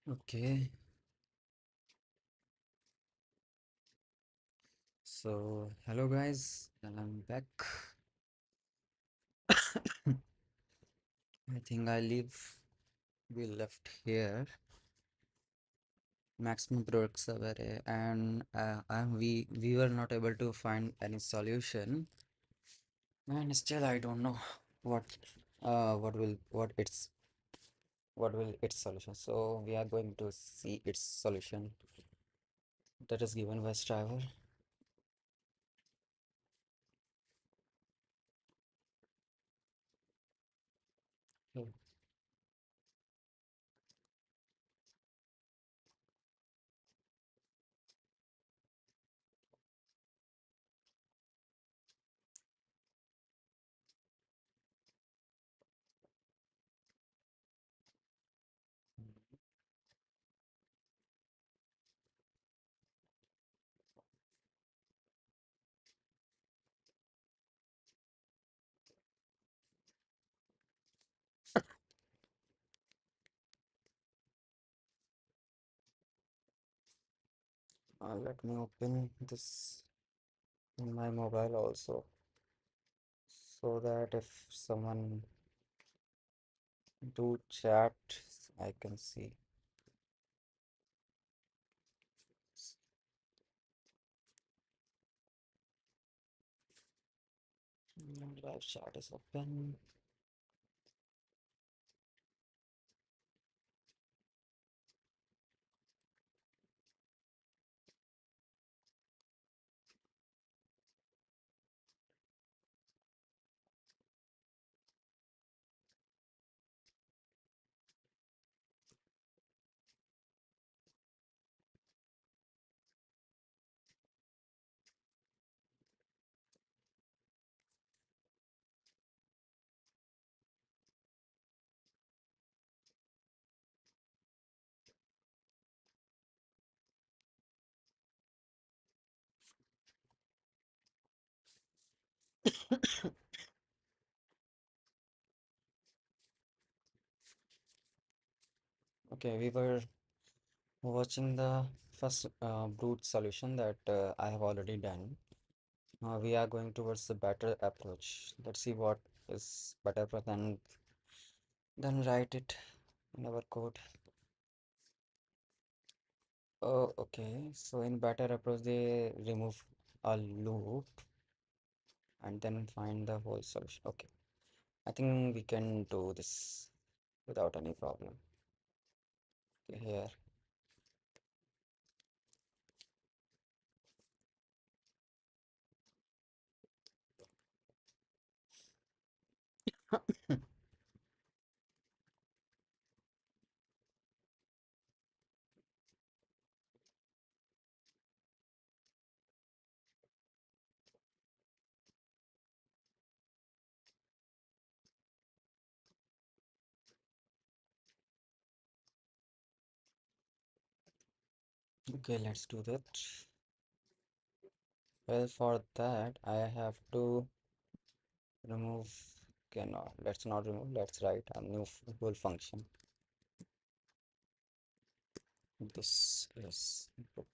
Okay, so hello guys, and I'm back. I think we left here maximum products survey, and we were not able to find any solution, and still I don't know what what will its solution. So we are going to see its solution that is given by Striver. Okay. Let me open this in my mobile also, so that if someone do chat, I can see. Live chat is open. Okay, we were watching the first brute solution that I have already done. Now we are going towards the better approach. Let's see what is better approach, and then write it in our code. Oh, okay. So in better approach, they remove a loop and then find the whole solution. Okay, I think we can do this without any problem. Okay, here. Okay, let's do that. Well, for that, I have to remove. Okay, no, let's not remove. Let's write a new full function. This is input.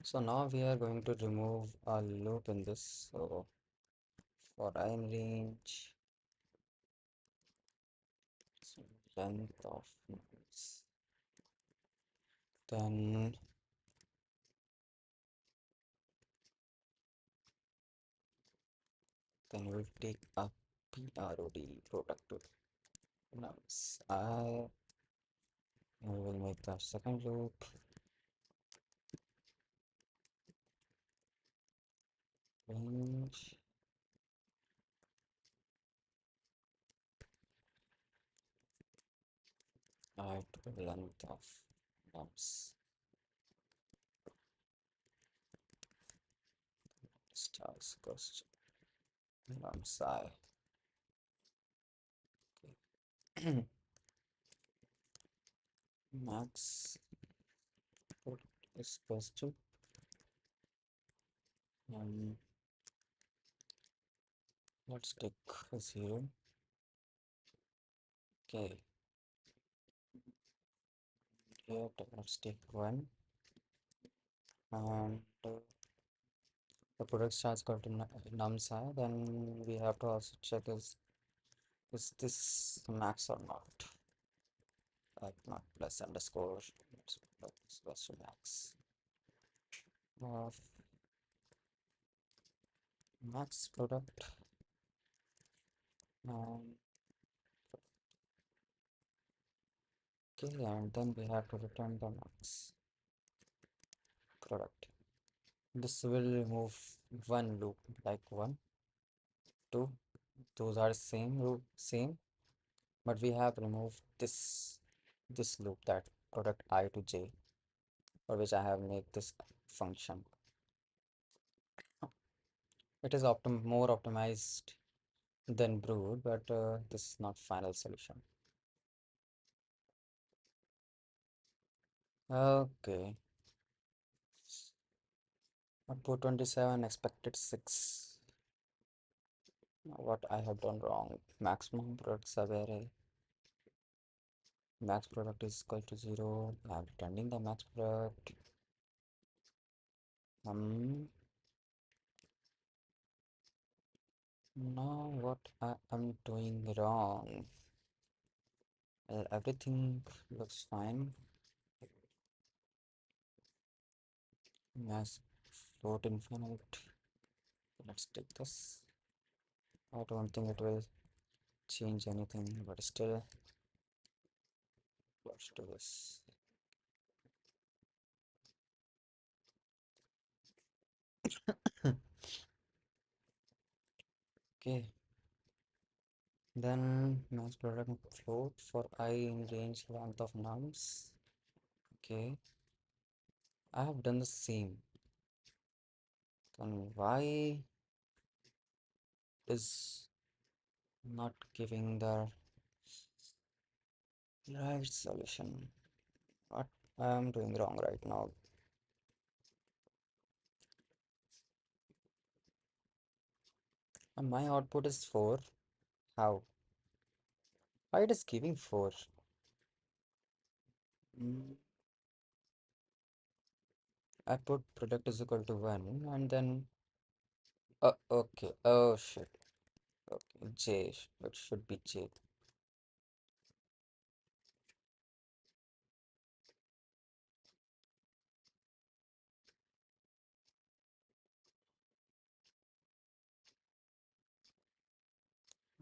So now we are going to remove a loop in this. So for I in range, so length of nodes. Then we'll take a PROD product nums. We will make the second loop range. Length of nums. Stars cost nums I. Okay. Max put is positive. Um, let's take a 0. Okay, here let's take one, and the product starts got to nums high, then we have to also check is this max or not? Like not plus underscore, it's plus to max of max product. Um, okay, and then we have to return the max product. This will remove one loop, like one, two. Those are same loop, same, but we have removed this loop, that product I to j, for which I have made this function. It is more optimized than brood, but this is not final solution. Okay, output 27, expected 6. What I have done wrong? Maximum product sub-array. Max product is equal to 0. I'm returning the max product. Now what I am doing wrong? Everything looks fine. Max float infinite. Let's take this. I don't think it will change anything, but still, let's do this. Okay, then max product float for I in range length of nums. Okay, I have done the same. Then why is not giving the right solution? What I am doing wrong right now? And my output is 4. How? Why it is giving 4? Mm, I put product is equal to 1 and then okay. Oh shit. Okay, J. It should be J.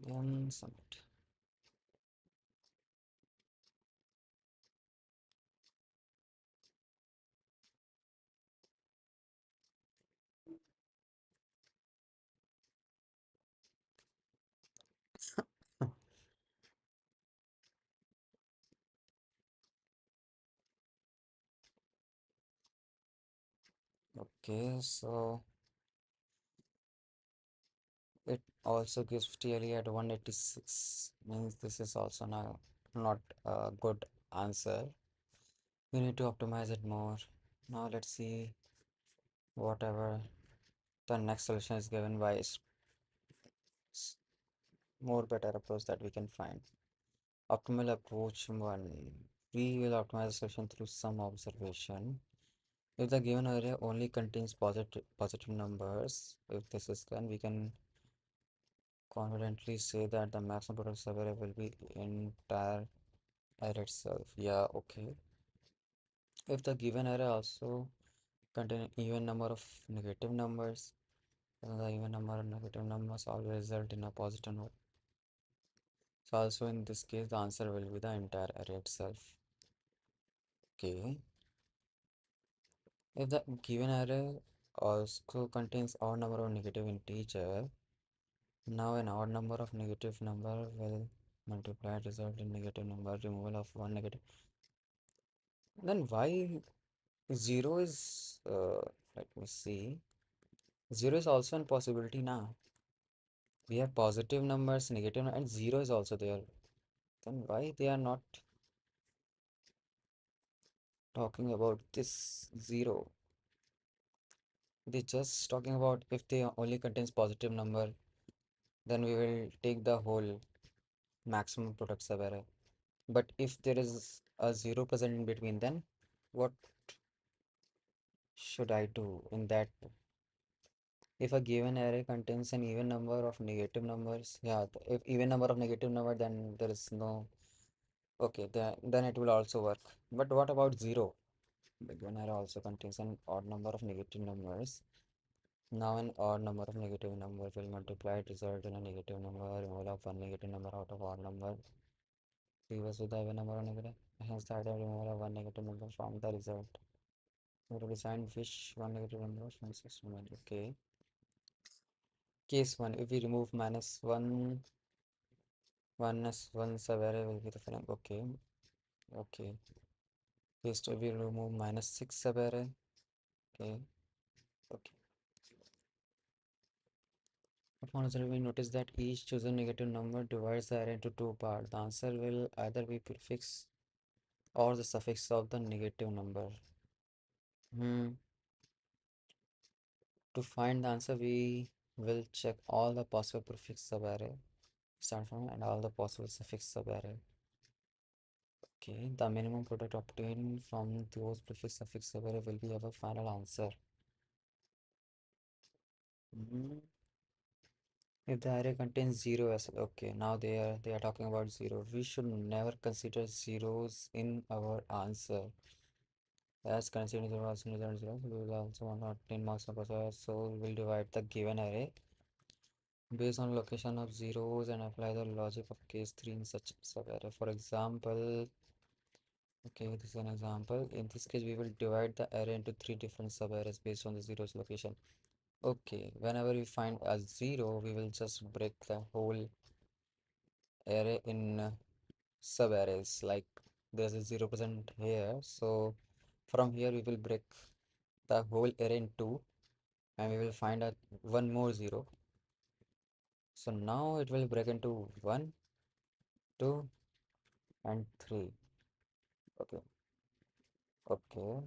Then submit. Okay, so it also gives TLE at 186. Means this is also now not a good answer. We need to optimize it more. Now let's see whatever the next solution is given by s- more better approach that we can find. Optimal approach 1. We will optimize the solution through some observation. If the given array only contains positive numbers, if this is done, we can confidently say that the maximum product array will be entire array itself. Yeah, okay. If the given array also contain even number of negative numbers, then the even number of negative numbers always result in a positive number. So also in this case, the answer will be the entire array itself. Okay. If the given array also contains odd number of negative integer, now an odd number of negative number will multiply result in negative number, removal of one negative. Then why 0 is, let me see, 0 is also a possibility now. We have positive numbers, negative, and 0 is also there. Then why they are not talking about this 0? They just talking about if they only contains positive number, then we will take the whole maximum product sub array. But if there is a zero present in between, then what should I do in that? If a given array contains an even number of negative numbers, yeah, if even number of negative number, then there is no, okay, then it will also work. But what about zero? The given array also contains an odd number of negative numbers. Now an odd number of negative numbers will multiply it, result in a negative number, removal of one negative number out of odd number, reverse with the even number of negative. Hence the idea of removal of one negative number from the result. We will design fish one negative number from system value. Okay. Case 1, if we remove minus 1, minus 1 sub-array will be the following. Okay, okay. Case 2, if we remove minus 6 sub-array. Okay, okay. Upon observing, we notice that each chosen negative number divides the array into two parts. The answer will either be prefix or the suffix of the negative number. To find the answer, we will check all the possible prefix sub-array start from and all the possible suffix sub-array. Okay, the minimum product obtained from those prefix suffix sub-array will be our final answer. Mhm. If the array contains zero as well, okay, now they are talking about zero. We should never consider zeros in our answer. As considering zero as zero, zero, we will also want to obtain marks of process, so we will divide the given array based on location of zeros and apply the logic of case 3 in such sub-array. For example, okay, this is an example. In this case, we will divide the array into three different sub-arrays based on the zero's location. Okay, whenever we find a zero, we will just break the whole array in sub-arrays. Like there's a 0% here, so from here we will break the whole array in two, and we will find a one more zero. So now it will break into 1, 2, and 3. Okay, okay.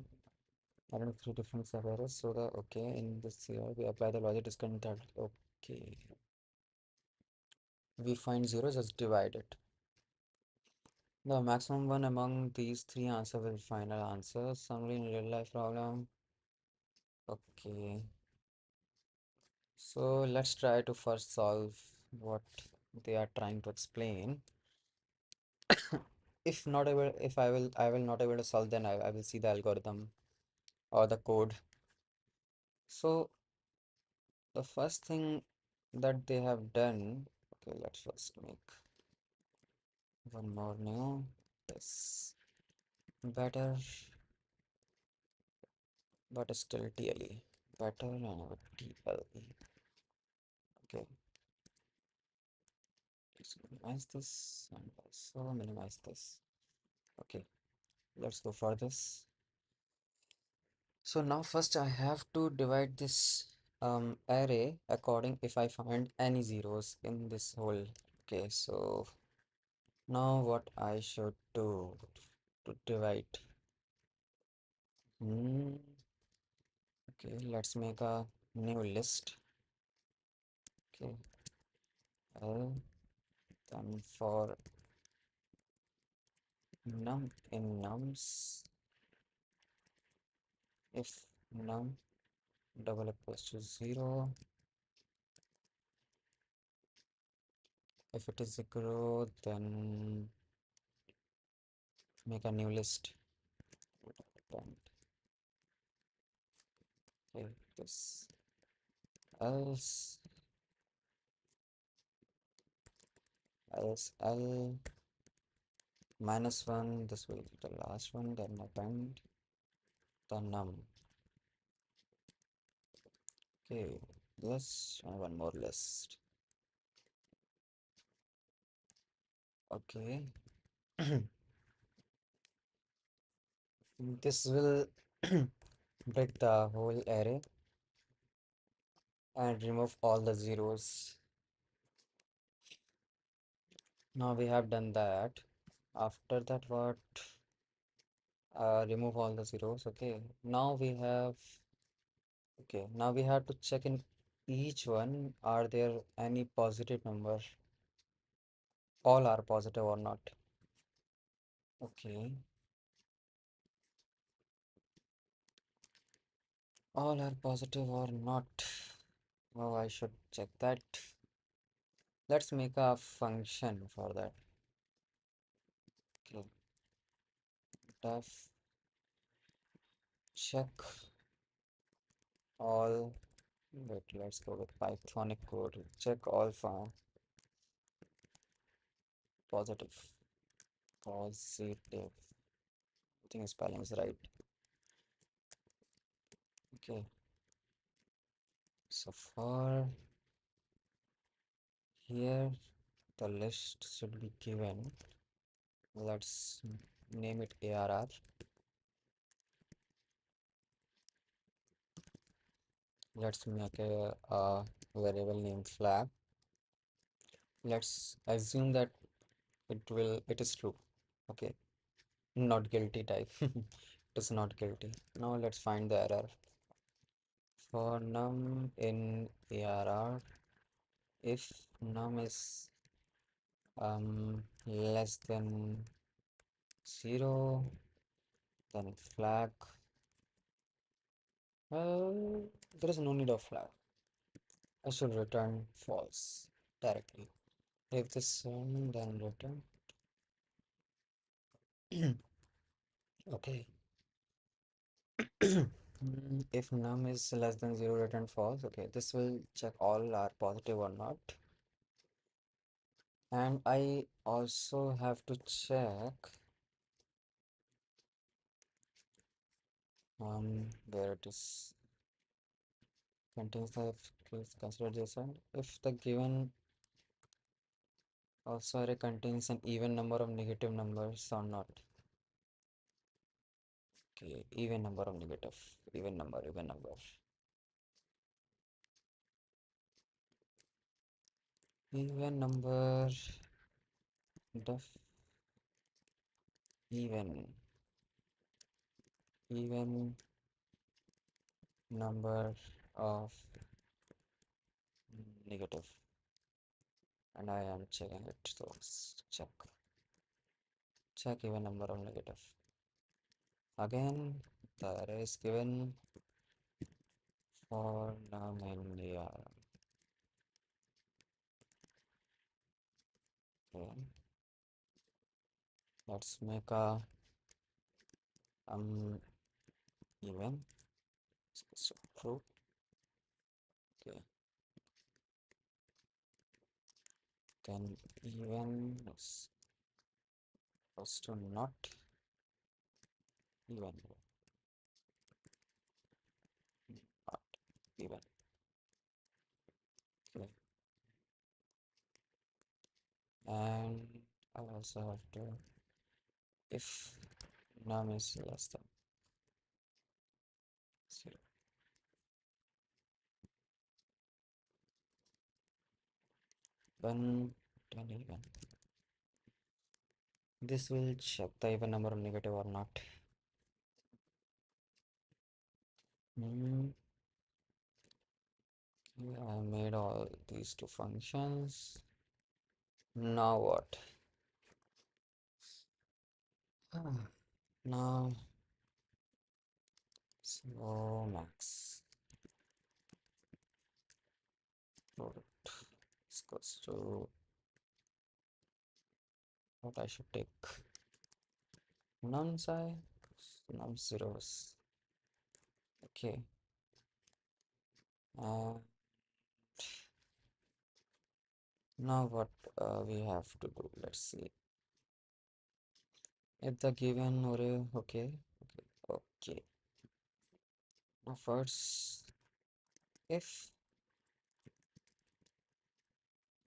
I don't know, three different sub-arrays. So the okay in this here we apply the logic discount that okay. We find zero, just divide it. The maximum one among these three answer will final answer. Summary in real life problem. Okay. So let's try to first solve what they are trying to explain. If not able, if I will not able to solve, then I will see the algorithm or the code. So the first thing that they have done, okay, let's first make one more new. Yes, better, but still TLE. Better and TLE. Okay, let's minimize this and also minimize this. Okay, let's go for this. So now first I have to divide this array according if I find any zeros in this whole. Okay, so now what I should do to divide. Hmm. Okay, let's make a new list. Okay, then for num in nums, if num double equals to 0, if it is 0, then make a new list. Then okay, this else L minus 1, this will be the last one, then append the num. Okay, let's one more list. Okay. This will break the whole array and remove all the zeros. Now we have done that. After that, what? Remove all the zeros. Okay. Now we have to check in each one. Are there any positive number? All are positive or not? Okay, all are positive or not. Oh, I should check that. Let's make a function for that. Okay, def check all. Wait, let's go with Pythonic code. Check all for positive. Positive. I think spelling is right. Okay, so for here, the list should be given. Let's name it ARR. Let's make a variable name flag. Let's assume that it is true. Okay, not guilty type. It is not guilty. Now let's find the error. For num in ARR, if num is less than 0, then flag. Well, there is no need of flag. I should return false directly. If this then return. Okay. If num is less than 0, return false. Okay, this will check all are positive or not. And I also have to check where it is contains the case consider JSON. If the given also array contains an even number of negative numbers or not. Okay, even number of negative, even number, even number. Even number def even number of negative, and I am checking it, so check even number of negative. Again, the array is given for num in the okay. Let's make a even so true. Okay, then even is equals to not even, not even. Okay, and I also have to if num is less than 0, then even. This will check the even number of negative or not. Hmm. Okay, I made all these two functions. Now what? Now slow max float is equals to what I should take. Num I num zeros. Okay. Uh, now what we have to do? Let's see. If the given array, okay, okay. Now first, if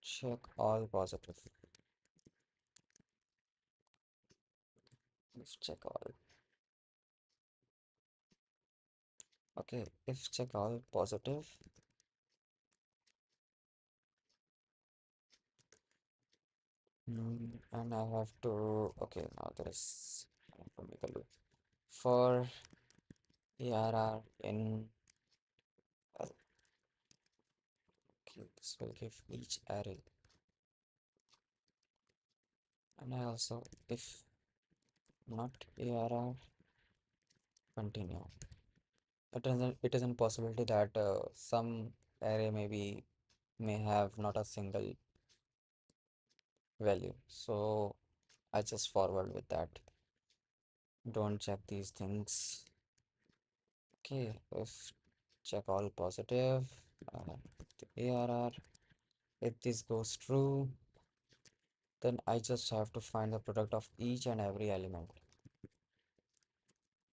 check all positive, if check all. Okay, if check all positive, and I have to. Okay, now there is. I have to make a loop for ARR in. Okay, this will give each array, and I also if not ARR, continue. It is a possibility that some array may have not a single value. So I just forward with that. Don't check these things. Okay, if check all positive, the ARR. If this goes true, then I just have to find the product of each and every element.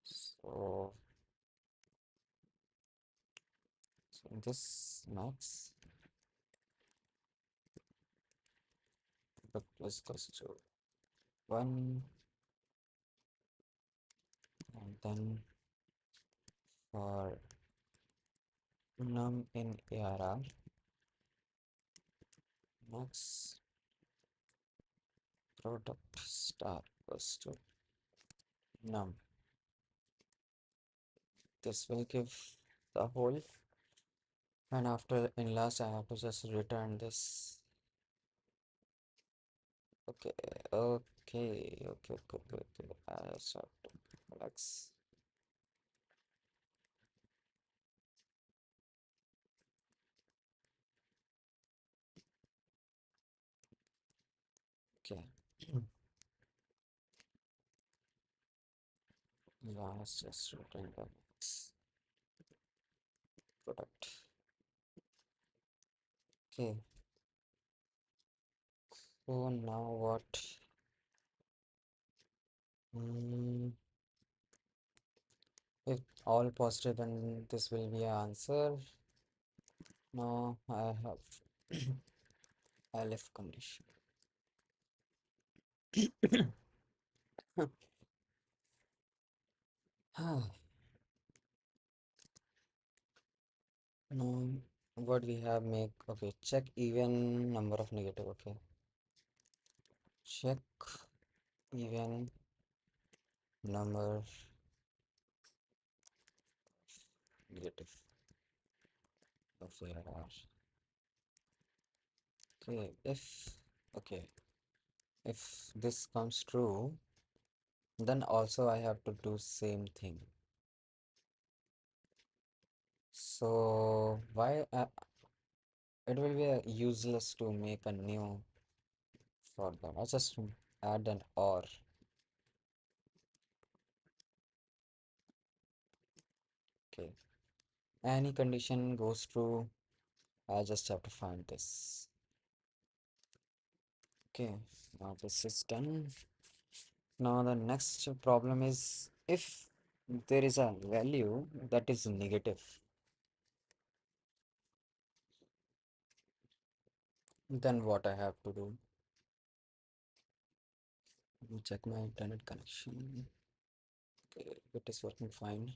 So, so in this max, product plus goes to 1, and then for num in ARR, max product star goes to num. This will give the whole, and after in last I have to just return this. Okay, okay. I start to relax. Okay. Yeah, let's just return the max product. Okay, so now what? Hmm, if all positive, then this will be an answer. Now I have elif condition. Now what we have make, okay, check even number of negative. Okay, check even number negative of error. Okay, okay if this comes true, then also I have to do same thing. So why it will be useless to make a new for them. I just add an or. Okay, any condition goes true, I just have to find this. Okay, now this is done. Now the next problem is, if there is a value that is negative, then what I have to do? Let me check my internet connection. Okay, it is working fine.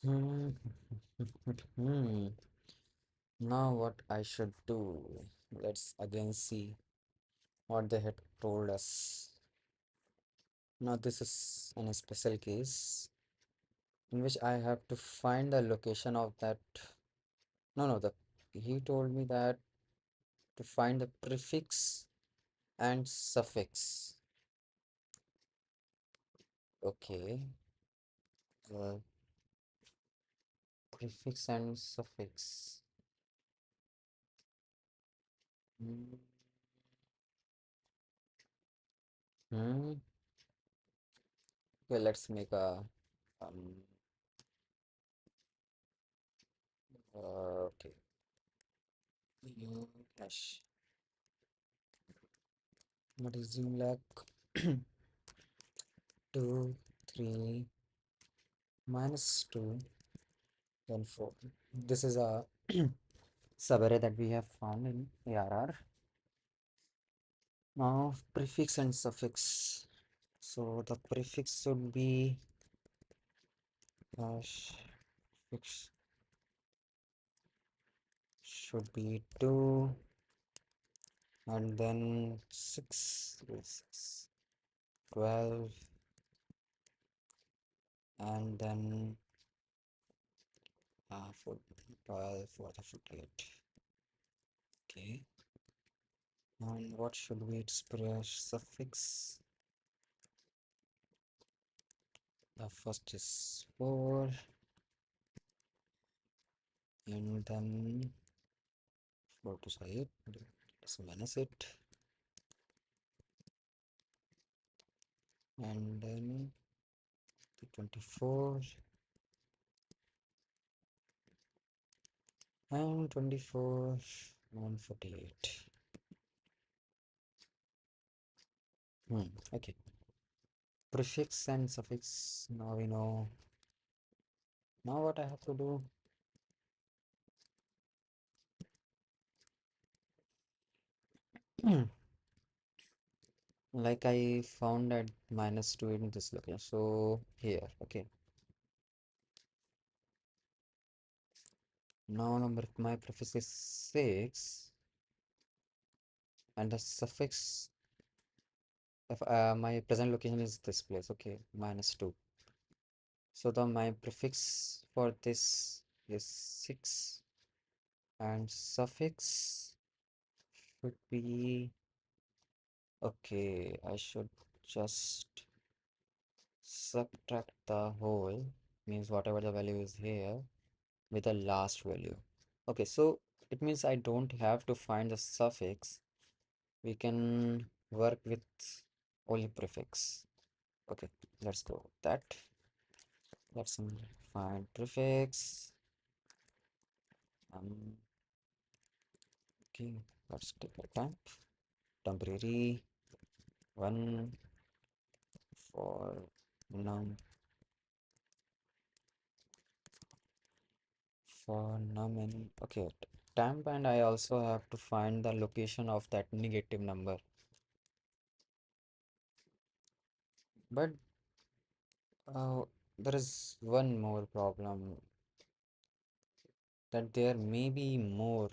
Hmm. Hmm. Now what I should do? Let's again see what they had told us. Now this is in a special case in which I have to find the location of that. No, the he told me that to find the prefix and suffix. Okay, uh, prefix and suffix. Hmm. Hmm. Okay, let's make a um. Okay. Hash. What is like 2, 3 minus 2, then 4. This is a subarray that we have found in ARR. Now prefix and suffix. So the prefix should be hash fix should be 2, and then 6, 12, and then 4, 12, 4, 48. Okay, and what should we express suffix? The first is 4, and then 4 to 8, let's minus it, and then the 24, and 24, 148. Okay. Prefix and suffix. Now we know. Now what I have to do? Like I found at -2 in this location. So here, okay. Now number my prefix is 6, and the suffix of my present location is this place. Okay, -2. So the my prefix for this is 6, and suffix should be okay. I should just subtract the whole, means whatever the value is here, with the last value. Okay, so it means I don't have to find the suffix. We can work with only prefix. Okay, let's go with that. Let's find prefix. Um, okay, let's take a temporary one for num in okay, temp, and I also have to find the location of that negative number. But uh, there is one more problem, that there may be more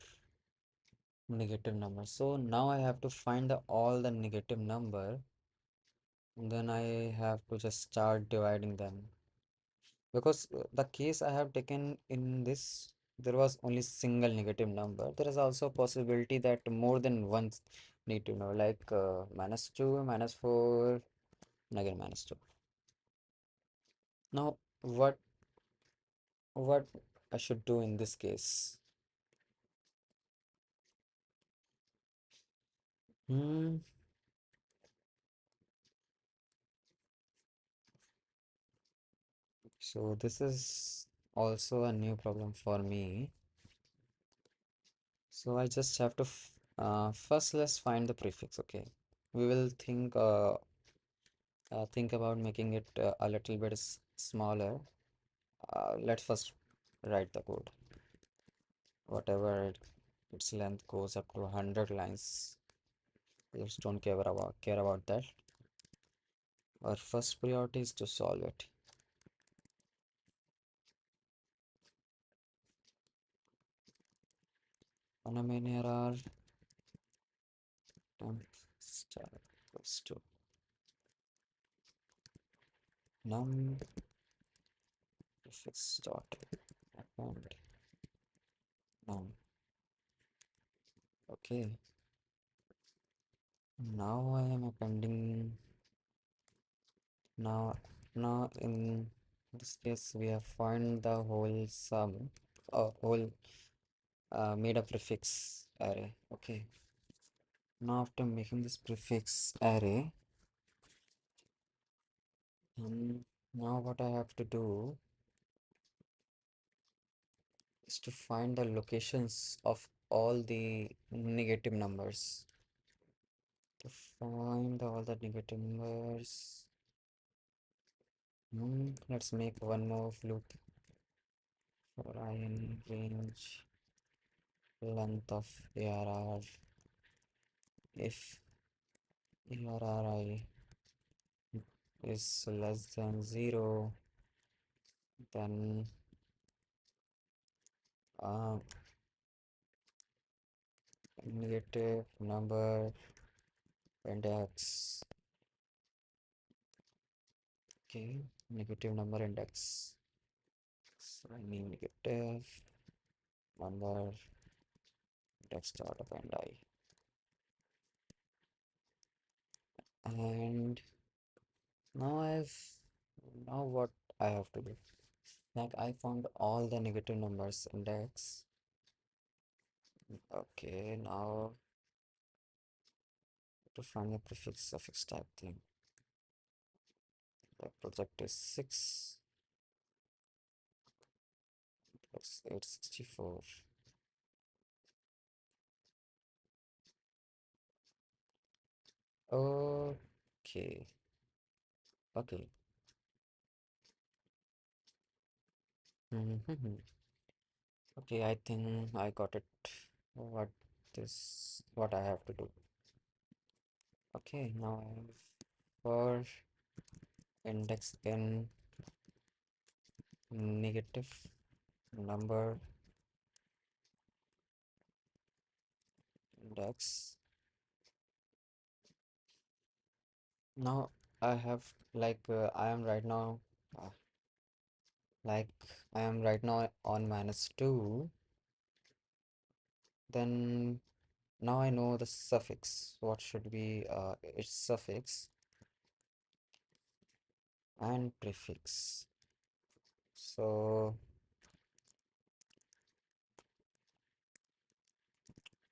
negative numbers. So now I have to find all the negative number, and then I have to just start dividing them. Because the case I have taken in this, there was only single negative number. There is also a possibility that more than one negative number, like -2, -4, and again -2. Now, what I should do in this case? Hmm. So this is also a new problem for me. So I just have to first let's find the prefix. Okay, we will think about making it a little bit smaller. Let's first write the code. Whatever its length goes up to 100 lines. Let's don't care about that. Our first priority is to solve it. On a main error, temp star equals to num prefix dot append num. Okay, now I am appending. Now in this case we have found the whole sum, whole made a prefix array. Okay, now after making this prefix array, now what I have to do is to find the locations of all the negative numbers. To find all the negative numbers, let's make one more loop for I in range length of ARR. If ARRI is less than 0, then uh, negative number index. Okay, negative number index. So I mean negative number index dot append I. And now now what I have to do? Like I found all the negative numbers index. Okay, now to find the prefix suffix type thing. The project is 6 plus 864. Okay, okay. Mhm. Okay, I think I got it. What what I have to do. Okay, now I have for index in negative number index. Now I have I am right now uh, like I am right now on -2. Then now I know the suffix. What should be its suffix and prefix. So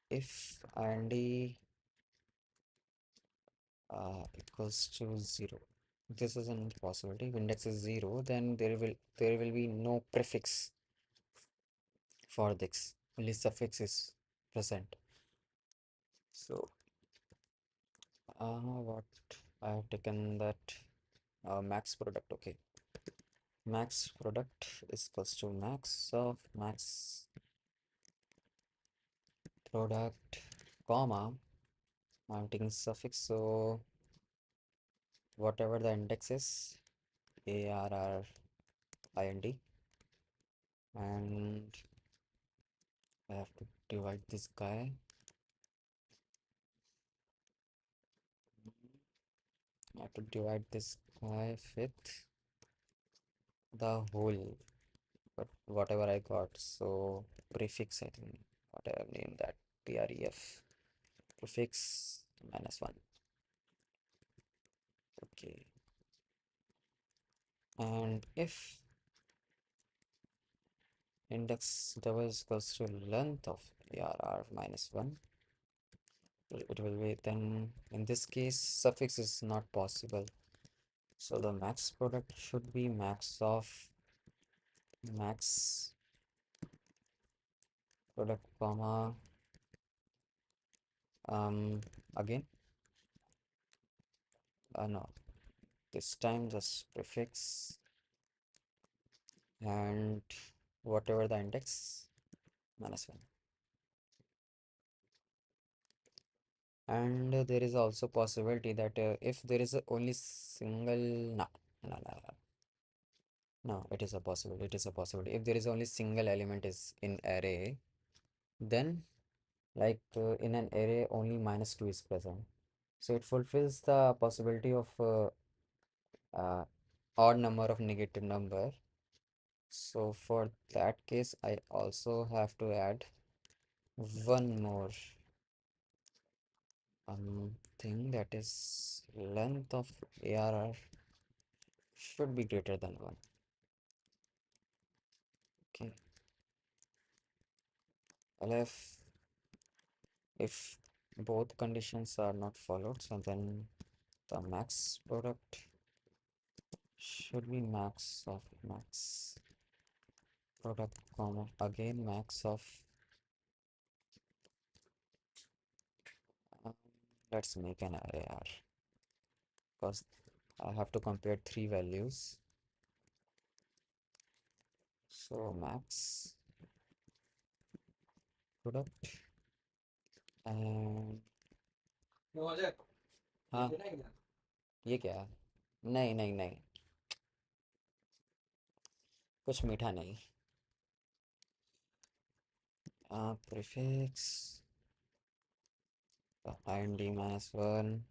if and equals to 0, this is an possibility. If index is 0, then there will be no prefix for this. Only suffix is present. So what I have taken that max product. Okay, max product is equals to max of max product, comma. I'm taking suffix, so whatever the index is, ARRIND, and I have to divide this guy. I have to divide this guy with the whole, but whatever I got. So prefix, I think, what I have named that, pref, prefix -1. Okay, and if index double is equals to length of ARR -1, it will be, then in this case suffix is not possible. So the max product should be max of max product, comma, again, no, this time just prefix and whatever the index -1. And there is also possibility that if there is a only single, no, no, no, no, no, it is a possibility, it is a possibility. If there is only single element is in array, then in an array only -2 is present, so it fulfills the possibility of uh, odd number of negative number. So for that case I also have to add one more thing, that is length of ARR should be greater than 1. Okay, LF, if both conditions are not followed, so then the max product should be max of max product, comma, again max of um, let's make an array R, because I have to compare 3 values. So max product and हाँ, ये क्या है? नहीं नहीं नहीं, कुछ मीठा नहीं। प्रीफिक्स int minus 1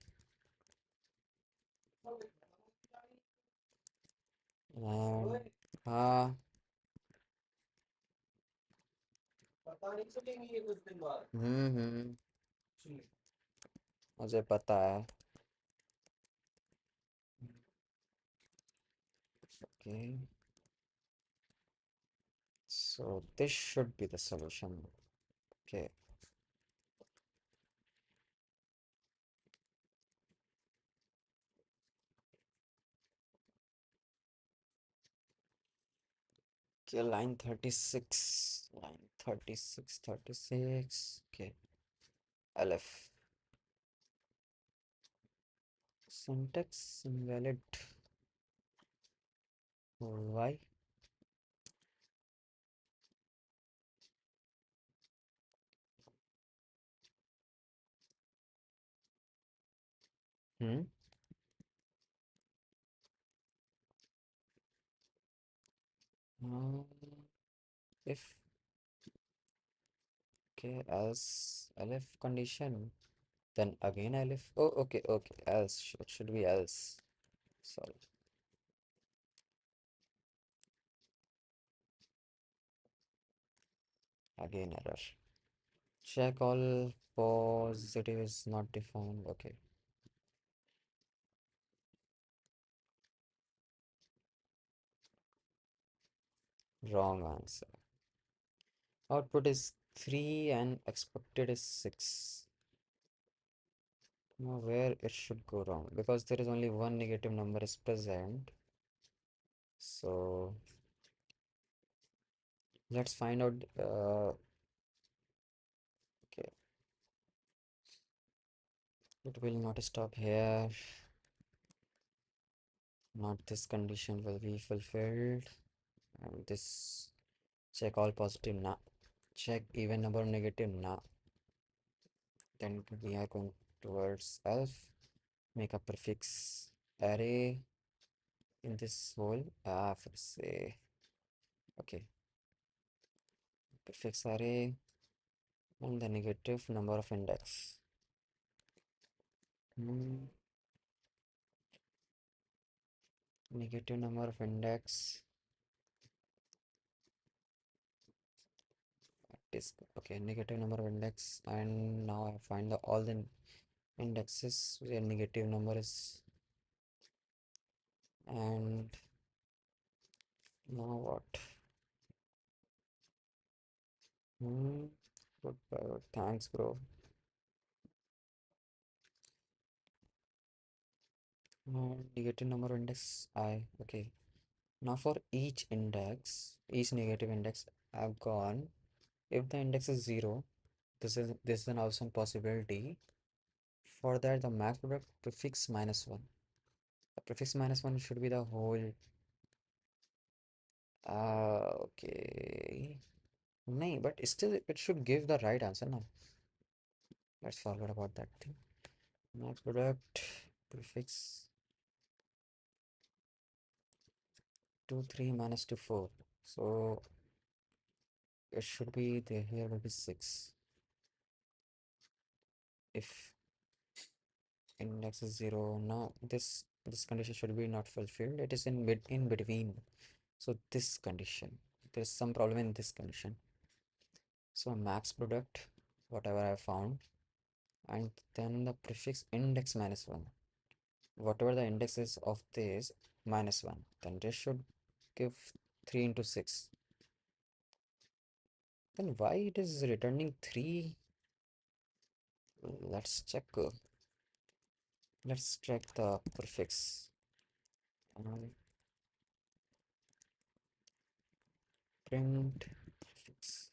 and हम्म मुझे पता है. Okay, so this should be the solution. Okay, okay, line 36, line 36, 36. Okay, LF. Syntax invalid. Why? Hmm. Um, if okay, else LF condition, then again LF. Oh, okay, okay. Else it should be else. Sorry, again error. Check all positive is not defined. Okay, wrong answer. Output is 3 and expected is 6. Now where it should go wrong? Because there is only one negative number is present. So let's find out. Okay, it will not stop here. Not this condition will be fulfilled. And this check all positive now. Check even number negative now. Then we are going towards elf. Make a prefix array in this whole for say okay prefix array and the negative number of index. Hmm, negative number of index is okay, negative number of index, and now I find the all the indexes where negative number is. And now what? Hmm, good, thanks bro. Negative number of index I okay. Now for each negative index I've gone. If the index is 0, this is an awesome possibility. For that, the max product prefix minus 1. The prefix minus 1 should be the whole. Okay. No, but still it should give the right answer now. Let's forget about that thing. Max product prefix 2 3 minus 2 4. So it should be there. Here will be 6. If index is 0, now this condition should be not fulfilled. It is in between. So this condition, there's some problem in this condition. So max product, whatever I found, and then the prefix index minus 1. Whatever the index is of this minus 1, then this should give 3 into 6. Then why it is returning 3? Let's check. Let's check the prefix. Print prefix.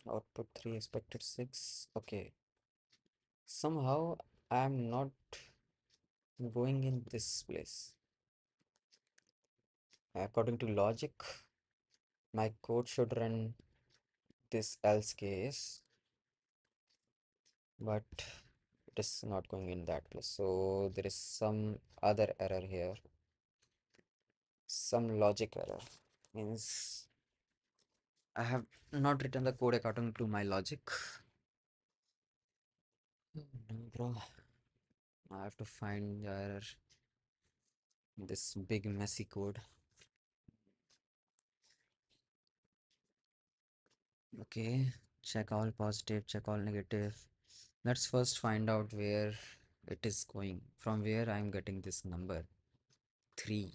Output 3 expected 6. Okay. Somehow I'm not going in this place. According to logic, my code should run this else case, but it is not going in that place. So there is some other error here. some logic error. Means I have not written the code according to my logic. Oh, no, bro. I have to find the error in this big messy code. Okay, check all positive, check all negative. Let's first find out where it is going, from where I am getting this number 3.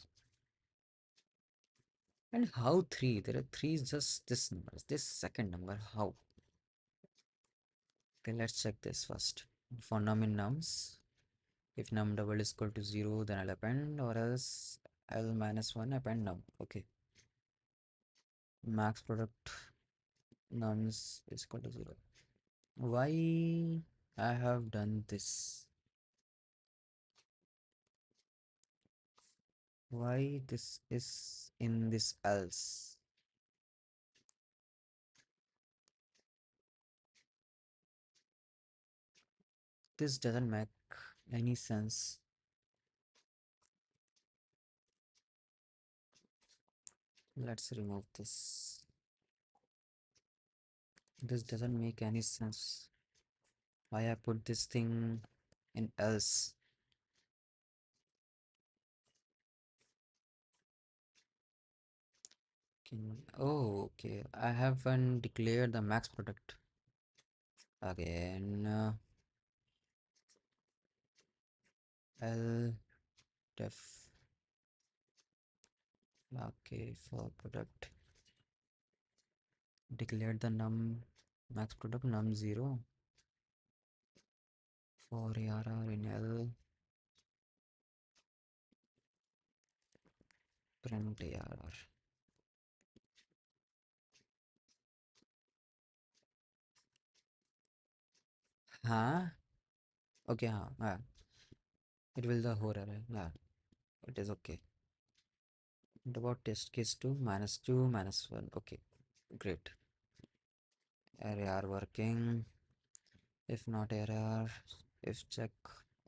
And how 3? There are 3 is just this number, this second number. How? Okay, let's check this first. For num in nums, if num double is equal to 0, then I'll append, or else L minus 1 append num. Okay, max product nums is equal to 0. Why I have done this? Why this is in this else? This doesn't make any sense. Let's remove this. This doesn't make any sense. Why I put this thing in else? Oh, okay. I haven't declared the max product. Again, L def. Okay, for product. Declared the num max product num 0 for ARR in L. Print ARR. Huh? Okay, huh? Yeah. It will the whole array. Yeah, it is okay. What about test case 2 minus 2 minus 1? Okay, great. Array are working. If not error, if check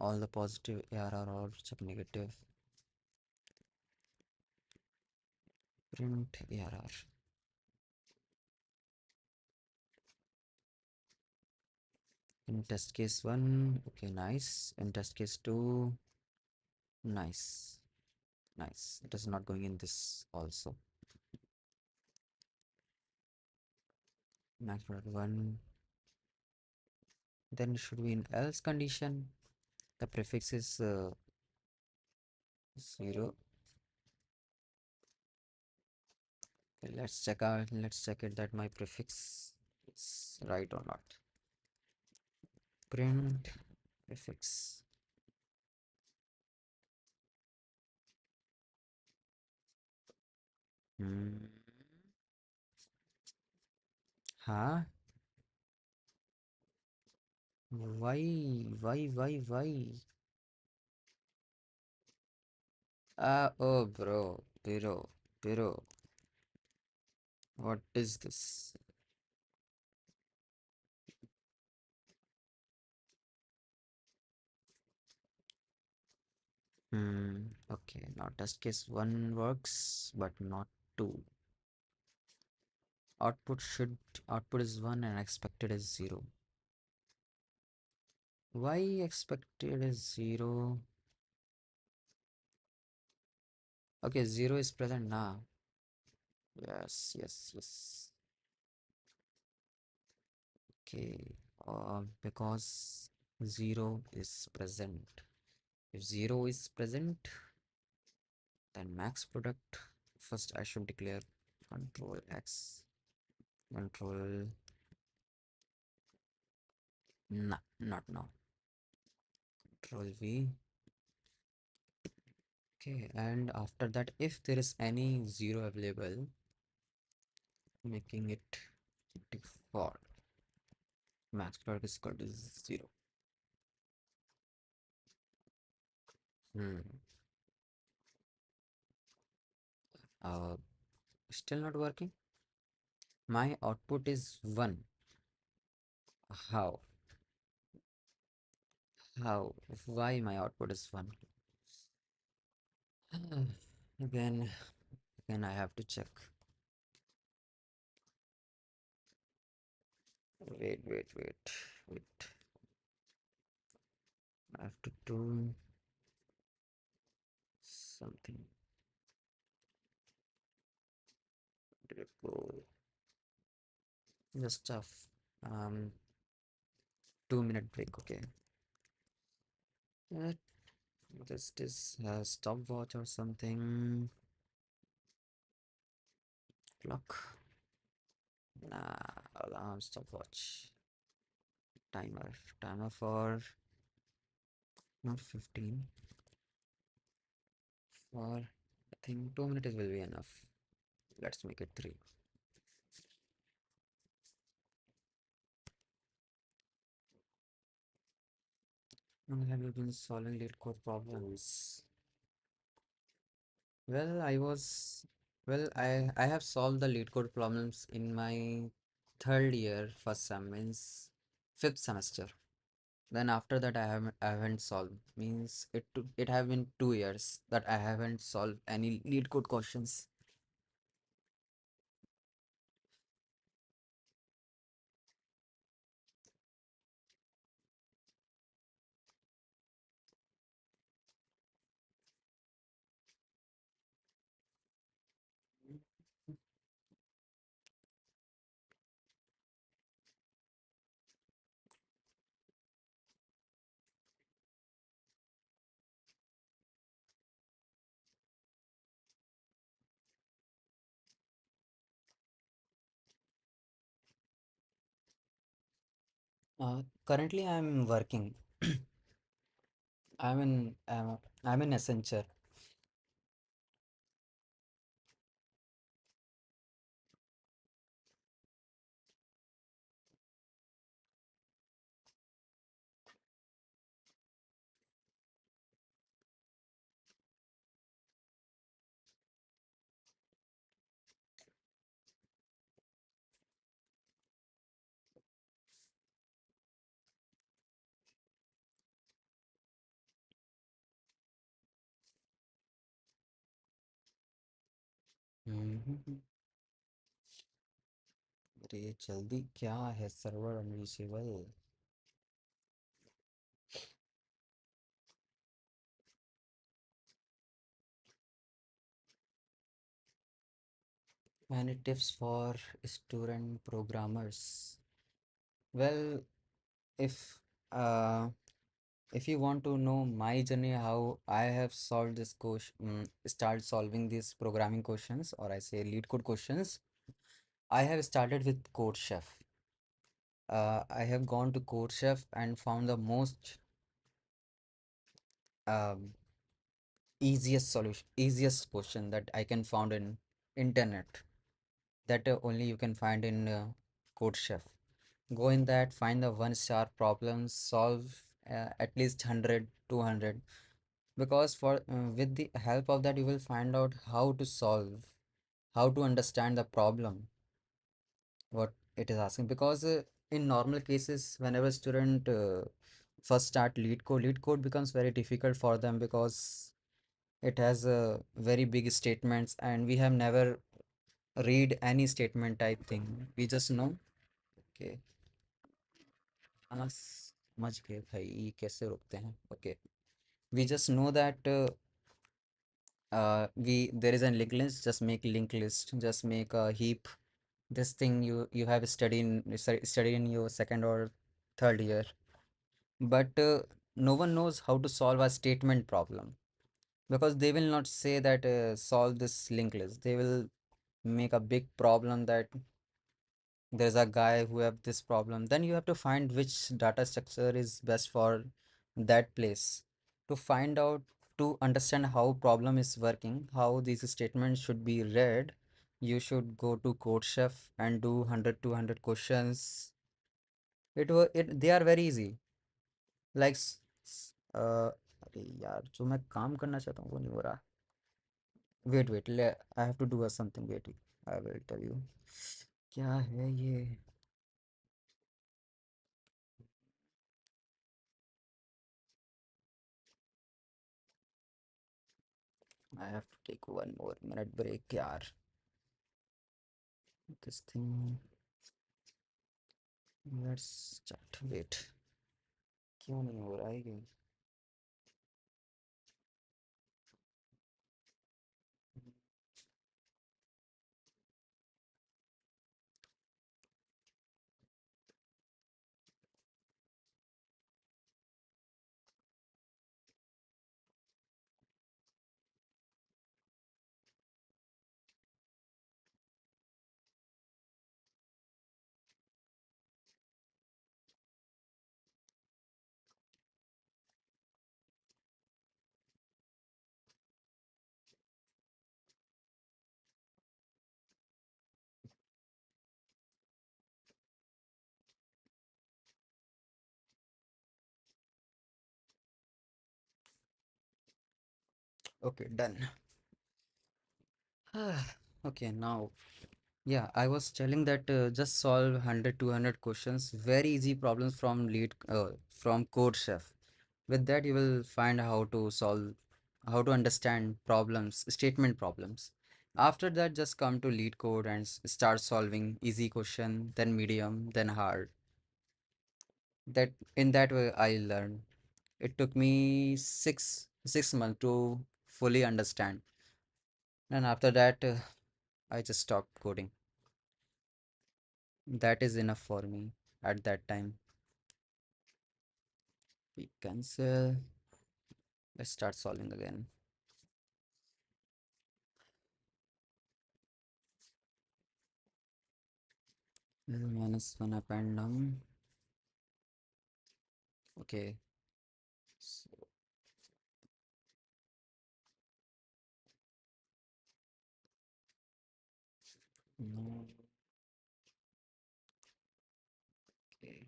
all the positive error or check negative. Print error. In test case 1, okay, nice. In test case 2, nice. Nice. It is not going in this also. Max product 1. Then it should be in else condition. The prefix is 0. Okay, let's check it that my prefix is right or not. Print prefix. Hmm. Huh? Why? Oh, bro, what is this? Okay, now test case 1 works, but not 2. Output should, output is 1 and expected is 0. Why expected is 0? Okay, 0 is present now. Yes. Okay, because 0 is present. If 0 is present, then max product. First, I should declare control X, control. Nah, not now. Control V. Okay, and after that, if there is any 0 available, making it default. Max product is equal to 0. Hmm. Uh, Still not working. My output is 1. How? How? Why my output is 1? Again, Again, I have to check. Wait. I have to do something. Repo. Just tough. 2 minute break. Okay. Uh, this stopwatch or something. Clock. Nah, alarm stopwatch. Timer. Timer for not 15. For I think 2 minutes will be enough. Let's make it three. And have you been solving lead code problems? Well, I have solved the lead code problems in my third year first sem means fifth semester. Then after that I haven't solved means it have been 2 years that I haven't solved any lead code questions. Currently I'm working. I'm in Accenture. हम्म, अरे जल्दी क्या है server unreachable any tips for student programmers well if uh, if you want to know my journey how I have solved this question start solving these programming questions or I say lead code questions I have started with code chef I have gone to code chef and found the most um, easiest question that I can found in internet that only you can find in code chef go in that find the one star problems solve at least 100 200 because for with the help of that you will find out how to solve how to understand the problem what it is asking because in normal cases whenever student first start lead code becomes very difficult for them because it has very big statements and we have never read any statement type thing we just know okay हाँ समझ गए भाई कैसे रोकते हैं okay we just know that we there is a linked list just make linked list just make a heap this thing you have studied in your second or third year but no one knows how to solve a statement problem because they will not say that solve this linked list they will make a big problem that there's a guy who have this problem then you have to find which data structure is best for that place to find out to understand how problem is working how these statements should be read you should go to code chef and do 100 200 questions they are very easy like अरे यार जो मैं काम करना चाहता हूँ वो नहीं हो रहा wait I have to do something wait I will tell you क्या है ये I have to take 1 more minute break, yaar. This thing. Let's chat. Wait. क्यों नहीं हो रहा है ये? Okay, done. Okay, now, yeah, I was telling that just solve 100, 200 questions, very easy problems from from Code Chef. With that, you will find how to solve, how to understand problems, statement problems. After that, just come to Leetcode and start solving easy question, then medium, then hard. That in that way, I learned. It took me six months to fully understand, and after that, I just stopped coding. That is enough for me at that time. We cancel. Let's start solving again. -1 up and down. Okay. So, no. Okay.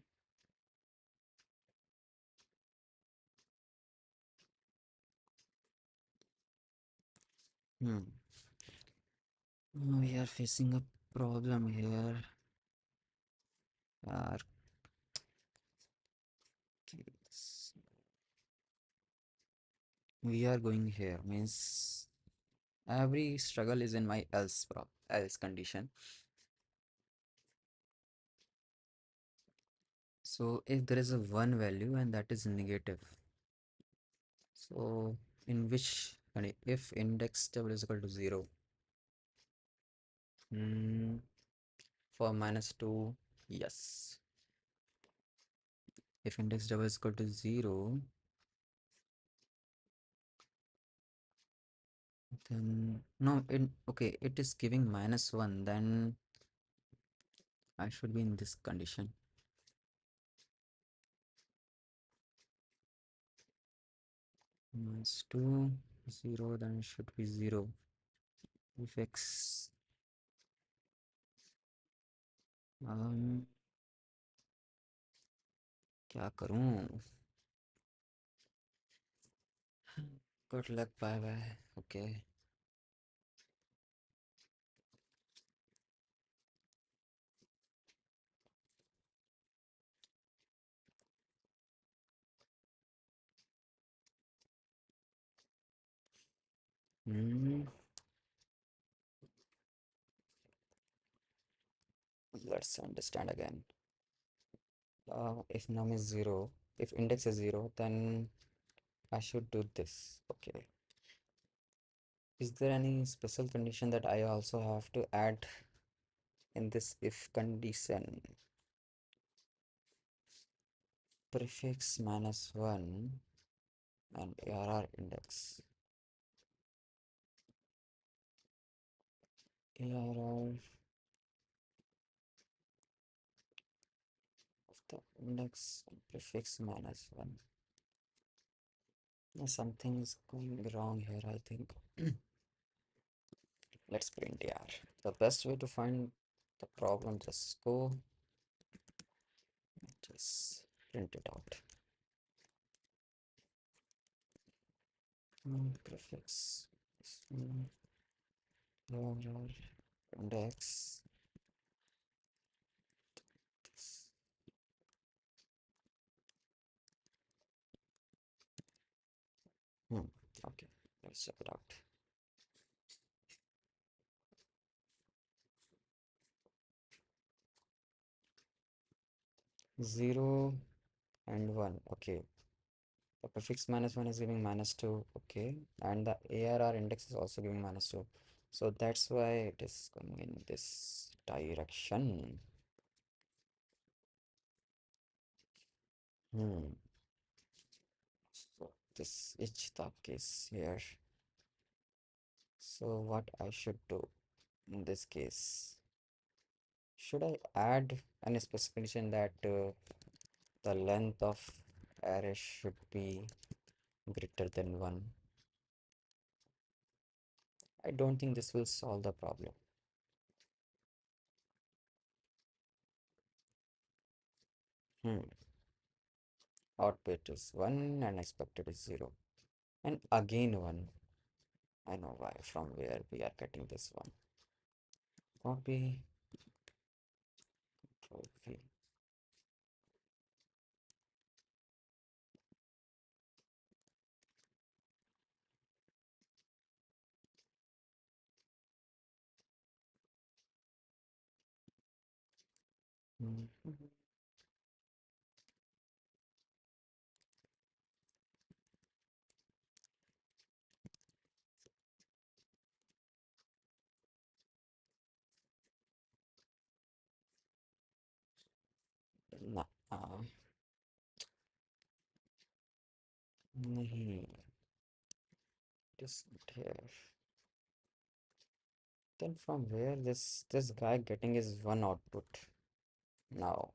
Hmm. We are facing a problem here. Our case. We are going here means every struggle is in my else condition. So if there is a one value and that is negative, so in which if index table is equal to 0, hmm, for -2, yes. If index double is equal to 0, then no, okay, it is giving -1, then I should be in this condition. -2, 0, then it should be 0. If x, क्या करूं? Good luck, bye bye. Okay. Hmm. Let's understand again. If num is 0, if index is 0, then I should do this. Okay. Is there any special condition that I also have to add in this if condition? Prefix -1 and ARR index. ARR of the index and prefix -1. Something is going wrong here, I think. Let's print AR. The best way to find the problem, just go, just print it out. Prefix ARR index. This. Okay, let's check it out. 0 and 1. Okay. The prefix -1 is giving -2. Okay. And the ARR index is also giving -2. So that's why it is going in this direction. Hmm. So this is the case here. So what I should do in this case? Should I add any specification that the length of array should be greater than 1? I don't think this will solve the problem. Hmm. Output is 1 and expected is 0. And again 1. I know why, from where we are getting this one. Copy, Control V. Mhm. Nah, nahi, it is not here. Then from where this guy getting his one output now?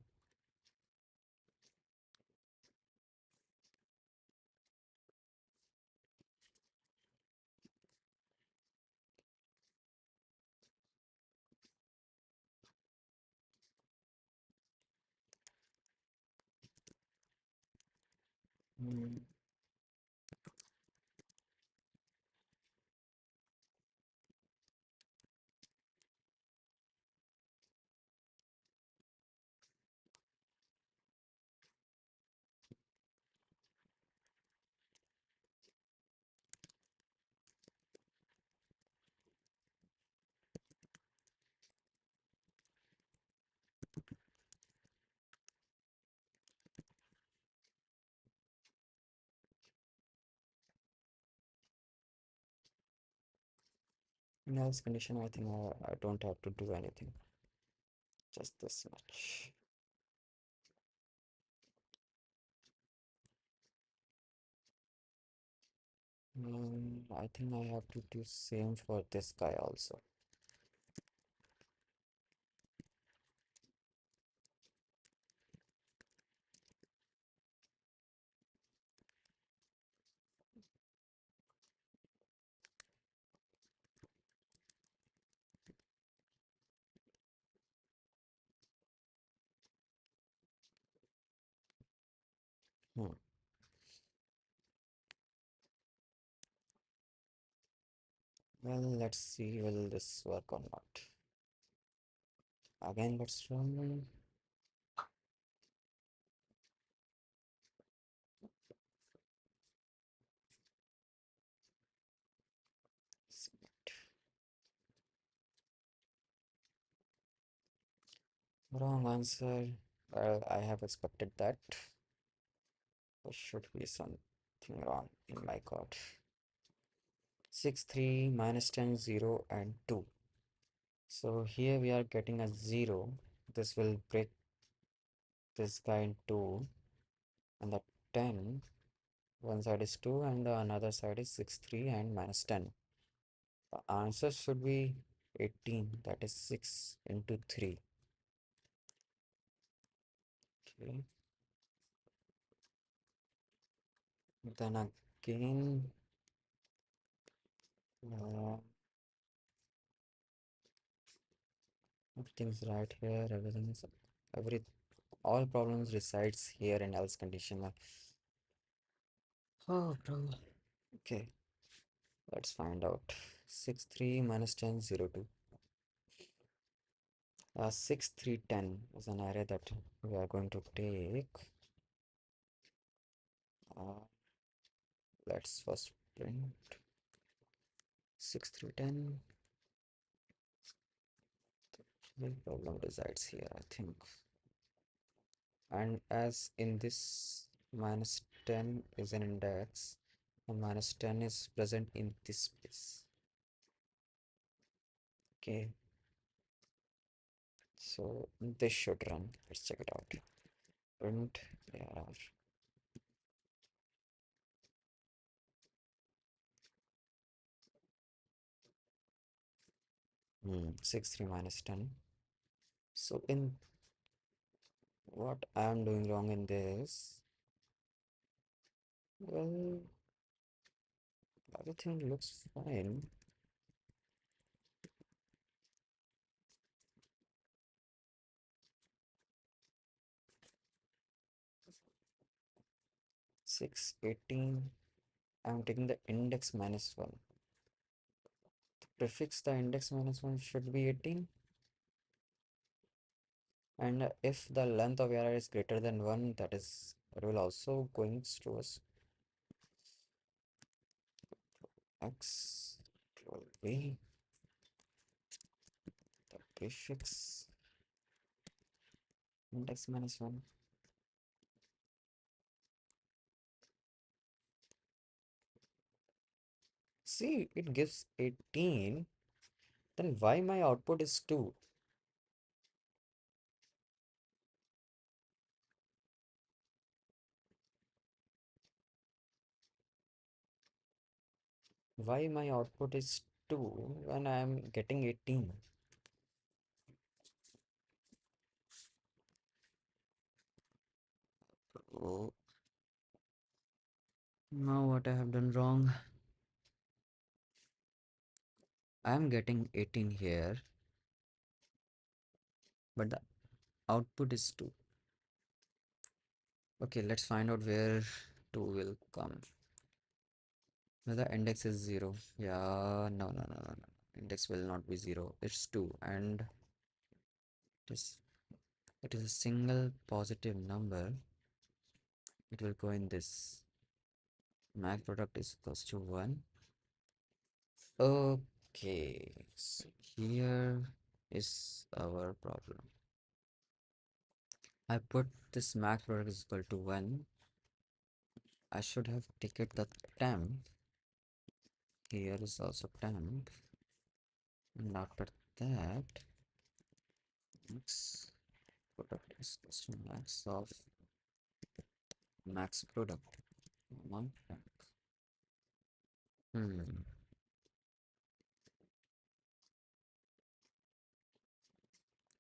Hmm. In else condition, I think I don't have to do anything. Just this much. I think I have to do same for this guy also. Hmm. Well, let's see will this work or not. Again, let's run. Submit. Wrong answer. Well, I have expected that. There should be something wrong in my code. 6, 3, -10, 0, and 2. So here we are getting a 0. This will break this guy in 2. And the 10, one side is 2 and the another side is 6, 3 and -10. The answer should be 18. That is 6 into 3. Okay. Then again, uh, everything's right here. Everything is every all problems resides here in else condition. Oh, bro. Okay, let's find out. 6, 3 -10, 0, 2. 6, 3, 10 is an array that we are going to take. Uh, let's first print 6, 3, 10. The real problem resides here, I think. And as in this minus 10 is an index, and minus 10 is present in this space. Okay, so this should run. Let's check it out. Print ARR. 6 3 minus 10. So in what I am doing wrong in this, well, everything looks fine. 6 18. I'm taking the index minus 1. The prefix the index minus 1 should be 18. And if the length of error is greater than 1, that is, it will also going to us x control v, the prefix index minus 1. See, it gives 18. Then why my output is 2? Why my output is 2 when I am getting 18? Oh, now what I have done wrong? I am getting 18 here, but the output is 2. Okay, let's find out where 2 will come. Now the index is 0. Yeah, no. Index will not be 0. It's 2, and it is, it is a single positive number. It will go in this. Max product is equals to 1. Okay, so here is our problem. I put this max product is equal to 1. I should have taken the temp. Here is also temp. And after that, max product is equals to max of max product. One temp. Hmm.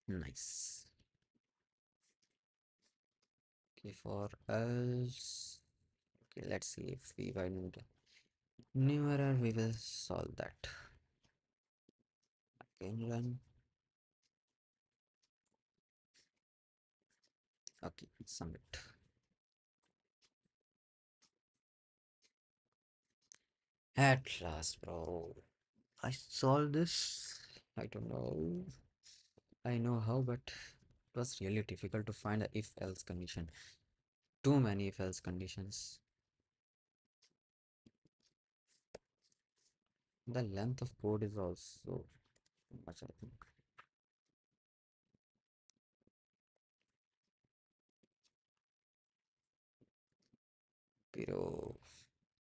Nice. Okay, for else. Okay, let's see if we find new error, we will solve that. Again run. Okay, submit. At last, bro. I solved this. I don't know. I know how, but it was really difficult to find the if else condition. Too many if else conditions. The length of code is also too much, I think. Pero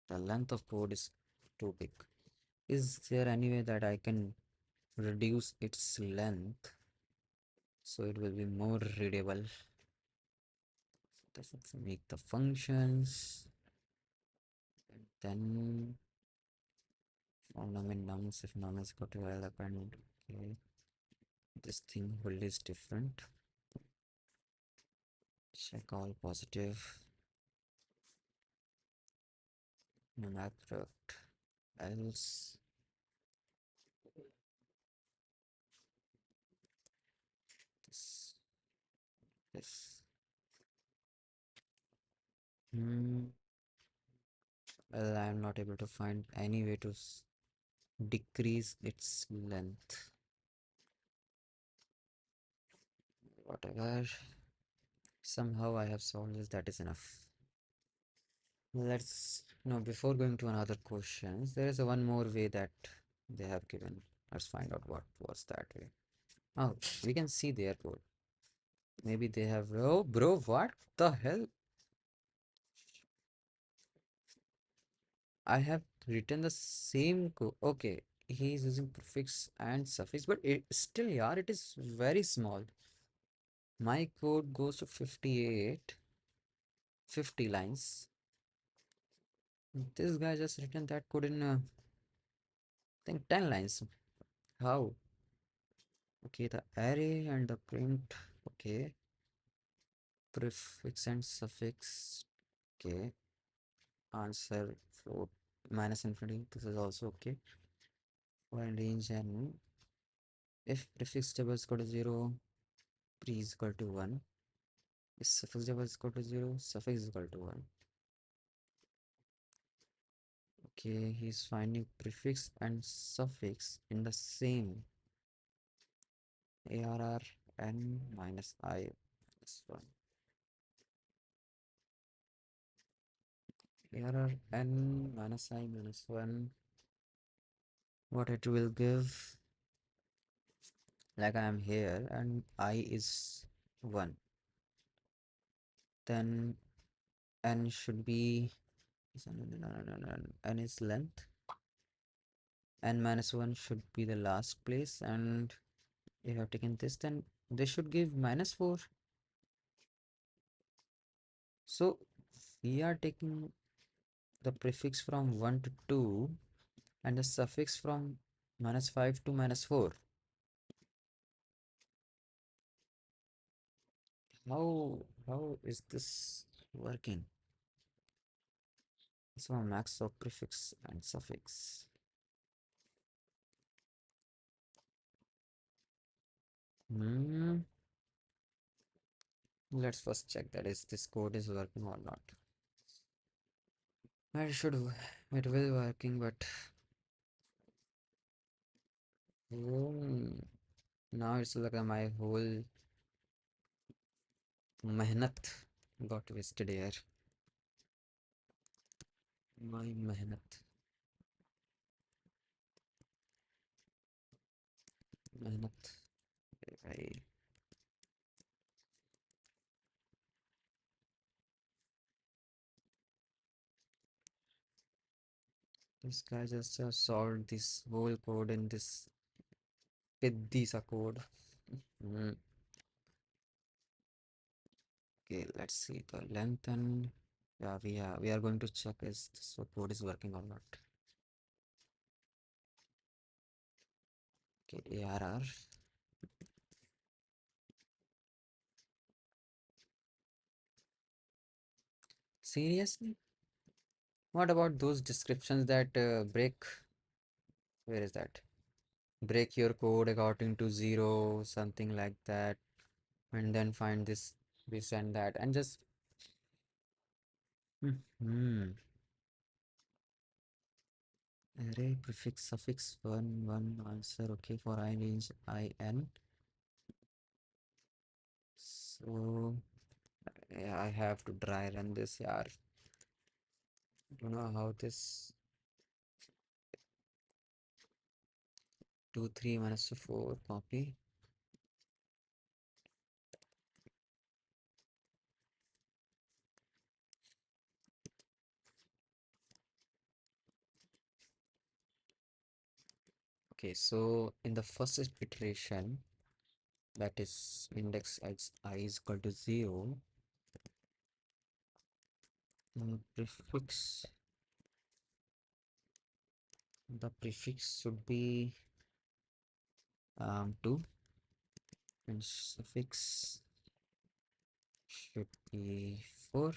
the length of code is too big. Is there any way that I can reduce its length so it will be more readable? Let's make the functions, and then for num and nums, if num is equal to L append. Okay, this thing will is different. Check all positive. No math product. Else this this. Well, I am not able to find any way to decrease its length. Whatever. Somehow I have solved this, that is enough. Let's no before going to another questions, there is a one more way that they have given. Let's find out what was that way. Oh, we can see their code. Maybe they have. Oh, bro, what the hell? I have written the same code. Okay, he is using prefix and suffix, but it still, yeah, it is very small. My code goes to 58, 50 lines. This guy just written that code in, I think, 10 lines. How? Okay, the array and the print. Okay, prefix and suffix. Okay, answer float minus infinity. This is also okay. While range n, if prefix table is equal to 0, pre is equal to 1. If suffix table is equal to 0, suffix is equal to 1. Okay, he's finding prefix and suffix in the same arr n minus I plus 1. Arr n minus I minus 1. What it will give, like I am here and I is 1. Then n should be n is length. N minus 1 should be the last place, and if I've taken this, then they should give minus 4. So we are taking the prefix from 1 to 2 and the suffix from minus 5 to minus 4. How is this working? So max of prefix and suffix. Hmm. Let's first check that is this code is working or not. It will working, but oh, now it's like my whole mehnat got wasted here. My mehnat, mehnat. I, this guy just solved this whole code in this Piddisa code. Mm, okay, let's see the length and yeah, we are going to check is this code is working or not. Okay, ARR. Seriously? What about those descriptions that break? Where is that? Break your code according to 0, something like that, and then find this and that, and just hmm. Array prefix suffix 1 answer okay for I range in. So yeah, I have to dry run this. Yeah, don't know how this 2 3 minus 4 copy. Okay, so in the first iteration, that is index x I is equal to 0, prefix, the prefix should be 2 and suffix should be 4.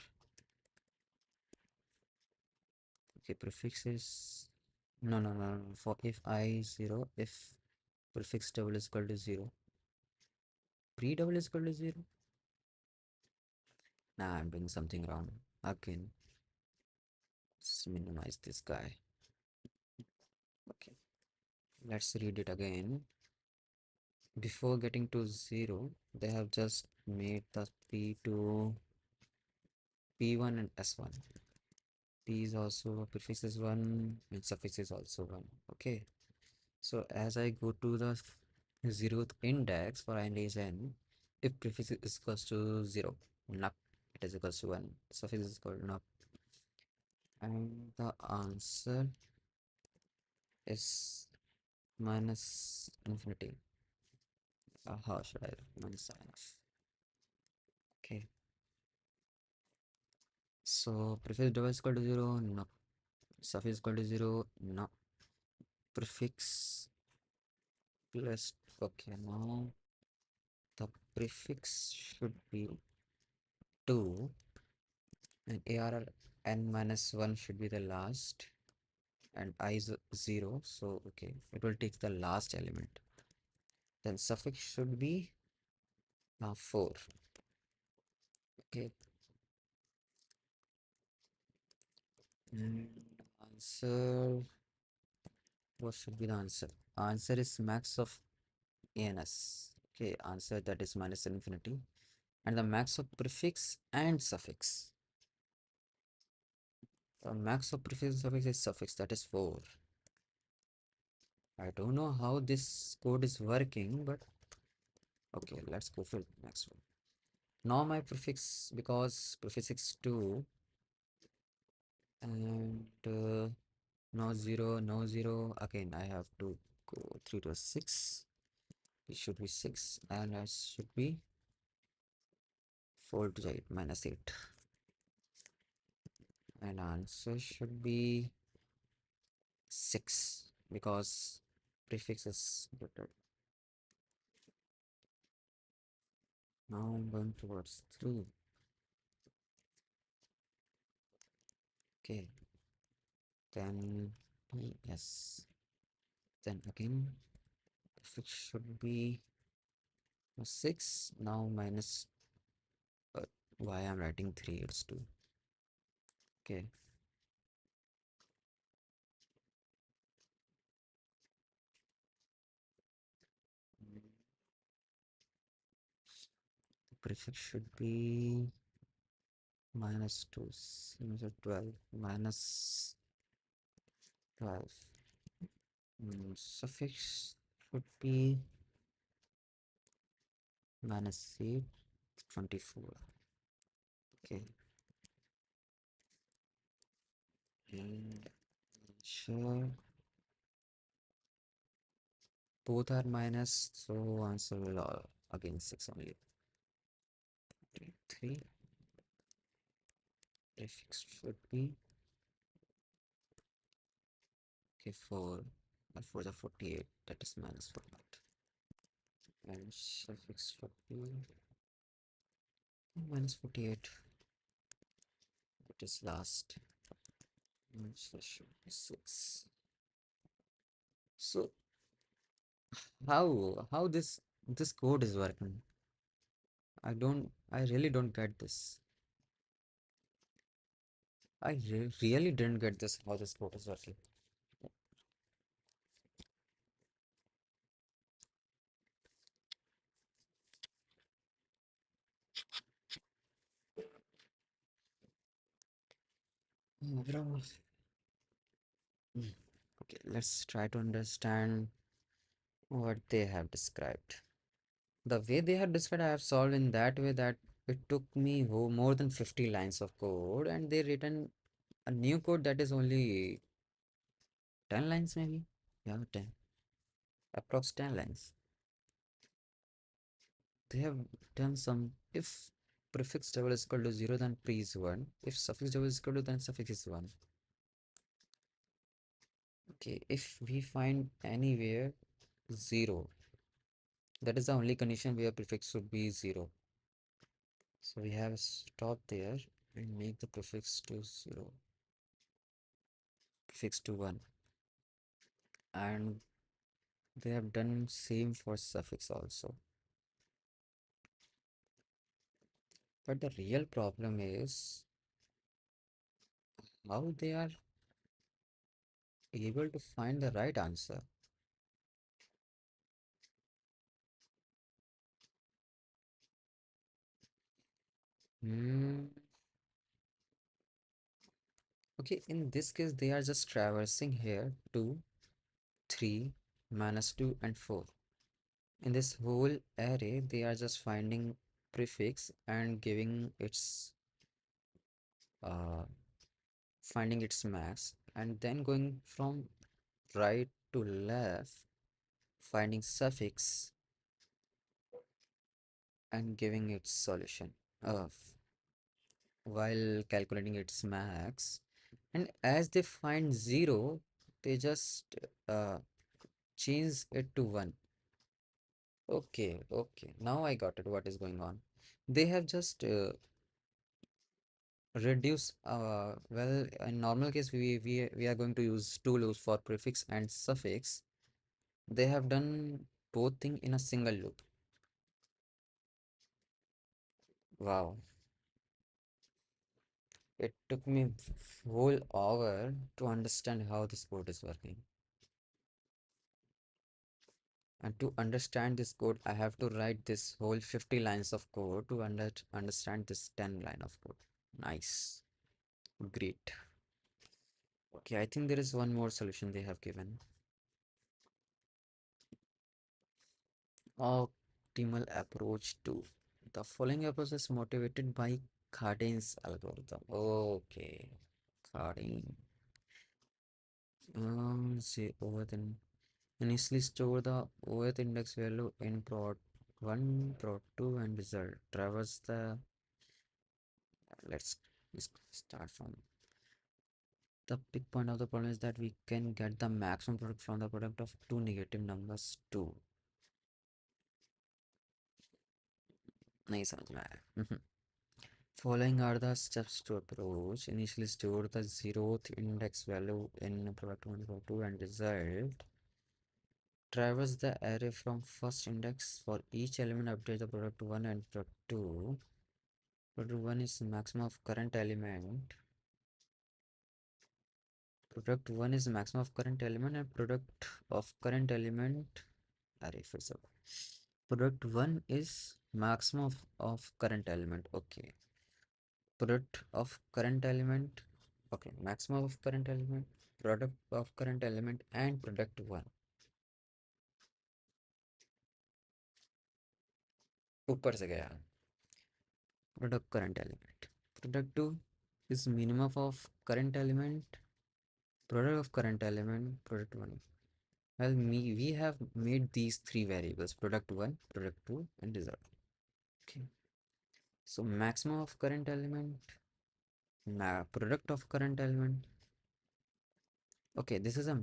Okay, prefix is no. For if I 0, if prefix double is equal to 0, pre double is equal to 0. Nah, I'm doing something wrong. Again, let's minimize this guy. Okay, let's read it again. Before getting to 0, they have just made the P to P1 and S1. P is also prefix is 1 and suffix is also 1. Okay, so as I go to the 0th index for I range n, If prefix is equals to 0, nup, it is equals to 1. Suffix is equal to nup. And the answer is minus infinity. How should I minus sign off? Okay. So prefix double is equal to 0, nup. Suffix is equal to 0, nup. Prefix plus, okay, now the prefix should be 2 and ARR n minus 1 should be the last and I is 0, so okay, it will take the last element. Then suffix should be 4. Okay, and answer, what should be the answer? Answer is max of ans. Okay, answer that is minus infinity, and the max of prefix and suffix. Max of prefix and suffix is suffix, that is 4. I don't know how this code is working, but okay, let's go for next one. Now my prefix, because prefix is 2 and no 0, no 0, again I have to go 3 to 6. It should be 6 and it should be 4 to 8 minus 8. And answer should be 6 because prefix is better. Now I'm going towards 3. Okay, then yes, then again prefix should be 6. Now minus why I'm writing 3, it's 2. Okay, the prefix should be minus 2, so 12 minus 12. Suffix should be minus 8, 24. Okay, and sure, both are minus, so answer will again 6 only. 3. Prefix should be okay 4. 4 is 48, that is minus 48. And suffix should be minus 48. It is last. And so should be 6. So how this code is working? I really don't get this. Really didn't get this how this code is working. Bro. Okay, let's try to understand what they have described. The way they have described, I have solved in that way that it took me more than 50 lines of code and they written a new code that is only 10 lines maybe. Yeah, 10. Approx 10 lines. They have done some, if prefix double is equal to 0 then pre is 1. If suffix double is equal to then suffix is 1. Okay, if we find anywhere 0, that is the only condition where prefix should be 0. So we have stop there and make the prefix to 0, prefix to 1. And they have done same for suffix also. But the real problem is how they are able to find the right answer. Hmm. Okay, in this case, they are just traversing here 2, 3, minus 2, and 4. In this whole array, they are just finding prefix and giving its uh, finding its max, and then going from right to left, finding suffix and giving its solution uh, while calculating its max. And as they find 0, they just uh, change it to 1. Okay, okay. Now I got it. What is going on? They have just reduced. Well, in normal case, we are going to use two loops for prefix and suffix. They have done both thing in a single loop. Wow. It took me whole hour to understand how this code is working. And to understand this code, I have to write this whole 50 lines of code to understand this 10 line of code. Nice. Great. Okay, I think there is one more solution they have given. Optimal approach to the following approach is motivated by Cardin's algorithm. Okay, Cardin. Say over then initially store the OAth index value in prod 1, prod 2, and result. Traverse the. Let's start from the big point of the problem is that we can get the maximum product from the product of two negative numbers too. नहीं समझ में आया Following are the steps to approach. Initially store the zeroth index value in product 1, product 2, and result. Traverse the array from first index for each element, update the product 1 and product 2. Product 1 is maximum of current element. Product 1 is maximum of current element and product of current element array first of product 1 is maximum of current element. Okay, product of current element. Okay, maximum of current element, product of current element, and product 1 ऊपर से गया product current element. Product 2 is minimum of current element, product of current element, product 1. Well, we have made these three variables: product 1, product 2, and result. Okay, so maximum of current element, product of current element. Okay, this is a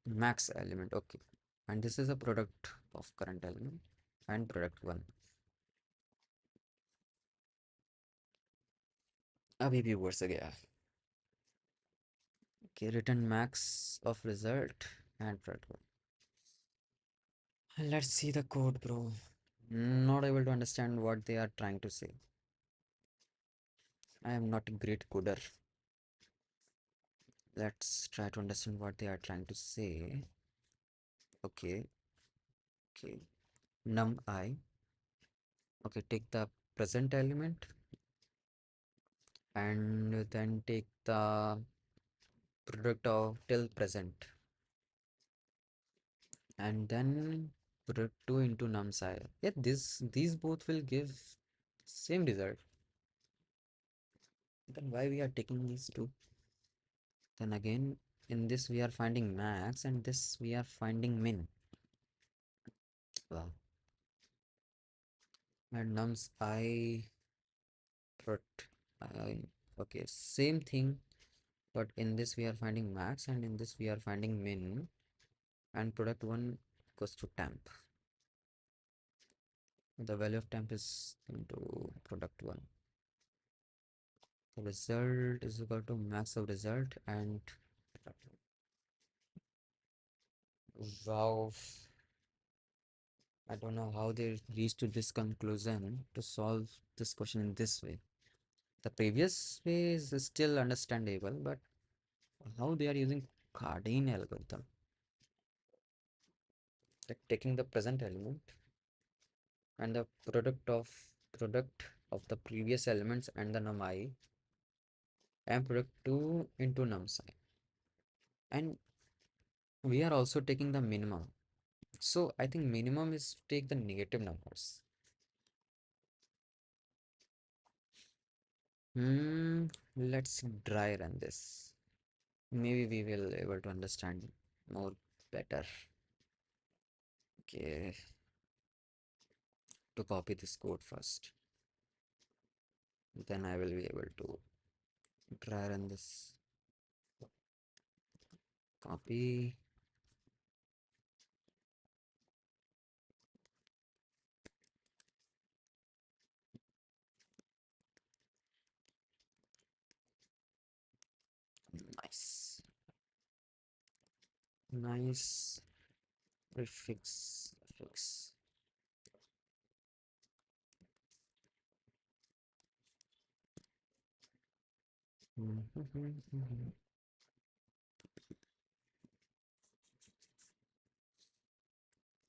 max element. Okay, and this is a product of current element and product 1. अभी भी ऊपर से गया Okay, return max of result and product 1. Let's see the code, bro. Not able to understand what they are trying to say. I am not a great coder. Let's try to understand what they are trying to say. Okay, okay. Num I. Okay, take the present element and then take the product of till present and then product 2 into num psi. Yeah, these both will give same result. Then why we are taking these two? Then again, in this we are finding max and this we are finding min. Wow. And nums I product. Okay, same thing, but in this we are finding max and in this we are finding min, and product 1 goes to temp. The value of temp is into product 1. The result is equal to max of result and wow, I don't know how they reached to this conclusion to solve this question in this way. The previous way is still understandable, but how they are using Cardin algorithm, like taking the present element and the product of the previous elements and the num I and product 2 into num psi, and we are also taking the minimum. So I think minimum is take the negative numbers. Hmm, let's dry run this. Maybe we will able to understand more better. Okay, to copy this code first. Then I will be able to dry run this. Copy. Nice. Nice. Prefix. Fix.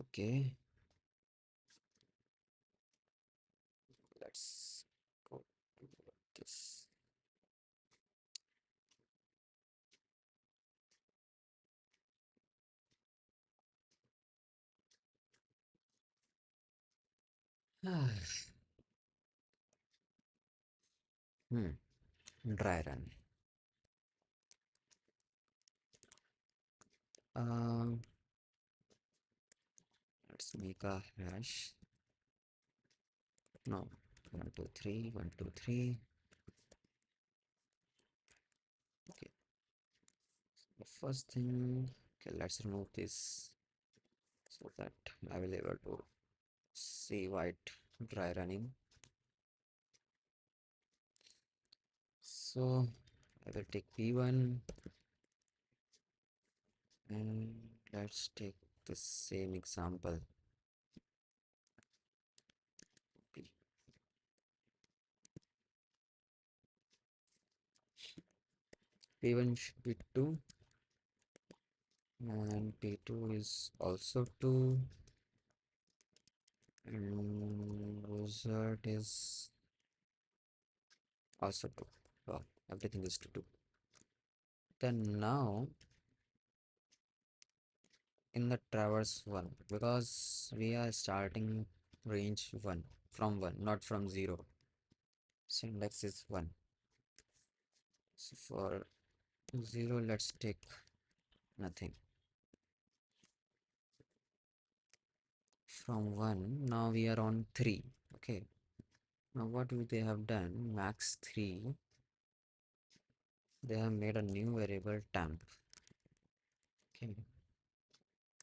Okay, let's go to this. Hmm. Dry run. Um, let's make a hash. No, 1 2 3 1 2 3. Okay, the first thing. Okay, let's remove this so that I will able to see white dry running. So I will take P1 and let's take the same example. P. P1 should be 2 and P2 is also 2 and result is also 2. Wow, everything is to 2. Then now in the traverse 1, because we are starting range 1 from 1, not from 0. So index is 1. So for 0 let's take nothing. From 1 now we are on 3. Okay, now what do they have done? Max 3, they have made a new variable temp. Okay,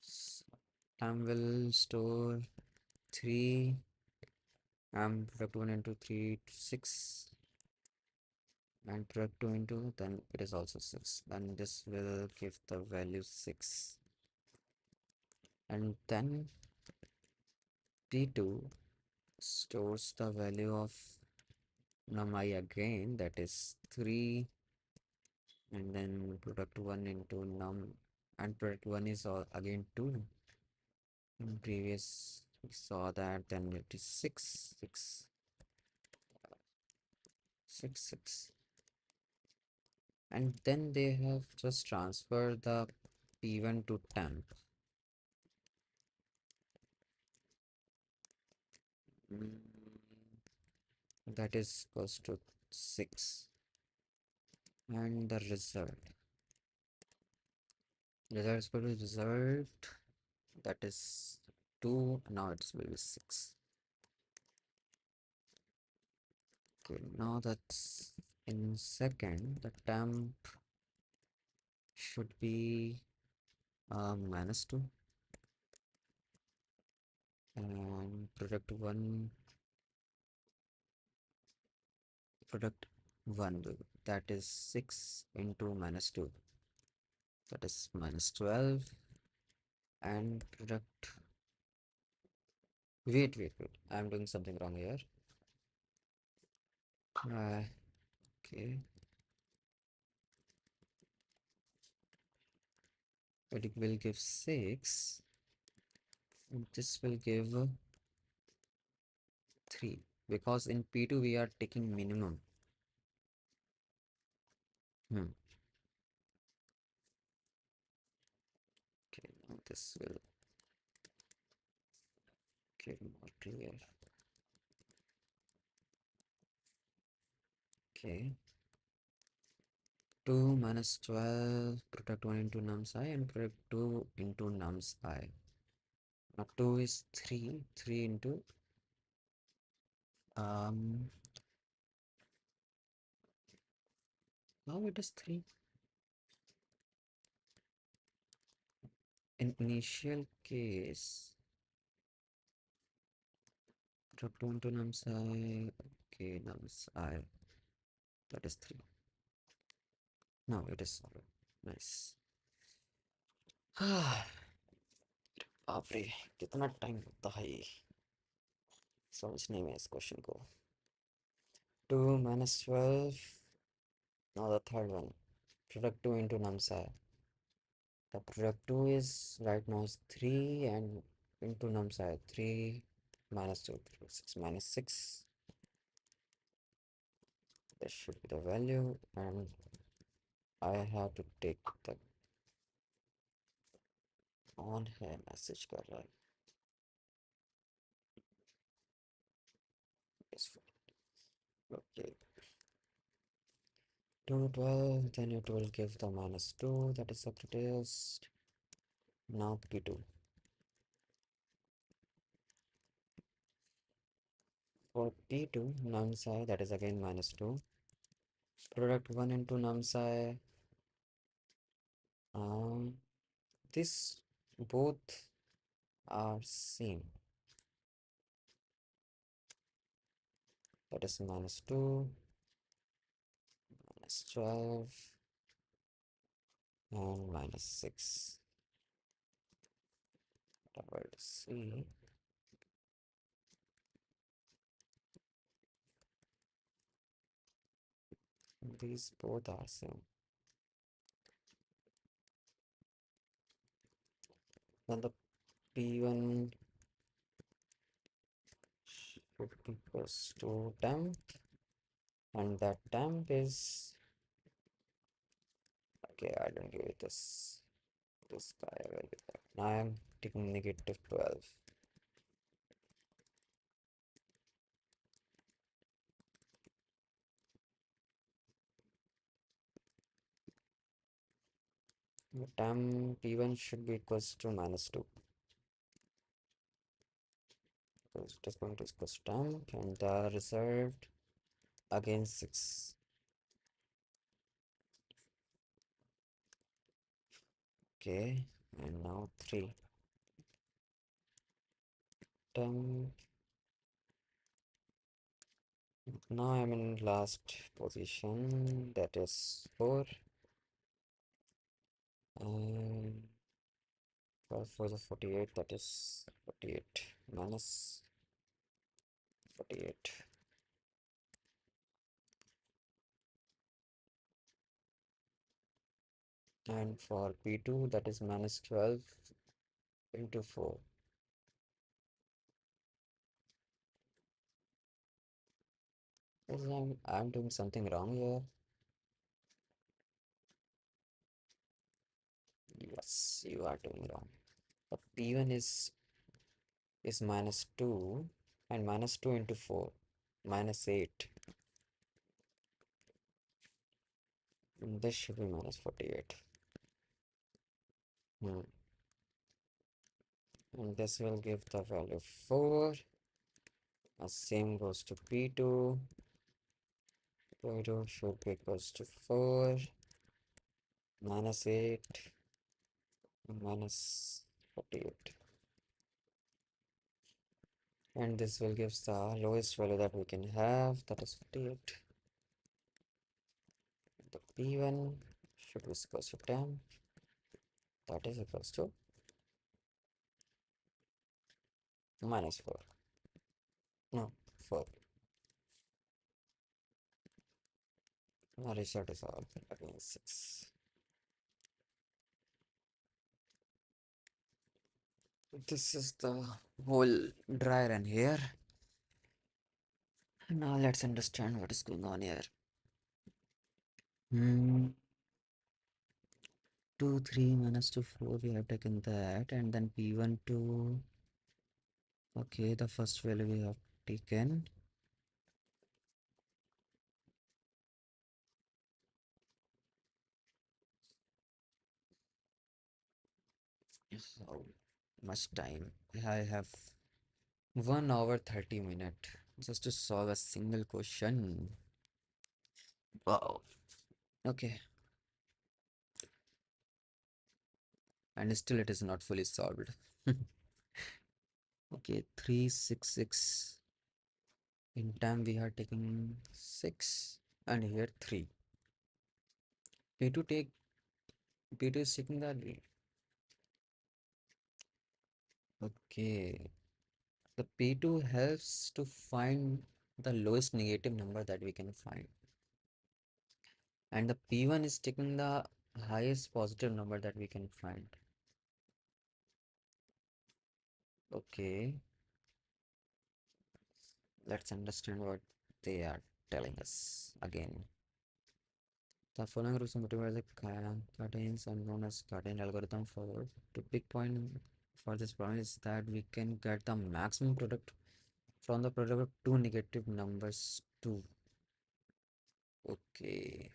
so temp will store 3 and product 1 into 3 6 and product 2 into, then it is also 6, then this will give the value 6 and then p2 stores the value of num I again, that is 3, and then product 1 into num, and product 1 is again 2. In previous we saw that, then it is 6 6 6 6, and then they have just transferred the p1 to temp. Mm, that is equals to 6, and the result is equal to result, that is 2, now it will be 6. Okay, now that's in second, the temp should be -2 and product 1 that is 6 into -2, that is -12, and product, wait, I'm doing something wrong here. Okay, it will give 6 and this will give 3, because in P2 we are taking minimum. Okay, now this will Okay, more clear. Okay. 2 minus 12, product 1 into nums I and product 2 into nums I. Now 2 is 3, 3 into um now it is 3. In initial case, product 2 into nums I, okay, nums I, that is 3. Now it is solved. Nice. बाप रे कितना time लगता है ये समझने में इस question को 2 minus 12 now the third one product 2 into num psi the product 2 is right now is 3 and into num psi 3 minus 2 3, 6 minus 6 this should be the value and I have to take the on है message कर रहा है yes, okay 2 12 then it will give the minus 2 that is the greatest now p2 for p2 num psi that is again minus 2 product 1 into num psi um this both are same that is minus 2 minus 12 and minus 6 double C these both are same then the p1 should be equals to temp and that temp is okay I don't give it this guy I will give that now I'm taking negative 12 the temp p1 should be equals to minus 2 so it is going to equals temp and the reserved again 6 okay and now 3 temp now I'm in last position that is 4 and 12 for the 48 that is 48 minus 48 and for p2 that is minus 12 into 4 is I'm doing something wrong here yes you are doing wrong the p1 is minus 2 and minus 2 into 4 minus 8 and this should be minus 48 and this will give the value 4 same goes to p2 p2 should be equals to 4 minus 8 minus 48 and this will give the lowest value that we can have that is 48 the p1 should be equals to 10 that is equals to minus 4 no 4 the result is all again 6 this is the whole dry run here now let's understand what is going on here 2 3 minus 2 4 we have taken that and then p1 2 Okay, the first value we have taken. How much time? I have 1 hour 30 minutes just to solve a single question. Wow. Okay, and still it is not fully solved. Okay, 366. In time we are taking 6 and here 3. P2 take P2 is taking the lead. Okay. The P2 helps to find the lowest negative number that we can find. And the P1 is taking the highest positive number that we can find. Okay, let's understand what they are telling us again. The following groups of material the Cartesians are known as Cartesian algorithm for the big point for this problem is that we can get the maximum product from the product of two negative numbers too. Okay.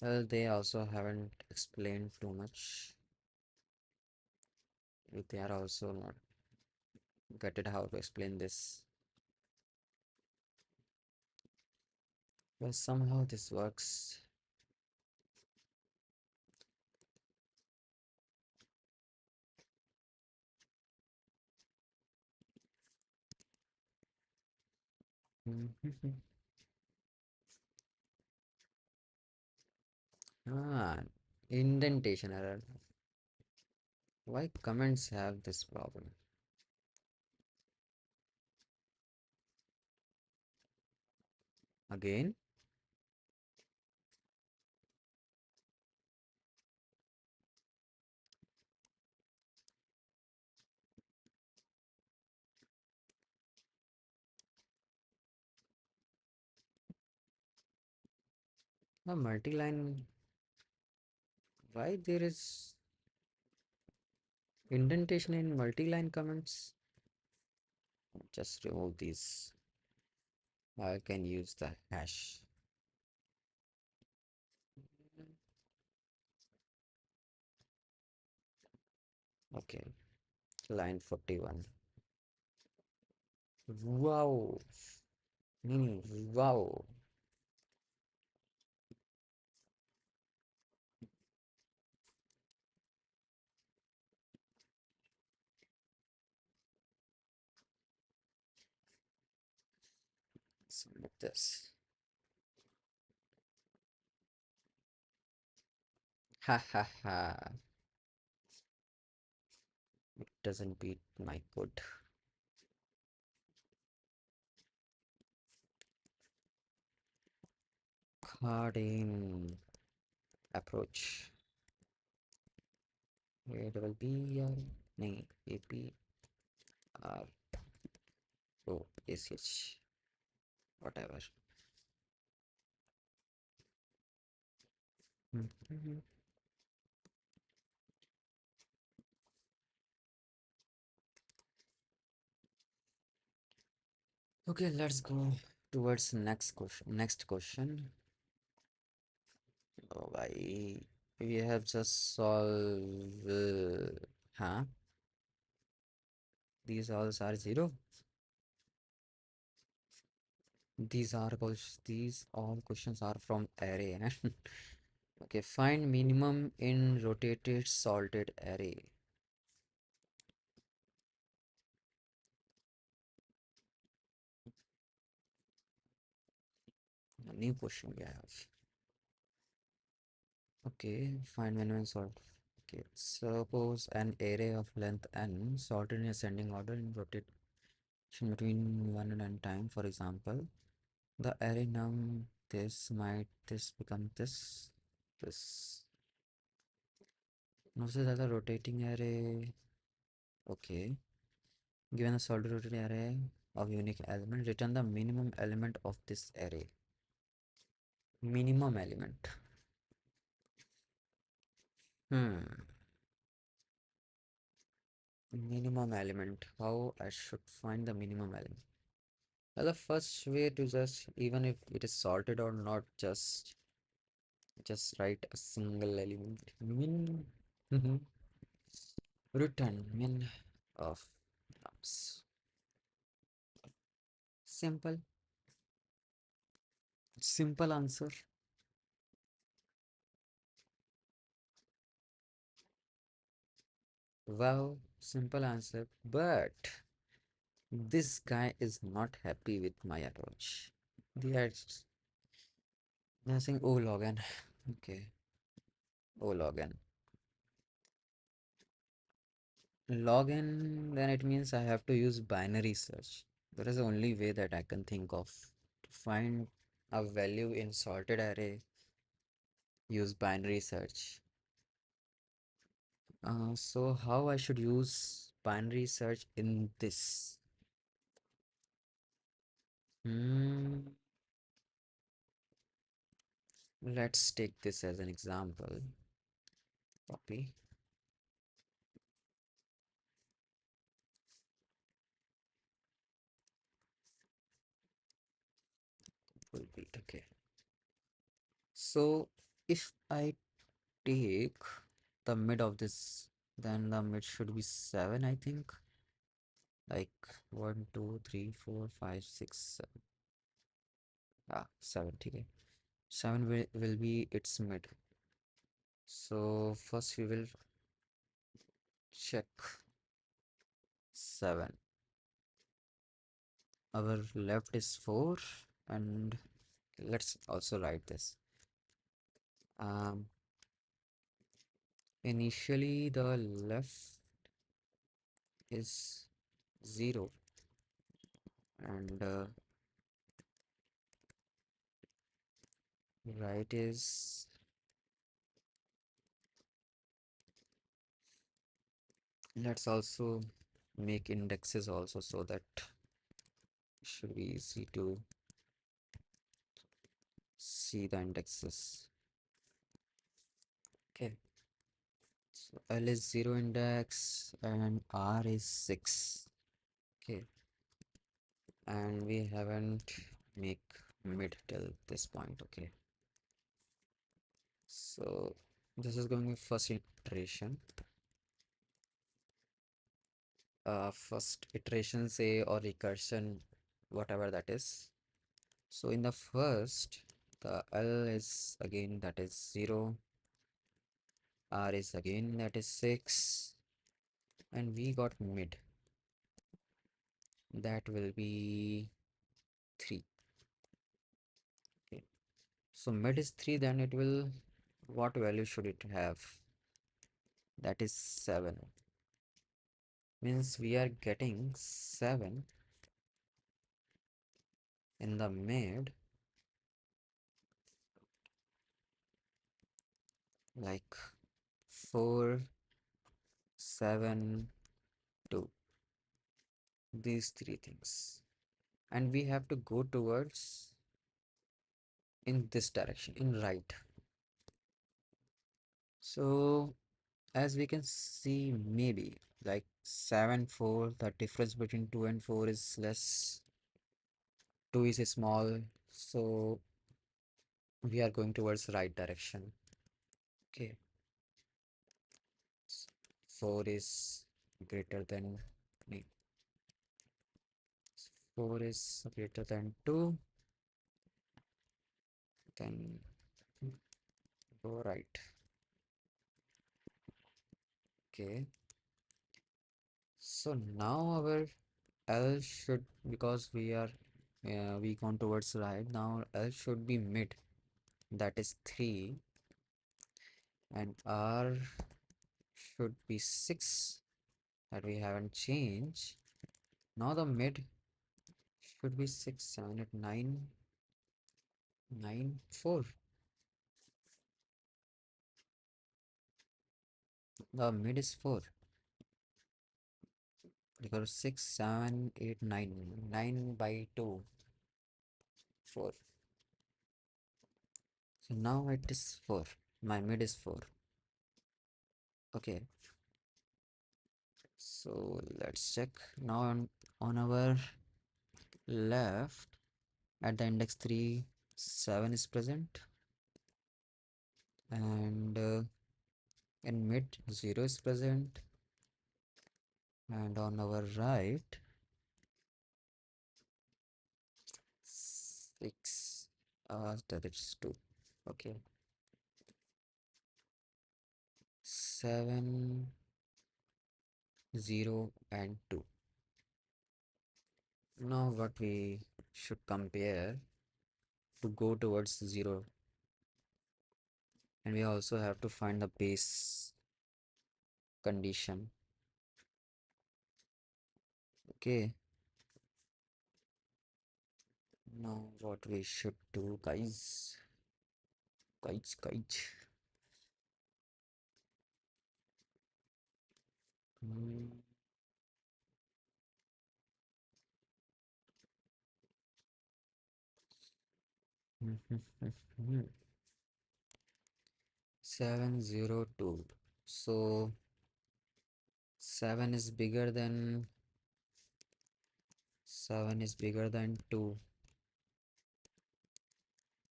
Well, they also haven't explained too much. They are also not get it how to explain this. Well, somehow this works. Ah, indentation error. Why comments have this problem? Again, a multi-line. Why there is indentation in multi-line comments? Just remove these. I can use the hash. Okay, line 41. Wow. Wow. Submit this. Ha ha ha. It doesn't beat my code. Carding approach. A double B R nahi A P R O A C H whatever. Mhm. Okay, let's go towards next question. Next question. Oh, bhai. We have just solved. Huh? These all are zero. These all questions are from array. Okay, find minimum in rotated sorted array. A new question we have. Okay, find minimum sort. Okay, suppose an array of length n sorted in ascending order in rotation between 1 and n time. For example, the array num this become this. Notice that the rotating array. Okay, given a sorted rotating array of unique element, return the minimum element of this array. Minimum element. Hmm. Minimum element. How I should find the minimum element? Well, the first way to just, even if it is sorted or not, just write a single element. Min mhm, return min of nums. Simple, simple answer. Wow, simple answer. But this guy is not happy with my approach. They are they're saying, oh, login. Okay, oh, login. Login, then it means I have to use binary search. That is the only way that I can think of to find a value in sorted array, use binary search. So how I should use binary search in this? Hmm, let's take this as an example. Copy will be okay. So if I take the mid of this, then the mid should be 7, I think. Like 1, 2, 3, 4, 5, 6, 7. Ah, 7, okay. 7 will be its mid. So first we will check 7. Our left is 4, and let's also write this. Um, Initially the left is 0, and right is, let's also make indexes also, so that it should be easy to see the indexes. Okay, so L is 0 index and R is 6. Okay, and we haven't make mid till this point. Okay, so this is going to be first iteration. First iteration, say, or recursion, whatever that is. So in the first, the L is again that is 0, R is again that is 6, and we got mid, that will be 3. Okay, so mid is 3, then it will, what value should it have? That is 7. Means we are getting 7 in the mid, like 4, 7, 2, these three things, and we have to go towards in this direction, in right. So as we can see, maybe like 7, 4, the difference between 2 and 4 is less, 2 is small, so we are going towards right direction. Okay, 4 is greater than, no, 4 is greater than 2, then go right. Okay, so now our L should, because we gone towards right, now L should be mid, that is 3, and R should be 6, that we haven't changed. Now the mid should be 6, 7, 8, 9, 9, 4. The mid is 4, because 6, 7, 8, 9, 9 by 2, 4. So now it is 4. My mid is 4. Okay. So let's check now on our left at the index 3, 7 is present, and in mid 0 is present, and on our right 6, that is 2. Okay, 7, 0 and 2. Now what we should compare to go towards 0, and we also have to find the base condition. Okay, now what we should do, guys. Hmm. 702. So 7 is bigger than 2.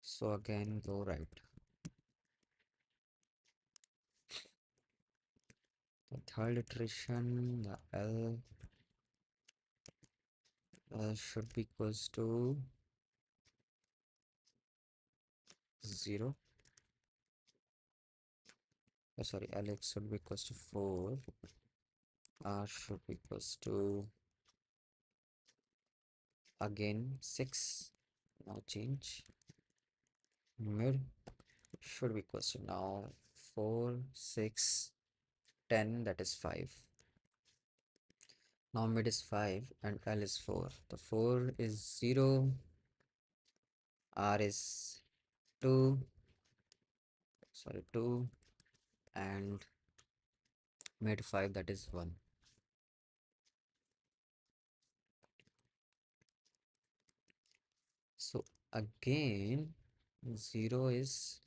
So again go right. The third iteration, the L should be equals to 0. Sorry, Alex should be equals to 4. R should be equals to again 6. Now change. Mid should be equals to now 4, 6, 10, that is 5. Now mid is 5 and L is 4. The 4 is 0, R is 2, sorry 2, and mid 5, that is 1. So again 0 is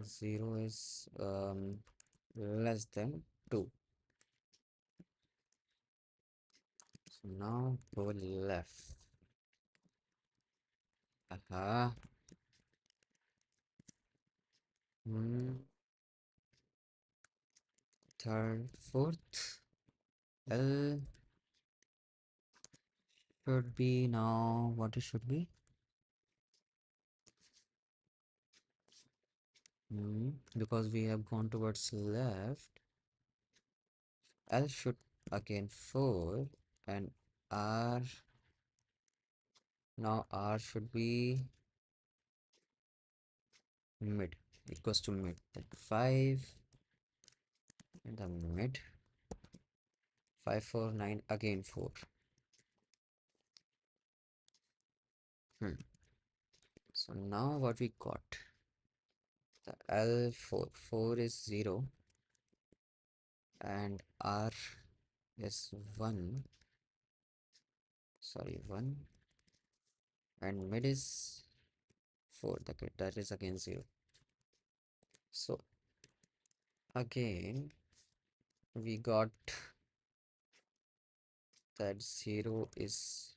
0 is less than 2. So now go left. Aha. Third, fourth. L should be now what it should be. Because we have gone towards left. L should again 4 and R, now R should be mid, equals to mid, then 5 and the mid 5, 4, 9, again 4. So now what we got, the L4 is 0 and R is 1, sorry 1, and mid is 4, that is again 0. So again we got that 0 is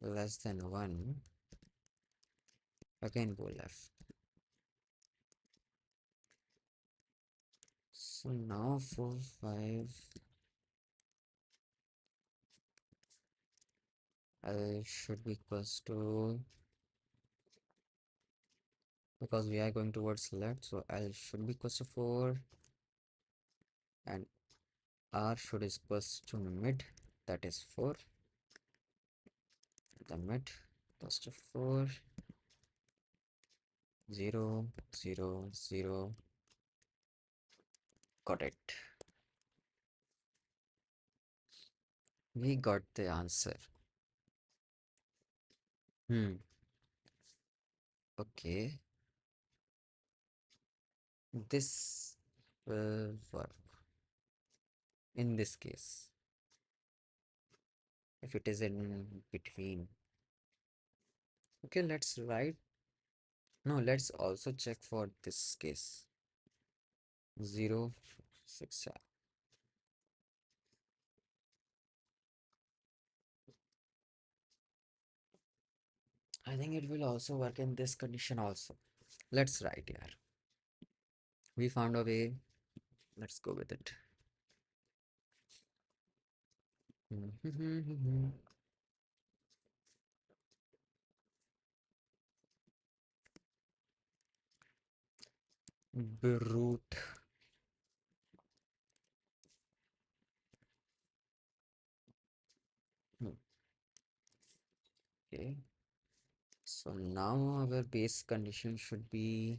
less than 1. Again go left. So now 4, 5, L should be equals to, because we are going towards left, so L should be equals to 4 and R should is equals to mid, that is 4. The mid equals to 4, 0, 0, 0. Got it. We got the answer. Okay. This will work in this case if it is in between. Okay, let's write. No, let's also check for this case. 0, 6, I think it will also work in this condition also. Let's write here. We found a way. Let's go with it. Brute. Okay. So now our base condition should be,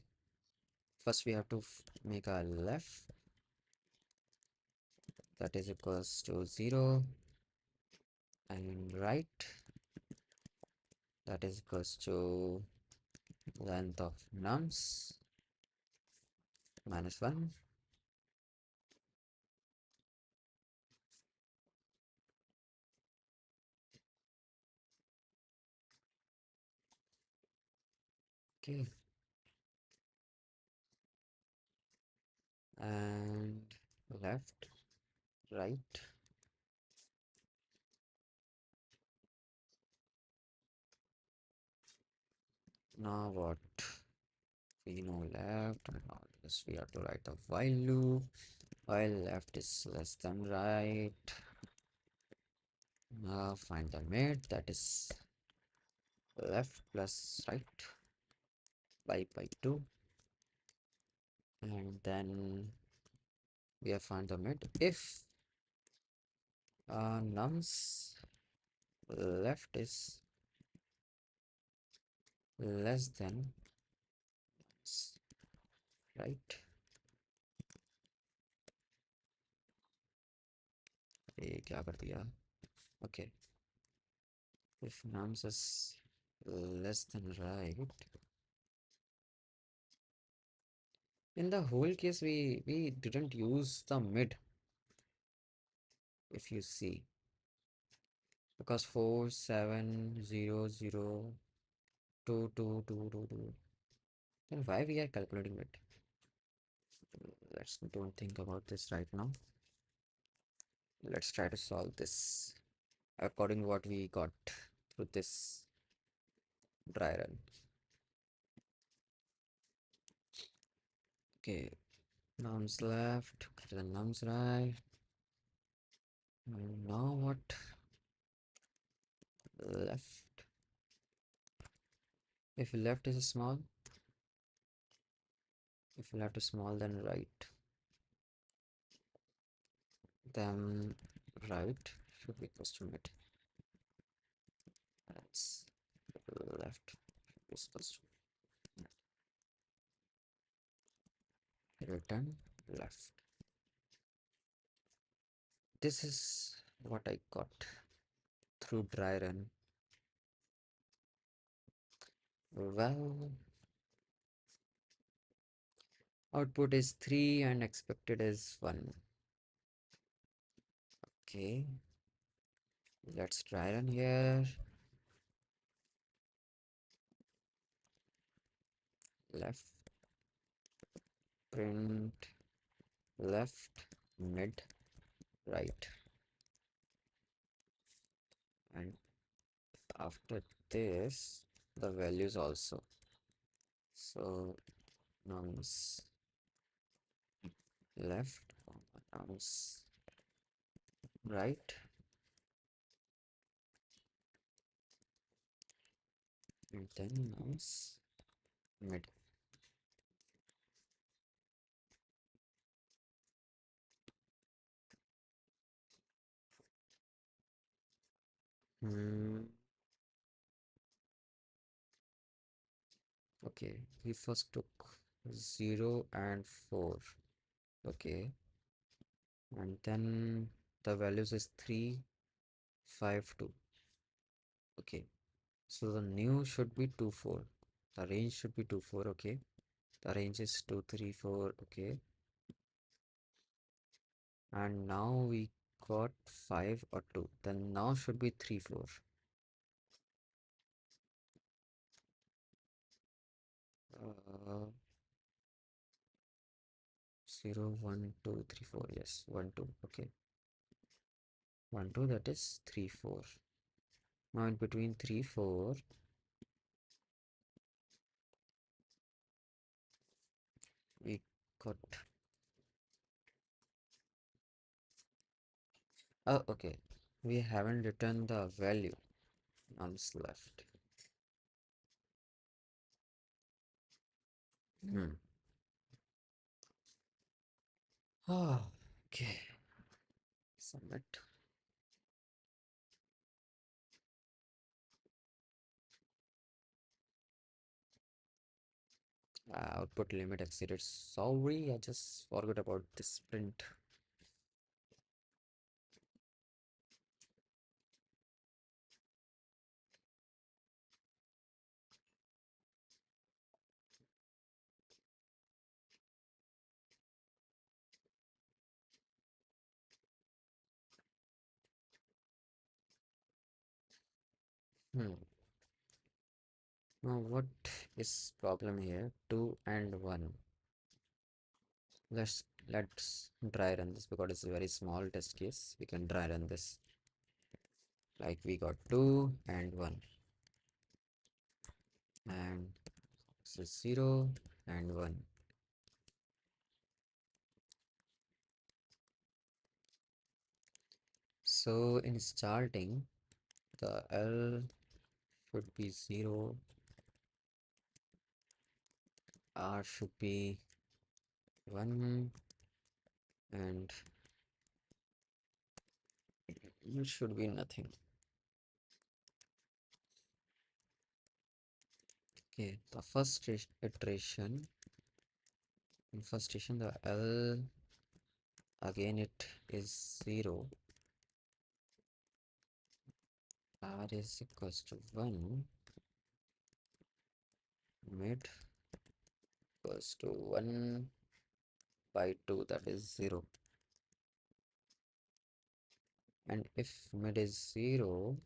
first we have to make a left, that is equals to 0, and right, that is equals to length of nums minus 1. Okay. And left, right. Now what? We know left, and now this we have to write the while loop. While left is less than right. Now find the mid, that is left plus right by 2. And then we have found the mid. If nums left is less than right. ये क्या कर दिया? Okay. If nums is less than right, in the whole case we didn't use the mid, if you see, because 4 7 0 0 2 2 2 2 2, then why we are calculating it? Let's don't think about this right now. Let's try to solve this according to what we got through this dry run. Okay, nums left greater than nums right. And now what? Left. If left is small, if left is small, then right. Then right should be equals to mid. That's left is equals to return left. This is what I got through dry run. Well, output is 3 and expected is 1. Okay, let's try run here. Left, print, left, mid, right. And after this, the values also. So nums left, nums right, and then nums mid. Okay, we first took 0 and 4. Okay, and then the values is 3 5 2. Okay, so the new should be 2 4. The range should be 2 4. Okay, the range is 2 3 4. Okay, and now we got 5 or 2, then now should be 3 4. 0 1 2 3 4. Yes, 1 2. Okay, 1 2, that is 3 4. Now in between 3 4, Good. Oh, okay. We haven't returned the value. Nums left. Hmm. Oh, okay. Submit. Output limit exceeded. Sorry, I just forgot about this print. Hmm. Now what is problem here? 2 and 1. Let's dry run this because it's a very small test case. We can dry run this. Like we got 2 and 1. And this is 0 and 1. So in starting, the L should be 0, R should be 1, and it should be nothing. Okay, the first iteration, in first iteration, the L again it is 0, R is equals to 1, mid equals to 1 by 2, that is 0. And if mid is 0,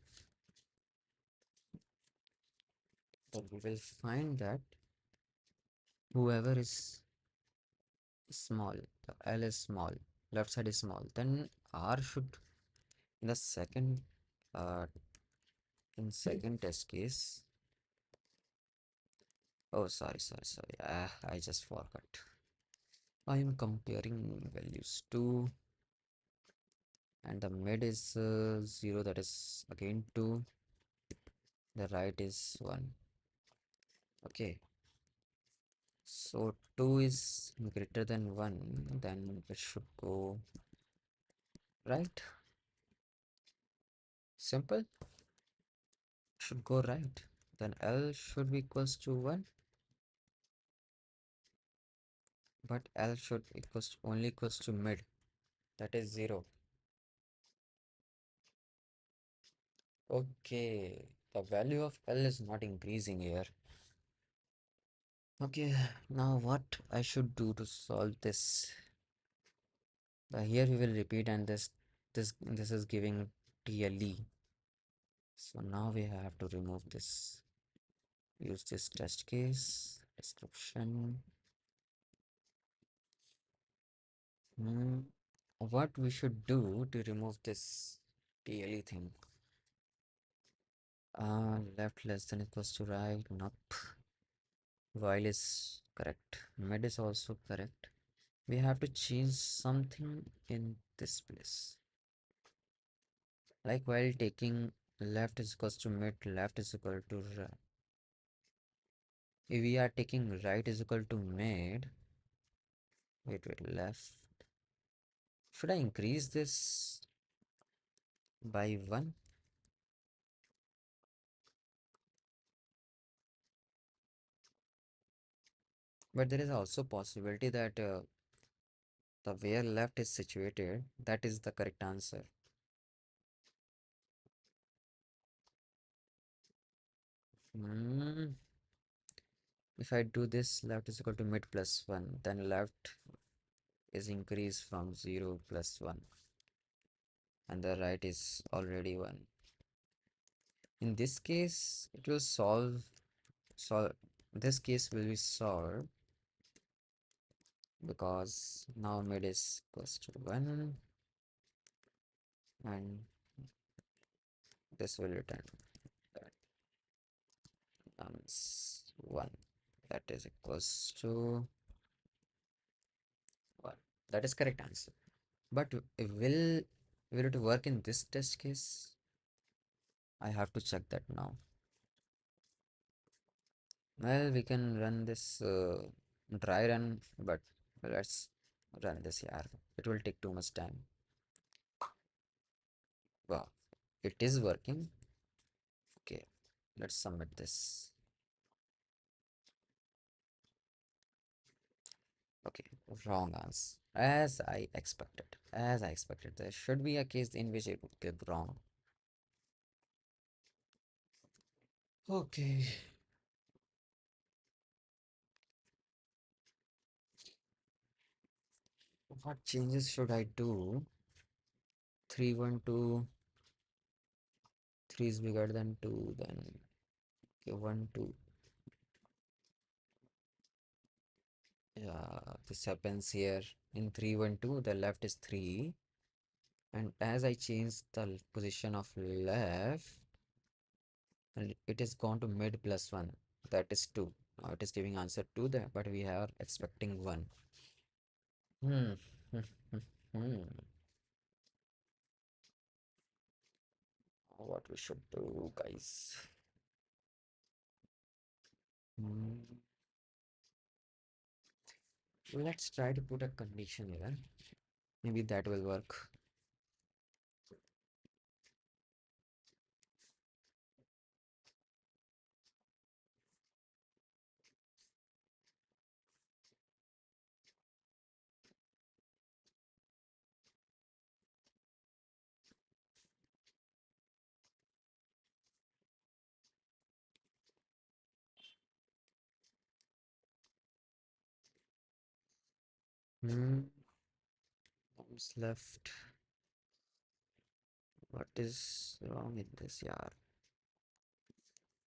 then we will find that whoever is small, the L is small, left side is small, then R should in the uh second test case. Oh, sorry, I just forgot. I am comparing values 2 and the mid is 0, that is again 2, the right is 1. Okay, so 2 is greater than 1, then it should go right. Simple, should go right. Then L should be equals to 1, but L should equals only equals to mid, that is 0. Okay, the value of L is not increasing here. Okay, now what I should do to solve this? Here we will repeat, and this is giving TLE. So now we have to remove this. Use this test case description. What we should do to remove this TLE thing? Left less than equals to right. Nope. While is correct. Mid is also correct. We have to change something in this place. Like while taking left is equals to mid, left is equal to right. If we are taking right is equal to mid, wait, left. Should I increase this by 1? But there is also possibility that the where left is situated, that is the correct answer. Hmm. If I do this, left is equal to mid plus 1, then left is increased from 0 plus 1, and the right is already 1. In this case, it will solve this case will be solved because now mid is equals to 1, and this will return that nums 1, that is equals to That is correct answer. But will it work in this test case? I have to check that now. Well, we can run this dry run, but let's run this here. It will take too much time. Wow, it is working. Okay, let's submit this. Okay, wrong answer. As I expected. As I expected. There should be a case in which it would give wrong. Okay. What changes should I do? 3 1 2. 3 is bigger than 2, then okay, 1 2. Yeah, this happens here in 3 1 2. The left is 3, and as I change the position of left, and it is gone to mid plus 1. That is 2. Now it is giving answer 2 there, but we are expecting 1. Hmm. Hmm. What we should do, guys? Hmm. Let's try to put a condition here. Maybe that will work. Hmm. Comes left. What is wrong in this? Yeah.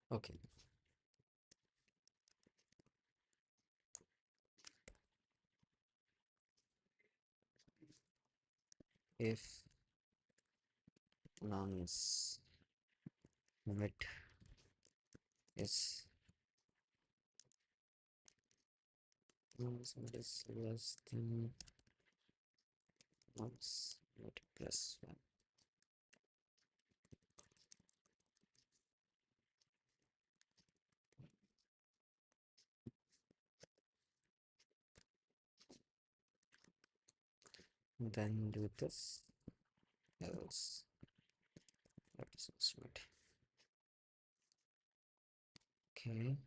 Okay. If nonce mid is nonce mid is less than nonce mid plus 1. Then do this. Else that is nonce mid. Okay.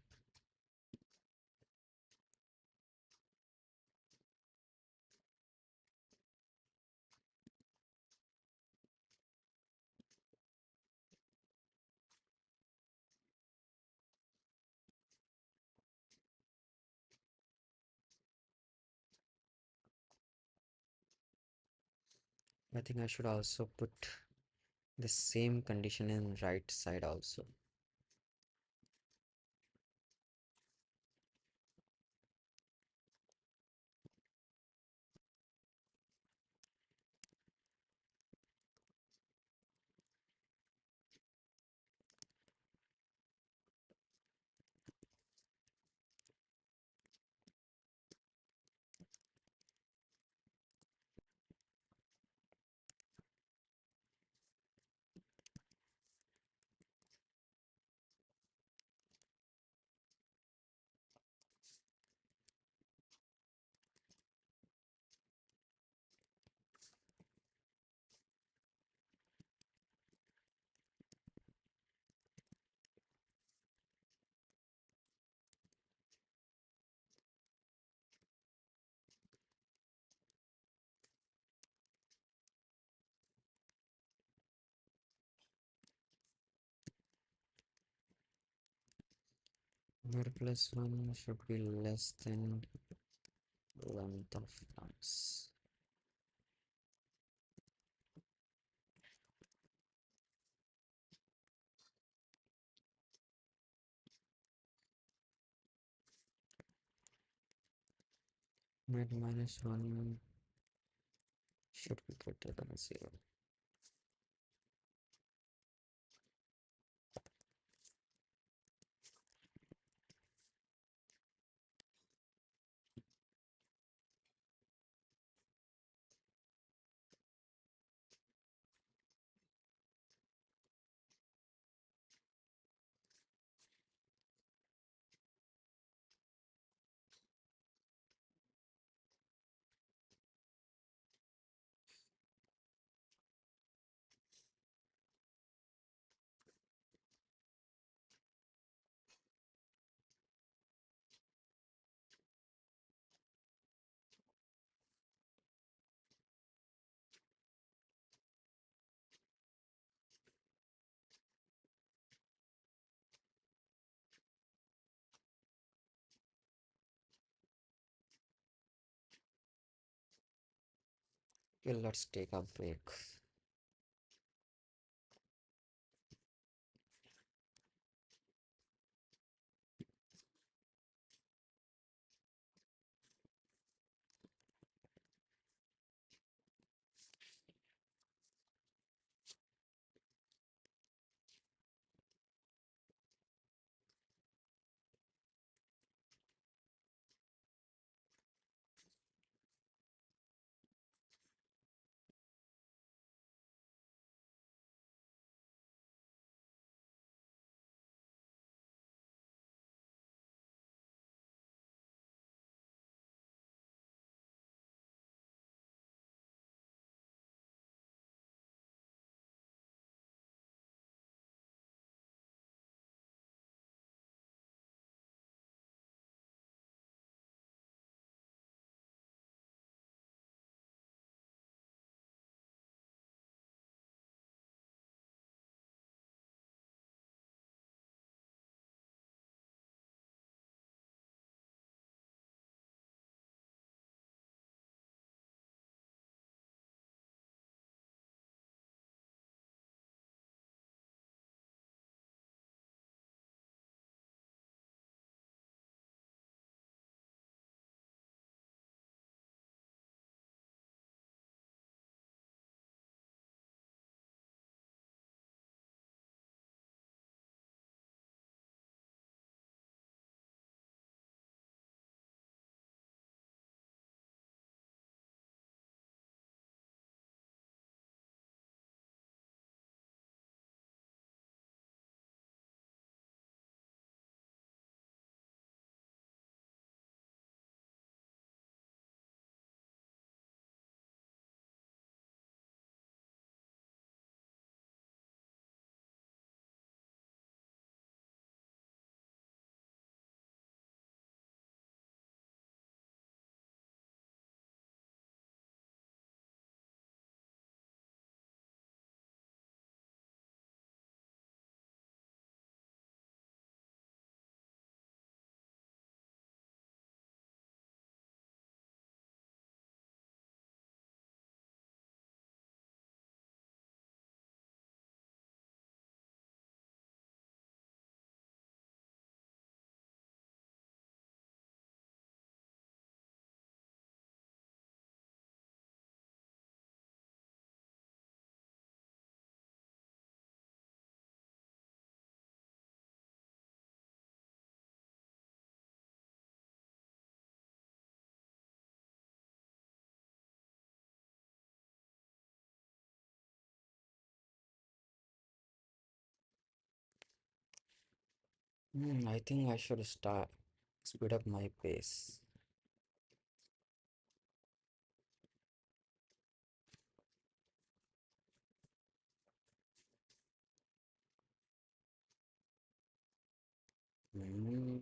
I think I should also put the same condition in right side also. Mid plus 1 should be less than length of nonce. Mid minus 1 should be greater than 0. Okay, let's take a break. I think I should start speed up my pace. Mm,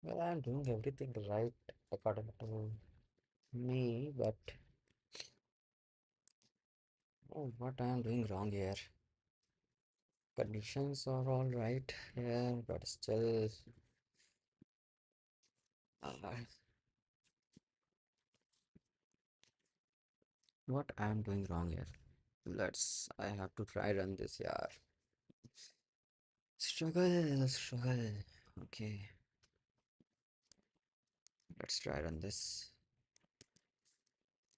well, I'm doing everything right according to me, but oh, what I am doing wrong here? Conditions are all right here, but still, uh, what I am doing wrong here? I have to try run this, yeah. Struggle, struggle. Okay, let's try run this.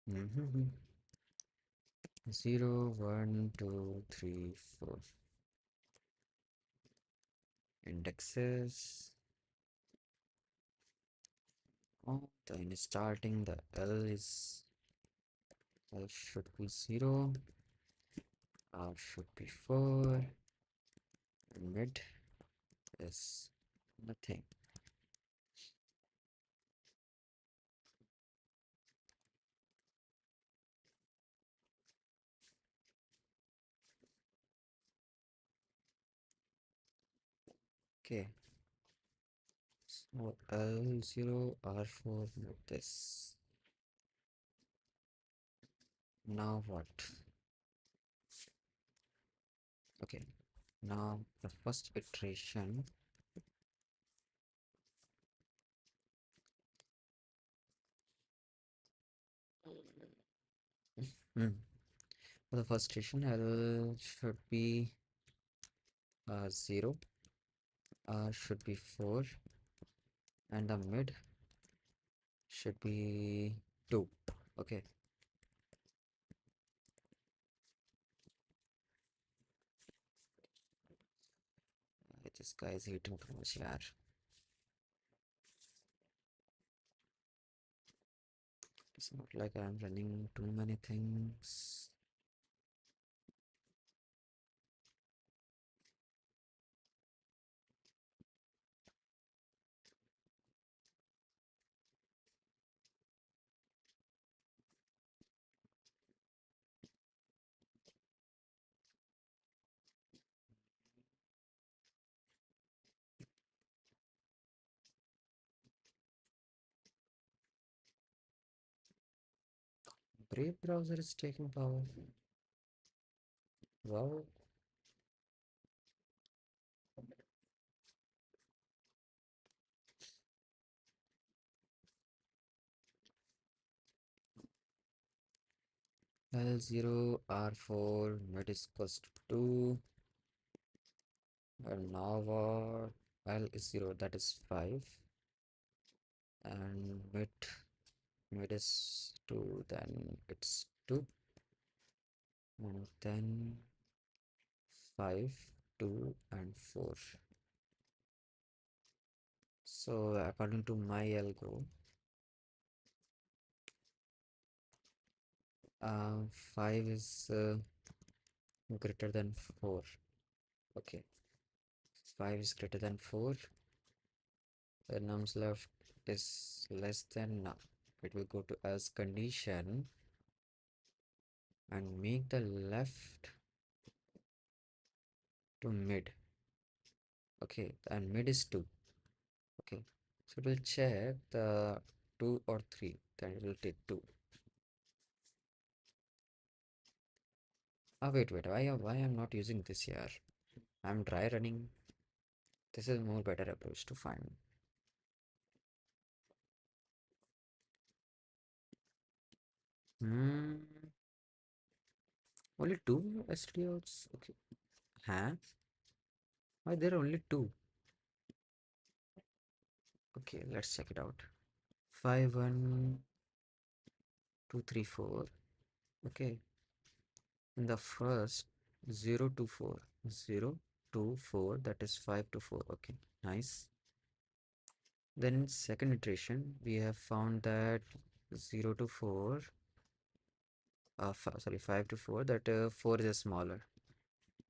Mm-hmm. 0, 1, 2, 3, 4. Indexes. Oh, then starting the L should be 0, R should be 4, and mid is nothing. Okay, so L0 R4 with this. Now what? Okay, now the first iteration. Hmm. For the first iteration, L should be 0, R should be 4, and the mid should be 2. Okay, this guy is eating too much, yaar. It's not like I'm running too many things. Brave browser is taking power. Wow. L0 R4 mid is equals to 2, and now what? L is 0, that is 5, and mid is 2, then it's 2, and then 5, 2, and 4. So according to my algo, 5 is greater than 4. Okay, 5 is greater than 4. The nums left is less than none. It will go to else condition and make the left to mid. Okay, and mid is 2. Okay, so it will check the 2 or 3, then it will take 2. Ah, wait, why I'm not using this here? I'm dry running. This is more better approach to find. Hmm, only 2 STOs. Okay, huh? Why there are only 2? Okay, let's check it out. 5, 1, 2, 3, 4. Okay, in the first 0 to 4, 0 to 4, that is 5 to 4. Okay, nice. Then in second iteration we have found that 0 to 4, sorry, 5 to 4, that 4 is smaller.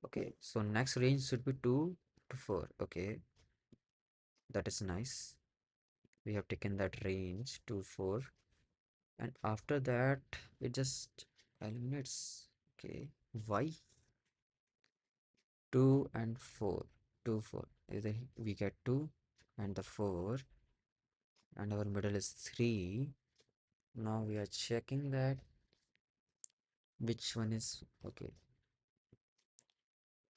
Okay, so next range should be 2 to 4. Okay, that is nice. We have taken that range to 4, and after that it just eliminates. Okay, why? 2 and 4, 2 4, either we get 2 and the 4, and our middle is 3. Now we are checking that which one is okay.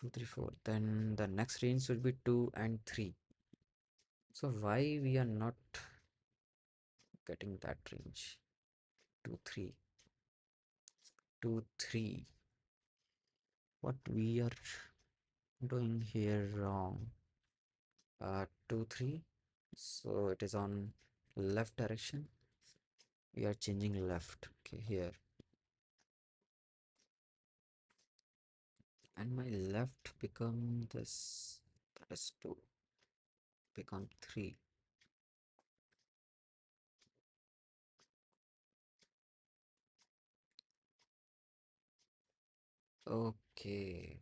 2 3 4, then the next range should be 2 and 3. So why we are not getting that range? 2 3, 2 3, what we are doing here wrong? 2 3, so it is on left direction. We are changing left. Okay, here, and my left become this, that is 2, become 3. Okay,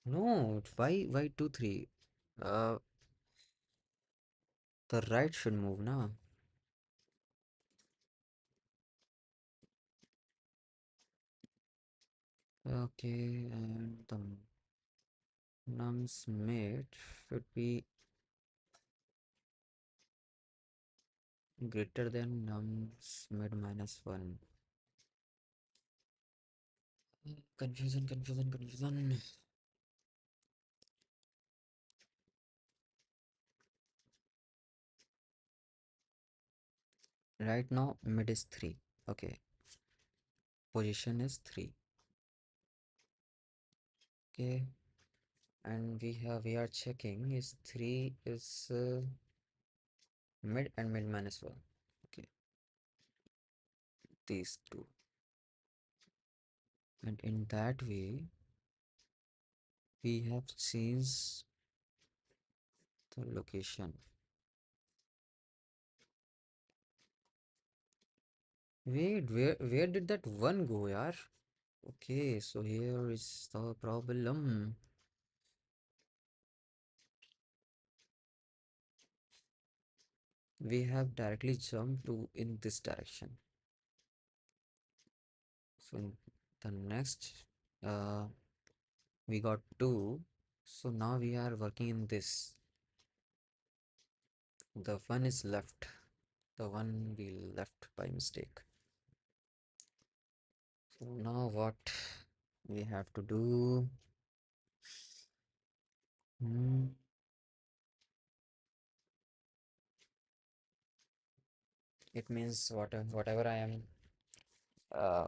no, why 2 3? uh the right should move now. Okay, and Nums mid should be greater than nums mid minus 1. Confusion, confusion, confusion. Right now, mid is 3. Okay, position is 3. Okay, and we are checking is 3 is mid and mid minus 1. Okay, these two. And in that way, we have changed the location. Wait, where did that one go, yaar? Okay, so here is the problem. We have directly jumped to in this direction. So in the next, uh, we got 2. So now we are working in this. The one is left. The one we left by mistake. So now what we have to do? Hmm, it means whatever I am, uh,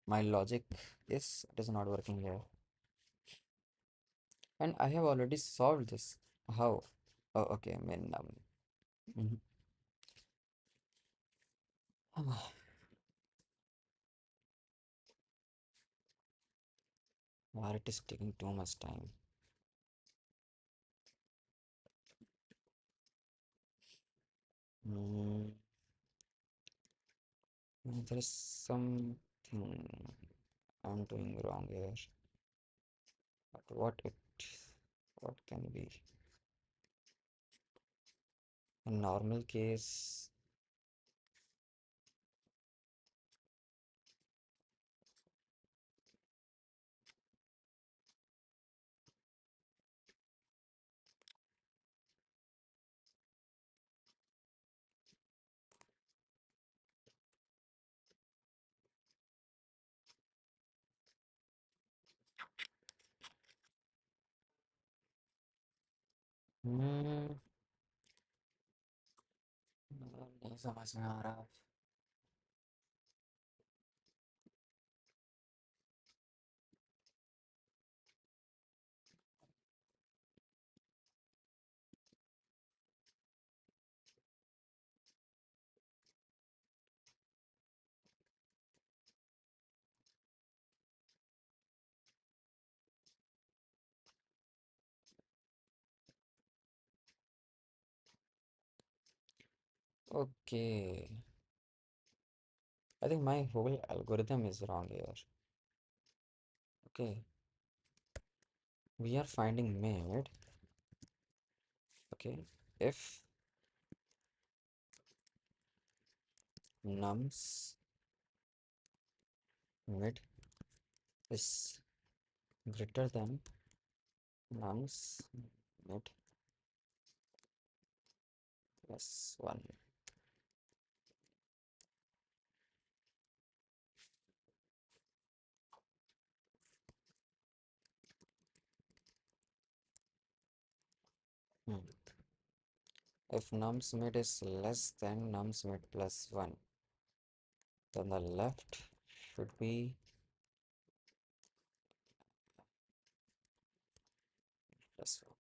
my logic it is not working here. And I have already solved this. How? Oh, okay. I mean, mhm. Why it is taking too much time? Mm, there is something I'm doing wrong here. But what can be? In normal case, hmm, नहीं समझ में आ रहा. Okay, I think my whole algorithm is wrong here. Okay, we are finding mid. Okay, if nums mid is greater than nums mid plus 1. Hmm. If nums mid is less than nums mid plus 1, then the left should be plus 1.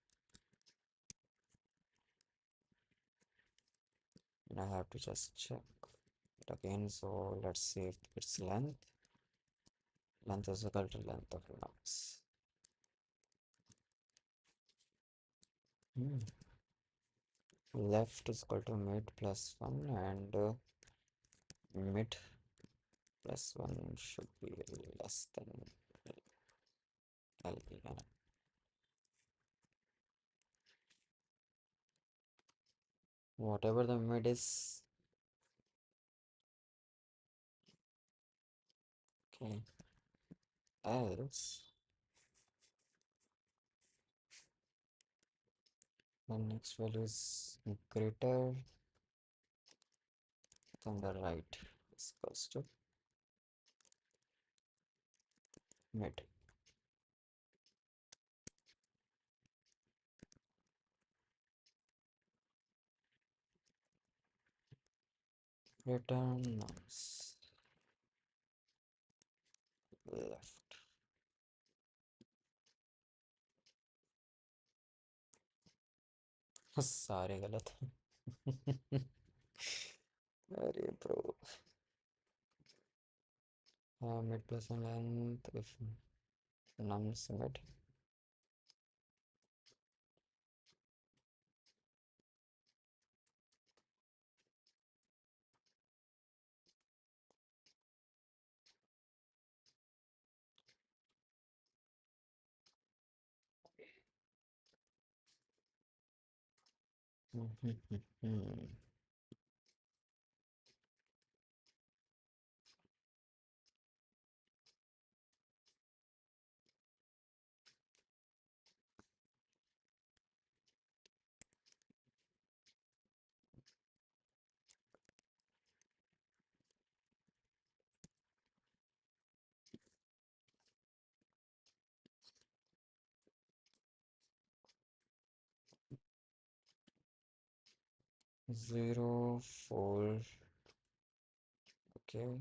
And I have to just check it again. So let's see if its length. Length is equal to length of nums. Hmm. Left is equal to mid plus 1 and mid plus 1 should be less than LP. Whatever the mid is, okay, else The next value is greater than the right is equals to mid. Return nums left. सारे गलत हैं अरे bro mid plus and length if nums mid 0 4 okay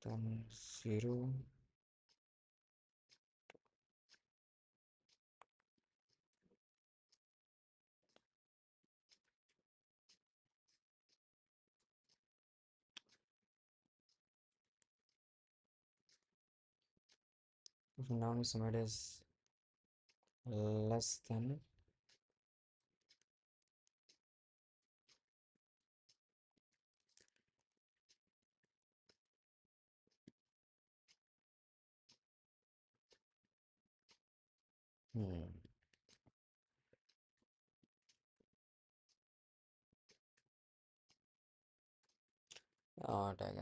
then 0 if nums mid is less than hmm oh dang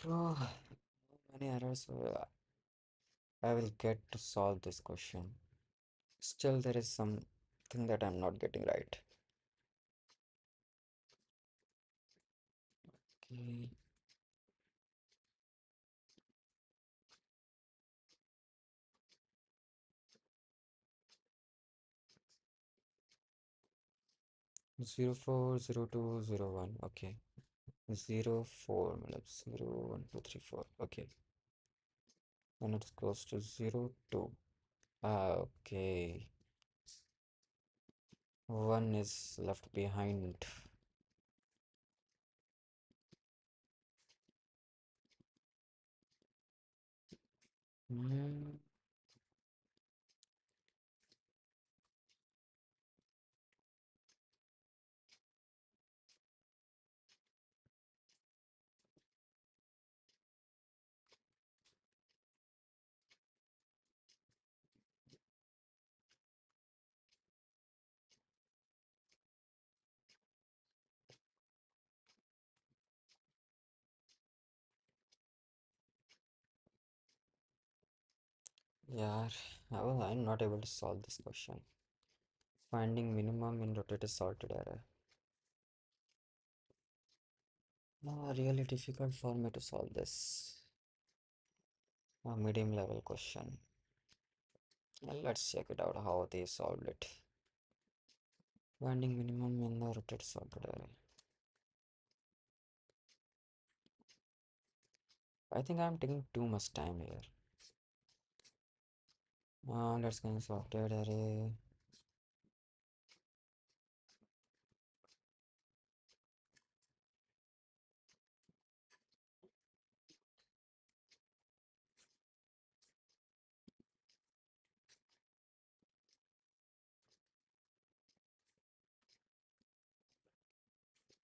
bro many errors I will get to solve this question. Still, there is something that I'm not getting right. Okay, 040201. Okay, 04, matlab 0 1 2 3 4. Okay, and it's close to 02. Ah, okay, one is left behind. Hmm, yeah, well, I'm not able to solve this question. Finding minimum in rotated sorted array. Really difficult for me to solve this. A medium level question. Let's check it out how they solved it. Finding minimum in the rotated sorted array. I think I'm taking too much time here. Let's go in sorted array.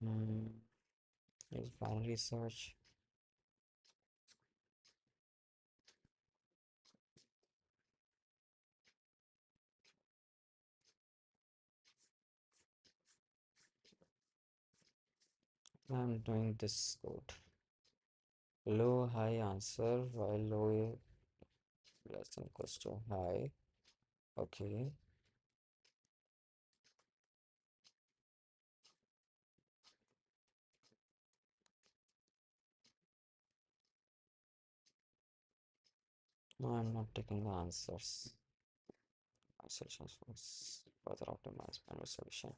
Hmm. Use binary search. I'm doing this code. Low high answer while low less than equals to high. Okay. No, I'm not taking the answers. My solutions was further optimized my resolution.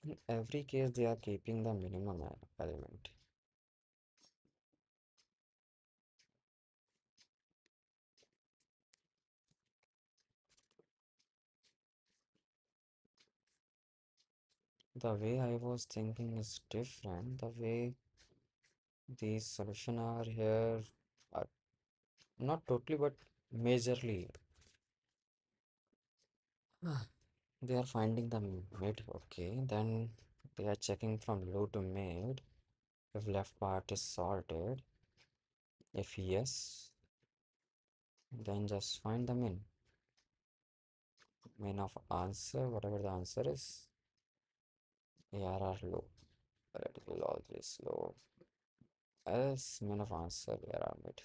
In every case, they are keeping the minimum element. The way I was thinking is different. The way these solutions are here are not totally, but majorly. They are finding the mid. Okay, then they are checking from low to mid. If left part is sorted, if yes, then just find the min of answer, whatever the answer is. ARR low, but it will always low. Else min of answer ARR mid,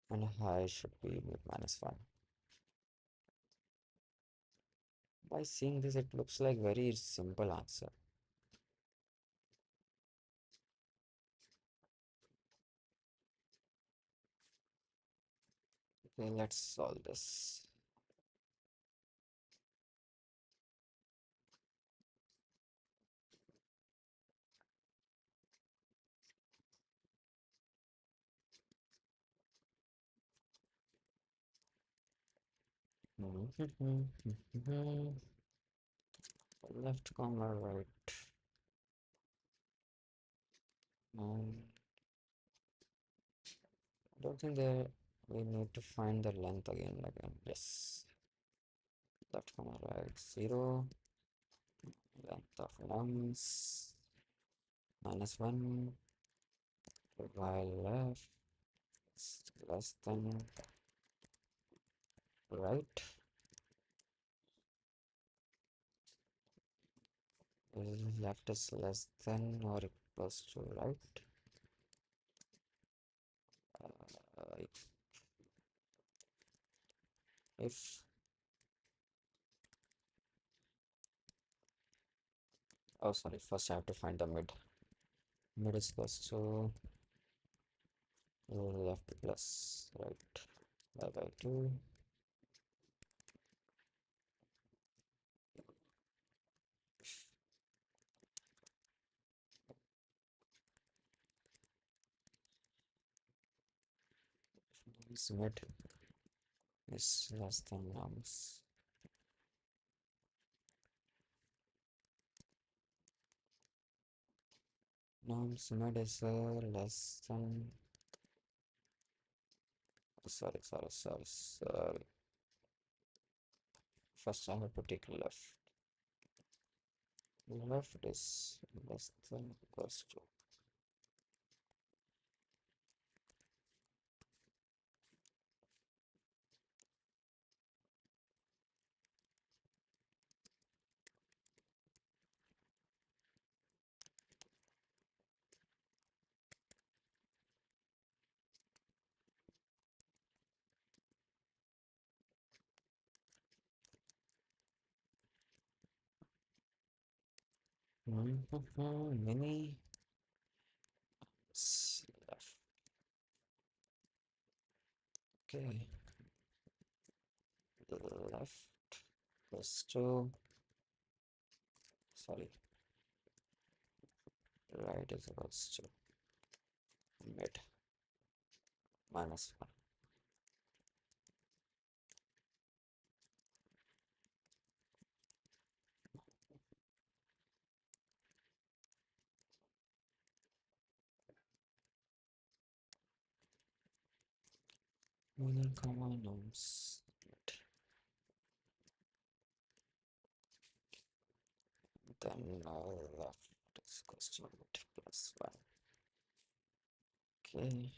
and high should be mid minus 1. By seeing this, it looks like very simple answer. Okay, let's solve this. Left comma right. Um, I don't think that we need to find the length again. Yes. Left comma right 0. Length of nums minus 1. While left is less than right. Left is less than or equals to right. Uh, if oh sorry, first I have to find the mid. Mid is equals to left plus right by 2. Is mid is less than nums. Nums mid is less than. Sorry. First I have to take left. Left is less than equals to. Mini left. Okay. Left plus 2. Sorry. Right is equals to. mid minus 1. Minor common norms. Then left is question plus 1. Okay.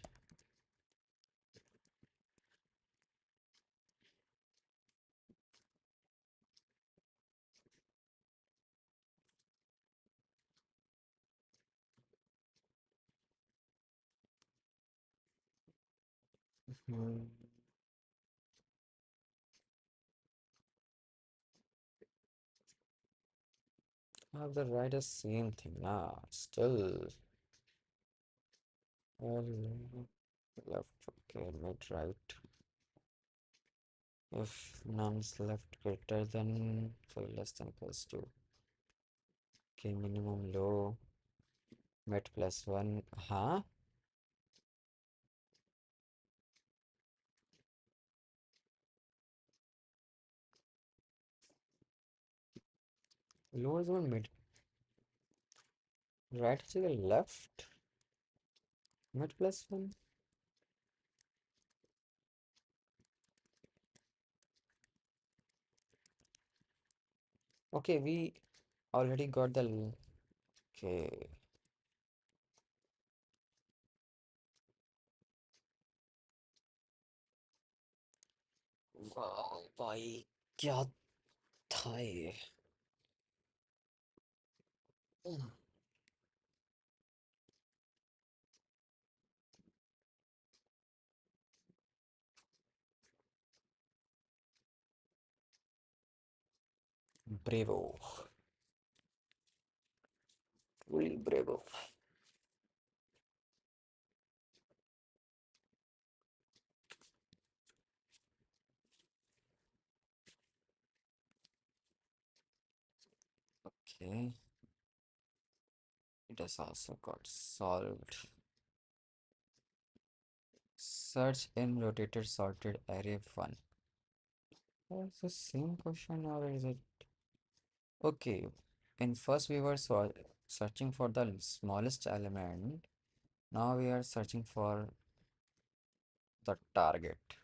Hmm. Have the write the same thing now. Still, all left. Okay, mid right. If none is left greater than, so less than equals to. Okay, minimum low. Mid plus 1. Huh? Low is one mid. Right is equal left. Mid plus 1. Okay, we already got the. Okay. वाह भाई क्या था ये bravo truly bravo okay it has also got solved search in rotated sorted array 1 it's the same question or is it okay in first we were searching for the smallest element now we are searching for the target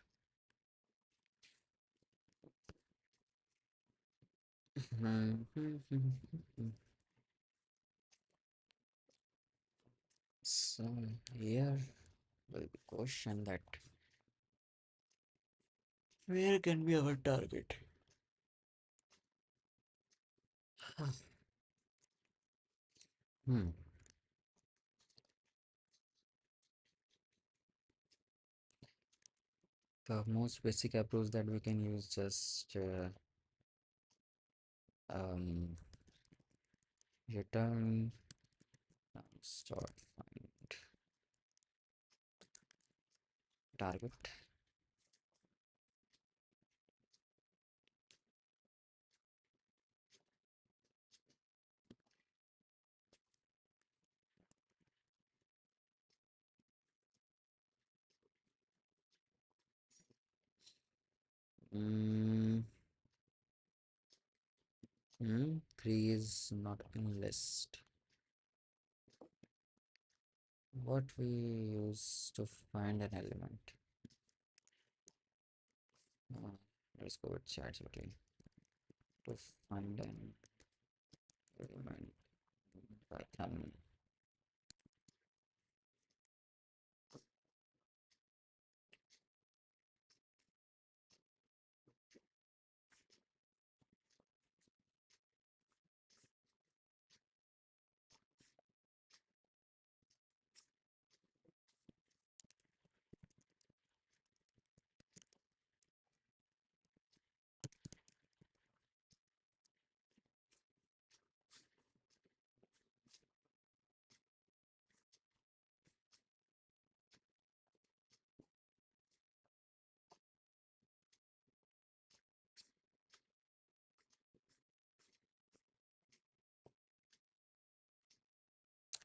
so here will be question that where can be our target? Hmm. The most basic approach that we can use just um, return start find target. Mm, 3 is not in list. What we use to find an element? Uh, let's go with ChatGPT to find an element. Python.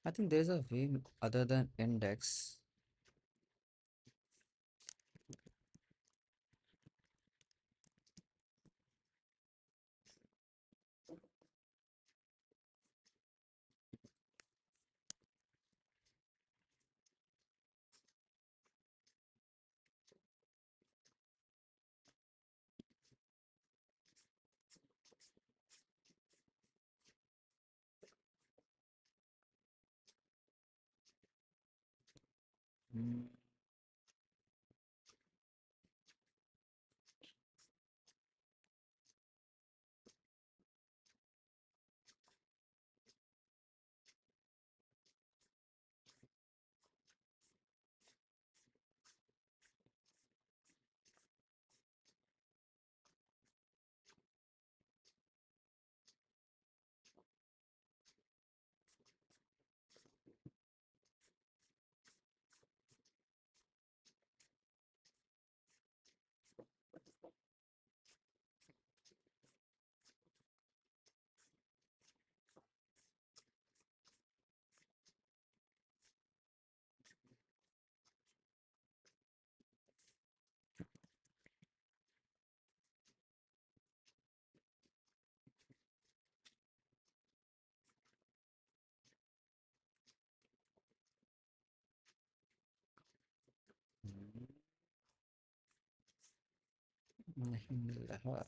I think there's a way other than index. Mm, नहीं मिल रहा।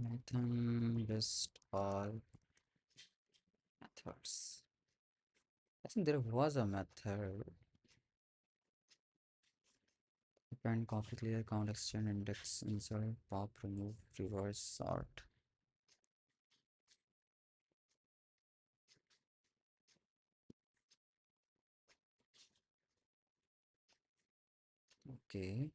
Method list all methods. I think there was a method. Append, copy, clear, count, extend, index, insert, pop, remove, reverse, sort. Okay.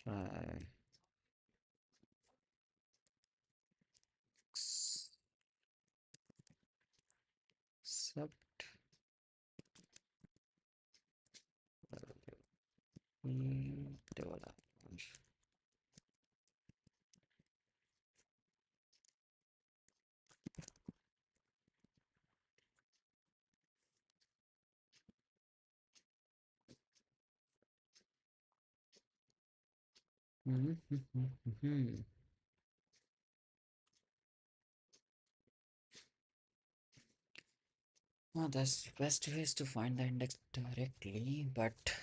Try. Accept. Develop. Well, that's best way is to find the index directly, but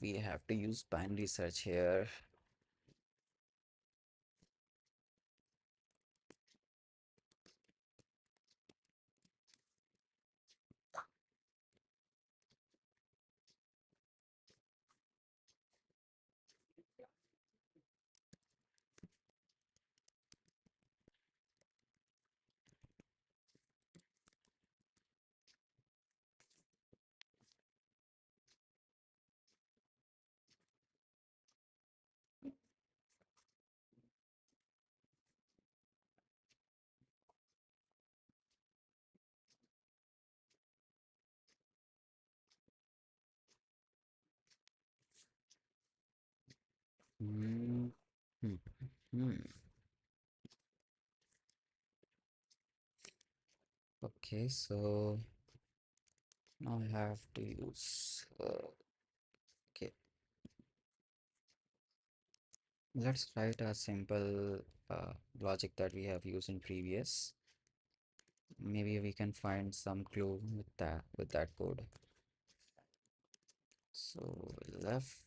we have to use binary search here. Hmm. Hmm. Hmm. Okay, so now I have to use. Okay, let's write a simple logic that we have used in previous. Maybe we can find some clue with that code. So left,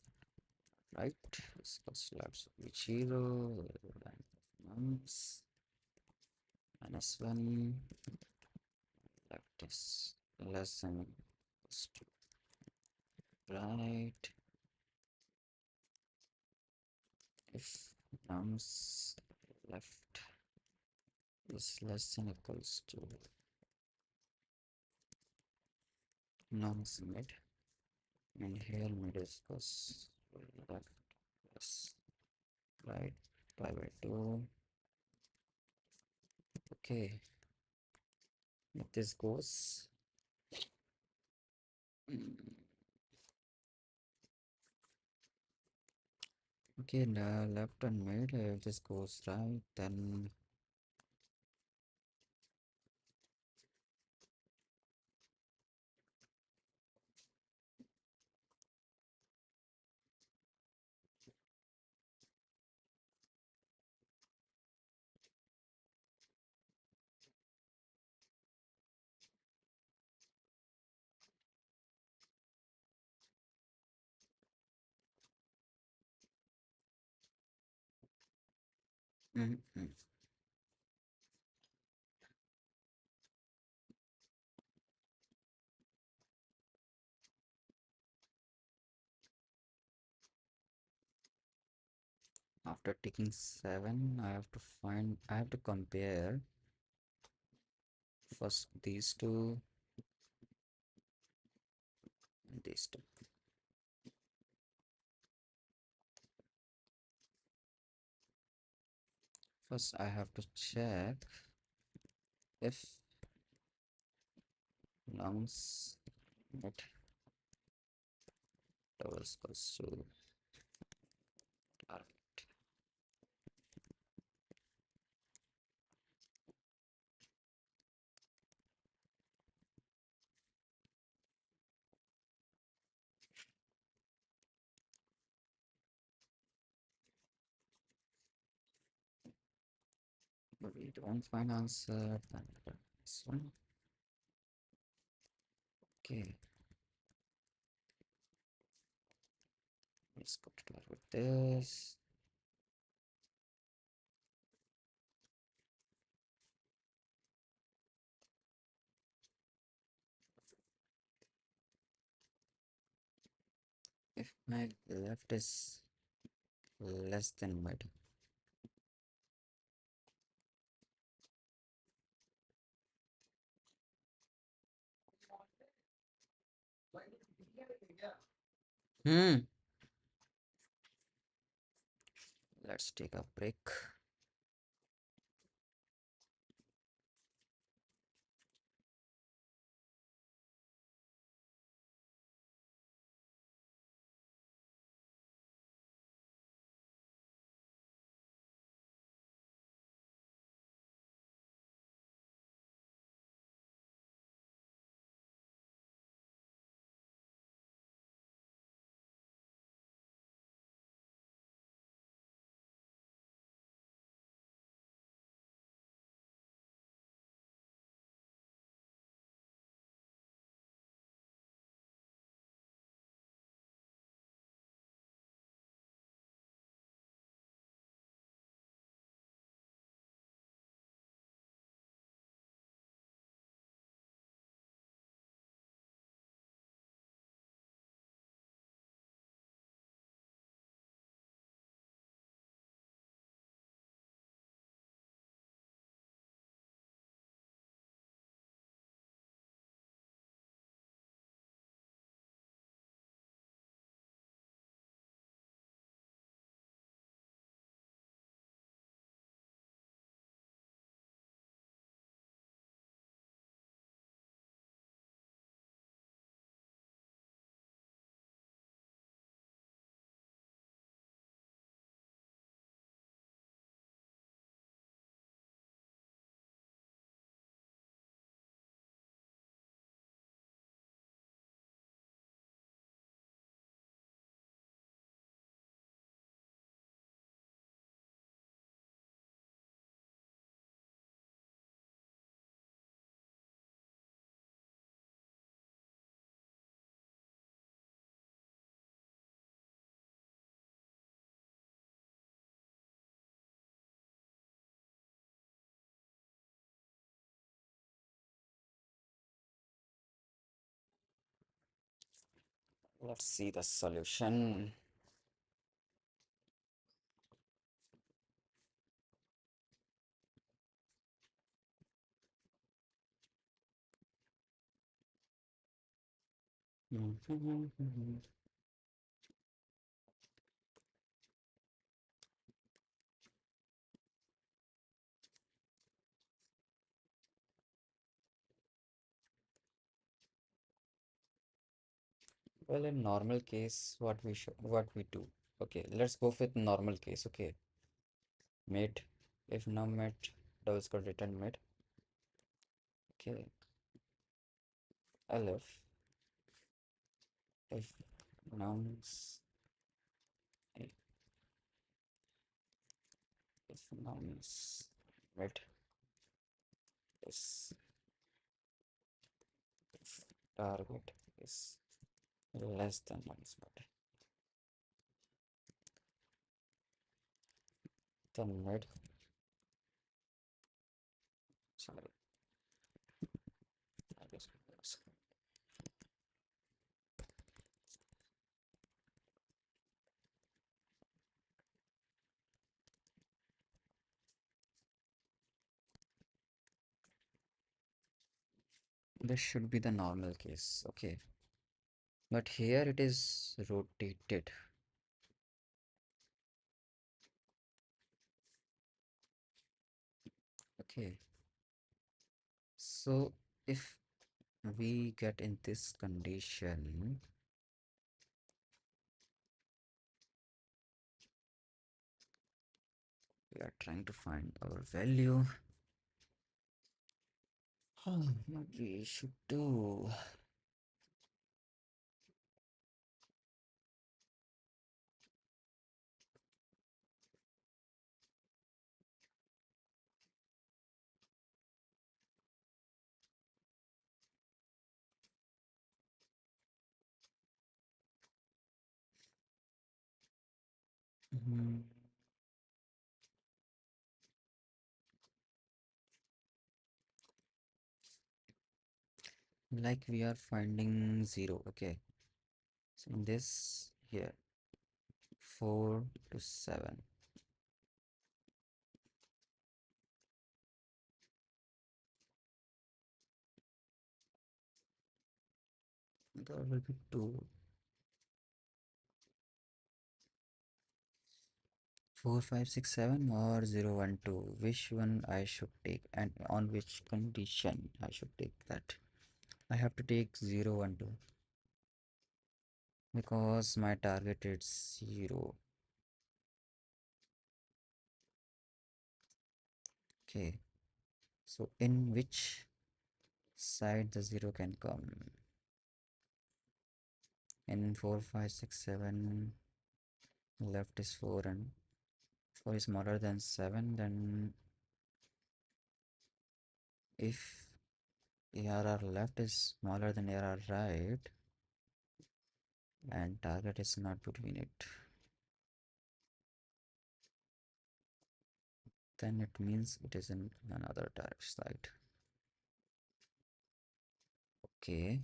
right, discuss left with 0, nums -1, left is less than equals to right. If nums left is less than equals to nonce mid, and here mid is cos left plus right pi by 2. Okay, if this goes, mm, okay, the left and mid, if this goes right, then mm, after taking 7, I have to compare first these two and these two. First, I have to check if nums net doubles equals to target. But we don't find answer, then this one. Okay, let's go to with this. If my left is less than mid, hmm, let's take a break. Let's see the solution. Well, in normal case, what we do? Okay, let's go with normal case. Okay, mid. If num mid, double square return mid. Okay, elif. If nums if, if nums mid is if target is less than nums mid, then mid. Sorry, I guess this should be the normal case. Okay, but here it is rotated. Okay, so if we get in this condition, we are trying to find our value. What we should do? Mhm. Like we are finding 0. Okay, so in this here 4 to 7, there will be 2, 4, 5, 6, 7, or 0, 1, 2. Which one I should take and on which condition I should take that? I have to take 0, 1, 2 because my target is 0. Okay, so in which side the 0 can come? In 4, 5, 6, 7, left is 4 and 4 is smaller than 7, then if ARR left is smaller than ARR right and target is not between it, then it means it is in another direct side. Okay,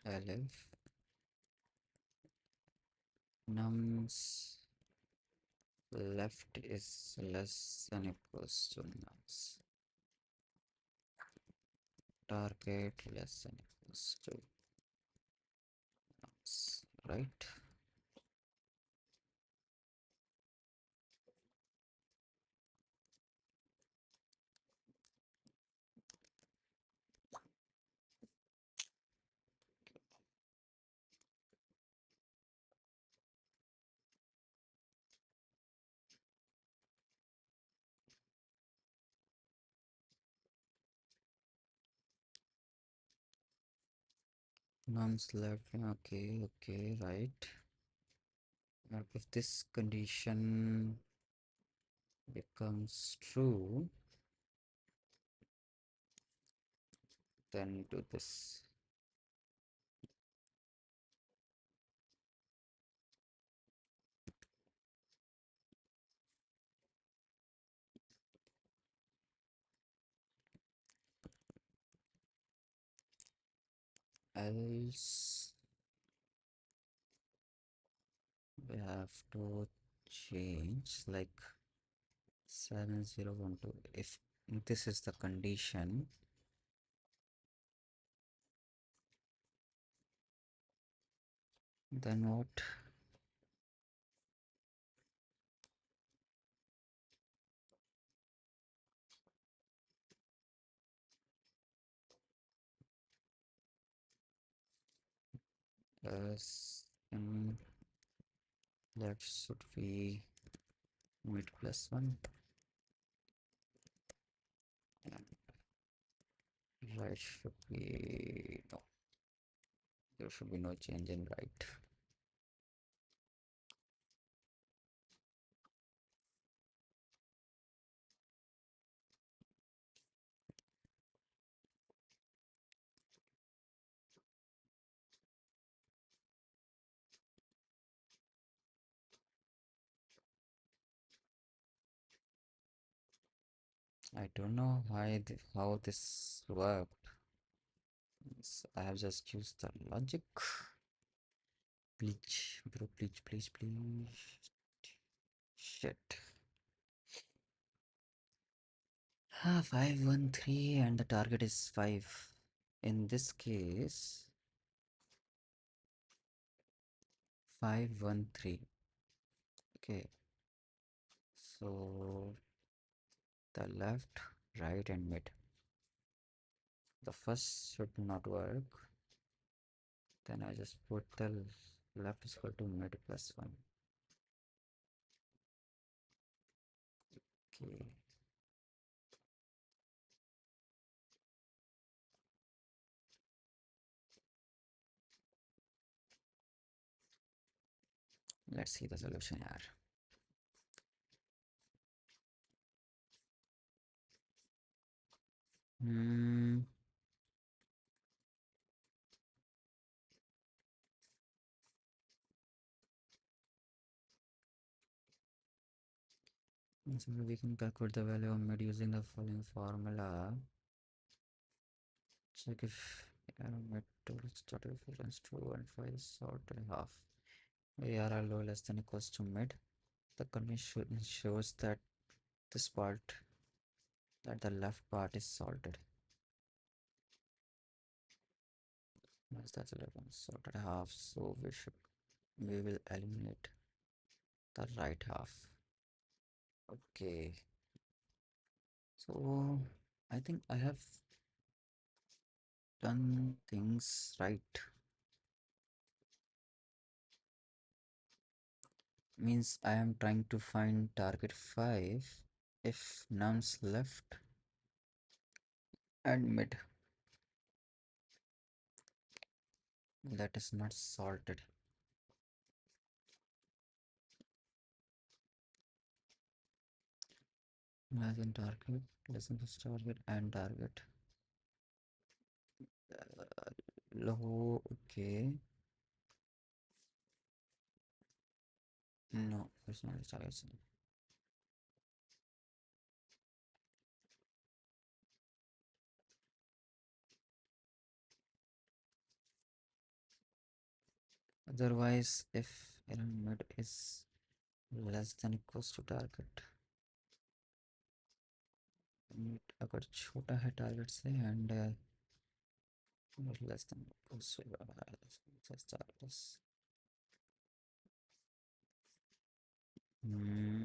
elif nums left is less than equals to nums target less than equals to nums, right? Nums left, okay, okay, right. Now if this condition becomes true, then do this. else we have to change like 7012. If this is the condition, then what? Um, left should be mid plus one, and right should be no. There should be no change in right. I don't know how this worked. I have just used the logic. Bleach, bro, bleach, please, please. Shit. 513 and the target is 5. In this case, 513. Okay, so the left, right, and mid. The first should not work. Then I just put the left is equal to mid plus 1. Okay, let's see the solution here. Hmm. So we can calculate the value of mid using the following formula. Check if mid to start reference true and 5 is sorted in half. ARR low less than equals to mid. The condition shows that this part, that the left part is sorted. Yes, that's 11 sorted half, so we will eliminate the right half. Okay, so I think I have done things right. Means I am trying to find target 5 if numb's left and mid that is not sorted. As in target, listen to target and target. Low, okay. No, it's not a target. Otherwise, if error mid is less than equals to target, mid अगर छोटा है target से and less than equals to target. Hmm.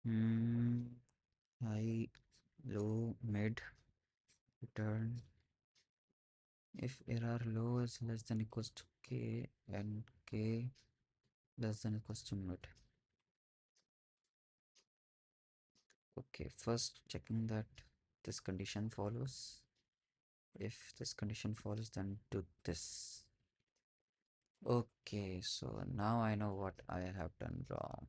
Hmm. High, low, mid, return. If error low is less than equals to k and k less than equals to mid. Okay, first checking that this condition follows. If this condition follows, then do this. Okay, so now I know what I have done wrong.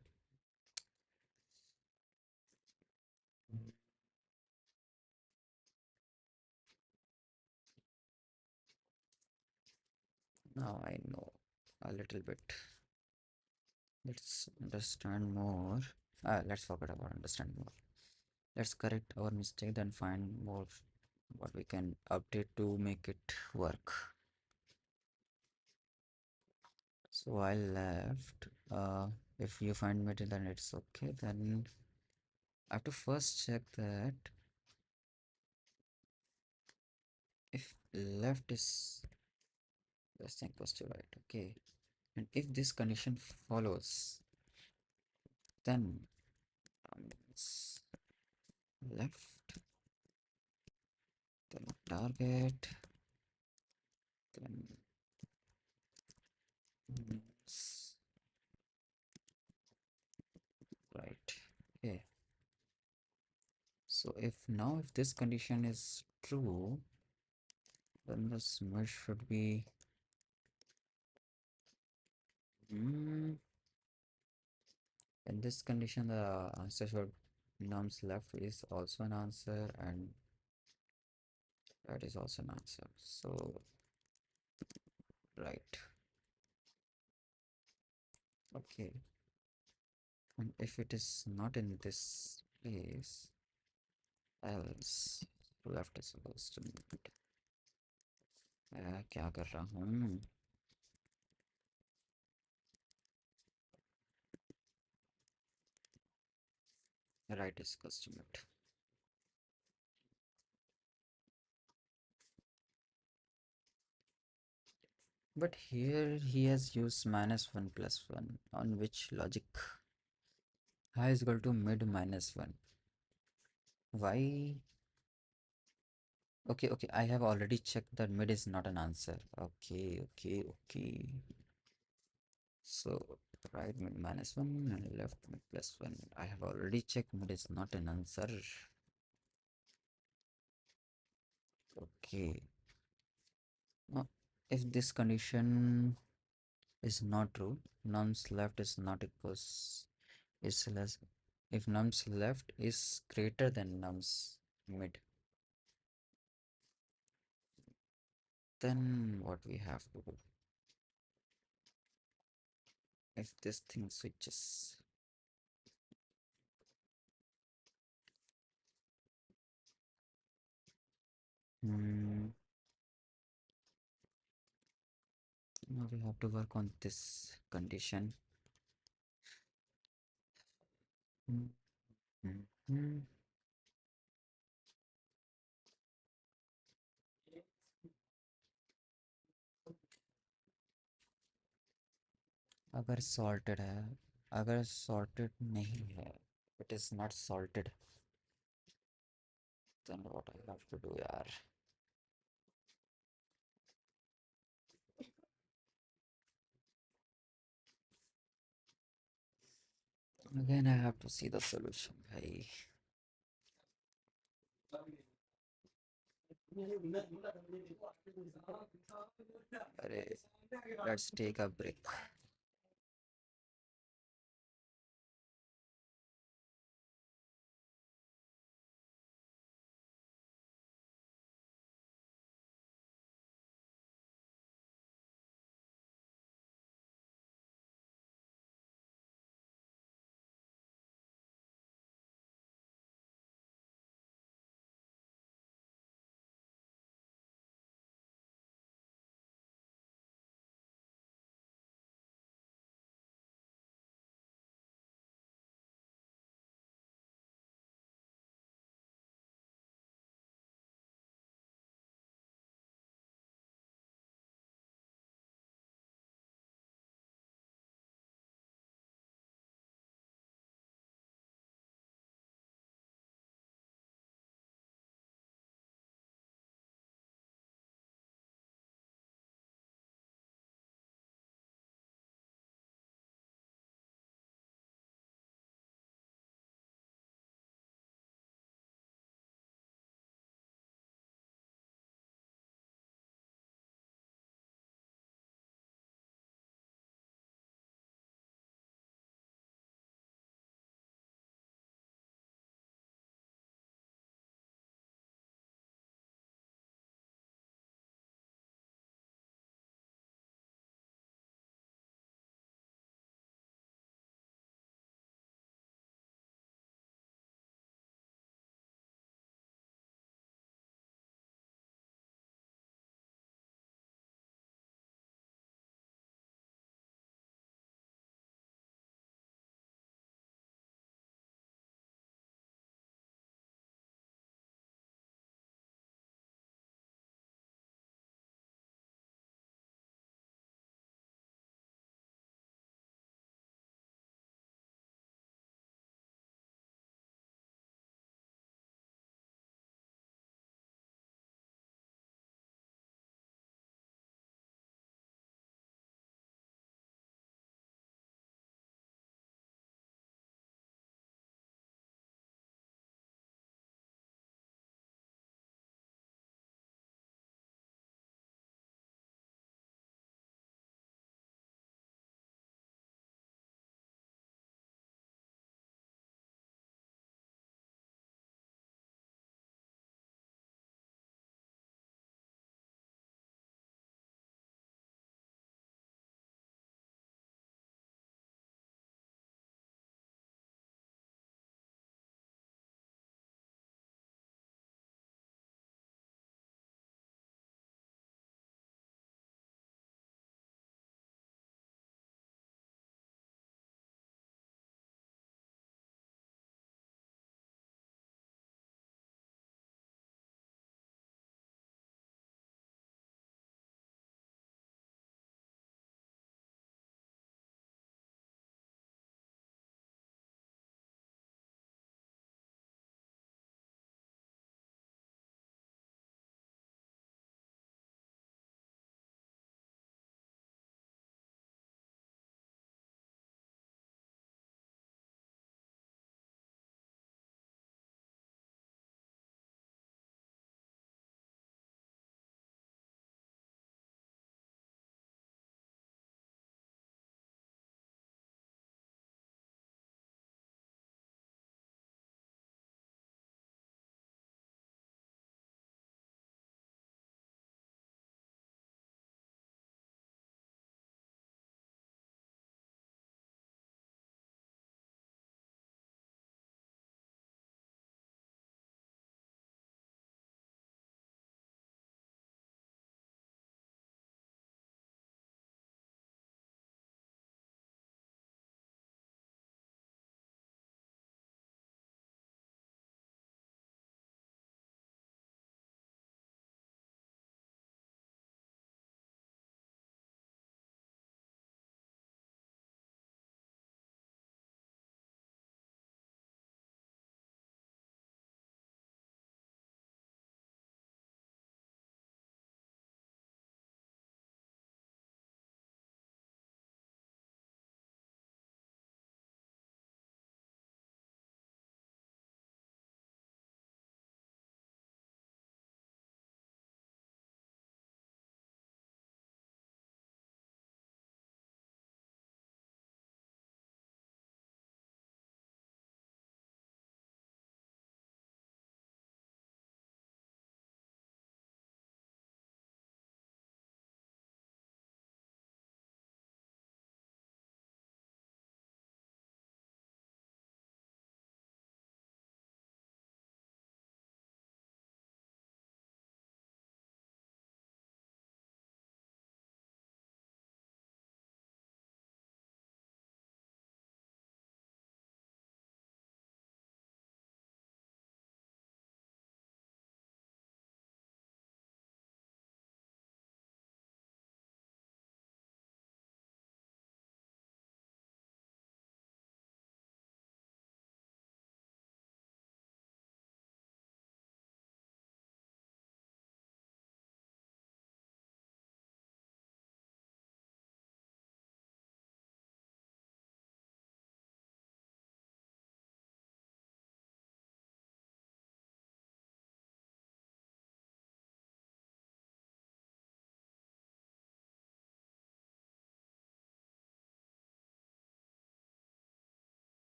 Now I know a little bit. Let's understand more. Let's forget about understanding more. Let's correct our mistake, then find more what we can update to make it work. So I left. If you find mid, then it's okay. Then I have to first check that if left is less than equals to right. Okay. And if this condition follows, then it's left, then target, then means right. Okay. So if this condition is true, then this mesh should be in this condition the answer should nums left is also an answer and that is also an answer. So right. Okay. And if it is not in this place, else left is supposed to be क्या कर रहा हूँ right is custom it. But here he has used -1 plus 1 on which logic high is equal to mid -1. Why? Okay, I have already checked that mid is not an answer. Okay. So right mid -1 and left mid +1. I have already checked mid is not an answer. Okay. Now, if this condition is not true, nums left is not equals is less. If nums left is greater than nums mid, then what we have to do? If this thing switches. Hmm. Now we have to work on this condition. Hmm. Hmm. अगर sorted है, अगर sorted नहीं है, it is not sorted, then what I have to do, यार? Again, I have to see the solution, भाई. अरे, let's take a break.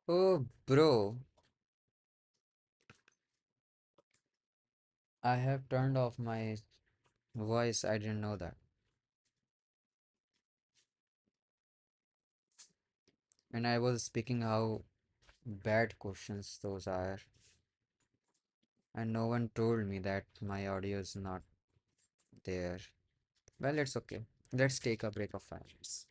Oh, bro, I have turned off my voice. I didn't know that. And I was speaking how bad questions those are. And no one told me that my audio is not there. Well, it's okay. Let's take a break of 5 minutes.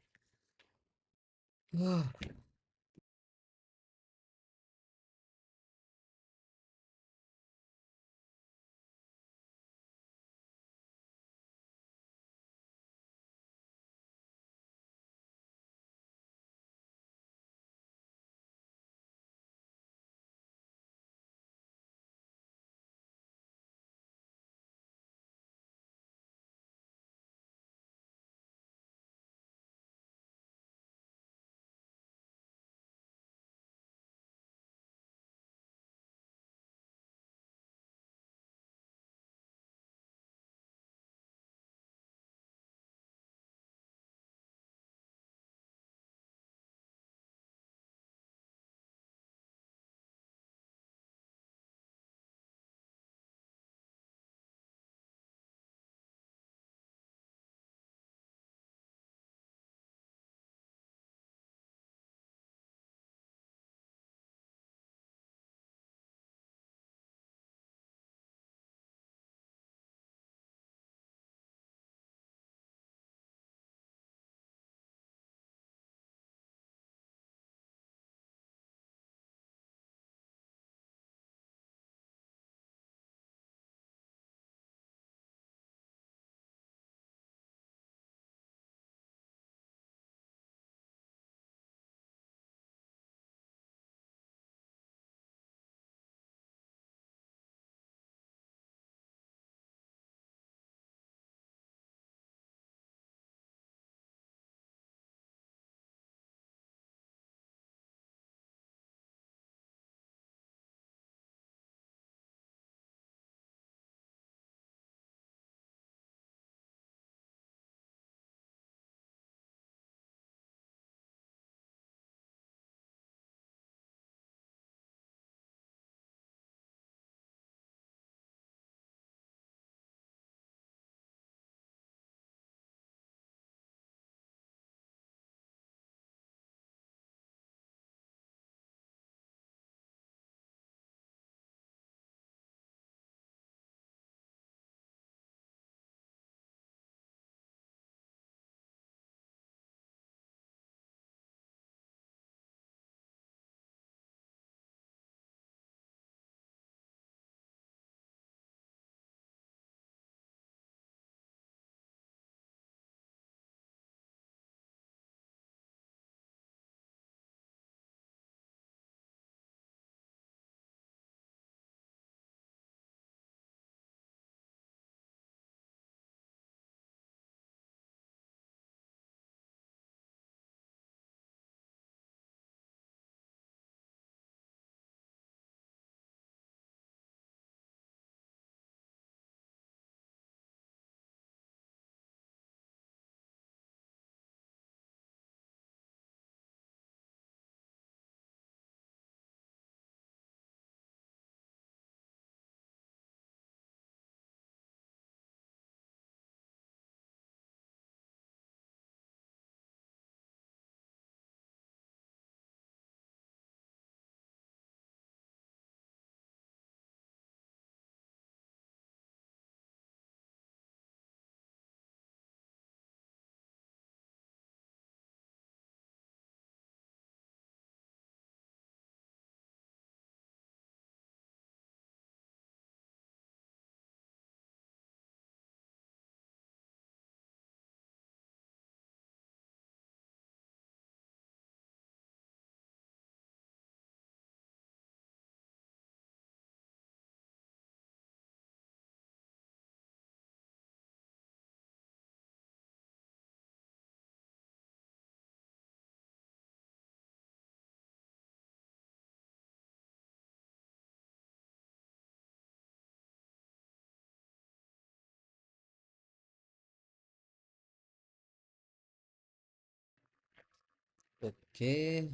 Okay,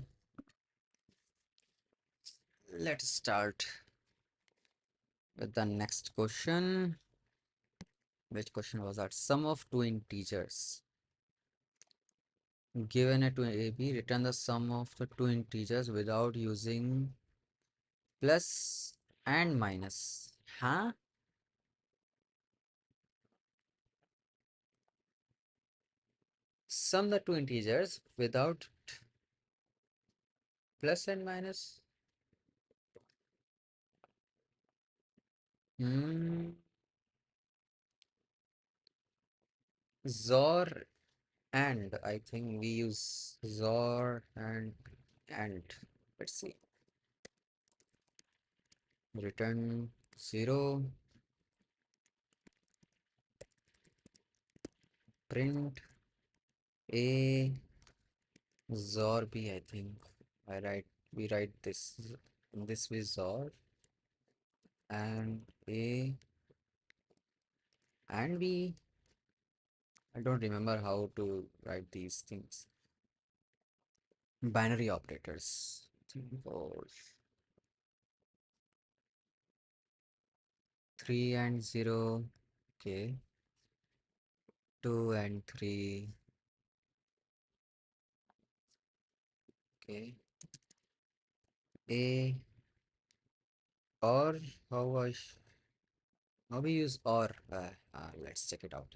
Let's start with the next question. Which question was that? Sum of two integers. Given a to AB, return the sum of the two integers without using plus and minus. Huh? Sum the two integers without plus and minus. Hmm. XOR and I think we use XOR and let's see. Return 0, print A XOR B, I think. We write this in this way XOR and A and B. I don't remember how to write these things. Binary operators. 4, 3 and 0. Okay. 2 and 3. Okay. A or how I how we use or let's check it out.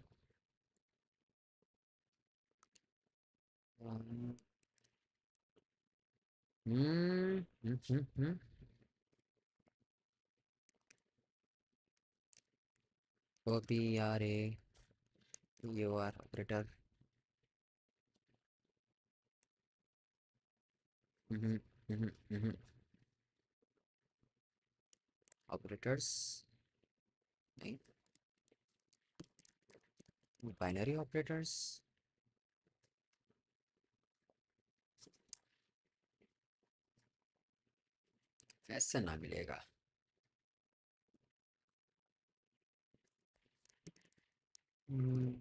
Um, hmm, hmm, hmm, hmm. OPRA POR operator. Mm-hmm, mm-hmm, mm-hmm. Operators. Right? Binary operators. ऐसे ना मिलेगा.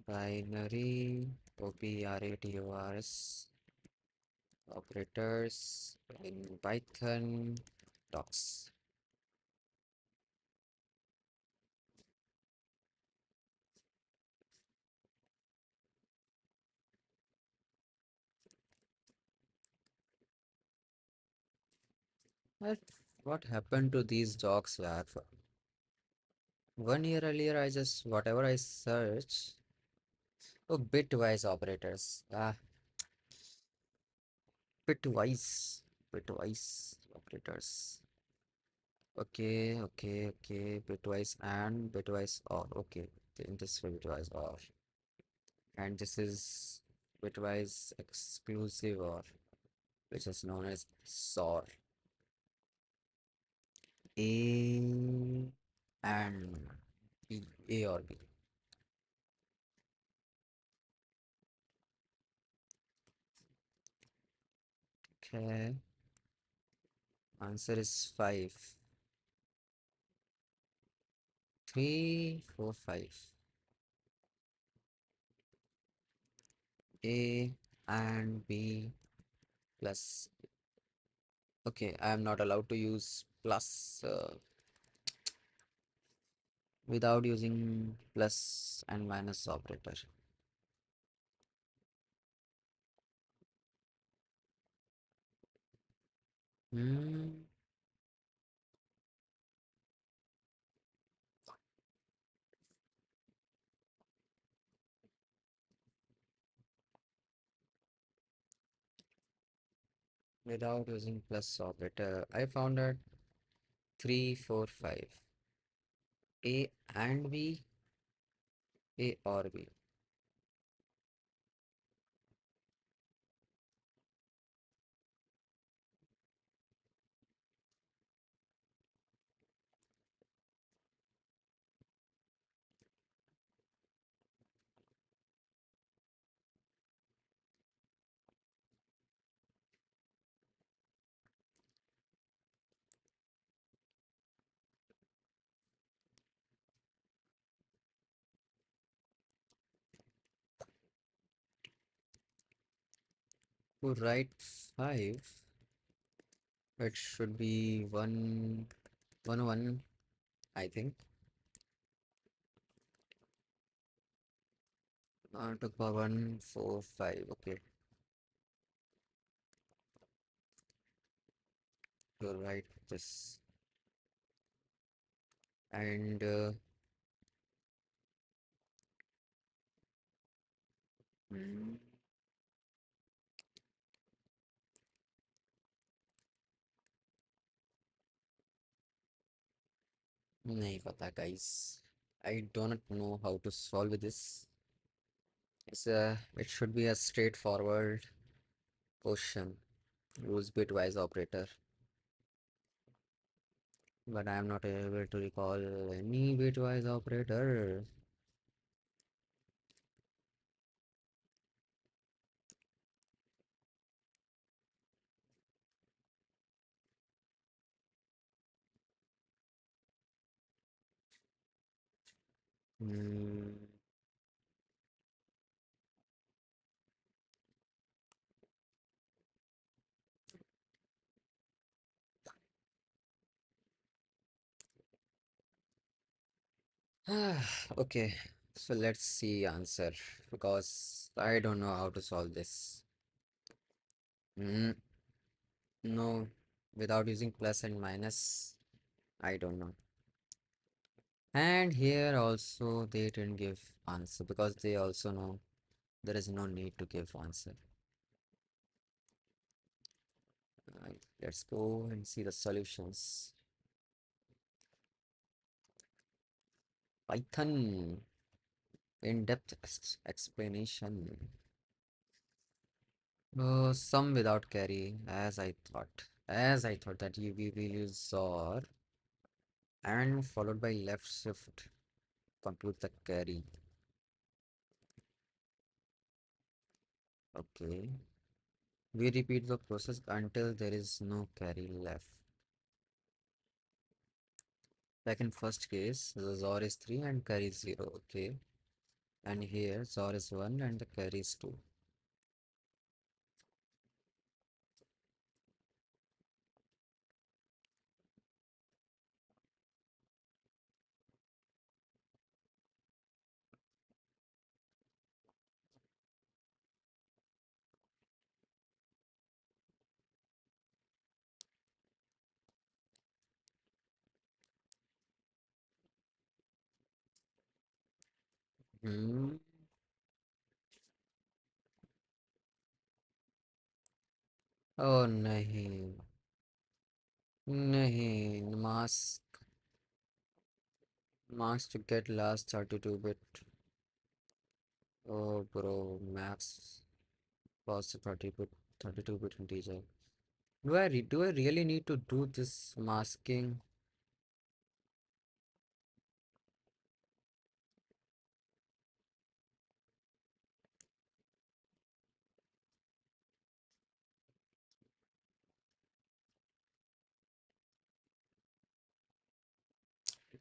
Binary OPRATORS operators in Python docs. What what happened to these docs, yaar? 1 year earlier, I just whatever I search. Oh, bitwise operators. Bitwise, bitwise operators. Okay. Bitwise and bitwise or okay. In this way, bitwise or, and this is bitwise exclusive or, which is known as SOR. A and B, A or B. Okay. Answer is 5. 3, 4, 5. A and B plus. Okay, I am not allowed to use plus without using plus and minus operator. Hmm. Without using plus operator, I found that 3, 4, 5. A and B, A or B. To write 5, It should be 1 1, I think. Took power 1 4 5. Okay, you're right. This and hmm, नहीं पता guys. I do not know how to solve this. It should be a straightforward question. Use bitwise operator, but I am not able to recall any bitwise operator. Hmm. Okay, so let's see answer because I don't know how to solve this. Mm, no, without using plus and minus, I don't know. And here also they didn't give answer because they also know there is no need to give answer. Let's go and see the solutions. Python in-depth explanation. Some without carry, as I thought. As I thought that we will use XOR and followed by left shift compute the carry. Okay. We repeat the process until there is no carry left. Like in first case, the XOR is 3 and carry is 0. Okay. And here XOR is 1 and the carry is 2. Hmm. Oh nahi. Nahi. Mask to get last 32 bit. Oh bro, max was 32 bit integer. Do I really need to do this masking?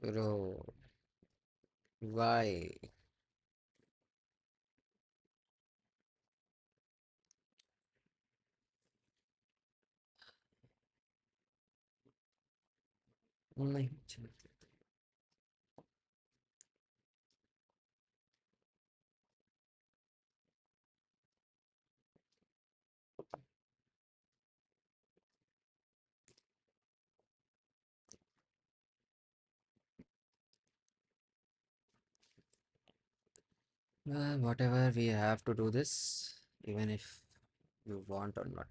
Bro, why? नहीं चलता। Whatever, we have to do this, even if you want or not.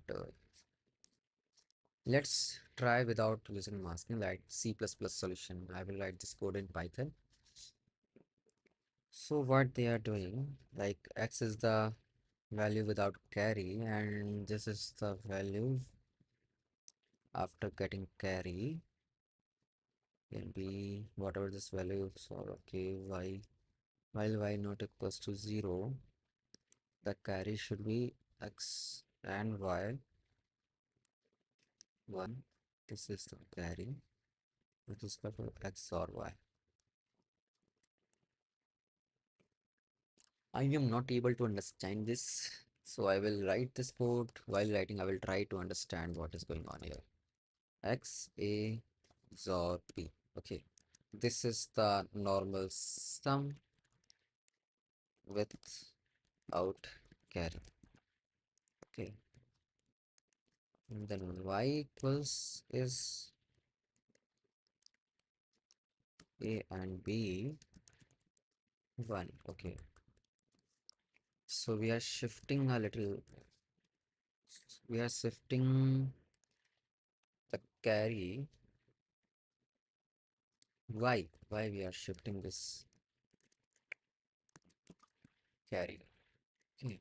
Let's try without using masking, like C++ solution. I will write this code in Python. So what they are doing, like X is the value without carry, and this is the value after getting carry. Can be whatever this value is, or okay, y, while y not equals to 0, the carry should be x and y 1. This is the carry with respect to x or y. I am not able to understand this, so I will write this code. While writing, I will try to understand what is going on here. X A XOR B. Okay, this is the normal sum without carry. Okay, and then Y equals is A and B 1. Okay, so we are shifting a little, we are shifting the carry. Why we are shifting this carry? Okay,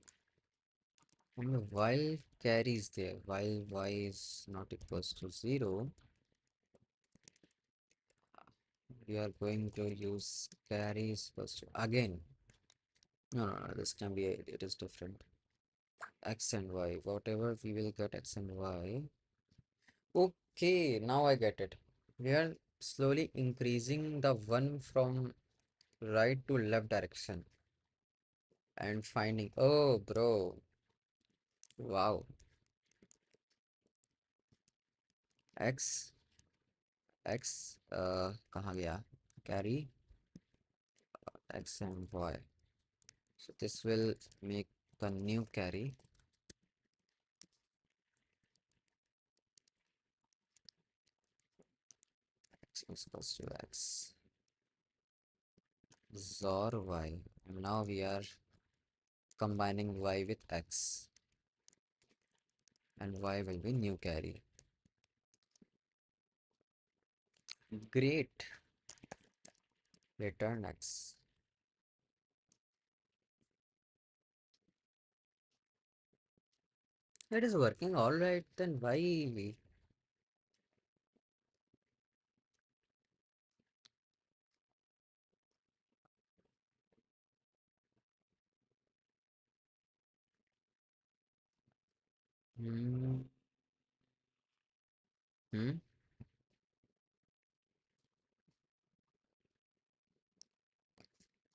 and while carry is there, while y is not equals to 0, we are going to use carry is equals to again. No, this can be it is different. X and y, whatever we will get x and y. Okay, now I get it. We are slowly increasing the one from right to left direction and finding. Oh, bro, wow. X कहाँ गया? Carry x and y. So this will make the new carry. X is equals to x XOR y. And now we are combining y with x, and y will be new carry. Great. Return x. It is working all right. Then why we? Hmm. Hmm.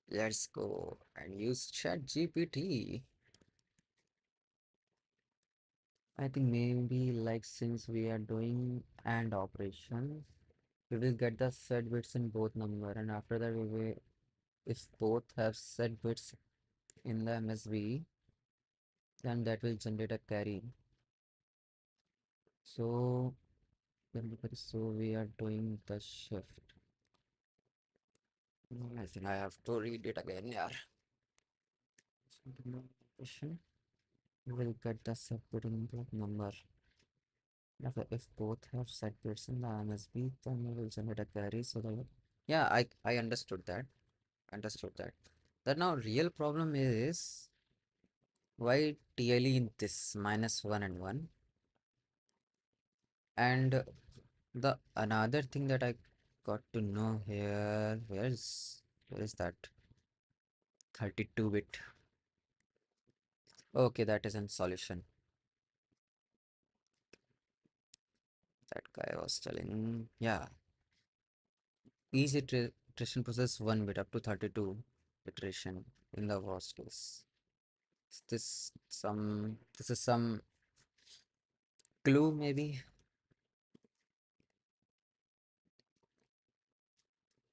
Let's go and use Chat GPT. I think maybe like since we are doing AND operation, we will get the set bits in both number, and after that we will, if both have set bits in the MSB, then that will generate a carry. So we are doing the shift. I think I have to read it again. Yeah. We will get the set bit in both number. If both have set bits in the MSB, then we will generate a carry. So that, yeah, I understood that. Understood that. The now real problem is why TLE in this -1 and 1. And the another thing that I got to know here, where is that 32-bit? Okay, that is in solution. That guy was telling, yeah, each iteration process 1 bit up to 32 iteration in the worst case. This is some clue maybe.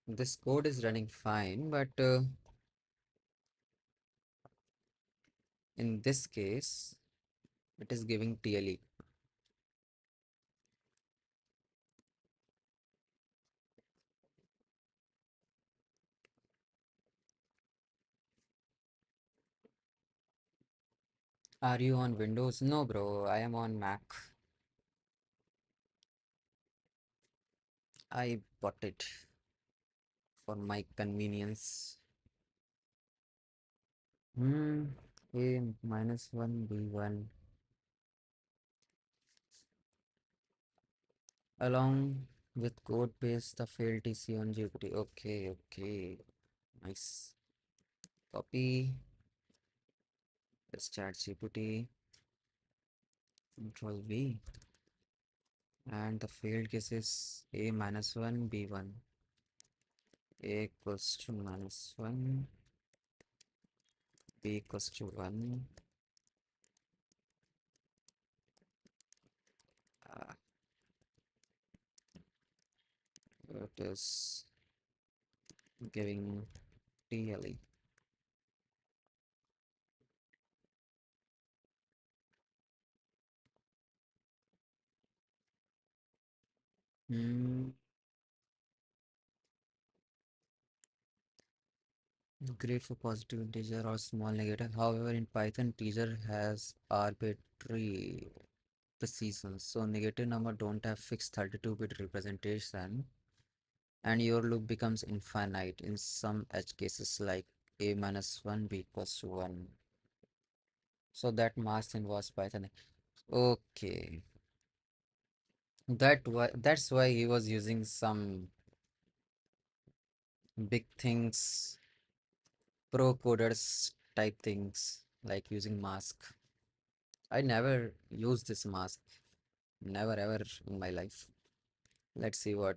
This code is running fine, but in this case, it is giving TLE. Are you on Windows? No, bro, I am on Mac. I bought it for my convenience. A -1 B1 along with code paste the failed TC on GPT. Okay, nice. Copy this chat GPT, Control V, and the failed case is A -1 B1. A equals to -1, B equals to 1. It is giving TLE. Hmm. Great for positive integer or small negative. However, in Python, integer has arbitrary precision. So negative number don't have fixed 32-bit representation, and your loop becomes infinite in some edge cases like a minus 1 b equals to 1. So that mask involves Python. Okay, that's why he was using some big things, pro coders type things like using mask. I never used this mask, never ever in my life. Let's see what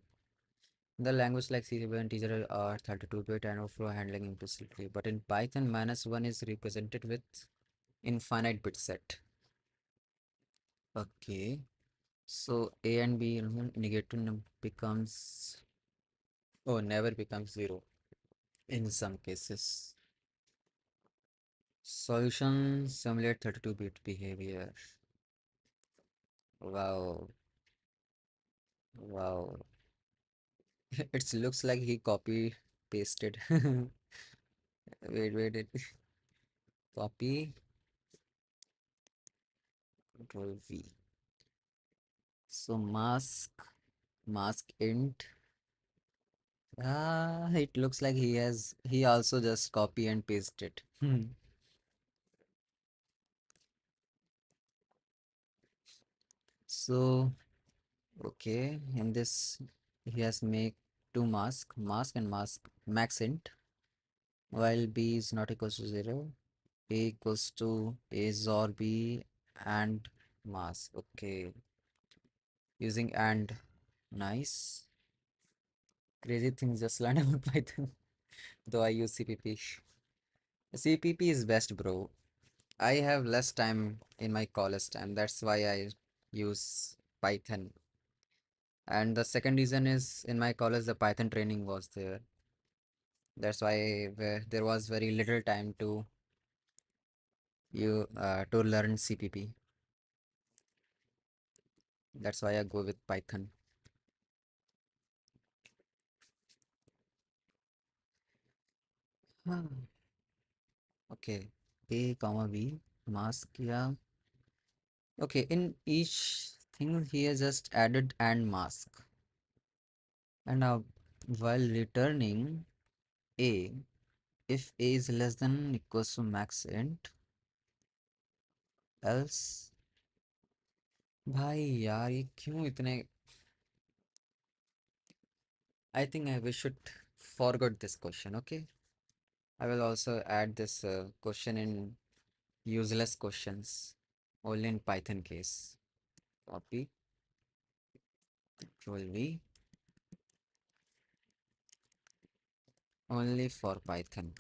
the language like C and teacher are 32-bit and overflow handling implicitly, but in Python, minus 1 is represented with infinite bit set. Okay, so A and B negative becomes, oh, never becomes 0 in some cases. Solution simulate 32-bit behavior. Wow, wow. It looks like he copy pasted. Wait. Copy, control V. So mask int. Ah, it looks like he also just copy and paste it. So okay, in this he has make two mask and mask max int, while b is not equals to 0, a equals to a XOR b and mask. Okay, using and. Nice. Crazy things just learned about Python. Though I use CPP. CPP is best, bro. I have less time in my college time. That's why I use Python. And the second reason is in my college the Python training was there. That's why there was very little time to learn CPP. That's why I go with Python. Hmm. Okay. A comma B mask, yeah. Okay, in each thing he has just added and mask. And now while returning A, if A is less than equals to max int, else भाई यार ये क्यों इतने I think we should forget this question. Okay, I will also add this question in useless questions only in Python case. Copy, Control V, only for Python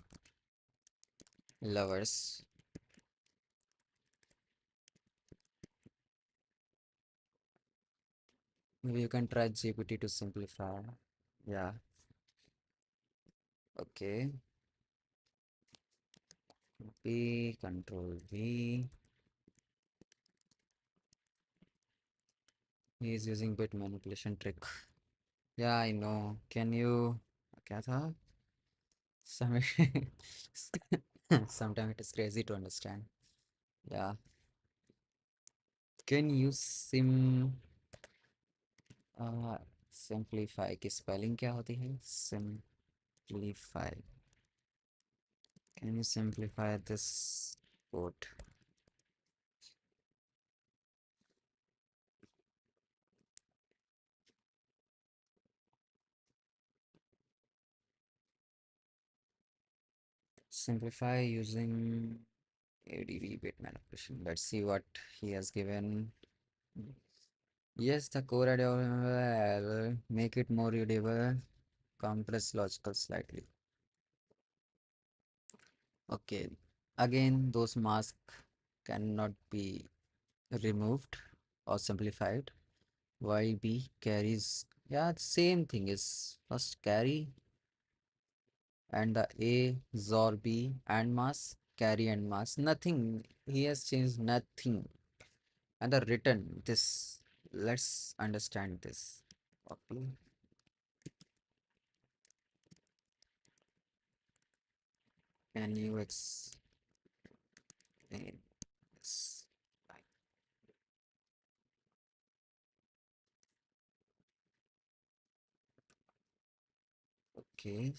lovers. Maybe you can try GPT to simplify. Yeah, okay. Copy, Control V. He is using bit manipulation trick. Yeah, I know. Can you क्या था? Some sometimes it is crazy to understand. Yeah. Can you uh, simplify की spelling क्या होती है? Simplify. Can you simplify this code? Simplify using ADV bit manipulation. Let's see what he has given. Yes, the core idea will make it more readable, compress logical slightly. Okay, again, those masks cannot be removed or simplified, while B carries Yeah, same thing is first carry and the A, Zor B and mass, carry and mass. Nothing. He has changed nothing. And the written, this, let's understand this. Copy. Can you explain this? Like, okay,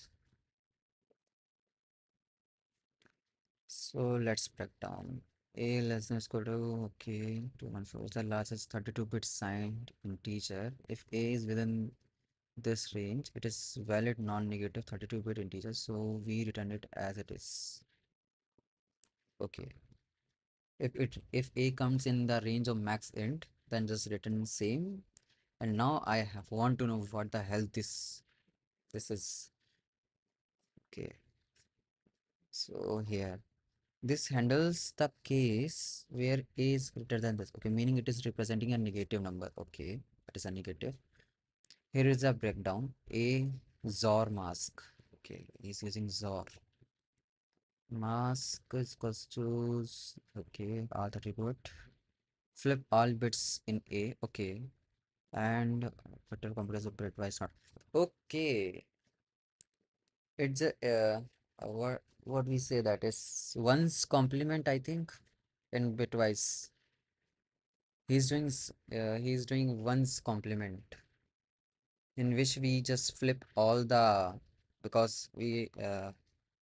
so let's break down. A less than equal to, okay, 214 is the largest 32-bit signed integer. If A is within this range, it is valid non-negative 32-bit integer, so we return it as it is. Okay. If A comes in the range of max int, then just return same. And now I have want to know what the hell this is. Okay. So here this handles the case where A is greater than this. Okay, meaning it is representing a negative number. Okay, that is a negative. Here is a breakdown. A XOR mask. Okay, he's using XOR. Mask is equals to okay, all the reboot. Flip all bits in A. Okay, and vector compressor bitwise not. Okay, it's a what we say that is one's complement, I think, in bitwise. He's doing one's complement in which we just flip all the because we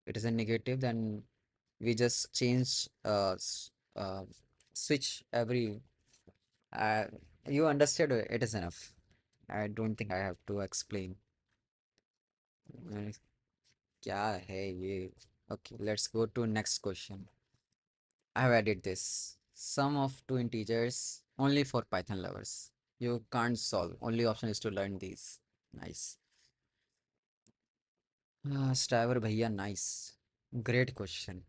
it is a negative, then we just change switch every uh, you understood it is enough. I don't think I have to explain. क्या है ये? Okay, let's go to next question. I've added this. Sum of two integers only for Python lovers. You can't solve. Only option is to learn these. Nice. Striver भैया, nice. Great question.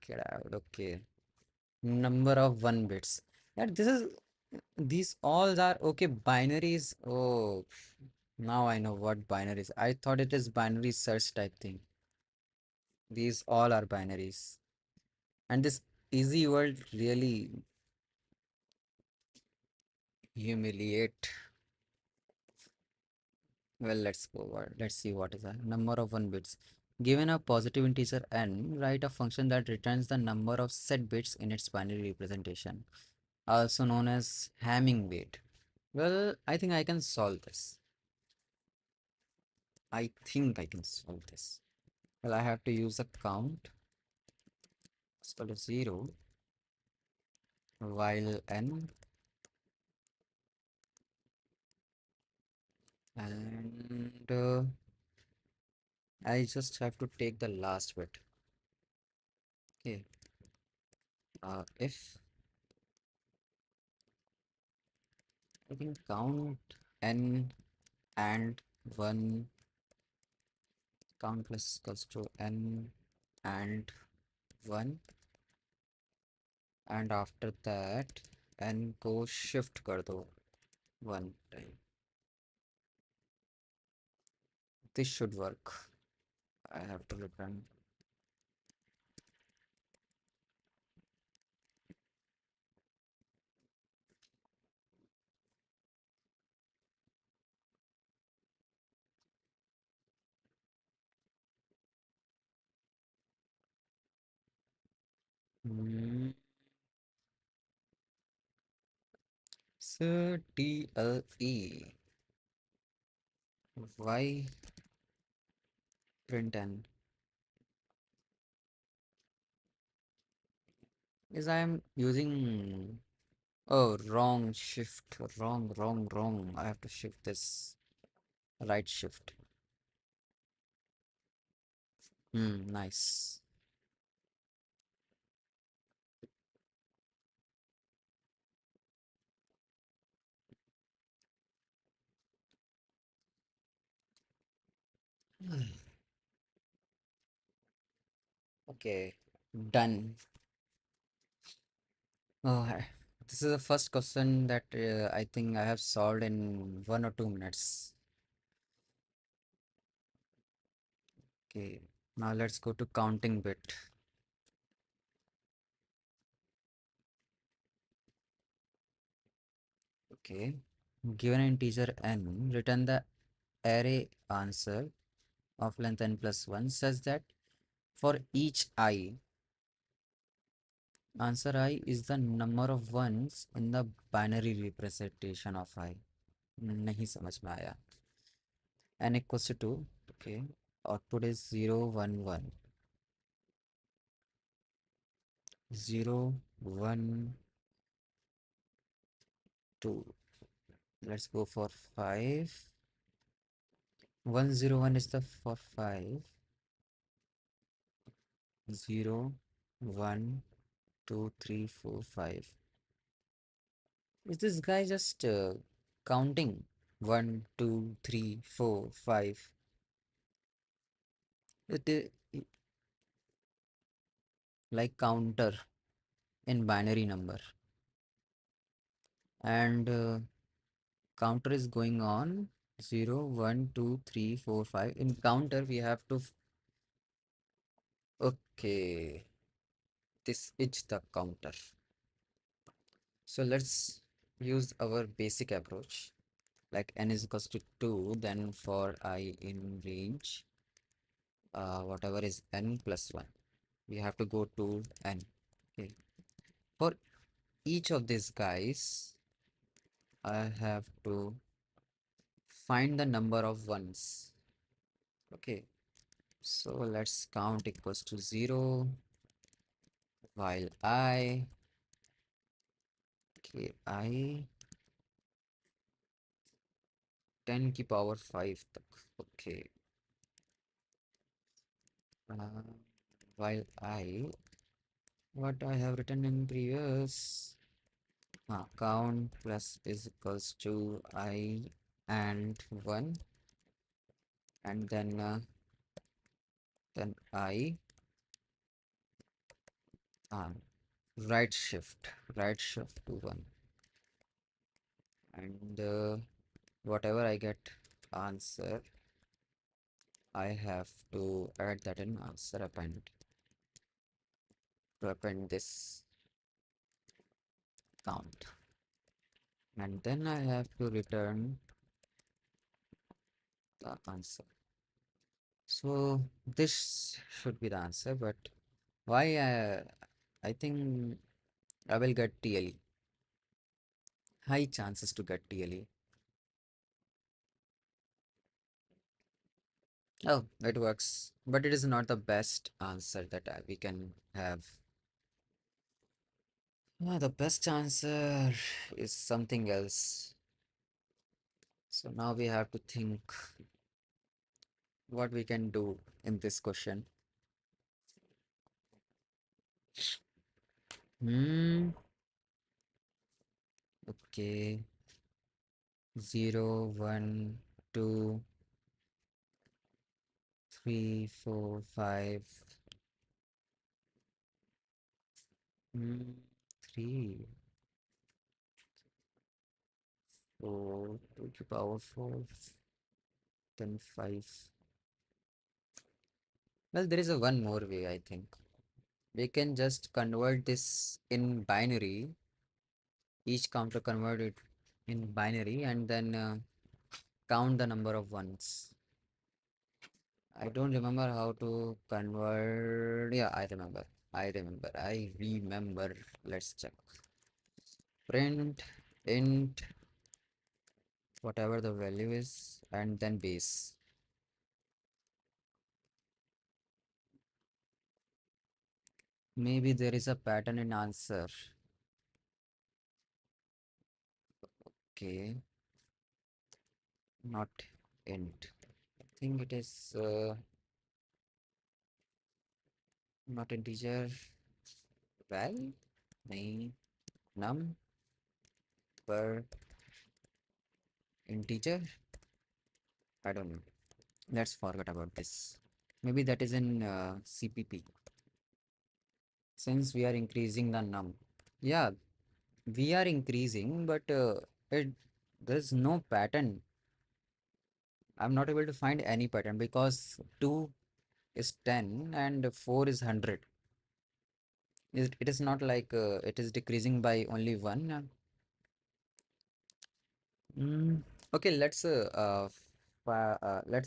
Get out. Okay. Number of one bits. Yeah, these all are okay. Binaries. Oh, now I know what binaries. I thought it is binary search type thing. These all are binaries. And this easy world really humiliate. Well, let's go over. Let's see what is the number of one bits. Given a positive integer n, write a function that returns the number of set bits in its binary representation, also known as Hamming weight. Well, I think I can solve this. I think I can solve this. Well, I have to use a count is equal to 0 while n, and I just have to take the last bit. Okay. If I can count n and 1, count plus equals to n and 1, and after that n को shift कर दो one time. This should work. I have to return. Hmm. So TLE y print n is I am using, oh, wrong shift, wrong. I have to shift this, right shift. Nice. Okay, done. Oh, this is the first question that I think I have solved in 1 or 2 minutes. Okay, now let's go to counting bit. Okay, given an integer n, return the array answer of length n plus 1 such that for each I, answer I is the number of ones in the binary representation of I. नहीं समझ में आया. N equals to 2. Okay, output is 0 1 1. 0 1 2. Let's go for 5. 101 is the for 5. 0 1 2 3 4 5. Is this guy just counting? 1 2 3 4 5. It is like counter in binary number, and counter is going on 0 1 2 3 4 5. In counter we have to okay, this is the counter. So let's use our basic approach, like n is equals to 2, then for I in range, whatever is n plus 1, we have to go to n. Okay, for each of these guys I have to find the number of ones. Okay, so let's count equals to 0 while I, okay, I 10 की power 5 तक. Okay, uh, while I, what I have written in previous, count plus is equals to I and 1, and then I, uh, right shift to 1, and whatever I get answer, I have to add that in answer append to append this count, and then I have to return the answer. So this should be the answer, but why I think I will get TLE. High chances to get TLE. Oh, it works, but it is not the best answer that we can have. The best answer is something else. So now we have to think what we can do in this question. Hmm. Okay. 0 1 2 3 4 5. 3 4 to the power 4, then 5. Well, there is a one more way, I think. We can just convert this in binary, each counter convert it in binary, and then count the number of ones. I don't remember how to convert. Yeah, I remember. Let's check. Print int whatever the value is, and then base. Maybe there is a pattern in answer. Okay, not int. I think it is not integer. Val, nahi, num per integer. I don't know. Let's forget about this. Maybe that is in CPP. Since we are increasing the num. Yeah, We are increasing, but it there's no pattern. I'm not able to find any pattern because 2 is 10 and 4 is 100. It is not like it is decreasing by only 1. Mm, okay, let's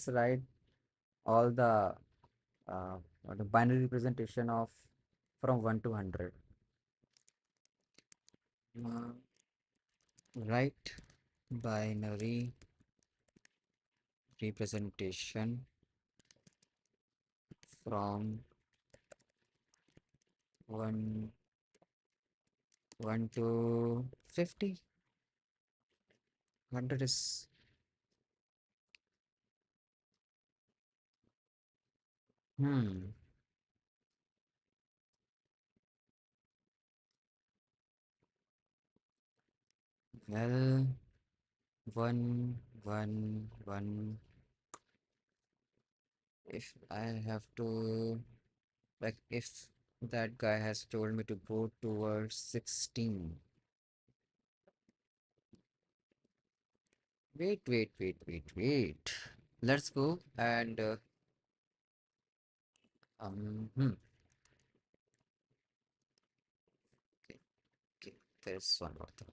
write all uh, the binary representation of from 1 to 100. Uh, Write binary representation from 1 1 to 50. 100 is hmm well, 1 1 1. If I have to, like, if that guy has told me to go towards 16. Wait. Let's go and hmm. Okay, okay. There's one more thing.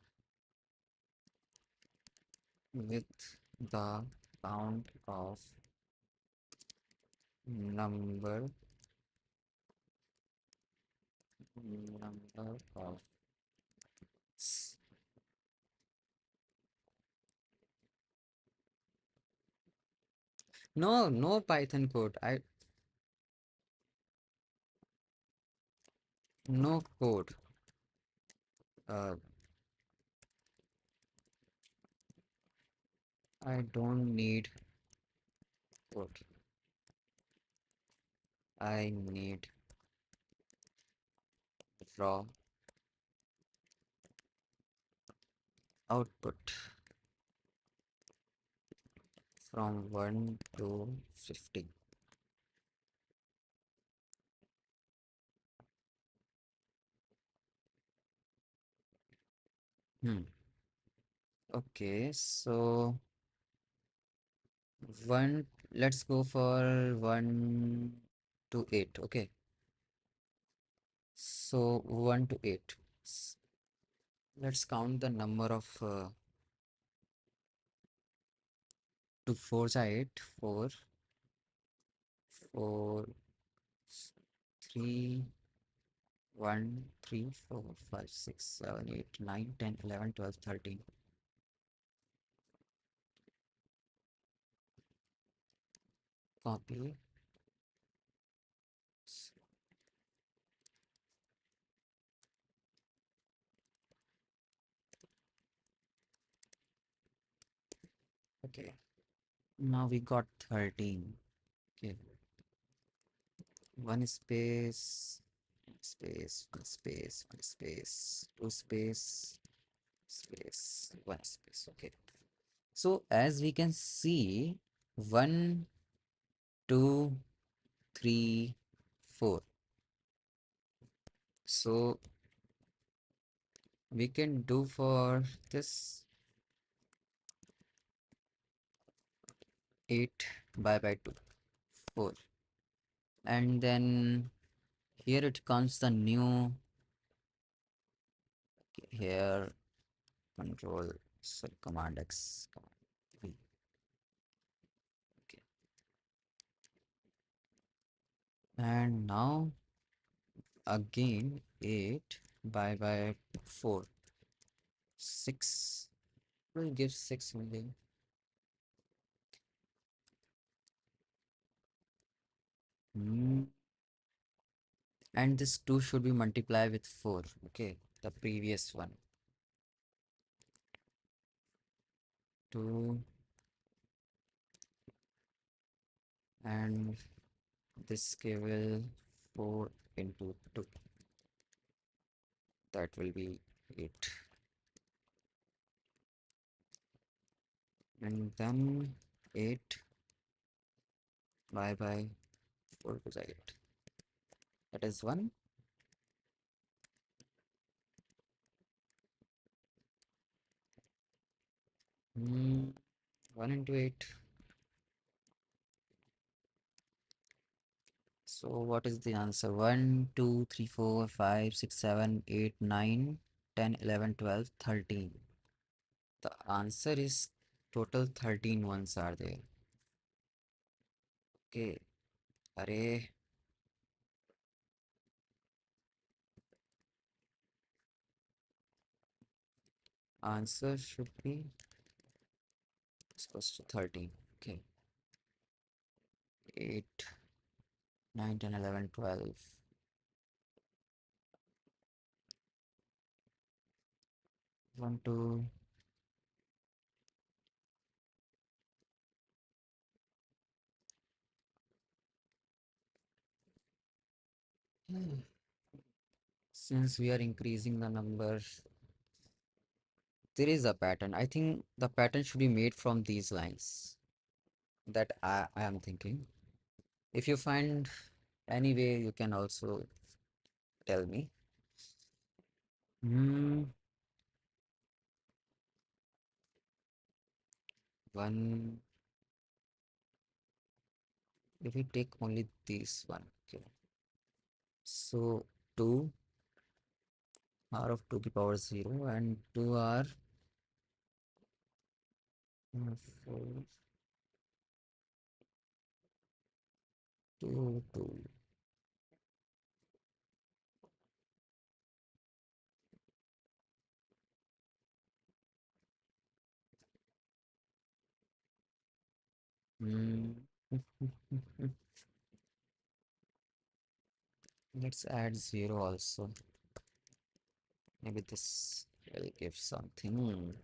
With the count of number number of no Python code. No code. Uh, I don't need code. I need raw output from 1 to 50. Hmm. Okay, so one, let's go for 1 to 8. Okay, so 1 to 8. Let's count the number of 2 4s are 8, 4, 4, 3, 1, 3, 4, 5, 6, 7, 8, 9, 10, 11, 12, 13. Copy. Okay, now we got 13. Okay, one space, one space, one space, two space, one space. Okay, so as we can see, 1, 2, 3, 4. So we can do for this 8 by 2, 4. And then here it comes the new here control, so command X, command V. Okay. And now again 8 by 4, 6. We'll give 6 only. Hmm. And this 2 should be multiplied with 4. Okay, the previous one. 2 and this will 4 into 2. That will be 8. And then 8 by 4 to 8. That is 1. Hmm, 1 into 8. So what is the answer? 1, 2, 3, 4, 5, 6, 7, 8, 9, 10, 11, 12, 13. The answer is total 13 ones are there. Okay. Array. Answer should be equals to 13. Okay. 8, 9, 10, 11, 12. 1, 2. Since we are increasing the number, there is a pattern. I think the pattern should be made from these lines that I am thinking. If you find any way, you can also tell me. Hmm, one, if we take only this one, okay. So 2 r of 2 to the power 0 and 2 r 4, 2, 2. Hmm. Let's add 0 also. Maybe this will give something.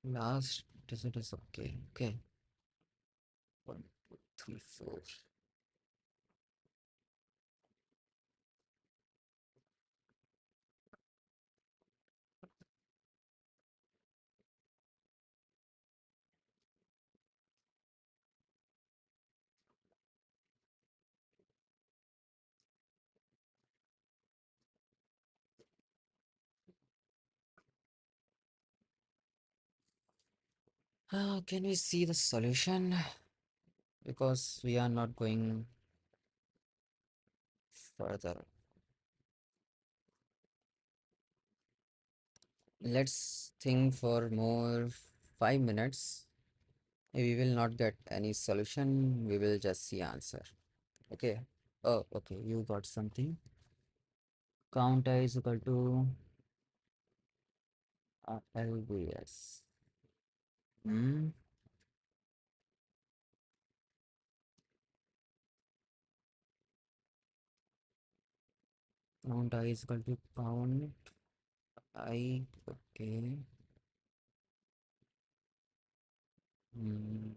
Last digit is okay. Okay. 1, 2, 3, 4. Can we see the solution? Because we are not going further. Let's think for more 5 minutes. We will not get any solution. We will just see answer. Okay. Oh, okay. You got something. Count I is equal to LBS. Hmm. Count I is equal to count I. Okay. Hmm.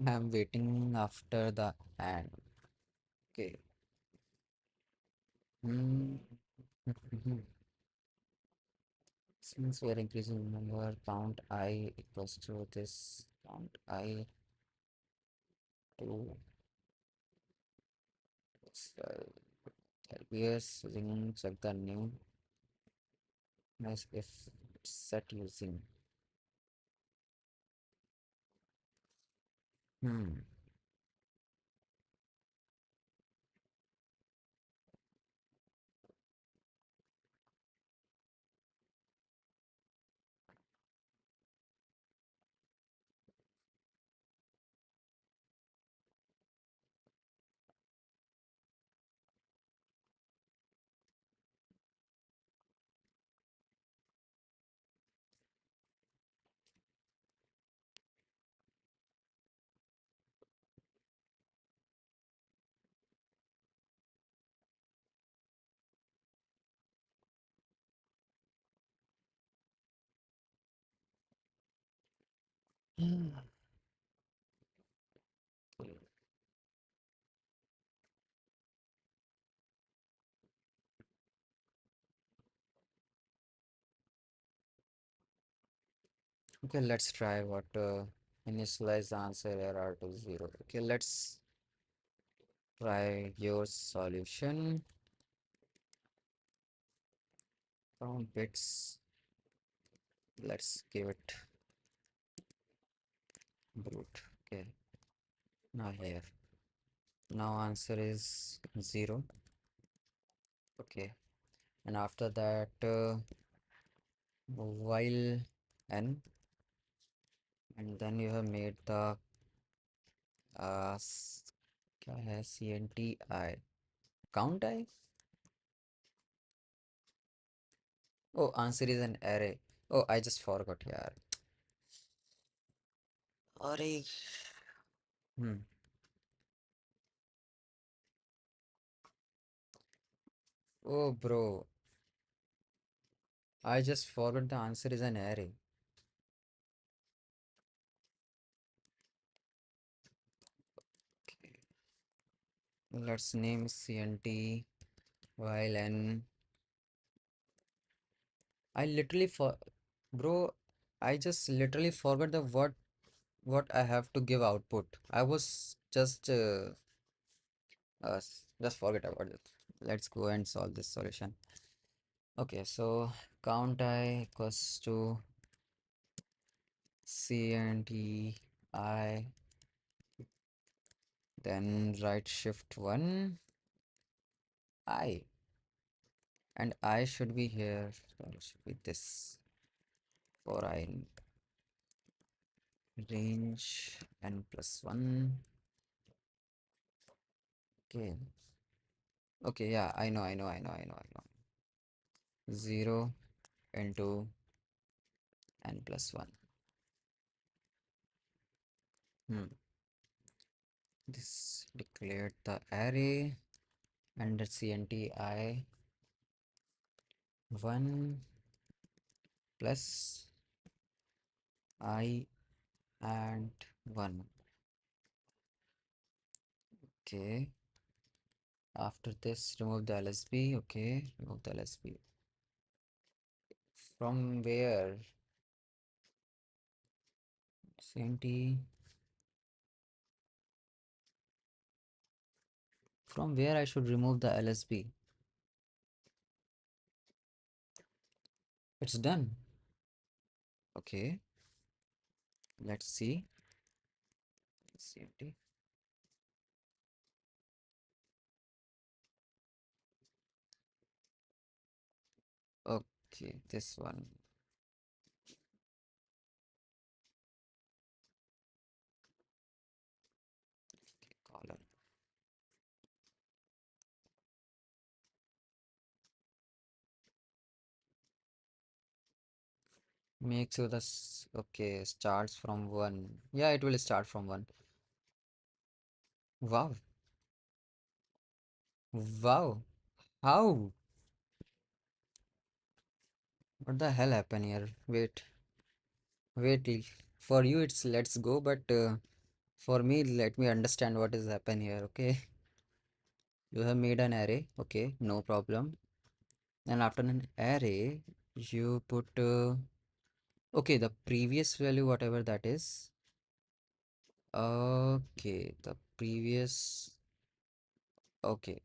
I'm waiting after the and. Okay. Hmm. Since we are increasing number, count I equals to this count I to LBS using check the new as if set using. Hmm. Okay, let's try what initialize the answer error to 0. Okay, let's try your solution. Count bits. Let's give it brute. Okay, now here. Now answer is 0. Okay, and after that, while n, and then you have made the क्या है CNTI count I. Oh, answer is an array. Oh, I just forgot. Yeah. Array. Hmm. Oh, bro. I just forgot the answer is an array. Okay. Let's name CNT while n. I literally bro. I just literally forgot the what I have to give output. I was just forget about it. Let's go and solve this solution. Okay, so count I equals to CNTI, then right shift 1 I, and I should be here, so it should be this for I in range n plus 1. Okay, okay, yeah, I know 0 into n plus 1. Hmm. This declared the array under CNTI 1 plus I and 1. Okay, after this remove the LSB. Okay, remove the LSB. From where? CNT. From where I should remove the LSB? It's done. Okay, let's see. CNT. Okay, this one. Column. Make sure this okay starts from 1. Yeah, it will start from 1. Wow. Wow. How? What the hell happened here? Wait. For you, it's let's go, but for me, let me understand what is happen here. Okay, you have made an array. Okay, no problem. And after an array, you put okay the previous value, whatever that is. Okay, the previous. Okay,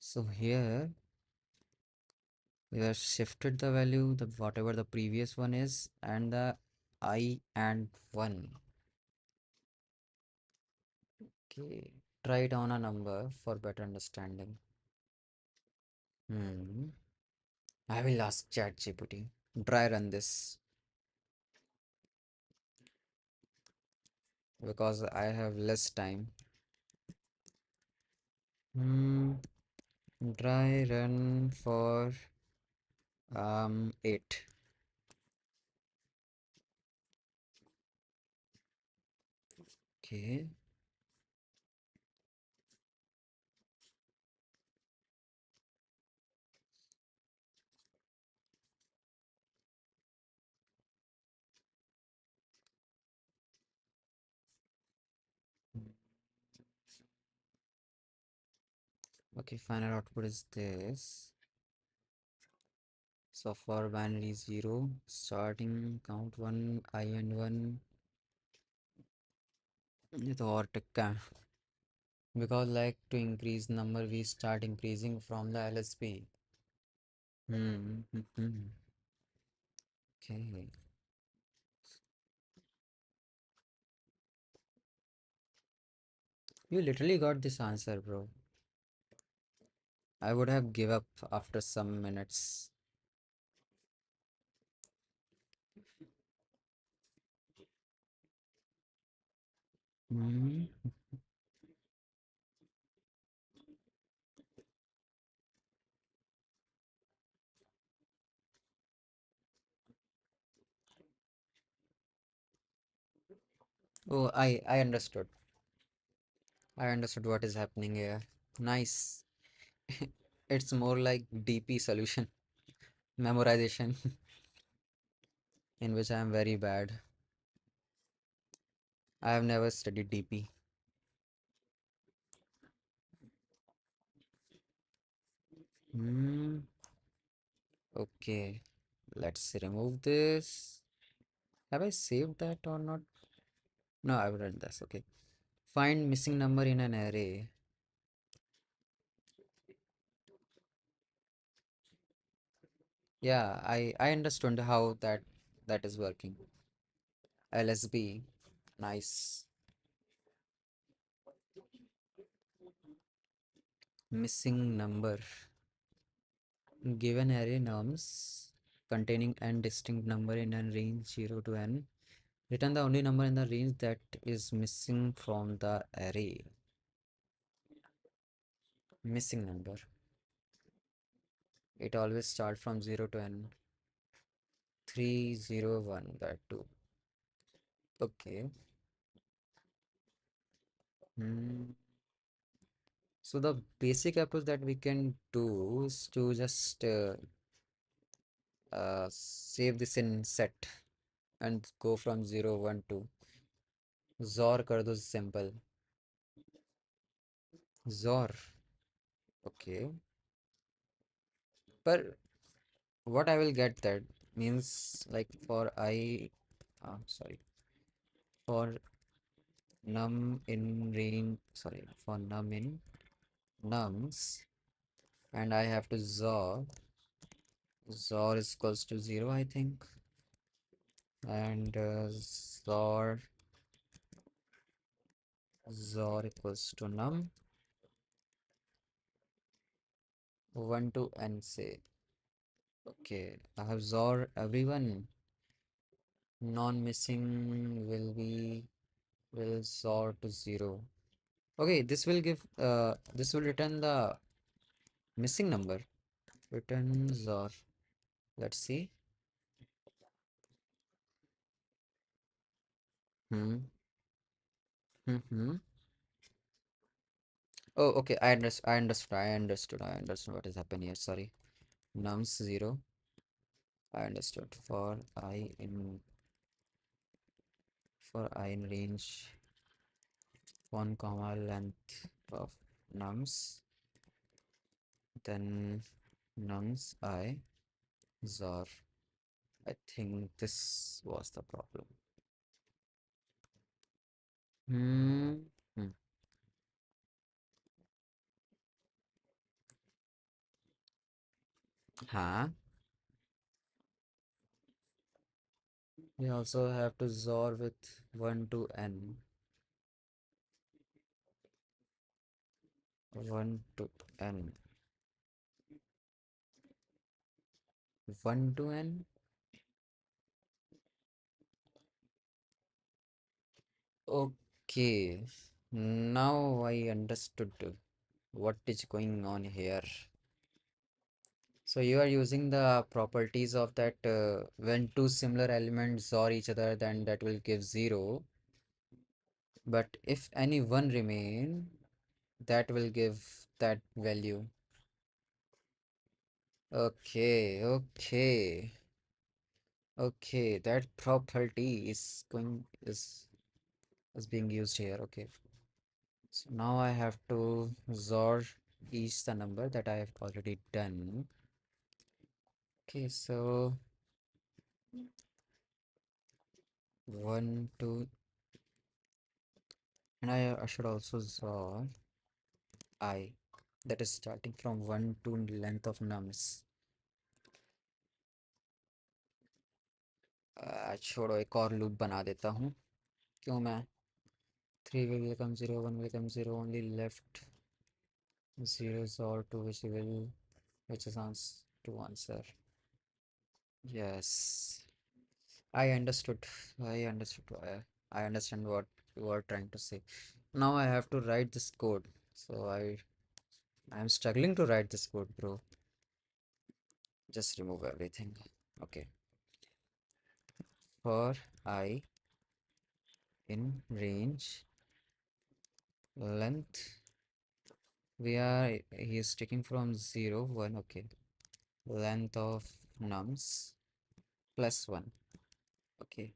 so here we have shifted the value, the whatever the previous one is, and the I and 1. Okay, try down a number for better understanding. Hmm. I will ask ChatGPT. Dry run this because I have less time. Hmm. Dry run for 8. Okay. Okay, final output is this. So for binary 0, starting count 1, I and 1, it or because like to increase number, we start increasing from the LSP. Hmm. Okay. You literally got this answer, bro. I would have give up after some minutes. Hmm. Oh, I understood. I understood what is happening here. Nice. It's more like DP solution, memorization, in which I am very bad. I have never studied DP. Hmm. Okay. Let's remove this. Have I saved that or not? No, I've read this. Okay. Find missing number in an array. Yeah, I understood how that is working. LSB. Nice. Missing number. Given array nums containing n distinct number in a range 0 to n. Return the only number in the range that is missing from the array. Missing number. It always starts from 0 to n. 301, that too. Okay. Hmm. So the basic approach that we can do is to just save this in set and go from 0 1 2. XOR कर दो simple. XOR. Okay. But what I will get that means like for sorry, for num in range, sorry, for num in nums, and I have to XOR is equals to 0, I think, and XOR equals to num 1 to n, say. Okay, I have XOR everyone. Non-missing will XOR to 0. Okay, this will return the missing number. Return XOR. Let's see. Hmm. Hmm. Oh, okay. I understood what is happening here. Sorry. Nums 0. I understood. For I in range 1 comma length of nums, then nums I XOR. I think this was the problem. Hmm. Hmm. Huh? We also have to XOR with 1 to n. 1 to n. 1 to n. Okay. Now I understood what is going on here. So you are using the properties of that when two similar elements XOR each other, then that will give 0. But if any one remain, that will give that value. Okay, okay. Okay, that property is being used here. Okay. So now I have to XOR is the number that I have already done. Okay, so 1, 2, and I should also draw I that is starting from 1 to length of nums. छोड़ो एक और loop बना देता हूँ क्यों मैं 3 will become 0 1 will become 0 only left zeros or 2 which is answer to answer. Yes, I understood. I understood. I understand what you are trying to say. Now I have to write this code. So I'm struggling to write this code, bro. Just remove everything. Okay. For I in range length he is taking from 0 1. Okay, length of nums plus 1. Okay,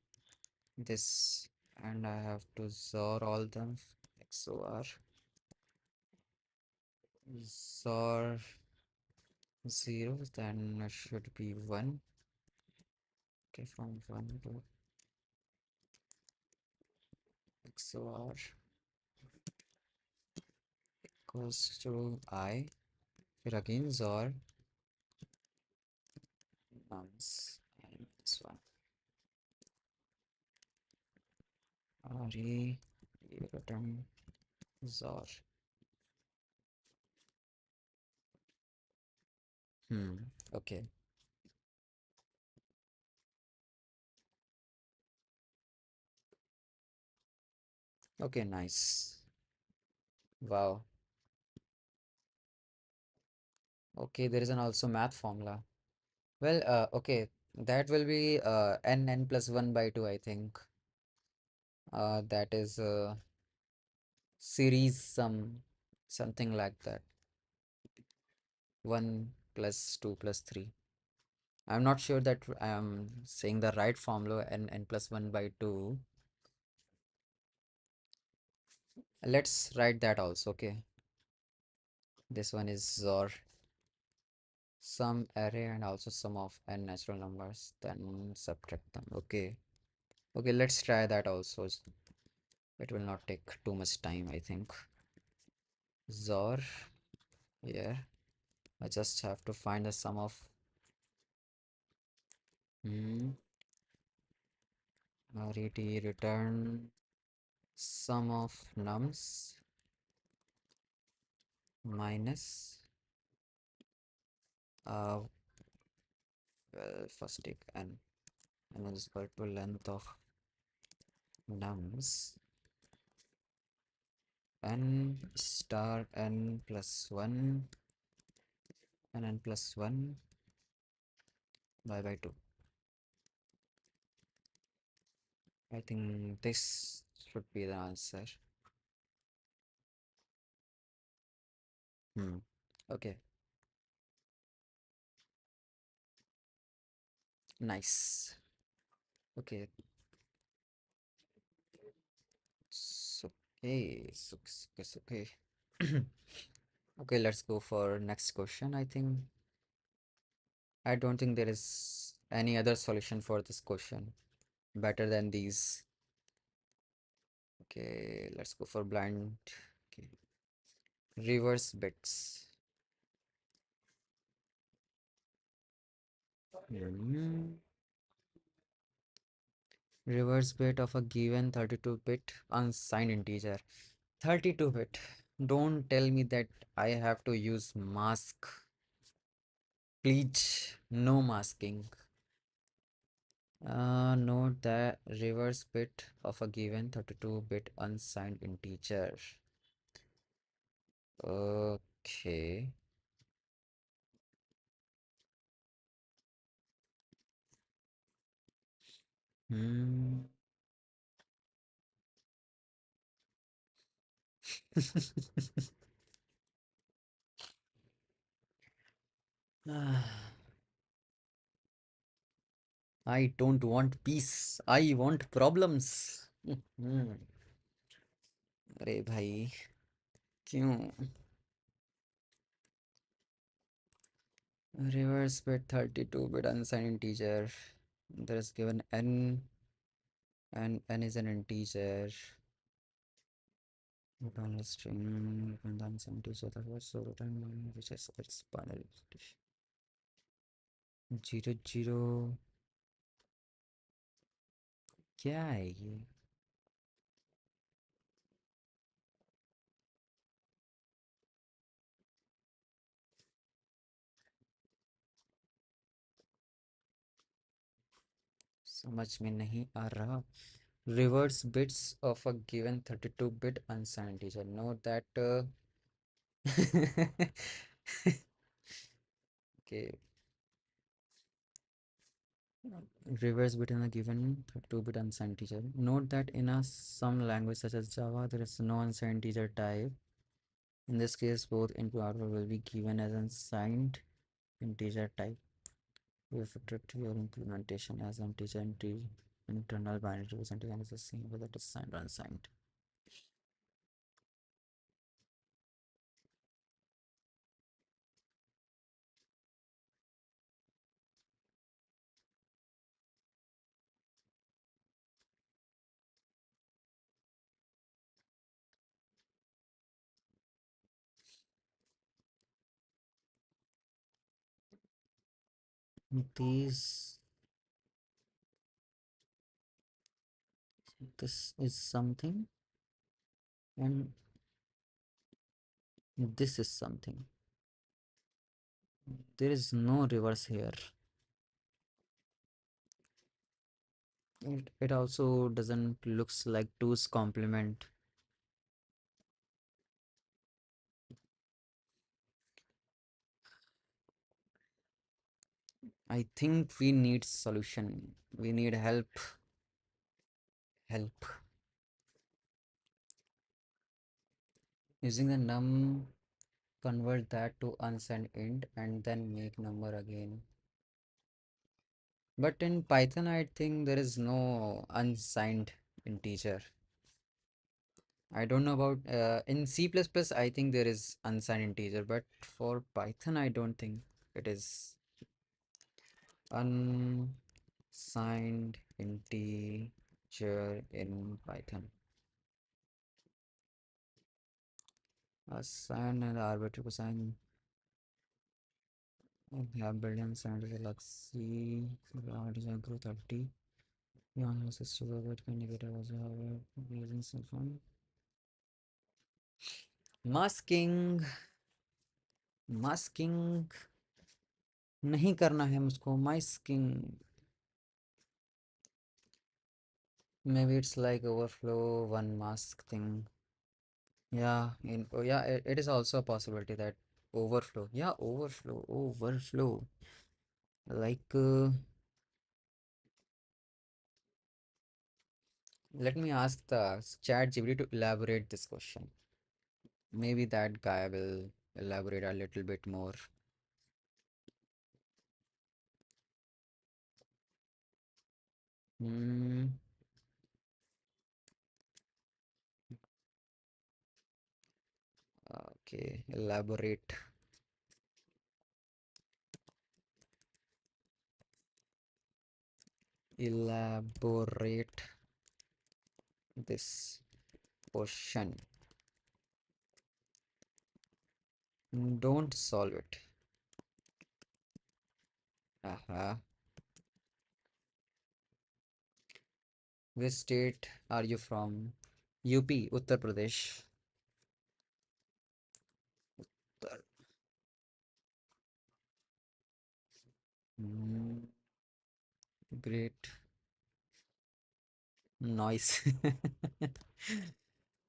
this, and I have to XOR all them. XOR XOR 0, then it should be 1. Okay, from 1 to XOR equals to I. फिर again XOR nums and this one. RE return XOR. Okay. Okay, nice. Wow. Okay, there is an also math formula. Well, okay, that will be n plus 1 by 2, I think. That is series sum, something like that. 1 plus 2 plus 3. I'm not sure that I'm saying the right formula n plus 1 by 2. Let's write that also, okay? This one is or sum array and also sum of n natural numbers, then subtract them. Okay. Okay, let's try that also. It will not take too much time, I think. XOR here. I just have to find the sum of ret return sum of nums minus well, first take n is equal to length of nums n star n plus 1 and n plus 1 by 2. I think this should be the answer. Okay, nice. Okay, so okay, so okay. Okay, let's go for next question. I don't think there is any other solution for this question better than these. Okay, let's go for blind. Okay, reverse bits. Reverse bit of a given 32-bit unsigned integer. 32-bit. Don't tell me that I have to use mask. Please, no masking. Note the reverse bit of a given 32-bit unsigned integer. Okay. I don't want peace. I want problems. अरे भाई क्यों Reverse bit 32-bit unsigned integer. There is given n, and n is an integer. Return a string, return the unsigned integer that was so return one, which is its binary representation. 0 0 क्या है ये? समझ में नहीं आ रहा. Reverse bits of a given 32-bit unsigned integer. Note that okay, reverse bit in a given 32-bit unsigned integer. Note that in a some language such as Java, there is no unsigned integer type. In this case, both input and output will be given as unsigned integer type. You refer to your implementation as integer internal binary representation is the same whether it is signed or unsigned. These this is something and this is something. There is no reverse here. It also doesn't looks like two's complement. I think we need solution. We need help. Help. Using the num, convert that to unsigned int and then make number again. But in Python, I think there is no unsigned integer. I don't know about in C++, I think there is unsigned integer, but for Python, I don't think it is unsigned integer in Python. Assign and arbitrary cosine. I have built in standard like C, design grow 30. Beyond assistive robot can indicate also have using cell phone. Masking. Masking नहीं करना है मुझको. Masking. Maybe it's like overflow one mask thing. Yeah, yeah, it is also a possibility that overflow. Yeah, overflow. Like, let me ask the chat GPT to elaborate this question. Maybe that guy will elaborate a little bit more. Hmm. Okay, elaborate. Elaborate this question. Don't solve it. Uh-huh. Which state are you from? UP, Uttar Pradesh. Uttar- Mm, great. Noise.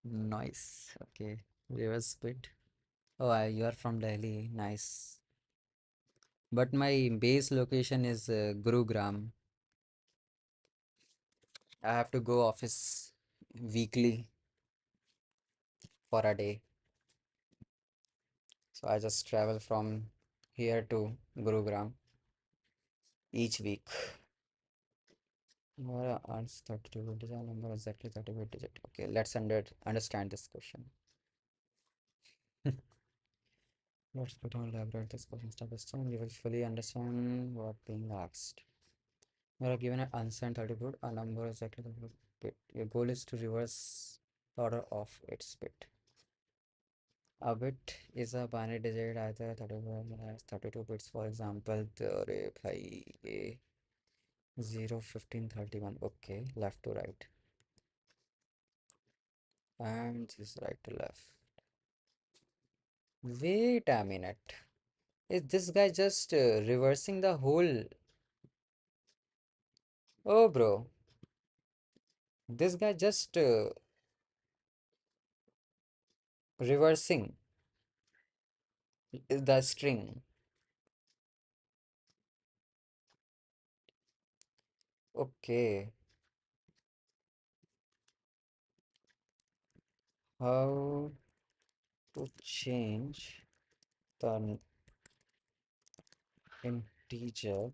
Noise. Okay. Reverse bit. Oh, you are from Delhi. Nice. But my base location is Gurugram. I have to go office weekly for a day. So I just travel from here to Gurugram each week. What answer 32 design number exactly 32 digit. Okay, let's understand this question. Let's put on elaborate this question step by step and you will fully understand what being asked. You are given an unsigned 30 bit, a number exactly the bit. Your goal is to reverse the order of its bit. A bit is a binary digit, either 31 or 32 bits. For example, the 0, 15, 31. Okay, left to right. And this right to left. Wait a minute. Is this guy just reversing the whole? Oh, bro. This guy just reversing the string. Okay. How to change the integer,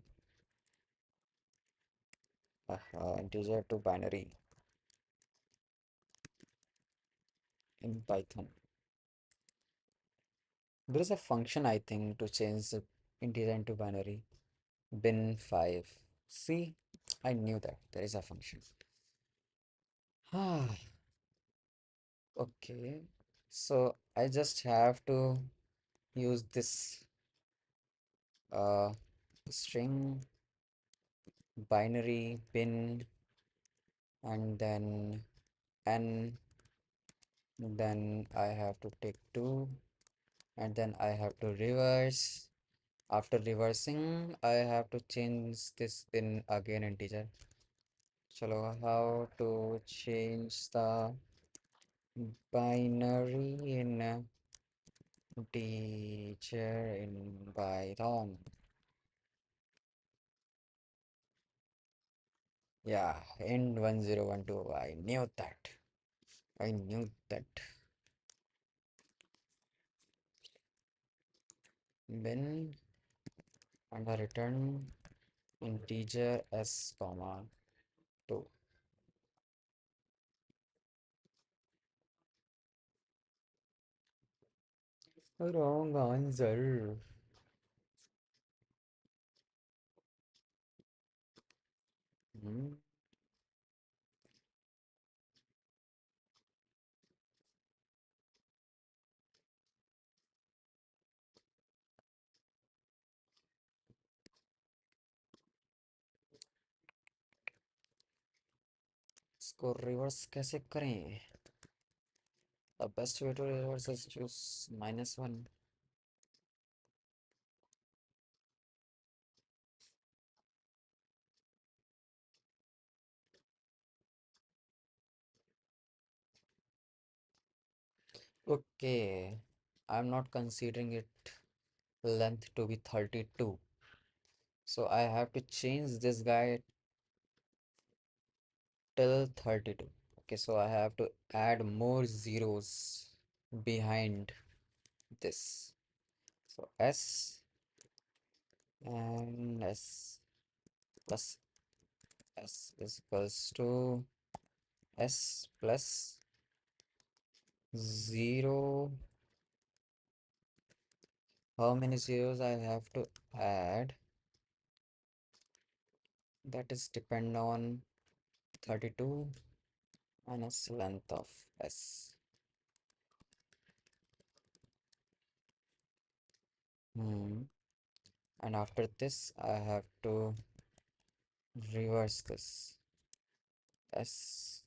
integer to binary in Python. There is a function I think to change the integer into binary. Bin 5. See, I knew that there is a function. Ah, okay. So I just have to use this uh string binary bin and n, then I have to take 2 and then I have to reverse. After reversing, I have to change this in again integer. Chalo, how to change the binary in integer in Python? Yeah, end 1012. I knew that. I knew that. Bin and I return integer s comma 2. Wrong answer. Hmm. इसको reverse कैसे करें? The best way to reverse is choose -1. Okay, I'm not considering it length to be 32. So I have to change this guy till 32. Okay, so I have to add more zeros behind this. So S and S plus S is equals to S plus 0. How many zeros I have to add? That is depend on 32 minus length of S. Hmm. And after this, I have to reverse this. S,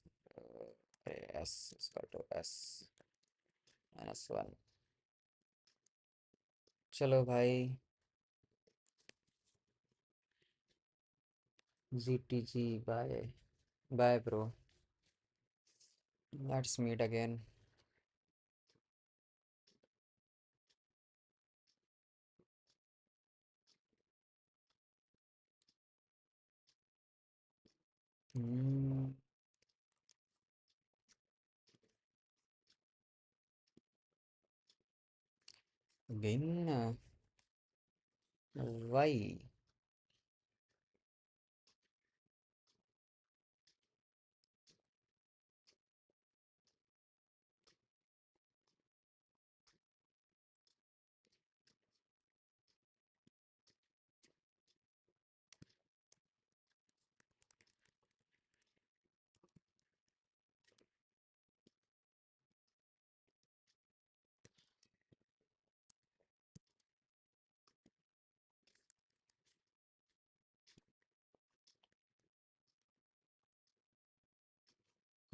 S is equal to S minus 1. चलो भाई GTG bye bye bro, let's meet again. Hmm. Again why?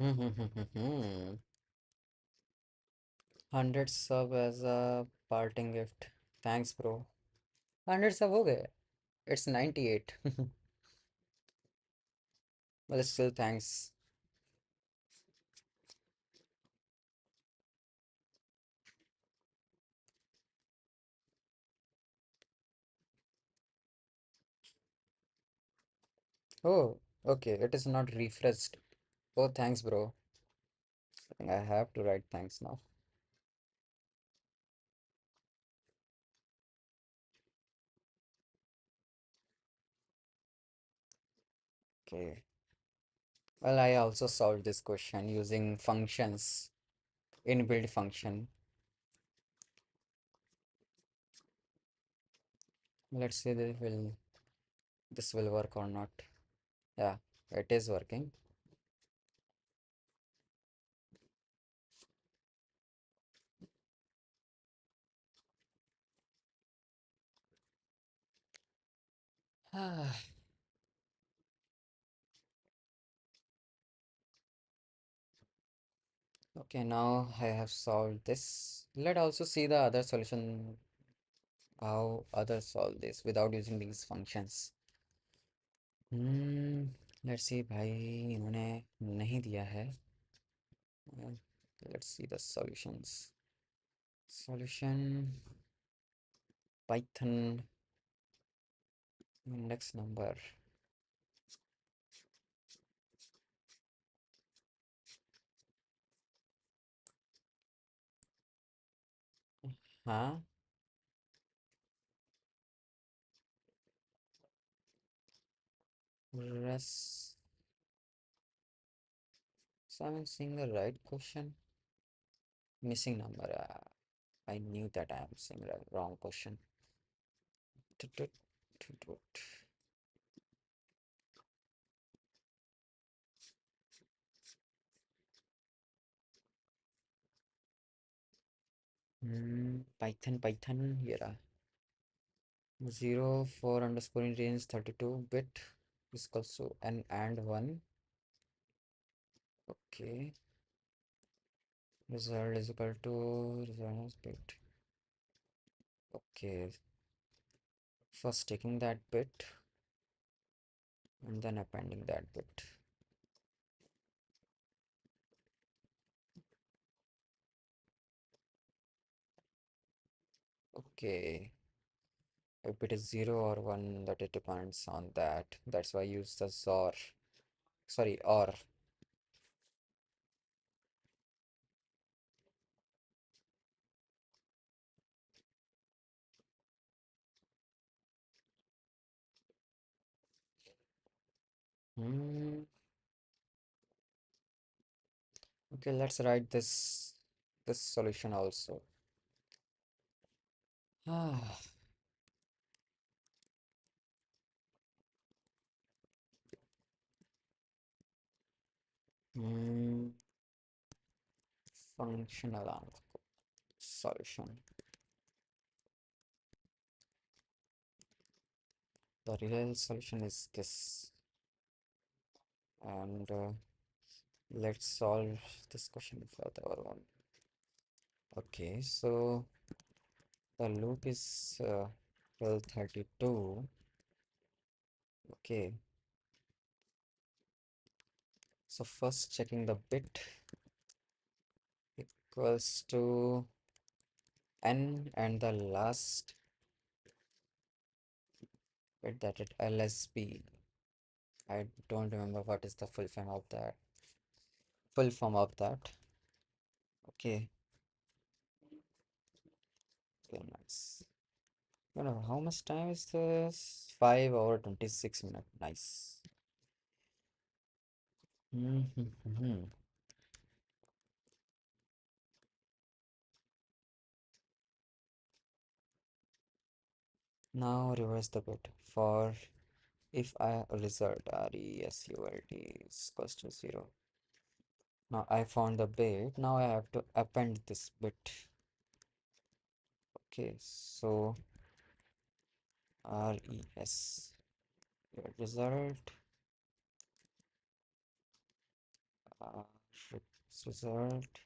Hmm. 100 sub as a parting gift. Thanks, bro. 100 sub हो गए. It's 98. But still, thanks. Oh, okay. It is not refreshed. Oh, thanks, bro. I think I have to write thanks now. Okay. Well, I also solved this question using functions, inbuilt function. Let's see this will work or not. Yeah, it is working. Okay, now I have solved this. Let's also see the other solution, how others solve this without using these functions. Hmm, let's see भाई इन्होंने नहीं दिया है. Uh, let's see the solutions. Solution Python index number. हाँ, res. So I'm seeing the right question. Missing number. I knew that I am seeing the wrong question. Tut, tut, tut, tut. Python here. 0 4 underscore in range 32 bit is equals to n and 1. Okay. Result is equal to result as bit. Okay. First taking that bit and then appending that bit. Okay. If it is 0 or 1, that it depends on that. That's why I use the XOR. Sorry, OR. Hmm. Okay, let's write this solution also. Ah. Hmm. Functional solution. The real solution is this. And let's solve this question further on. Okay, so the loop is till 32. Okay, so first checking the bit equals to n and the last bit, that it LSB. I don't remember what is the full form of that. Full form of that. Okay, very nice. You know how much time is this? 5 hour 26 minutes. Nice. Mm-hmm. Now reverse the bit for if I result result is equals to 0. Now I found the bit. Now I have to append this bit. Okay, so res result result,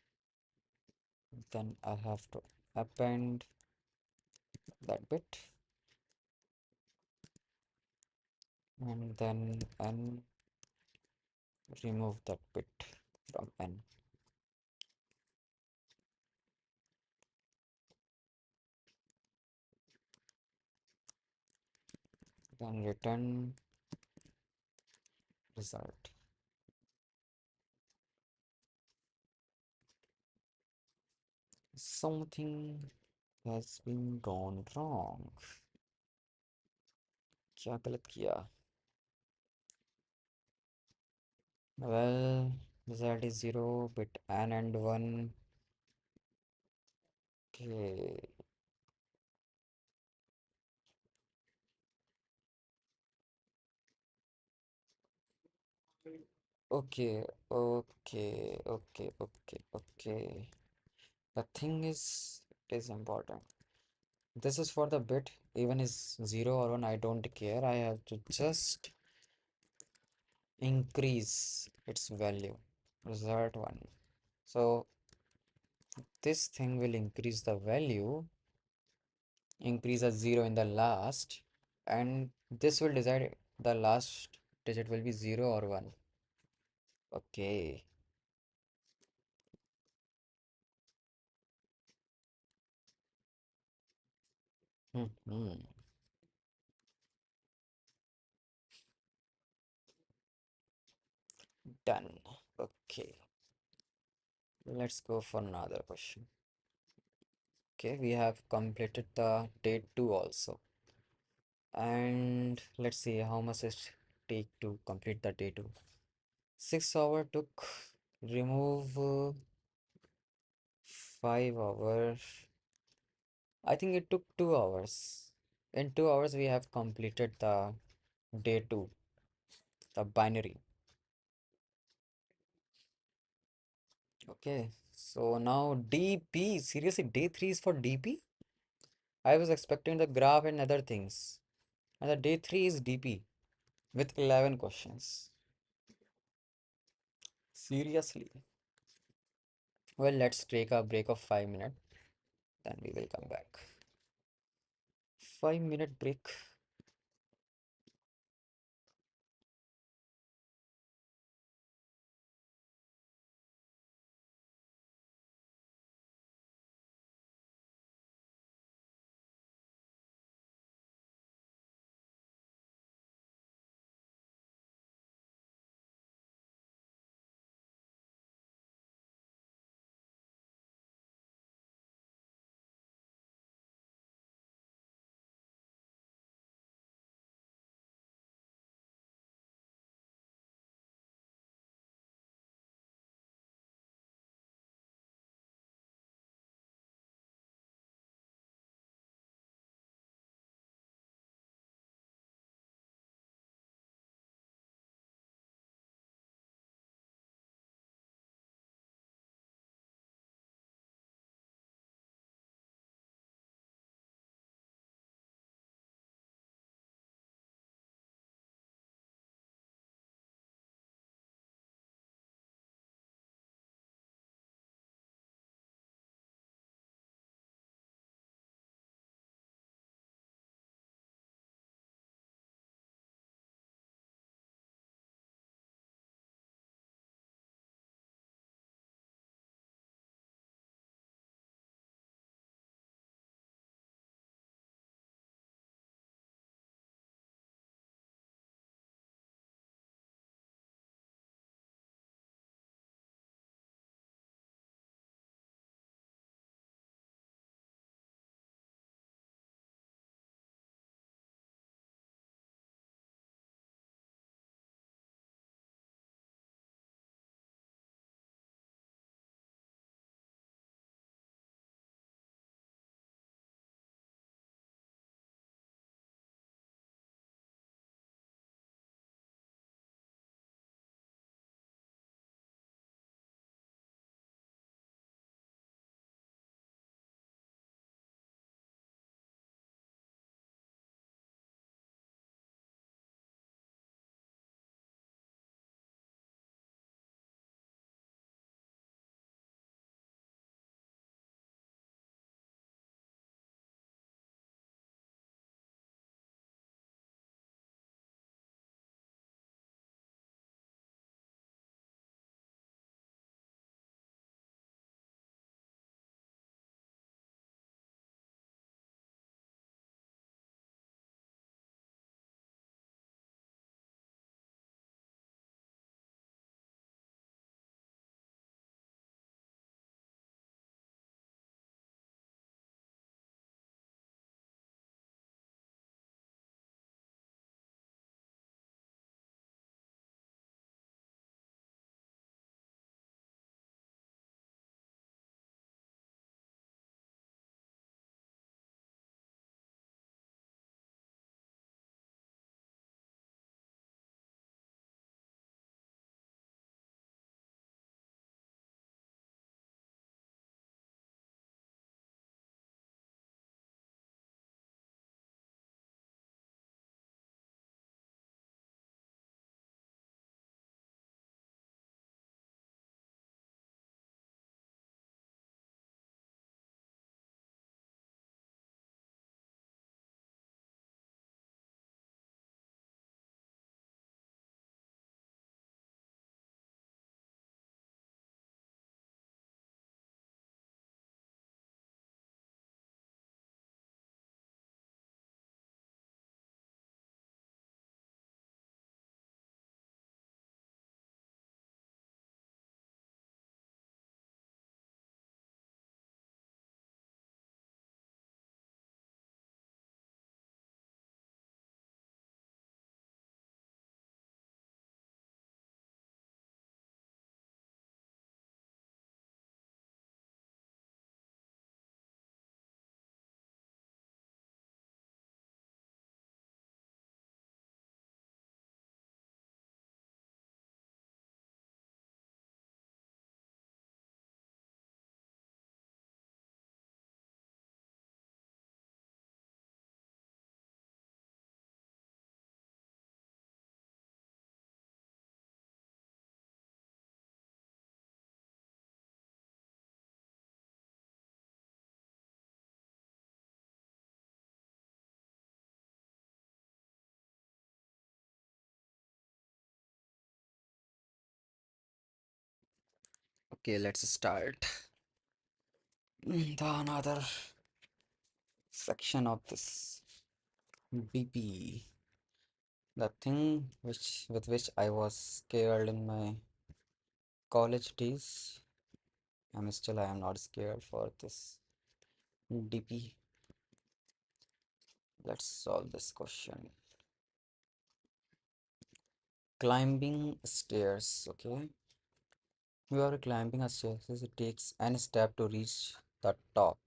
then I have to append that bit, and then n, remove that bit from n, then return result. Something has been gone wrong. क्या गलत किया? Well, result is 0, bit n and 1. Okay. Okay, okay. The thing is, it is important. This is for the bit, even is 0 or 1, I don't care. I have to just increase its value. Result 1. So this thing will increase the value, increase a 0 in the last, and this will decide the last digit will be 0 or 1. Okay. Hmm. Done. Okay. Let's go for another question. Okay, we have completed the day 2 also. And let's see how much it take to complete the day 2. 6 hour took, remove 5 hours. I think it took 2 hours. In 2 hours we have completed the day 2, the binary. Okay, so now DP. Seriously, day 3 is for DP? I was expecting the graph and other things. And the day 3 is DP with 11 questions. Seriously. Well, let's take a break of 5 minutes. Then we will come back. 5 minute break. Okay, let's start the another section of this BP. The thing which with which I was scared in my college days. I am not scared for this DP. Let's solve this question. Climbing stairs, okay? You are climbing a stairs, it takes an step to reach the top.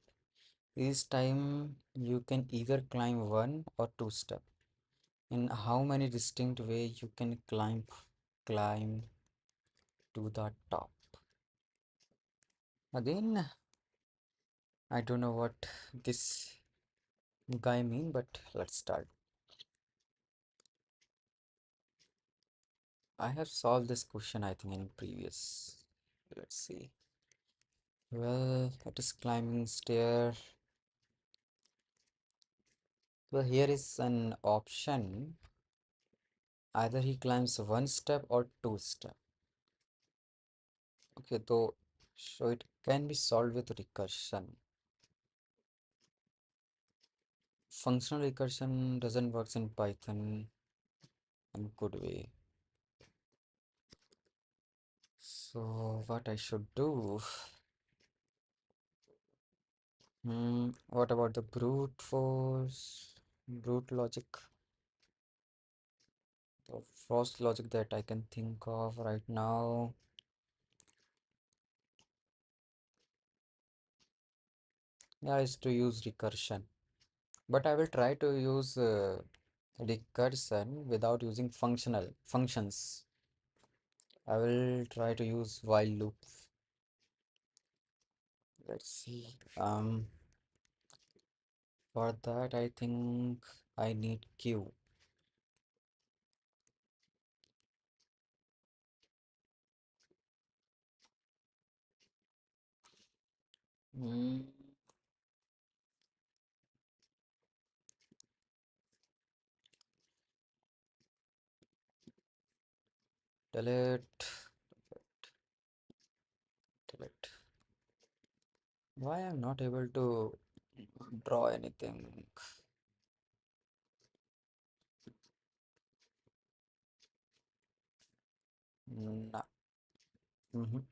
Each time you can either climb one or two steps. In how many distinct ways you can climb to the top? Again, I don't know what this guy mean, but let's start. I have solved this question I think in previous. Let's see. Well, it is climbing stair. Well, here is an option. Either he climbs one step or two step. Okay, so it can be solved with recursion. Functional recursion doesn't work in Python in good way. So what I should do? What about the brute force, brute logic, the first logic that I can think of right now? Yeah, is to use recursion. But I will try to use recursion without using functional functions. I will try to use while loop. Let's see. For that I think I need Q. Mm, delete, delete. Why I'm not able to draw anything? Nah. Mhm.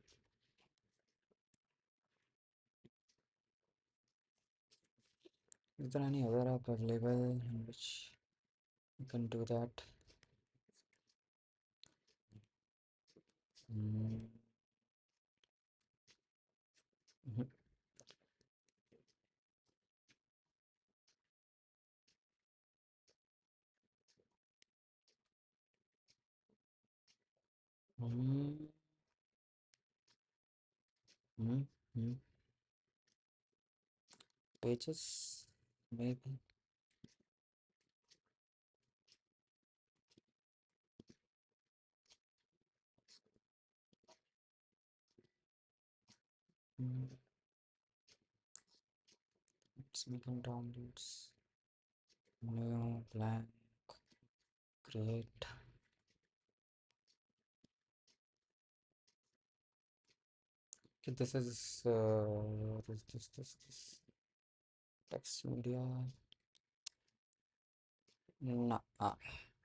Is there any other app available in which you can do that? Mm, mhm. Mm, mm, mm. Pages, maybe. Mm, it's making downloads. New blank. Create. Okay, this is what is this text media. Nah.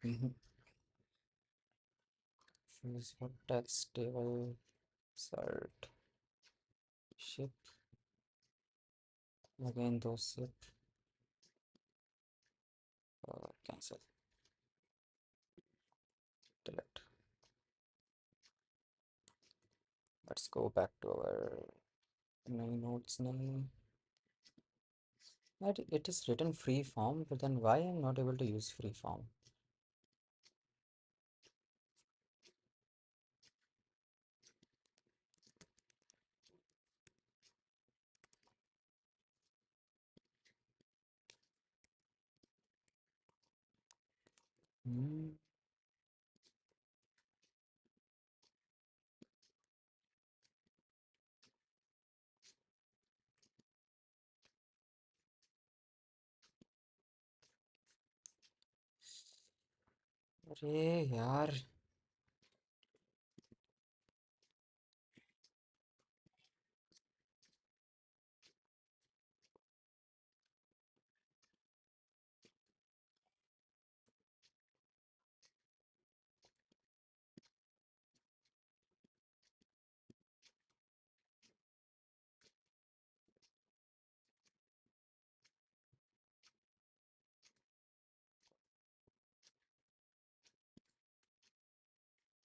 Mhm. This what text table. Sort. Ship. Again those ship. Cancel. Delete. Let's go back to our main notes now. It is written free form, but then why I'm not able to use free form? Hmm. अरे यार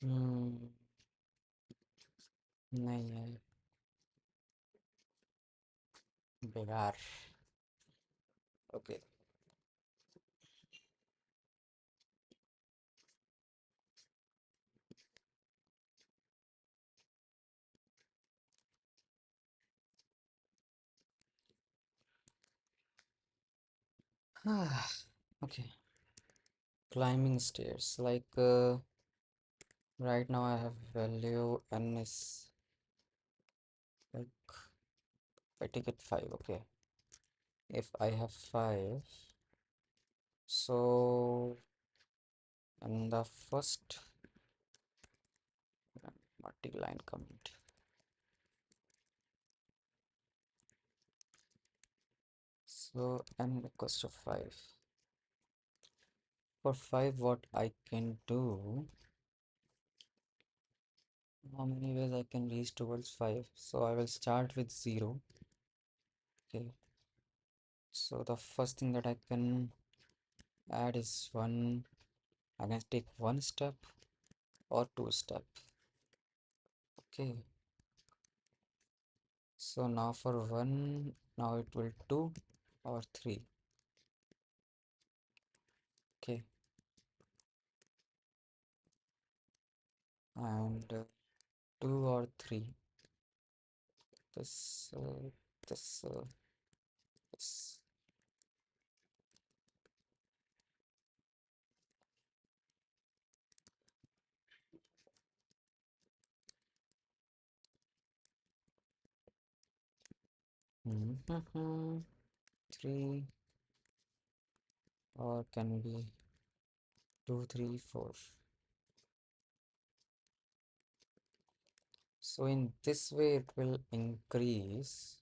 हम्म, नहीं है। बेकार। Okay. Okay. Climbing stairs. Like right now I have value n is like I take it 5. Okay. If I have 5, so in the first multi-line comment. So n equals to 5. For 5, what I can do, how many ways I can reach towards 5? So I will start with 0. Okay. So the first thing that I can add is 1. I can take 1 step or 2 step. Okay. So now for 1, now it will 2 or 3. Okay. And 2 or 3. This, this, this. Mhm. 3 or can be 2, 3, 4. So in this way it will increase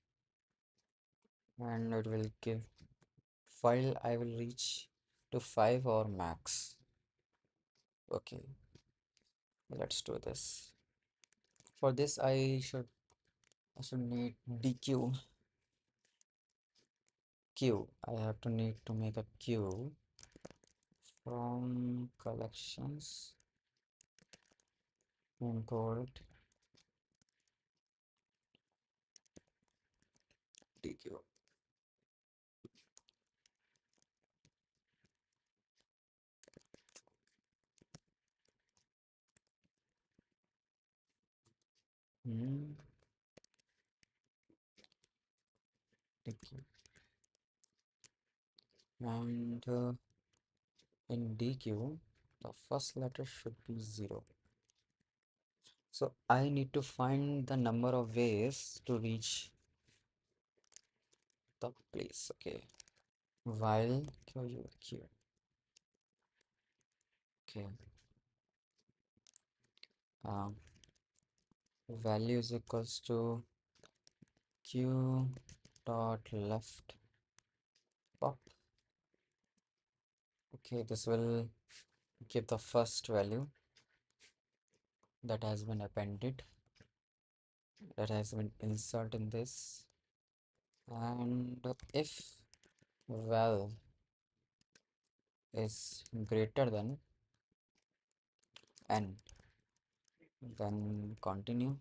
and it will give while I will reach to 5 or max. Okay, let's do this. For this I should need dq queue. I have to need to make a queue from collections import dq. Hmm, dq. And in dq the first letter should be 0. So I need to find the number of ways to reach the place. Okay, while q. Okay, um, value is equals to q dot left pop. Okay, this will give the first value that has been appended, that has been inserted in this. And if val is greater than n, then continue.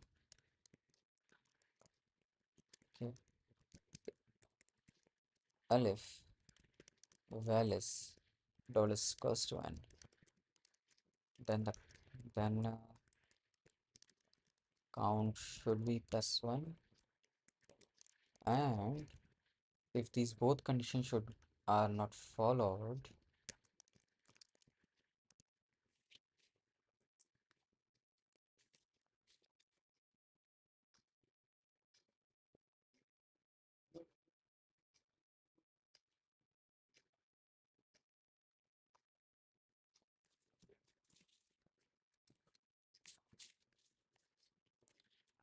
Okay, elif val is dollar is equals to n, then count should be +1. And if these both conditions should are not followed,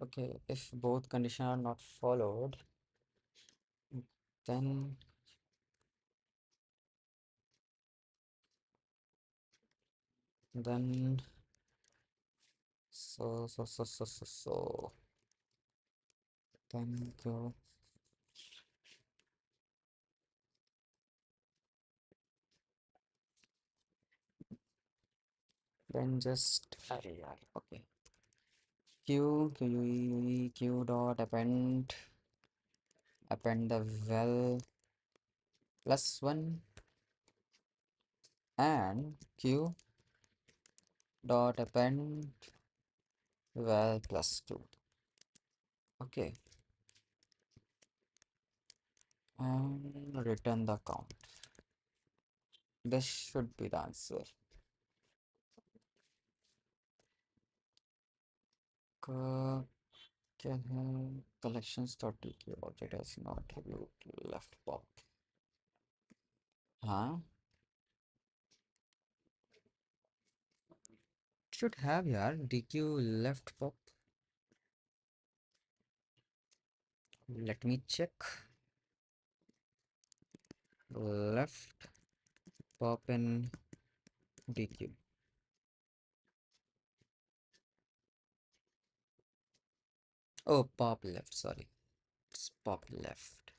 okay, if both conditions are not followed, then then so then go. Then just yeah, okay. Q dot append the val plus one and Q dot append val plus two. Okay, and return the count. This should be the answer. Co- Collections.tk object has no attribute left pop. Huh? Should have yaar dq left pop. Let me check. Left pop in dq. Oh, pop left. Sorry, it's pop left.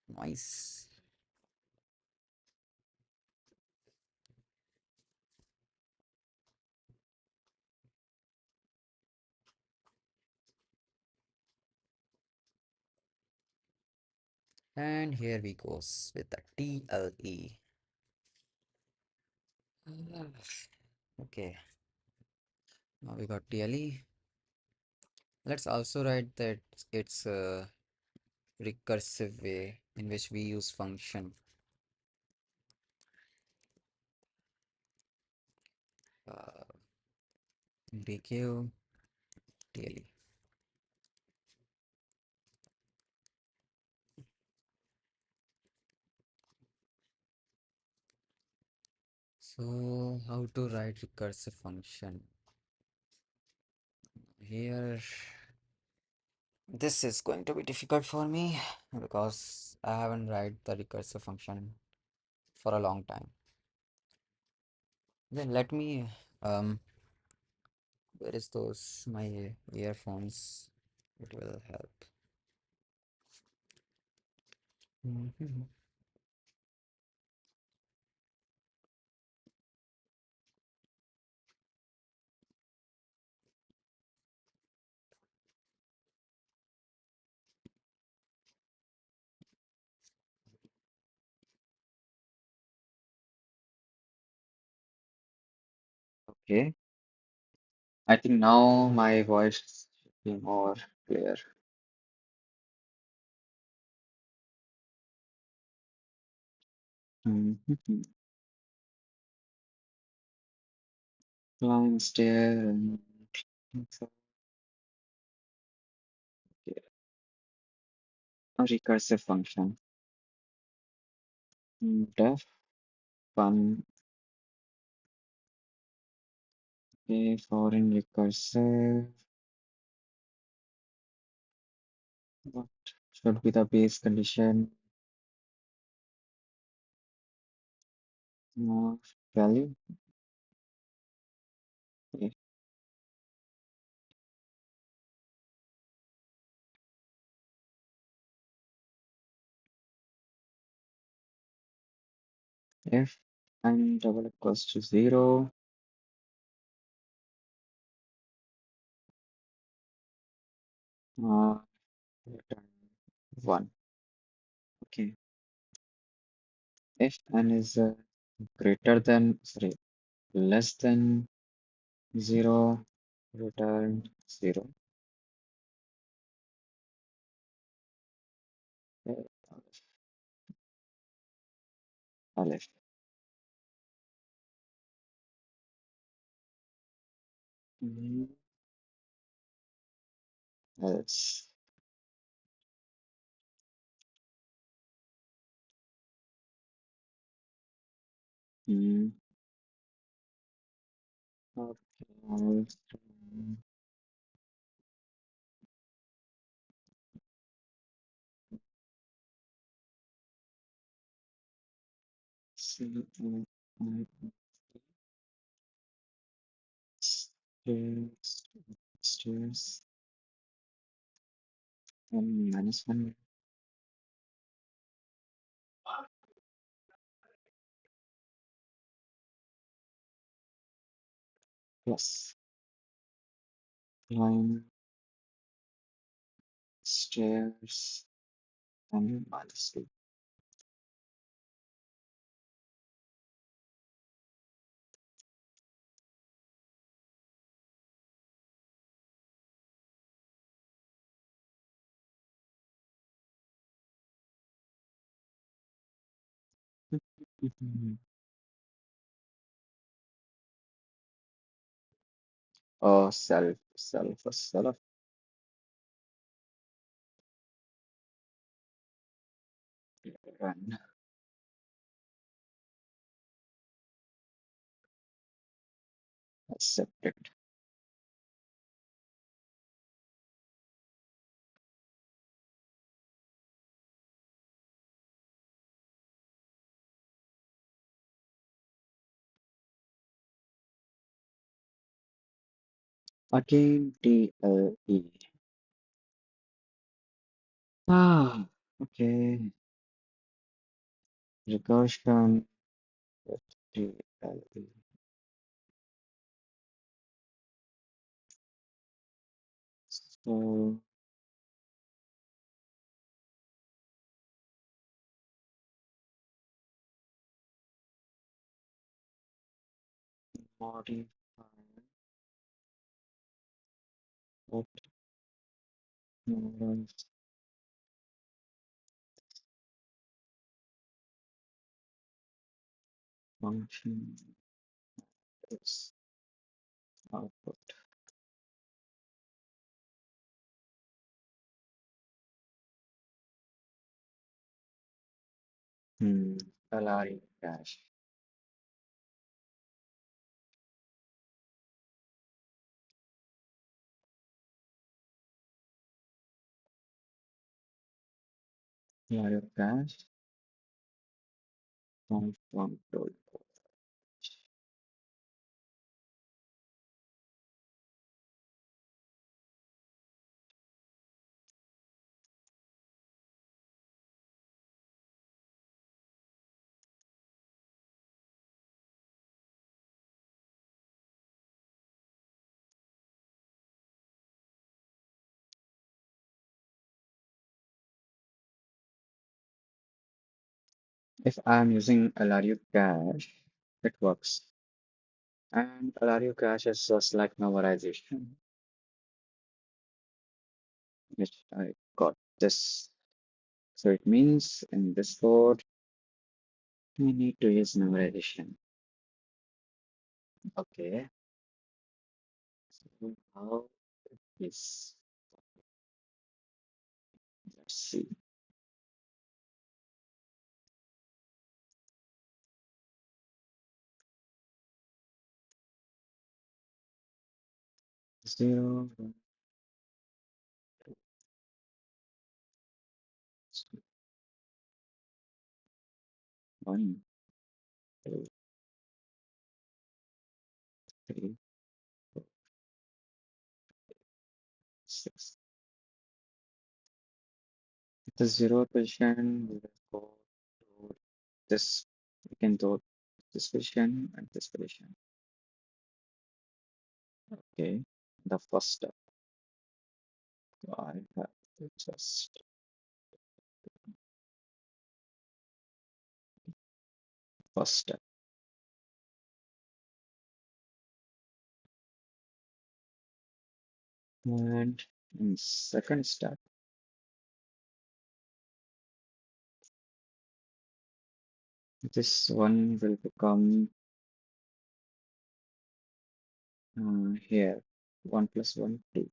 Nice. And here we goes with the TLE. Okay, now we got TLE. Let's also write that it's a recursive way in which we use function. Uh, DQ TLE. So how to write recursive function? Here, this is going to be difficult for me because I haven't write the recursive function for a long time. Then let me where is those my earphones? It will help. Mhm. Okay, I think now my voice should be more clear. Mhm. Climb stair and so, yeah, a recursive function. Def fun okay, foreign recursive. What should be the base condition? Of value. Okay. If n double equals to 0, uh, return 1. Okay. If n is greater than, sorry, less than 0, return 0. Okay, Aleph. Mhm. Else. Mm, okay, else. C, I, Stairs, stairs, -1 plus climb stairs and -2. Self run accepted. Again DLE. Ah, okay. Recursion with DLE. So modify what numbers function is output. Hmm. LRE cache. LRE cache from tool. If I'm using LRU cache, it works. And LRU cache is just like memorization, which I got this. So it means in this code, we need to use memorization. Okay. So how is, let's see. 0, 1, 2, 3, 6. The 0th position, we will go to this. We can do this position and this position. Okay. The first step, I have to just first step. And in second step, this one will become here 1 plus 1, 2.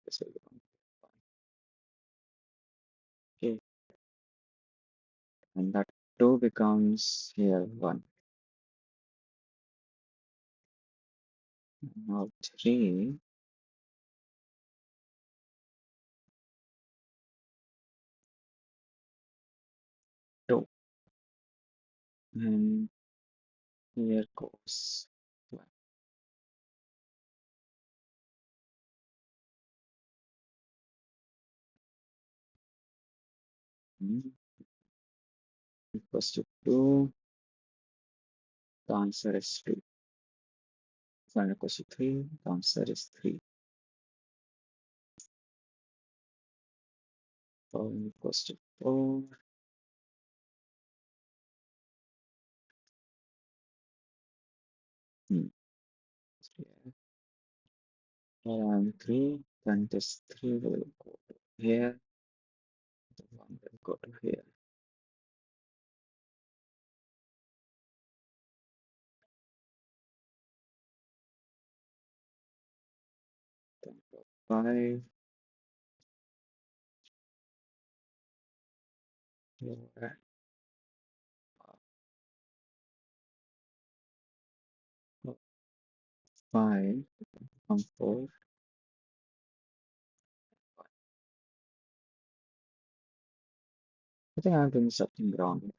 This will become okay, and that 2 becomes here 1. Now 3, two, and here goes 1. mm, equals to 2. The answer is 2. 5 equals to 3. The answer is 3. 4 equals to 4. Hmm. Yeah. 3. Then this 3 will go to here. The 1 will go to here. Then go 5. Here. 5 from 4. I think I'm doing something wrong.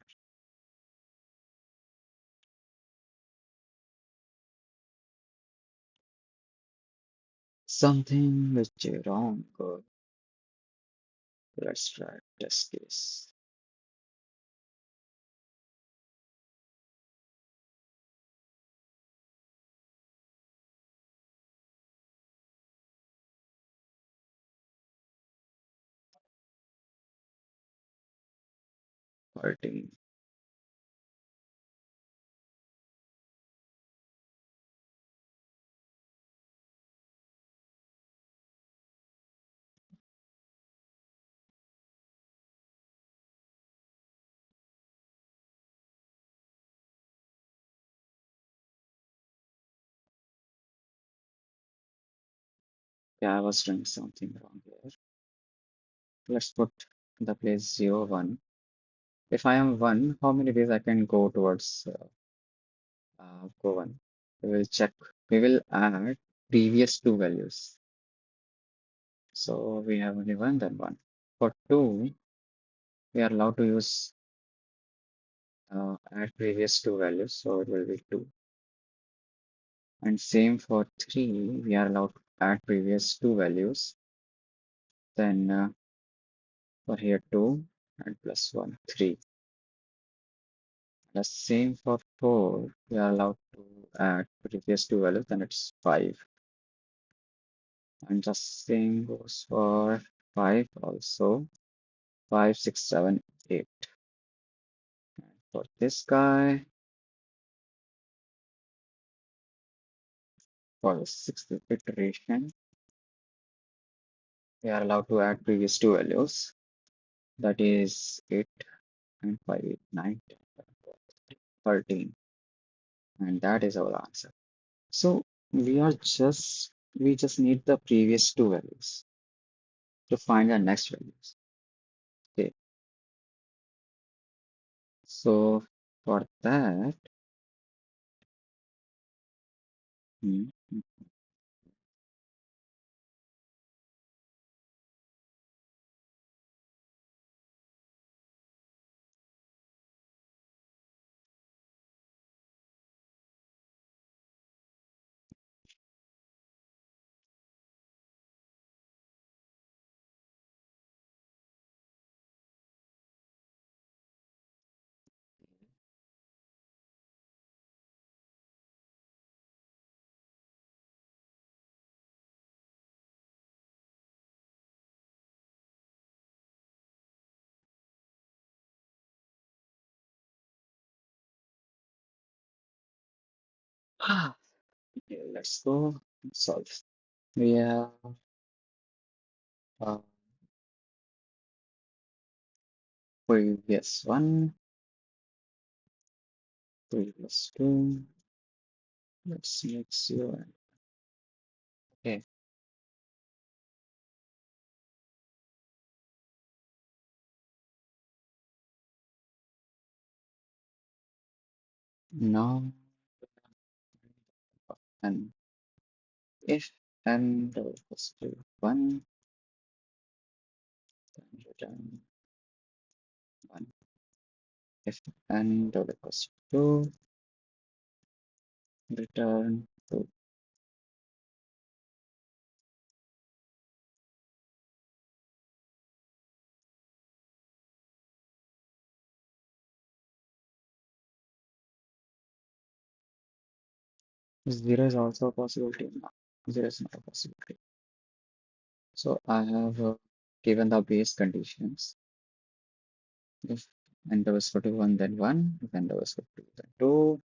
Something which is wrong. Let's try test case. Parting. Yeah, I was doing something wrong here. Let's put the place 0, 1. If I am 1, how many ways I can go towards go 1? We will check. We will add previous two values. So we have only 1, then 1. For 2, we are allowed to use add previous two values. So it will be 2. And same for 3, we are allowed to add previous two values. Then for here 2 and plus 1, 3. The same for 4, we are allowed to add previous two values, then it's 5. And the same goes for 5 also. 5, 6, 7, 8. And for this guy, for the sixth iteration, we are allowed to add previous two values. That is 8 and 5, 8, 9, 10, 11, 12, 13. And that is our answer. So we just need the previous two values to find the next values. Okay. So for that, hmm, okay, let's go and solve. We have uh, previous one, previous two. Let's make 0. Okay, now and if n equals to 1, then return 1. If n equals to 2, return 2. Zero is also a possibility. No, zero is not a possibility. So I have given the base conditions. If n was equal to 1, then 1. If n was equal to 2, then 2.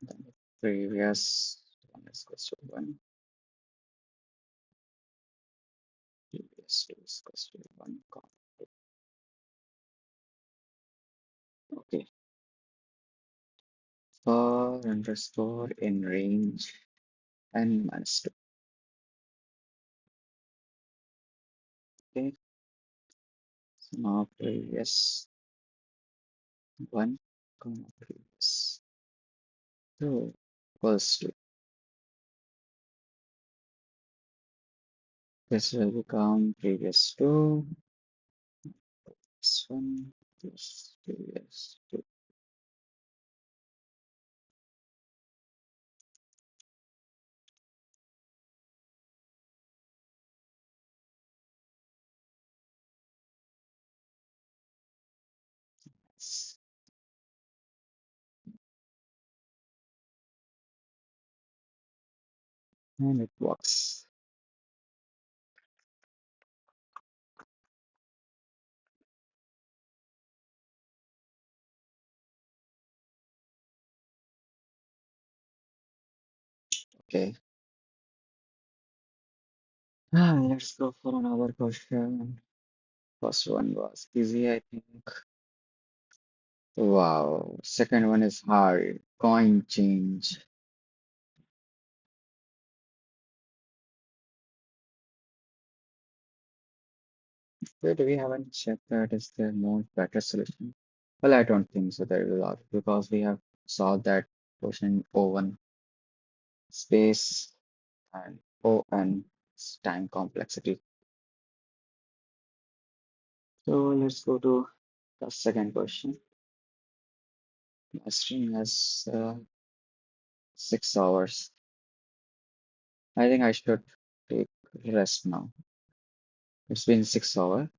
Then the previous one is equal to 1. Previous 2 is equal to 1. Okay. For underscore in range n minus 2. Okay. So now previous 1, previous 2 equals to. This will become previous 2. This one, this previous 2. And it works. Okay. Let's go for another question. First one was easy, I think. Wow. Second one is hard. Coin change. Wait, we haven't checked that is the more better solution. Well, I don't think so. There is a lot because we have solved that question in O1 space and ON time complexity. So let's go to the second question. My stream has 6 hours. I think I should take rest now. It's been 6 hours.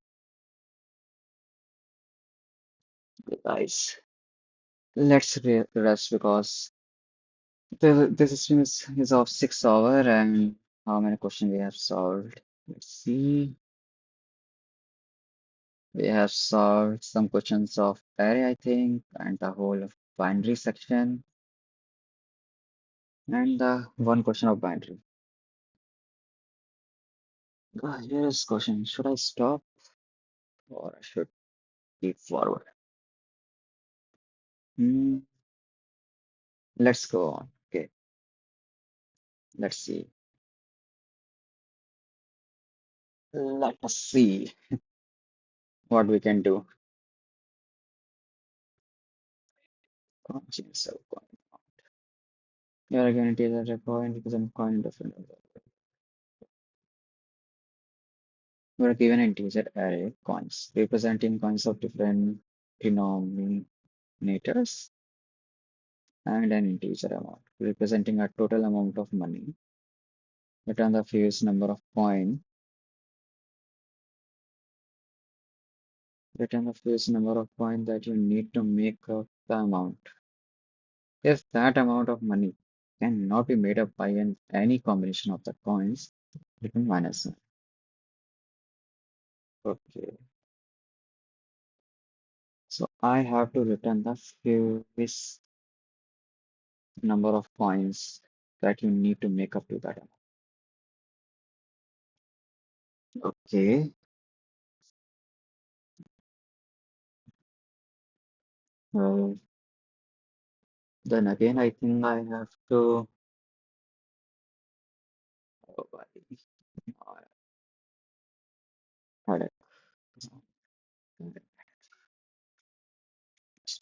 Guys, let's rest because this stream is of 6 hours and how many questions we have solved. Let's see. We have solved some questions of array, I think, and the whole of binary section, and the one question of binary. Here is question. Should I stop or I should keep forward? Hmm, let's go on. Okay, let's see. Let us see what we can do. Change cell coin. You are going to take a coin because I'm coin different. We are given an integer array coins representing coins of different denominators and an integer amount representing a total amount of money. Return the fewest number of coin. Return the fewest number of coin that you need to make up the amount. If that amount of money cannot be made up by any combination of the coins, return minus one. Okay, so I have to return the fewest number of coins that you need to make up to that amount. Okay, well, then again, I think I have to. Oh, I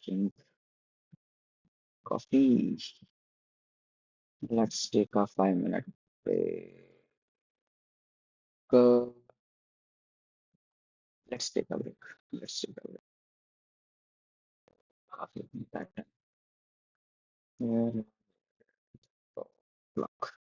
drink coffee. Let's take a 5 minute break. Uh, let's take a break. Let's take a break. Coffee that time. Where clock.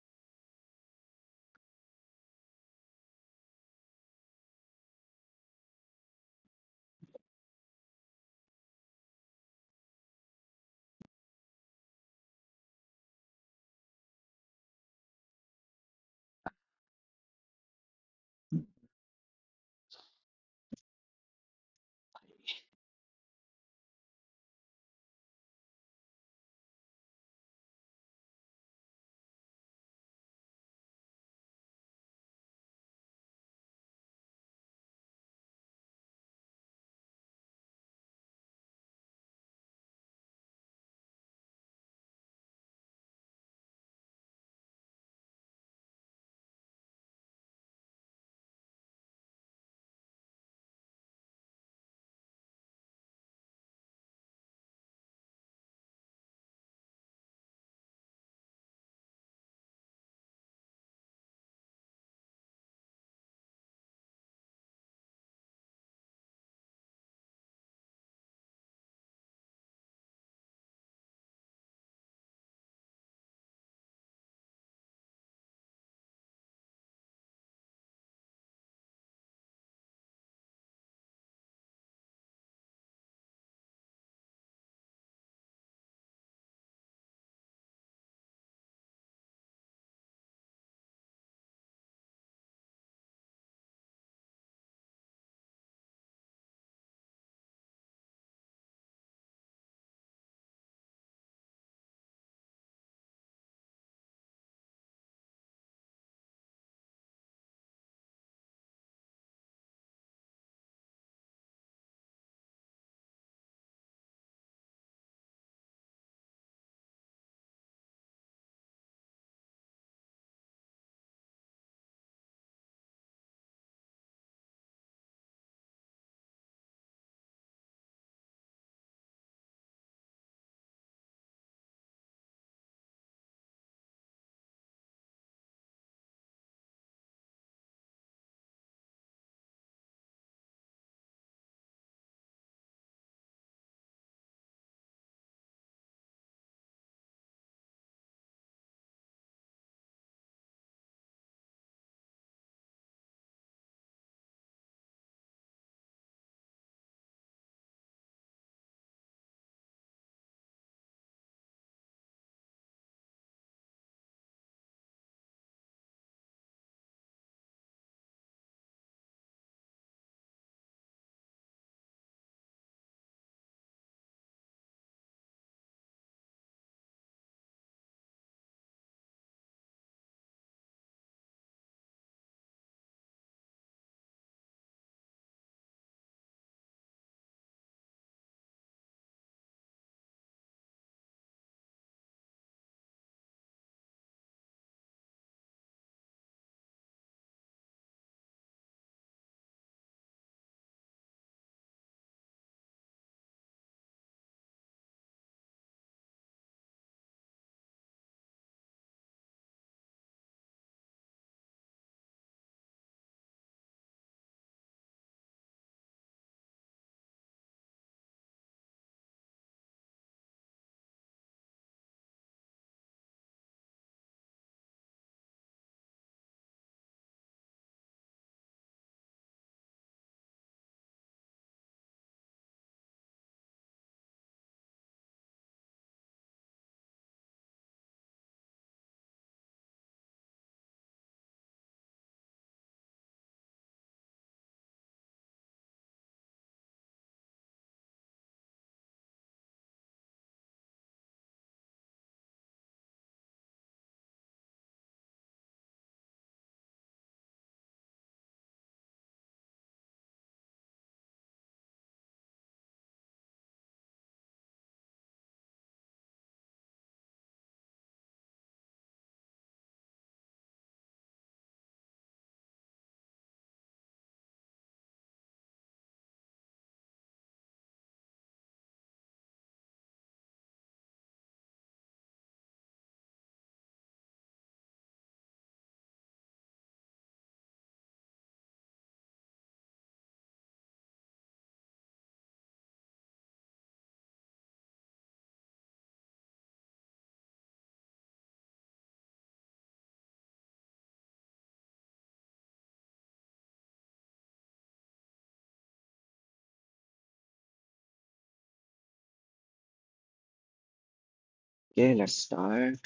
Okay, let's start.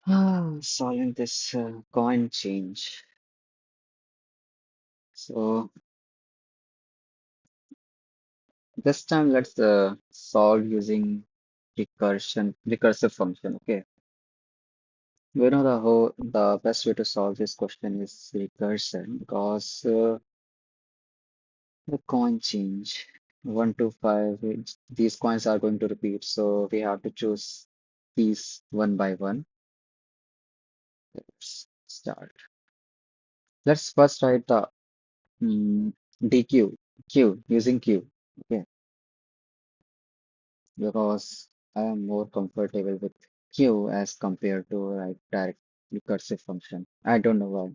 Solving this coin change. So this time let's solve using recursive function. Okay, we know the best way to solve this question is recursion because the coin change 1 to 5. These coins are going to repeat, so we have to choose these one by one. Let's start. Let's first write the DQ, Q, using Q. Okay, because I am more comfortable with Q as compared to like direct recursive function. I don't know why.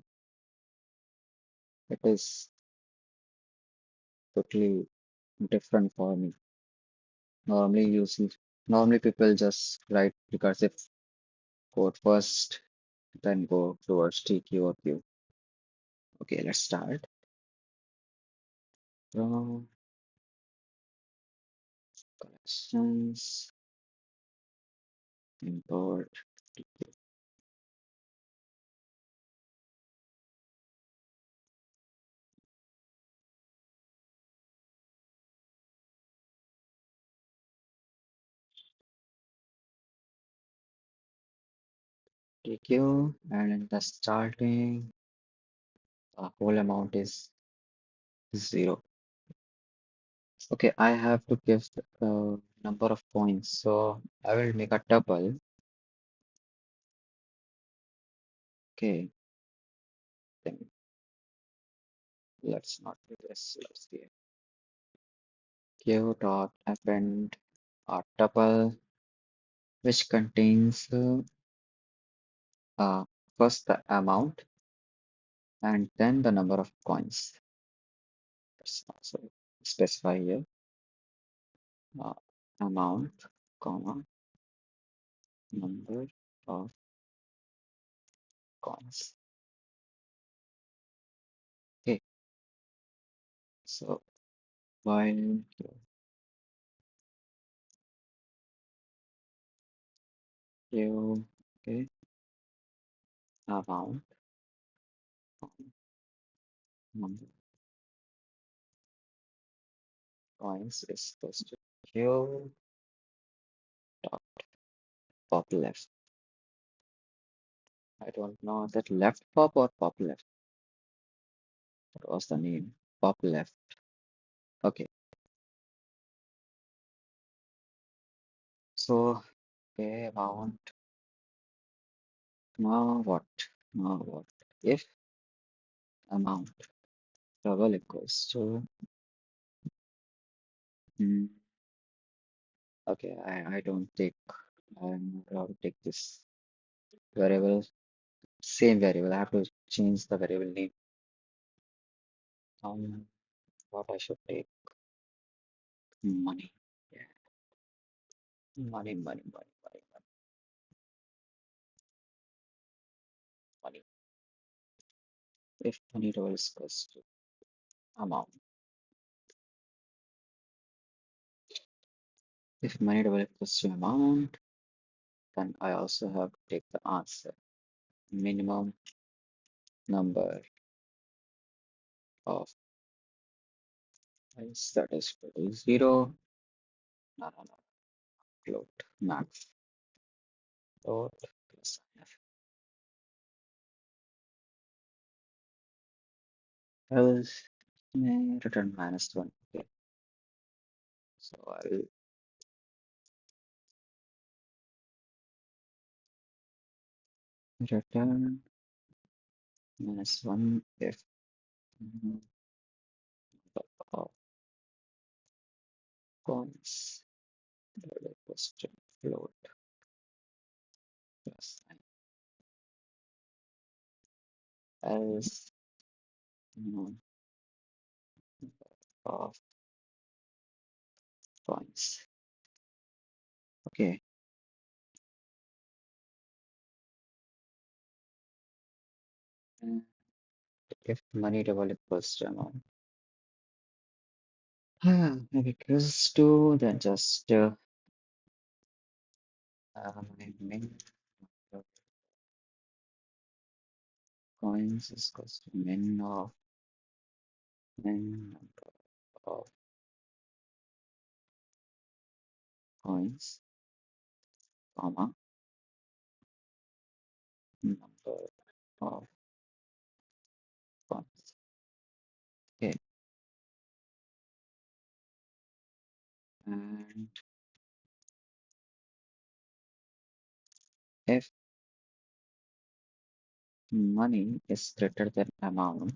It is totally different for me. Normally you see, normally people just write recursive code first, then go towards TQ or Q. Okay, let's start. From collections, import TQ, and in the starting, the whole amount is 0. Okay, I have to give the number of points, so I will make a tuple. Okay, then let's not do this. Let's see. Q dot append a tuple which contains uh, first the amount and then the number of coins. Let's also specify here uh, amount, comma, number of coins. Okay, so while Q, okay, amount, number coins is equals to Q dot pop left. I don't know, is that left pop or pop left? What was the name? Pop left. Okay, so okay, amount. Now what? Now what? If amount double equals to hmm, okay, I don't take I'm not allowed to take this variable, same variable. I have to change the variable name. What I should take? Money. Yeah, money. Money. If money double equals to amount. If money double equals to amount, then I also have to take the answer. Minimum number of ice that is equal to 0. No. Float max. Float plus INF. Else return -1. Okay. So I'll return -1 if number of coins equals to float plus else minimum of coins. Okay. And if money double equals to amount. Maybe equals to then just My min of coins is equals to min number of coins, comma, number of coins. Okay, and if money is greater than amount,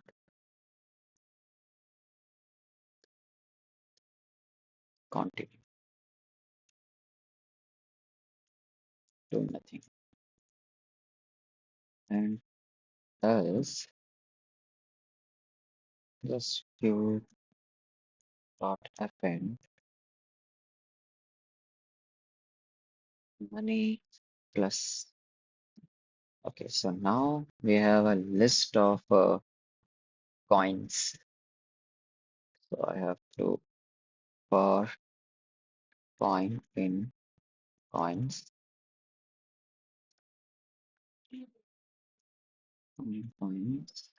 continue, do nothing. And else, just q dot append money plus. Okay, so now we have a list of coins. So I have to for coin in coins, coins.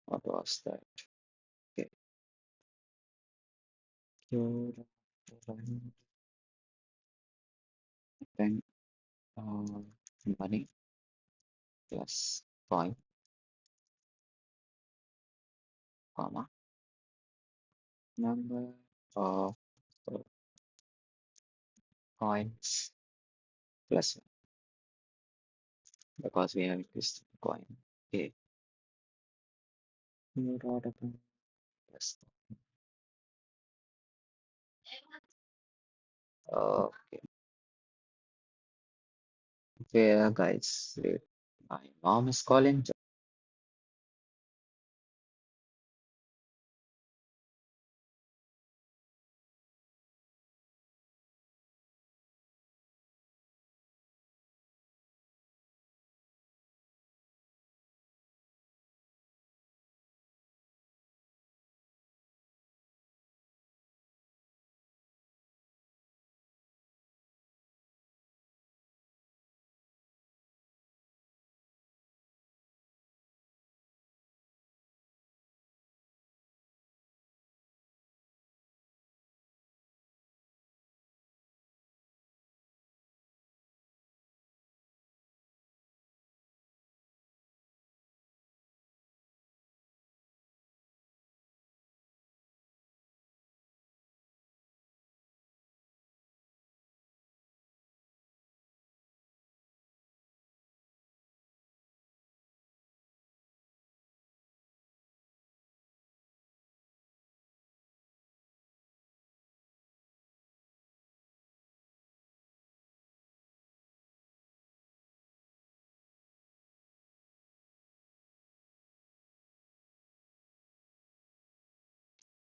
What was that? Okay, Q then money plus coin, comma, number of coins plus one, because we have this coin. Okay, Q dot append plus. Okay, where guys? Wait, my mom is calling.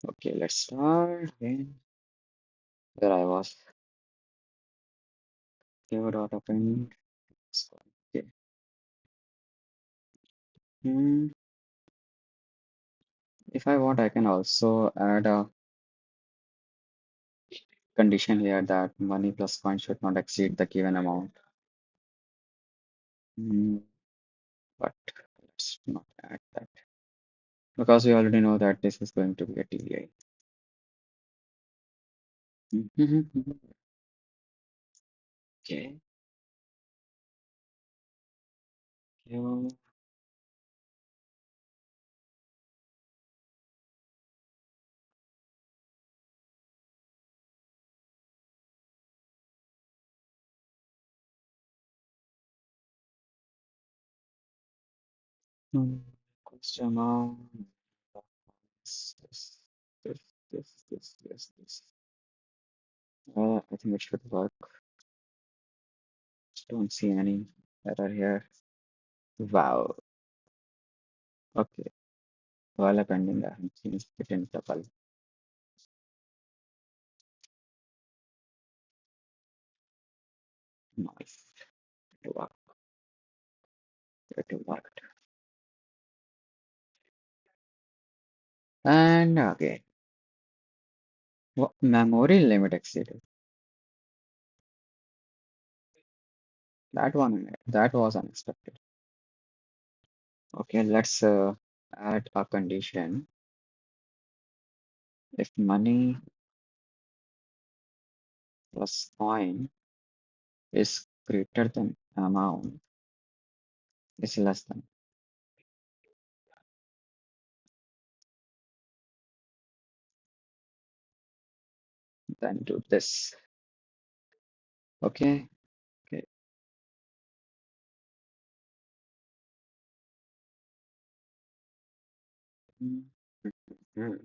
Okay, let's start again. Where I was. Q dot append. Okay. Hmm. If I want, I can also add a condition here that money plus coin should not exceed the given amount. Hmm. But let's not add that because we already know that this is going to be a TDI. Okay. Q equals to amount. This, this, this. I think it should work. Don't see any error here. Wow. Okay. While appending, I have changed it in tuple. Nice. It worked. It worked. And again, memory limit exceeded. That was unexpected. Okay, let's add a condition. If money plus coin is greater than amount is less than, then do this. Okay, okay. Mm, mm,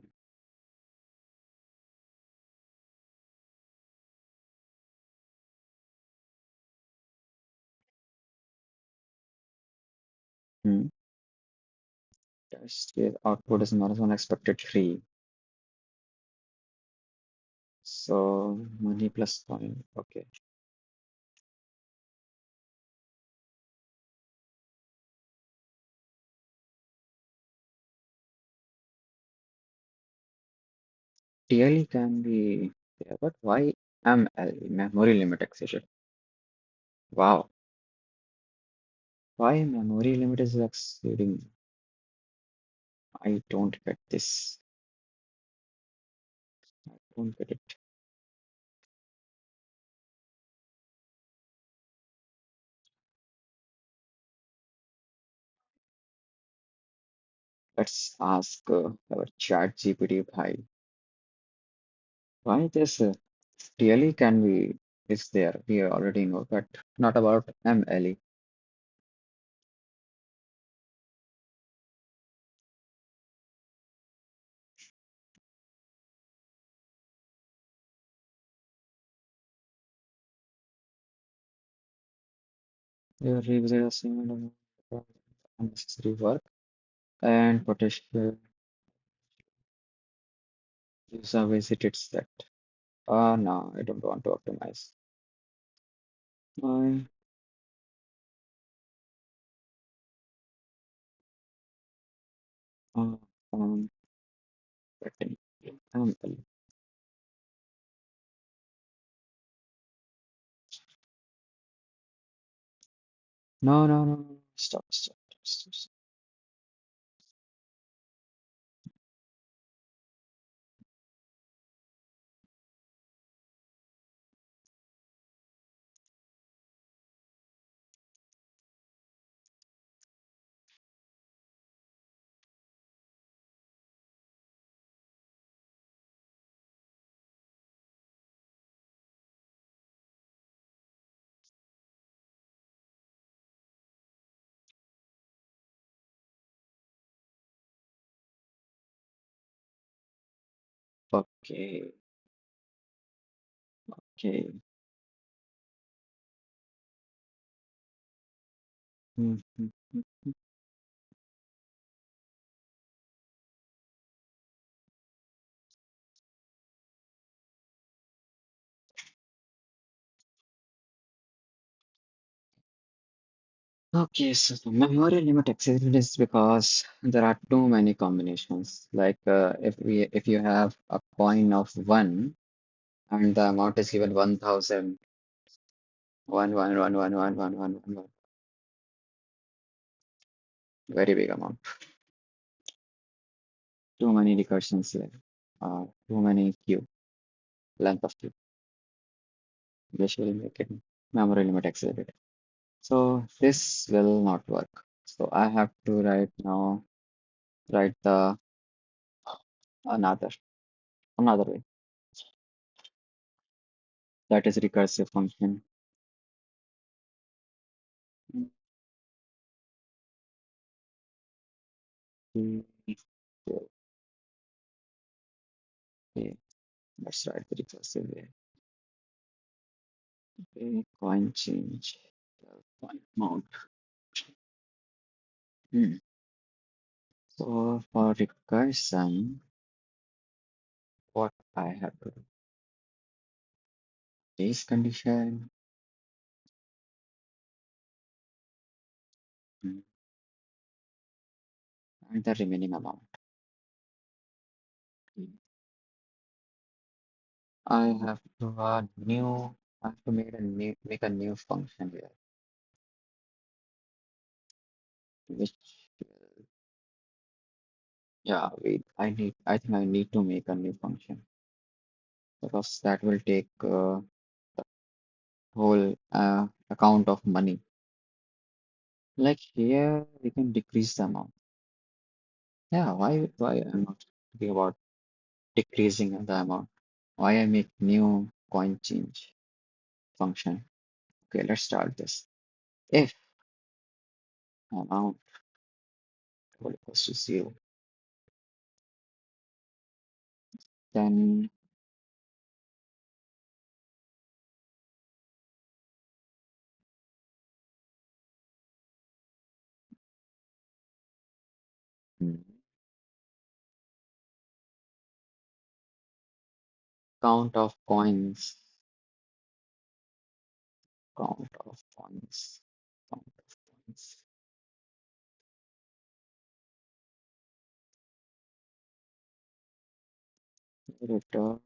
mm. Test case output is minus one expected three. So money plus coin. Okay. TLE can be there, but why ML, memory limit exception? Wow. Why memory limit is exceeding? I don't get this. I don't get it. Let's ask our chat GPT bhai. Why this TLE can be is there? We already know, but not about MLE. You revisit a single unnecessary work and potential user visited set. No, I don't want to optimize. I uh, um, setting ML. No, no, no, no. Stop, stop, stop, stop. Okay, okay. Hmm, hmm, hmm. Okay, so the memory limit exists is because there are too many combinations. Like if you have a coin of one and the amount is given 1,000, one, very big amount. Too many recursions there. Too many queue, length of queue. Usually make it memory limit accelerated. So this will not work. So I have to write the another another way. That is recursive function. Mm, okay, let's write the recursive way. Okay, coin change. Coin mount. Hmm. So for recursion, what I have to do? Case condition mm, and the remaining amount. Mm. I have to make a new function here. which yeah, wait, I think I need to make a new function because that will take whole account of money. Like here, we can decrease the amount. Yeah, why I'm not thinking about decreasing the amount? Why I make new coin change function? Okay, let's start this. If amount equals to zero, then hmm, count of coins, count of coins, count of coins, return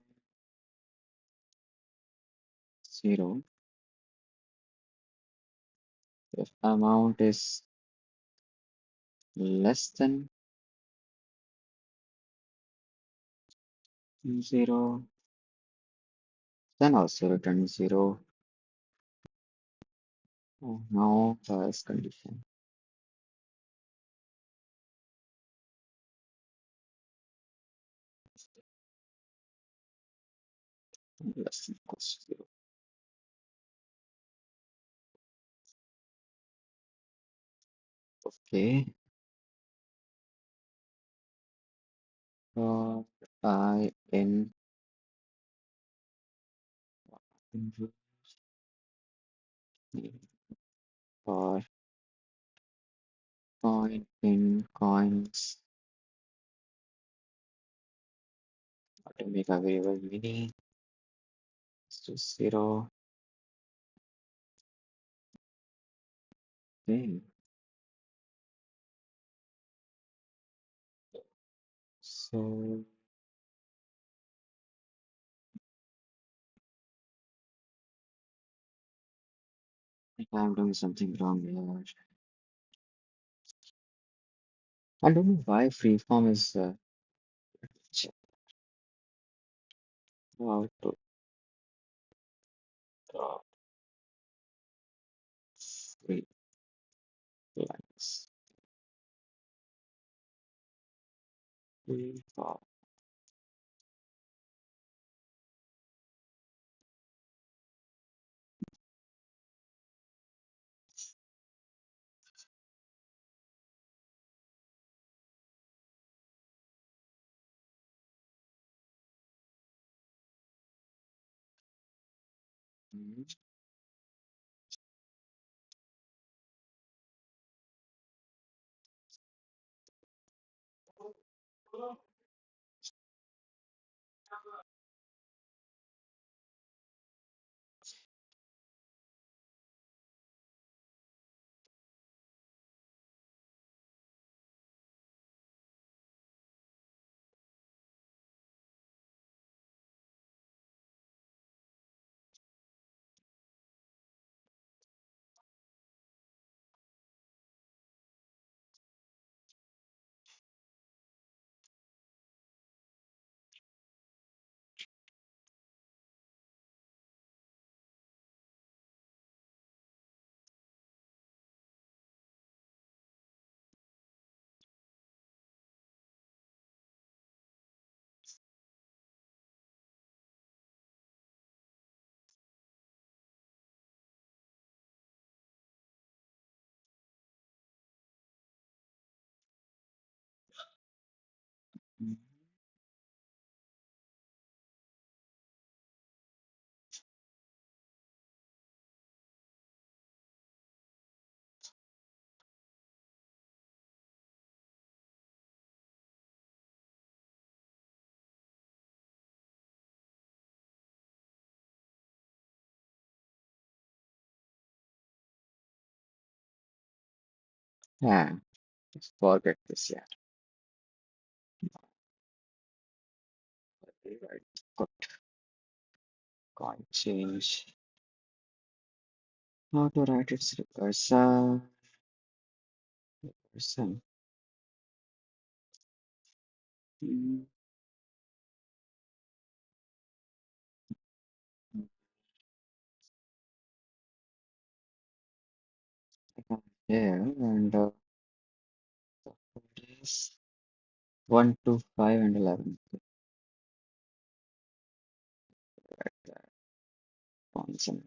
zero. If amount is less than zero, then also return zero. Oh, no else condition. Less than equals to zero. Okay. For I in for coin in coins to make a variable mini to zero. Okay. So I think I'm doing something wrong here. I don't know why freeform is check how to draw free lines. Freeform. Mhm. Yeah, just forget this yet. Right. Got coin change. How to write its recursive. percent. Mm, I come here and it is 1, 2, 5, and 11. Right there, points and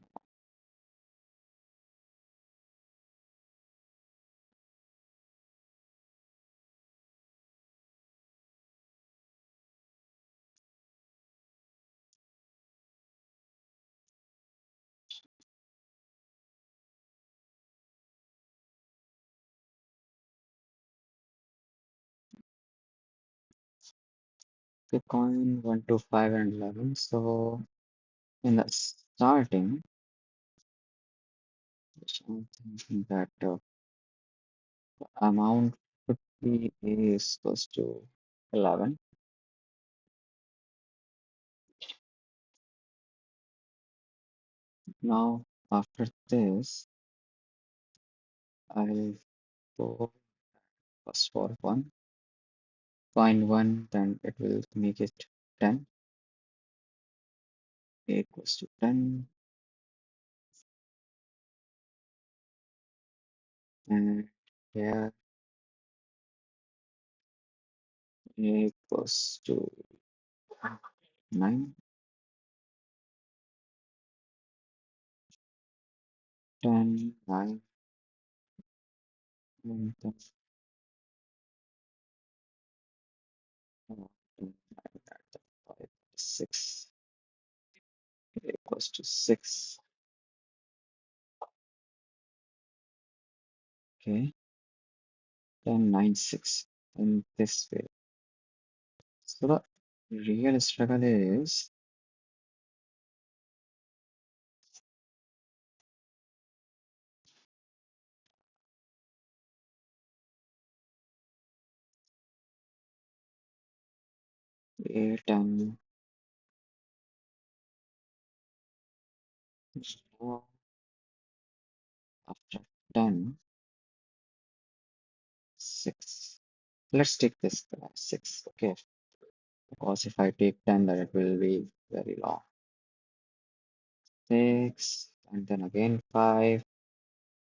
the coin 1, 2, 5, and 11. So in the starting, I'm thinking that amount should be is equals to 11. Now after this, I'll go first for 1, find 1, then it will make it 10, a equals to 10, and here a equals to 9, 10, 9, and then 5, 6, equals to 6. Okay, then 9, 6 in this way. So the real struggle is a 10. Now after 10, 6. Let's take this 6, okay? Because if I take 10, then it will be very long. 6, and then again 5,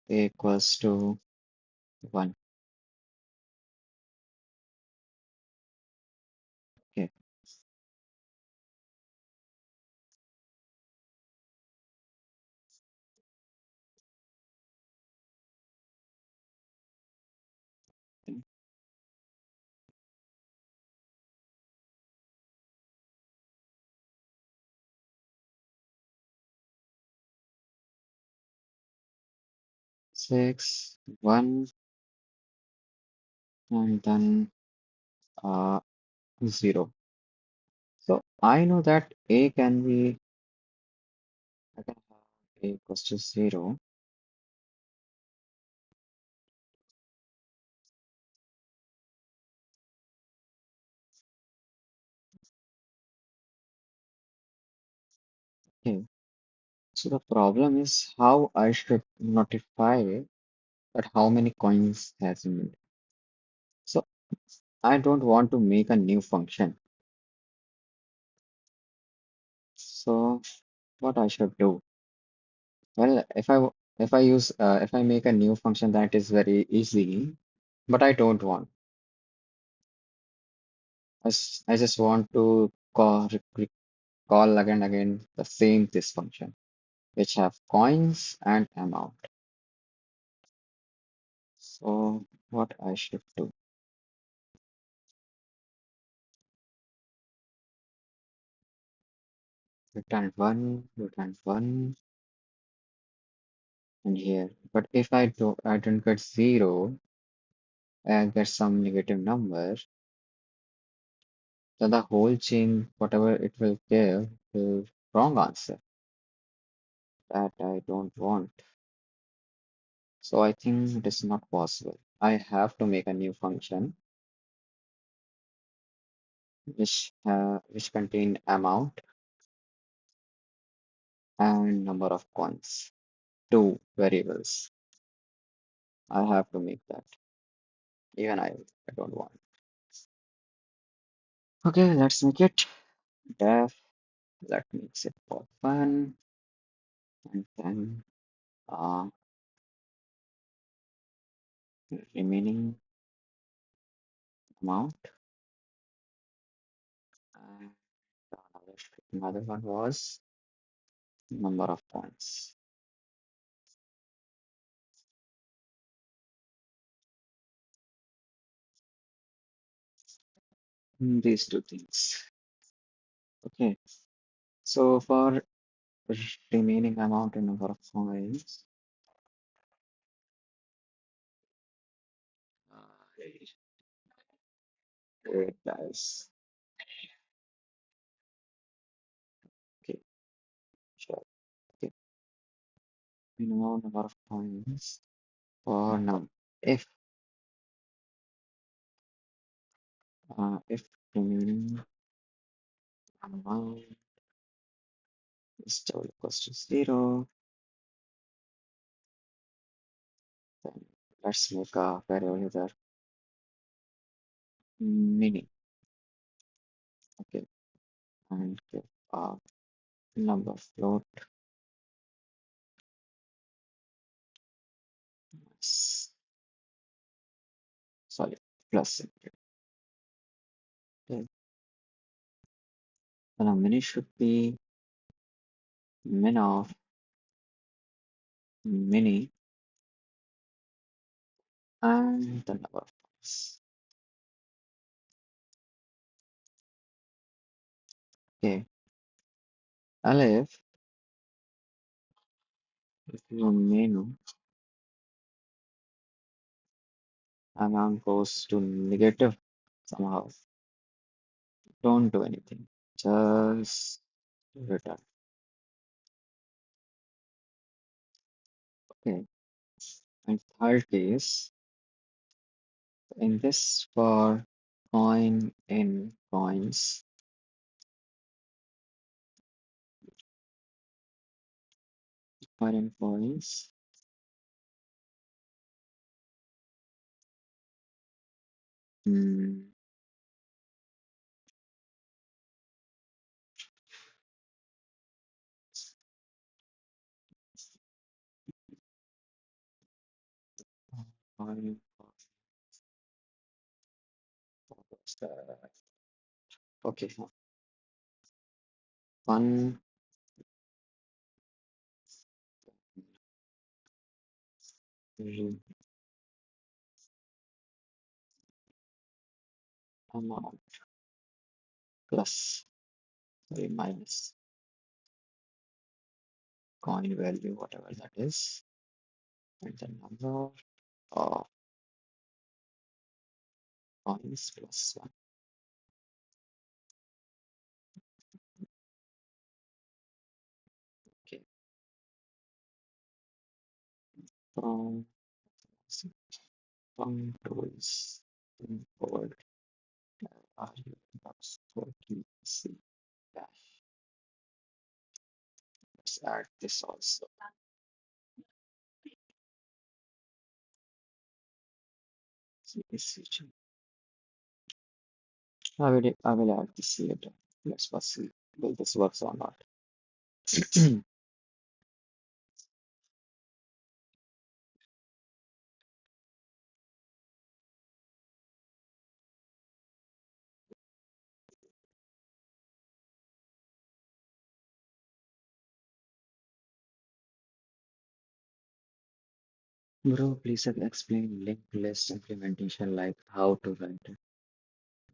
equals to 1. Okay, 6, 1, and then 0. So I know that a can be, I can have a equals to 0. Okay, so the problem is how I should notify that how many coins has been minted. So I don't want to make a new function. So what I should do? Well, if I make a new function that is very easy, but I don't want. I just want to call again and again the same this function, which have coins and amount. So what I should do? Return one, and here. But if I don't get 0 and get some negative number, then the whole chain, whatever it will give, will wrong answer. That I don't want. So I think it is not possible. I have to make a new function which contain amount and number of coins. Two variables. I have to make that. Even I don't want. Okay, let's make it def. Let me it for fun, and then uh, remaining amount. And another one was number of points. These two things. Okay, so for remaining amount and number of points, uh, it does. Okay, sure. Okay, minimum number of points for now. If if remaining amount is still equals to 0, then let's make a variable here mini. Okay, and give a number float. Sorry, plus. Okay, the mini should be min of mini and the number of points. Okay, Aleph, if your menu amount goes to negative somehow, don't do anything. Just return. Okay, and third case, in this for coin in coins, coin in coins, hmm, coin, okay, one amount plus minus coin value, whatever that is, and the number of coins plus one. Okay, from from tools import RU.4QC dash. Let's add this also. CSCG. I will add this later. Let's first see will this works or not. Bro, please explain linked list implementation like how to write it.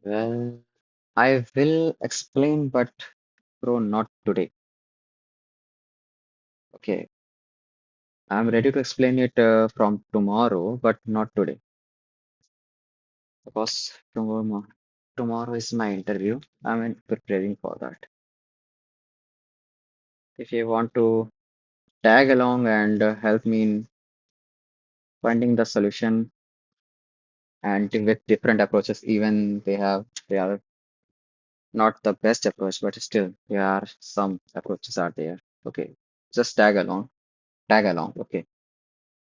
Well, I will explain, but bro, not today. Okay, I'm ready to explain it from tomorrow, but not today because tomorrow is my interview. I'm preparing for that. If you want to tag along and help me in finding the solution and with different approaches, even they are not the best approach, but still there are some approaches are there. Okay, just tag along, okay.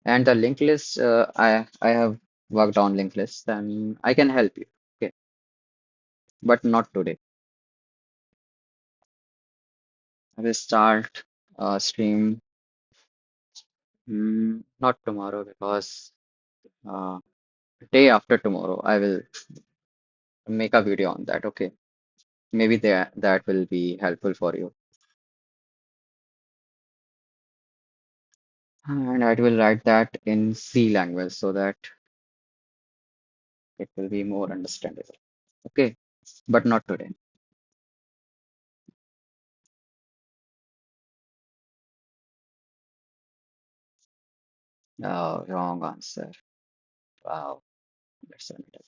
And the linked list, I have worked on linked lists, then I can help you. Okay, but not today. I will start stream not tomorrow because uh, day after tomorrow I will make a video on that. Okay, maybe that will be helpful for you. And I will write that in C language so that it will be more understandable. Okay, but not today. Oh, wrong answer. Wow, that's a little.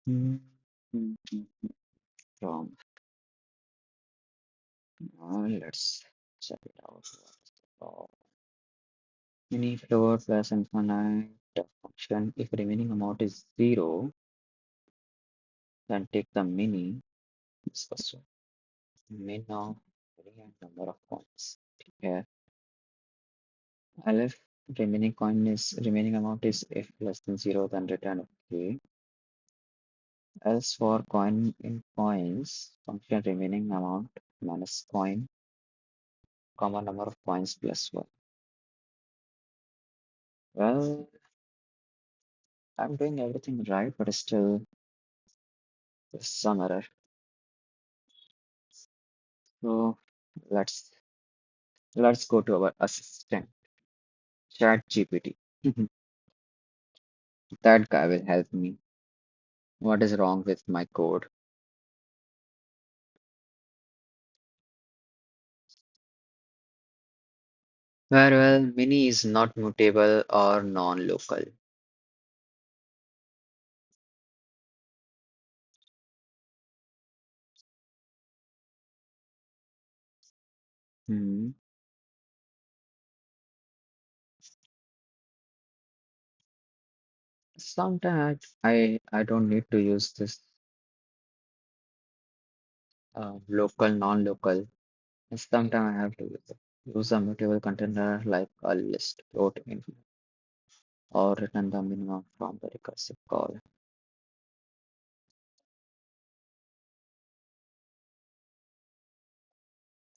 Hmm, hmm, hmm, wrong. Let's check it out. Oh, mini float plus infinite function. If remaining amount is zero, then take the mini. This first one. Min of mini and number of coins. Here, if remaining amount is if less than zero, then return okay. Else for coin in coins, function remaining amount minus coin, comma number of coins plus one. Well, I'm doing everything right, but still there's some error. So let's let's go to our assistant, Chat GPT. That guy will help me. What is wrong with my code? Well, mini is not mutable or non-local. Hmm. Sometimes I don't need to use this local, non-local. Sometimes I have to use a mutable container like a list, float, infinite, or return the minimum from the recursive call.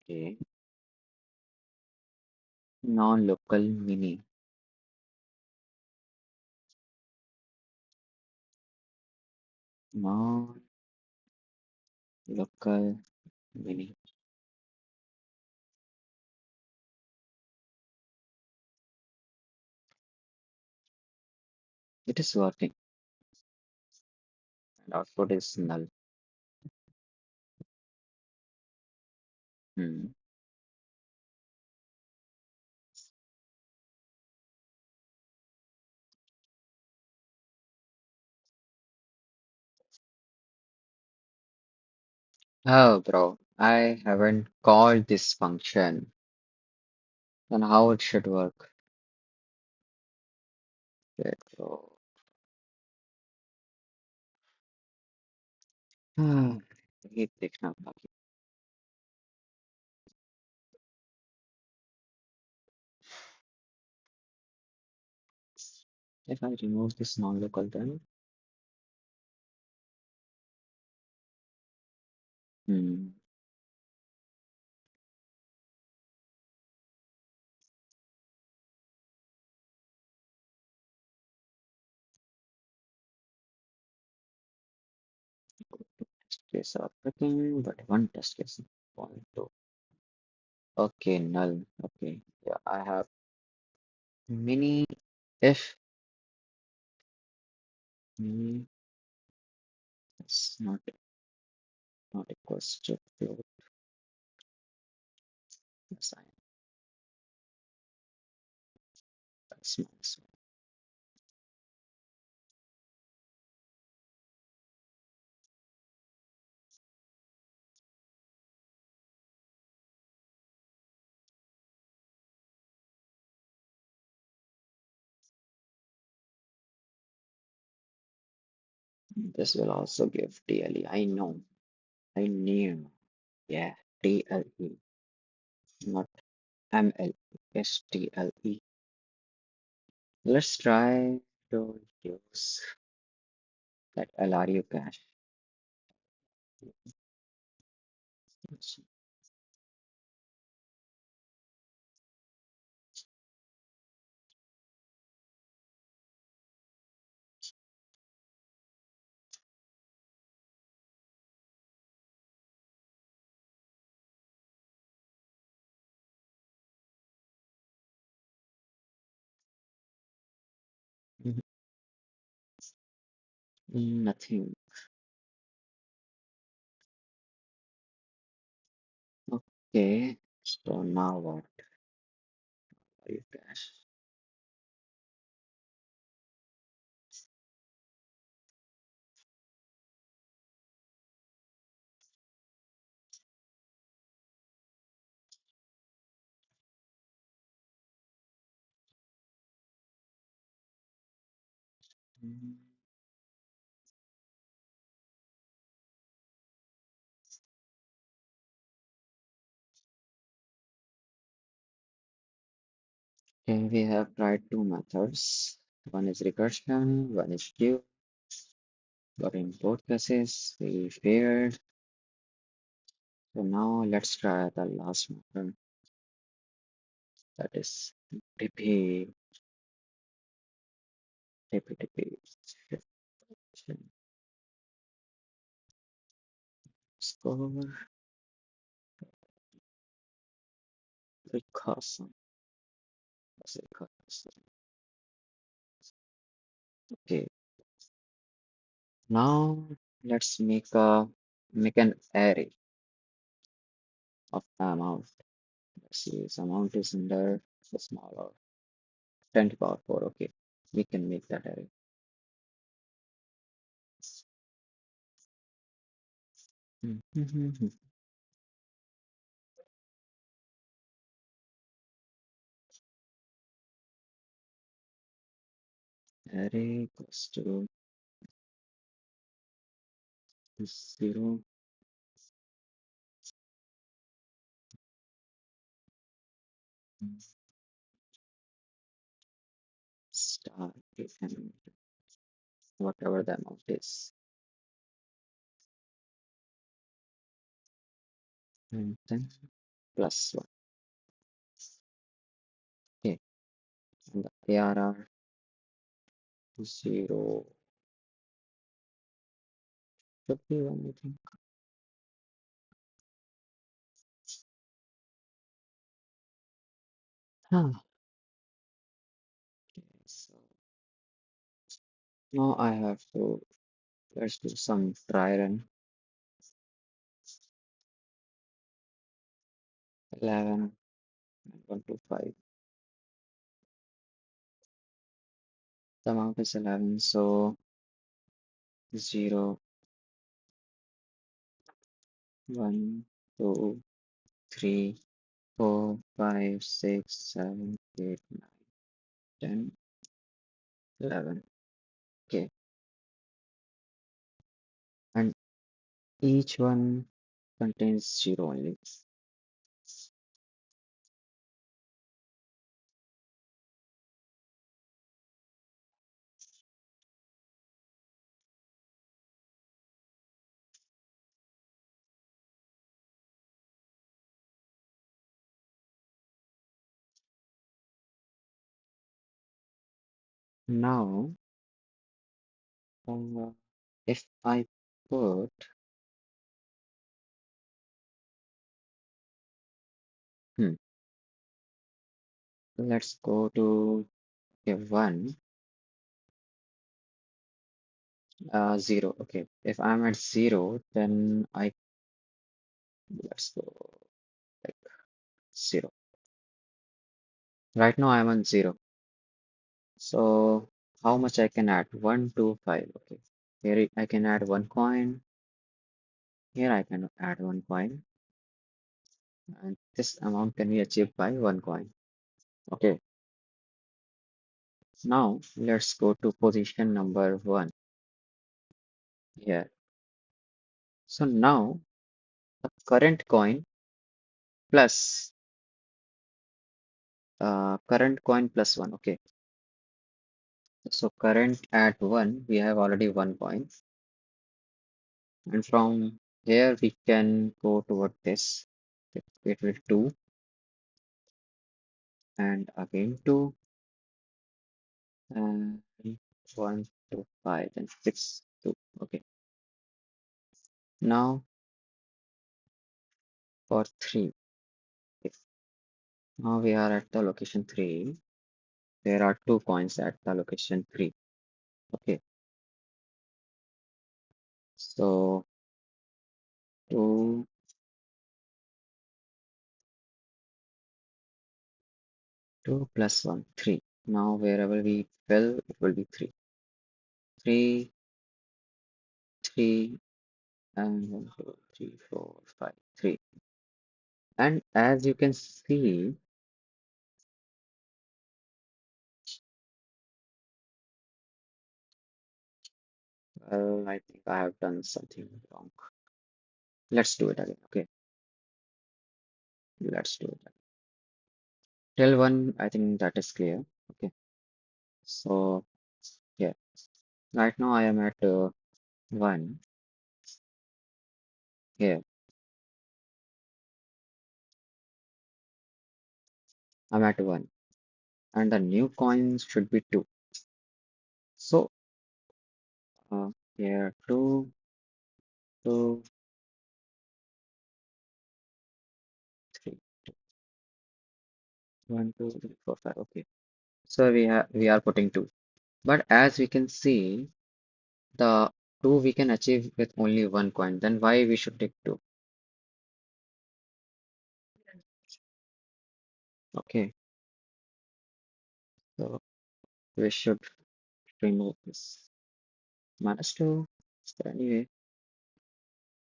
Okay. Non-local mini. Non-local mini. It is working, and output is null. Hmm. Oh, bro, I haven't called this function. Then how it should work? Shit, bro. Hmm. ये देखना बाकी. If I remove this non-local, then hmm, test case are working, but one test case is point two. Okay, null. Okay, yeah, I have mini if mini is not equals to float sign plus minus one. This will also give TLE. I know. I knew. Yeah, TLE, not MLSTLE. Let's try to use that LRU cache. Mhm. Nothing. Okay, so now what? LRU cache. Mm, Okay, we have tried two methods. One is recursion, one is queue. But in both cases, we failed. So now let's try the last method. That is TP, TP. Score recursion. Recursion. Okay, now let's make an array of the amount. Let's see, this amount is under the smaller 10 to the power 4. Okay, we can make that array. Array equals to 0 star and whatever the amount is. And then plus 1. Okay, and the ARR 0 should be 1, I think. Huh. Okay, so now I have to, let's do some try run. 11 and 1 to 5. The amount is 11, so 0, 1, 2, 3, 4, 5, 6, 7, 8, 9, 10, 11. Okay, and each one contains 0 only. Now, uh, if I put, hmm, let's go to okay, 1, 0. Okay, if I'm at 0, then let's go like 0. Right now I'm on 0. So how much I can add? 1, 2, 5. Okay. Here I can add 1 coin. Here I can add 1 coin. And this amount can be achieved by 1 coin. Okay. Now let's go to position number 1 here. So now the current coin plus current coin plus one. Okay, so current at one, we have already one coin, and from here we can go toward this. It will two and again two and one, two, five, and six, two. Okay, now for three. Okay. Now we are at the location three. There are two coins at the location three. Okay, so two, two plus one, three. Now wherever we fell, it will be three. Three, three, and one, two, three, four, five, three. And as you can see, well, I think I have done something wrong. Let's do it again. Okay, let's do it again. Till one, I think that is clear. Okay, so yeah, right now I am at one here. I'm at one, and the new coins should be two. So here two, two, three, one, two, three, four, five. Okay, so we are putting two. But as we can see, the two we can achieve with only one coin. Then why we should take two? Okay, so we should remove this minus two. So anyway,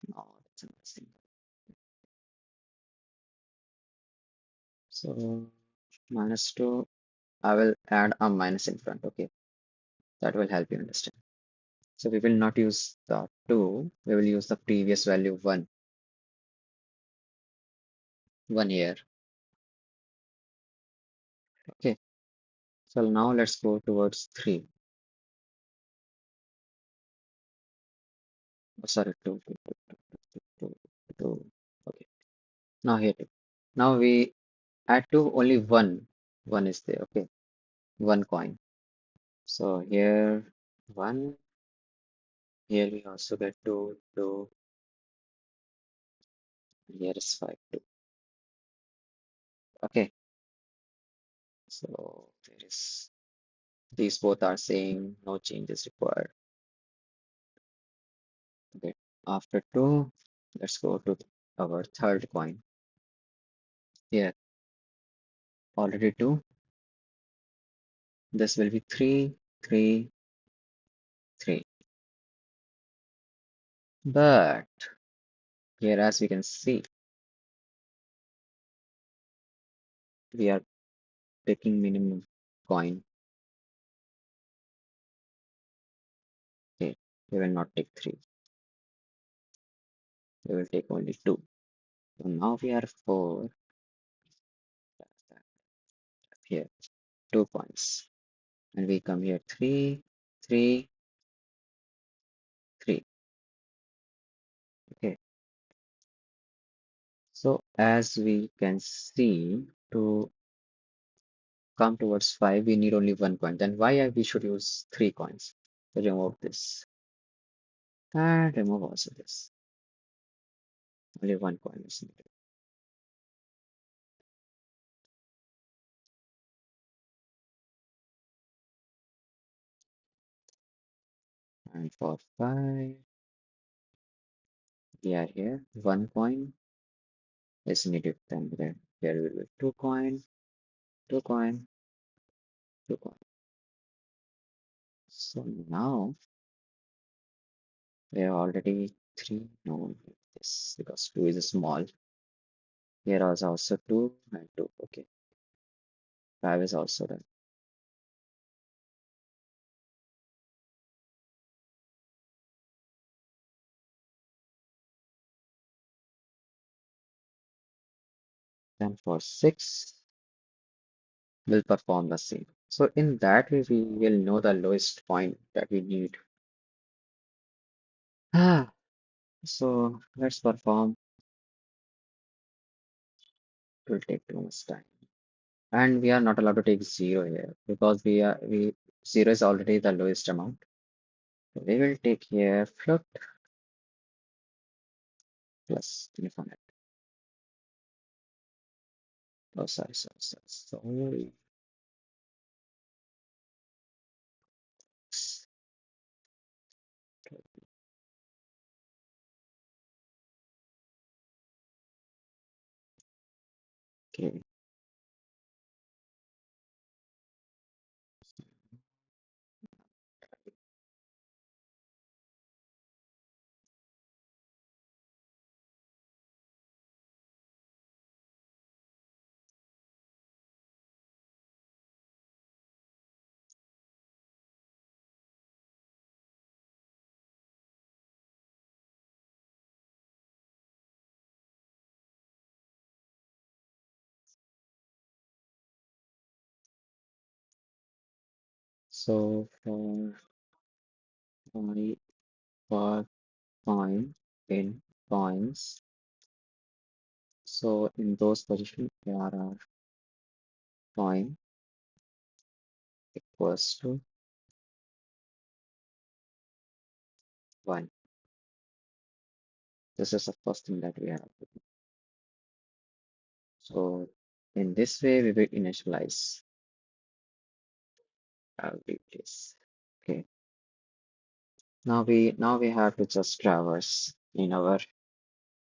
no, that's interesting. So minus two, I will add a minus in front. Okay, that will help you understand. So we will not use the two. We will use the previous value one, one here. Okay, so now let's go towards three. Oh, sorry, two, two, two, two, two, two. Okay, now here two. Now we add two, only one is there. Okay, one coin. So here one, here we also get two, two, here is five, two. Okay, so there is these both are saying no changes required. Okay, after two, let's go to our third coin. Here, already two. This will be three, three, three. But here, as we can see, we are taking minimum coin. Okay, we will not take three. We will take only two. So now we are four. Here, 2 points. And we come here three, three, three. Okay. So as we can see, to come towards five, we need only one coin. Then why we should use three coins? So remove this and remove also this. Only one coin is needed. And for five, we are here. One coin is needed. Then there will be two coin, two coin, two coin. So now we have already three. No, this because two is small. Here is also two and two. Okay, five is also done. Then for six, will perform the same. So in that way, we will know the lowest point that we need. Ah, so let's perform. It will take too much time. And we are not allowed to take zero here because we zero is already the lowest amount. So we will take here float plus infinite. Oh, sorry. Okay, so for coin in coins, so in those positions, there are coin equals to 1. This is the first thing that we have to do. So in this way, we will initialize our replace. Okay. Now we have to just traverse in our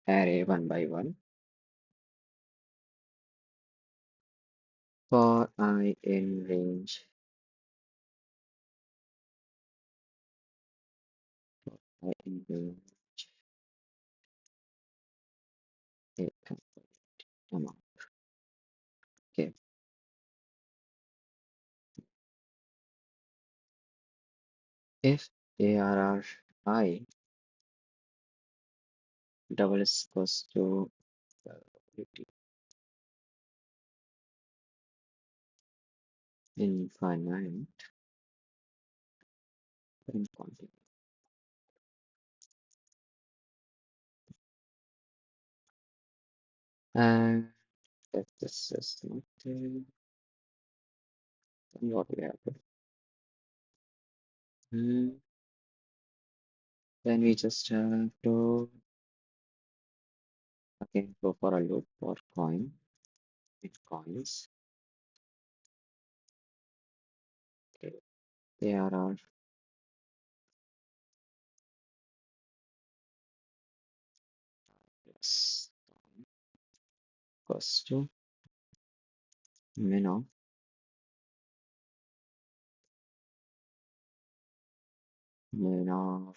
array one by one. For I in range, I in range a amount. Okay. If ARRI double is equals to probability infinite, then continue. And if this is not there, then what we have to do? Then we just have to again go for a loop for coin with coins. Okay. ARR plus equals to min of min of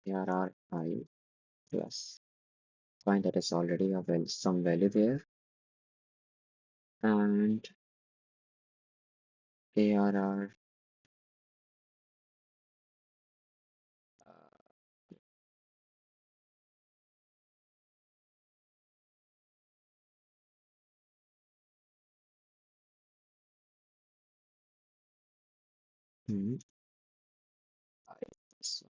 ARRI plus coin that is already a some value there and ARR hmm, so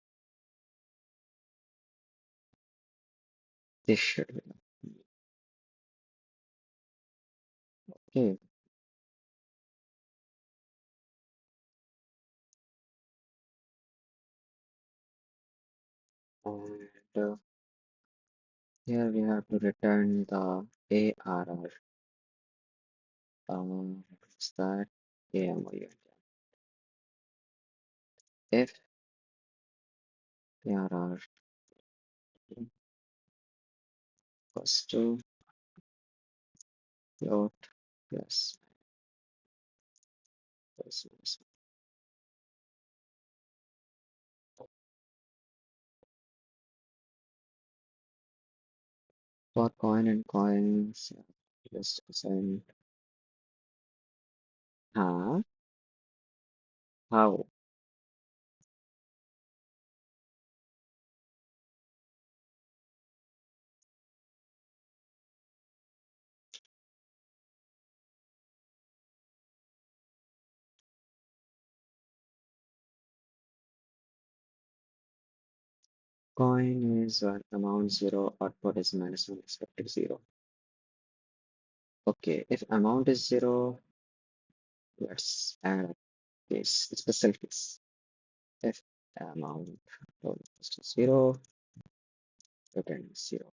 this should be okay. And here we have to return the ARR. What's that? AMOU. If ARR equals to float plus for coin and coins, just assign how Coin is amount 0, output is -1, expected 0. Okay, if amount is 0, let's add a case, special case. If amount equals to 0, return 0.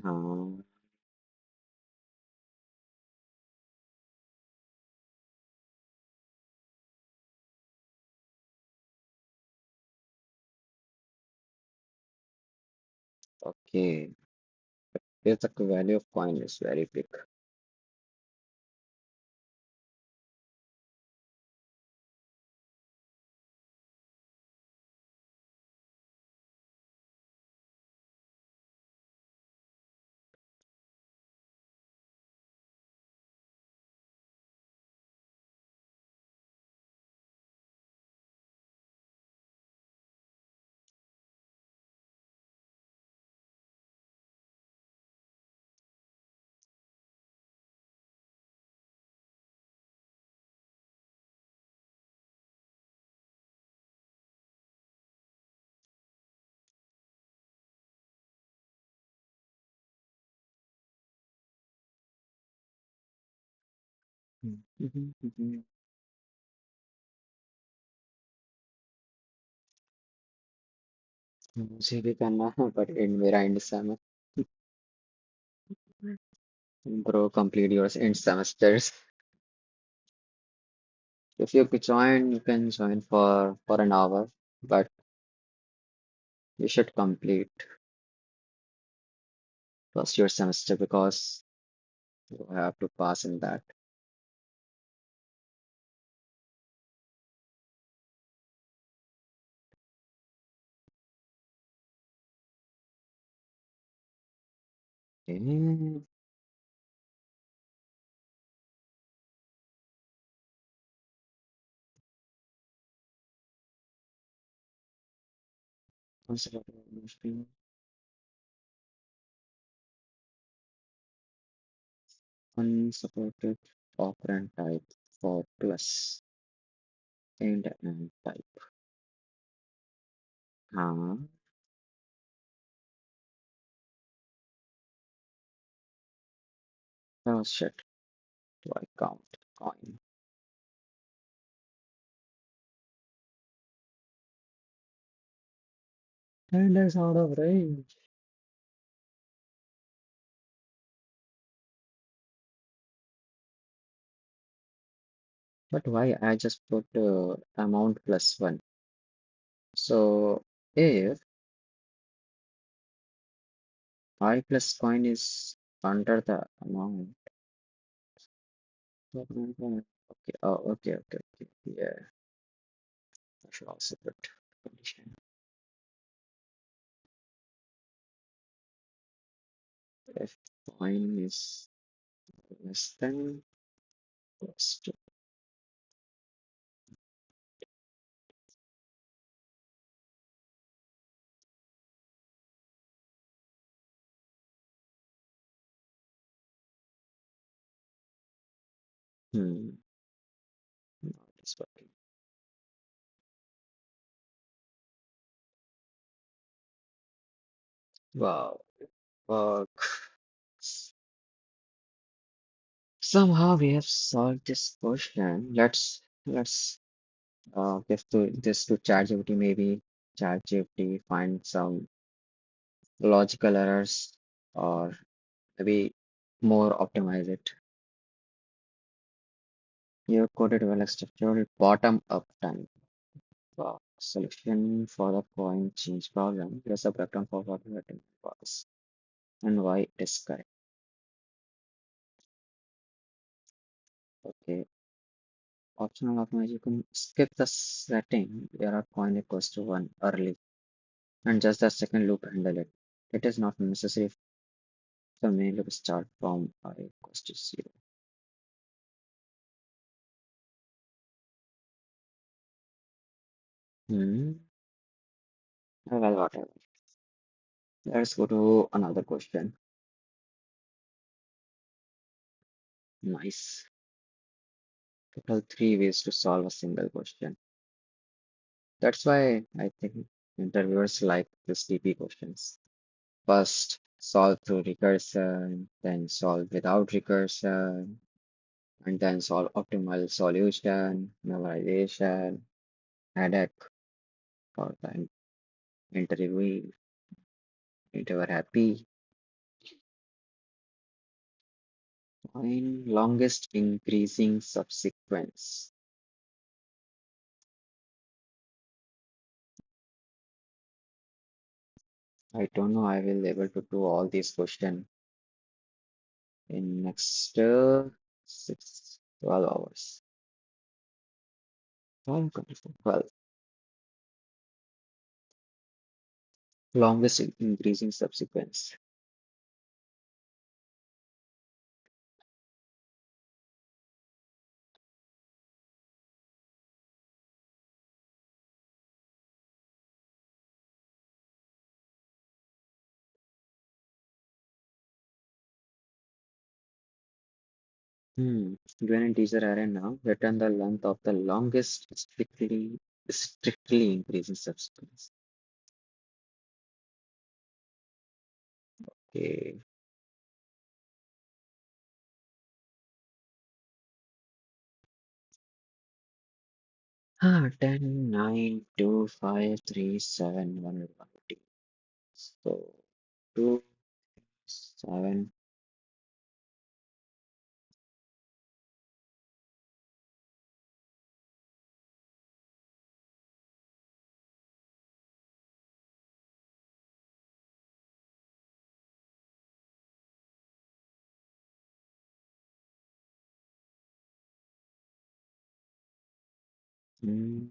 Uh, okay, if the value of coin is very big. मुझे भी करना है but in मेरा end sem bro complete your end semesters. If you could join, you can join for an hour, but you should complete first year semester because you have to pass in that. Okay. Unsupported operand type for plus and type. Huh? Oh shit. Do I count coin? And it's out of range. But why I just put amount plus one? So if I plus coin is under the amount. Okay. Oh, okay. Yeah, I should also put condition. If coin is less than plus two. Hmm. Not this working. Wow. Fuck. Somehow we have solved this question. Let's give to this to ChatGPT. Maybe ChatGPT find some logical errors or maybe more optimize it. You coded well structured bottom up time. Solution for the coin change problem. Here's a breakdown for what we are doing was and why it is correct. Okay. Optional optimize. You can skip the setting where a coin equals to one early and just the second loop handle it. It is not necessary for the main loop start from I equals to zero. Hmm. Well, whatever. Let's go to another question. Nice. Total three ways to solve a single question. That's why I think interviewers like this DP questions. First, solve through recursion, then solve without recursion, and then solve optimal solution, memorization, headache for the interviewee, interviewer happy. Find longest increasing subsequence. I don't know I will able to do all these questions in next 12 hours. 12, 24, 12. Longest increasing subsequence. Given integer array now, return the length of the longest strictly increasing subsequence. Okay. 10, 9, 2, 5, 3, 7, 1, 1. So 2, 7. Hmm.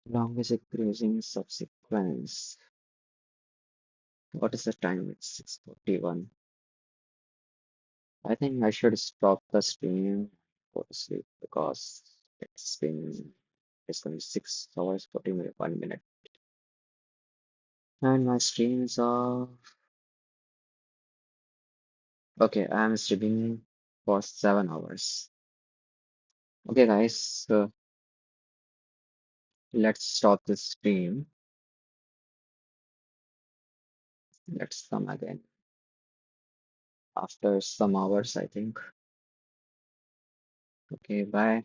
Longest increasing subsequence. What is the time? It's 6:41. I think I should stop the stream, go to sleep because it's going to be 6 hours, 40 minutes, 1 minute. And my streams are okay. I'm streaming for 7 hours. Okay, guys, so let's stop the stream. Let's come again after some hours, I think. Okay, bye.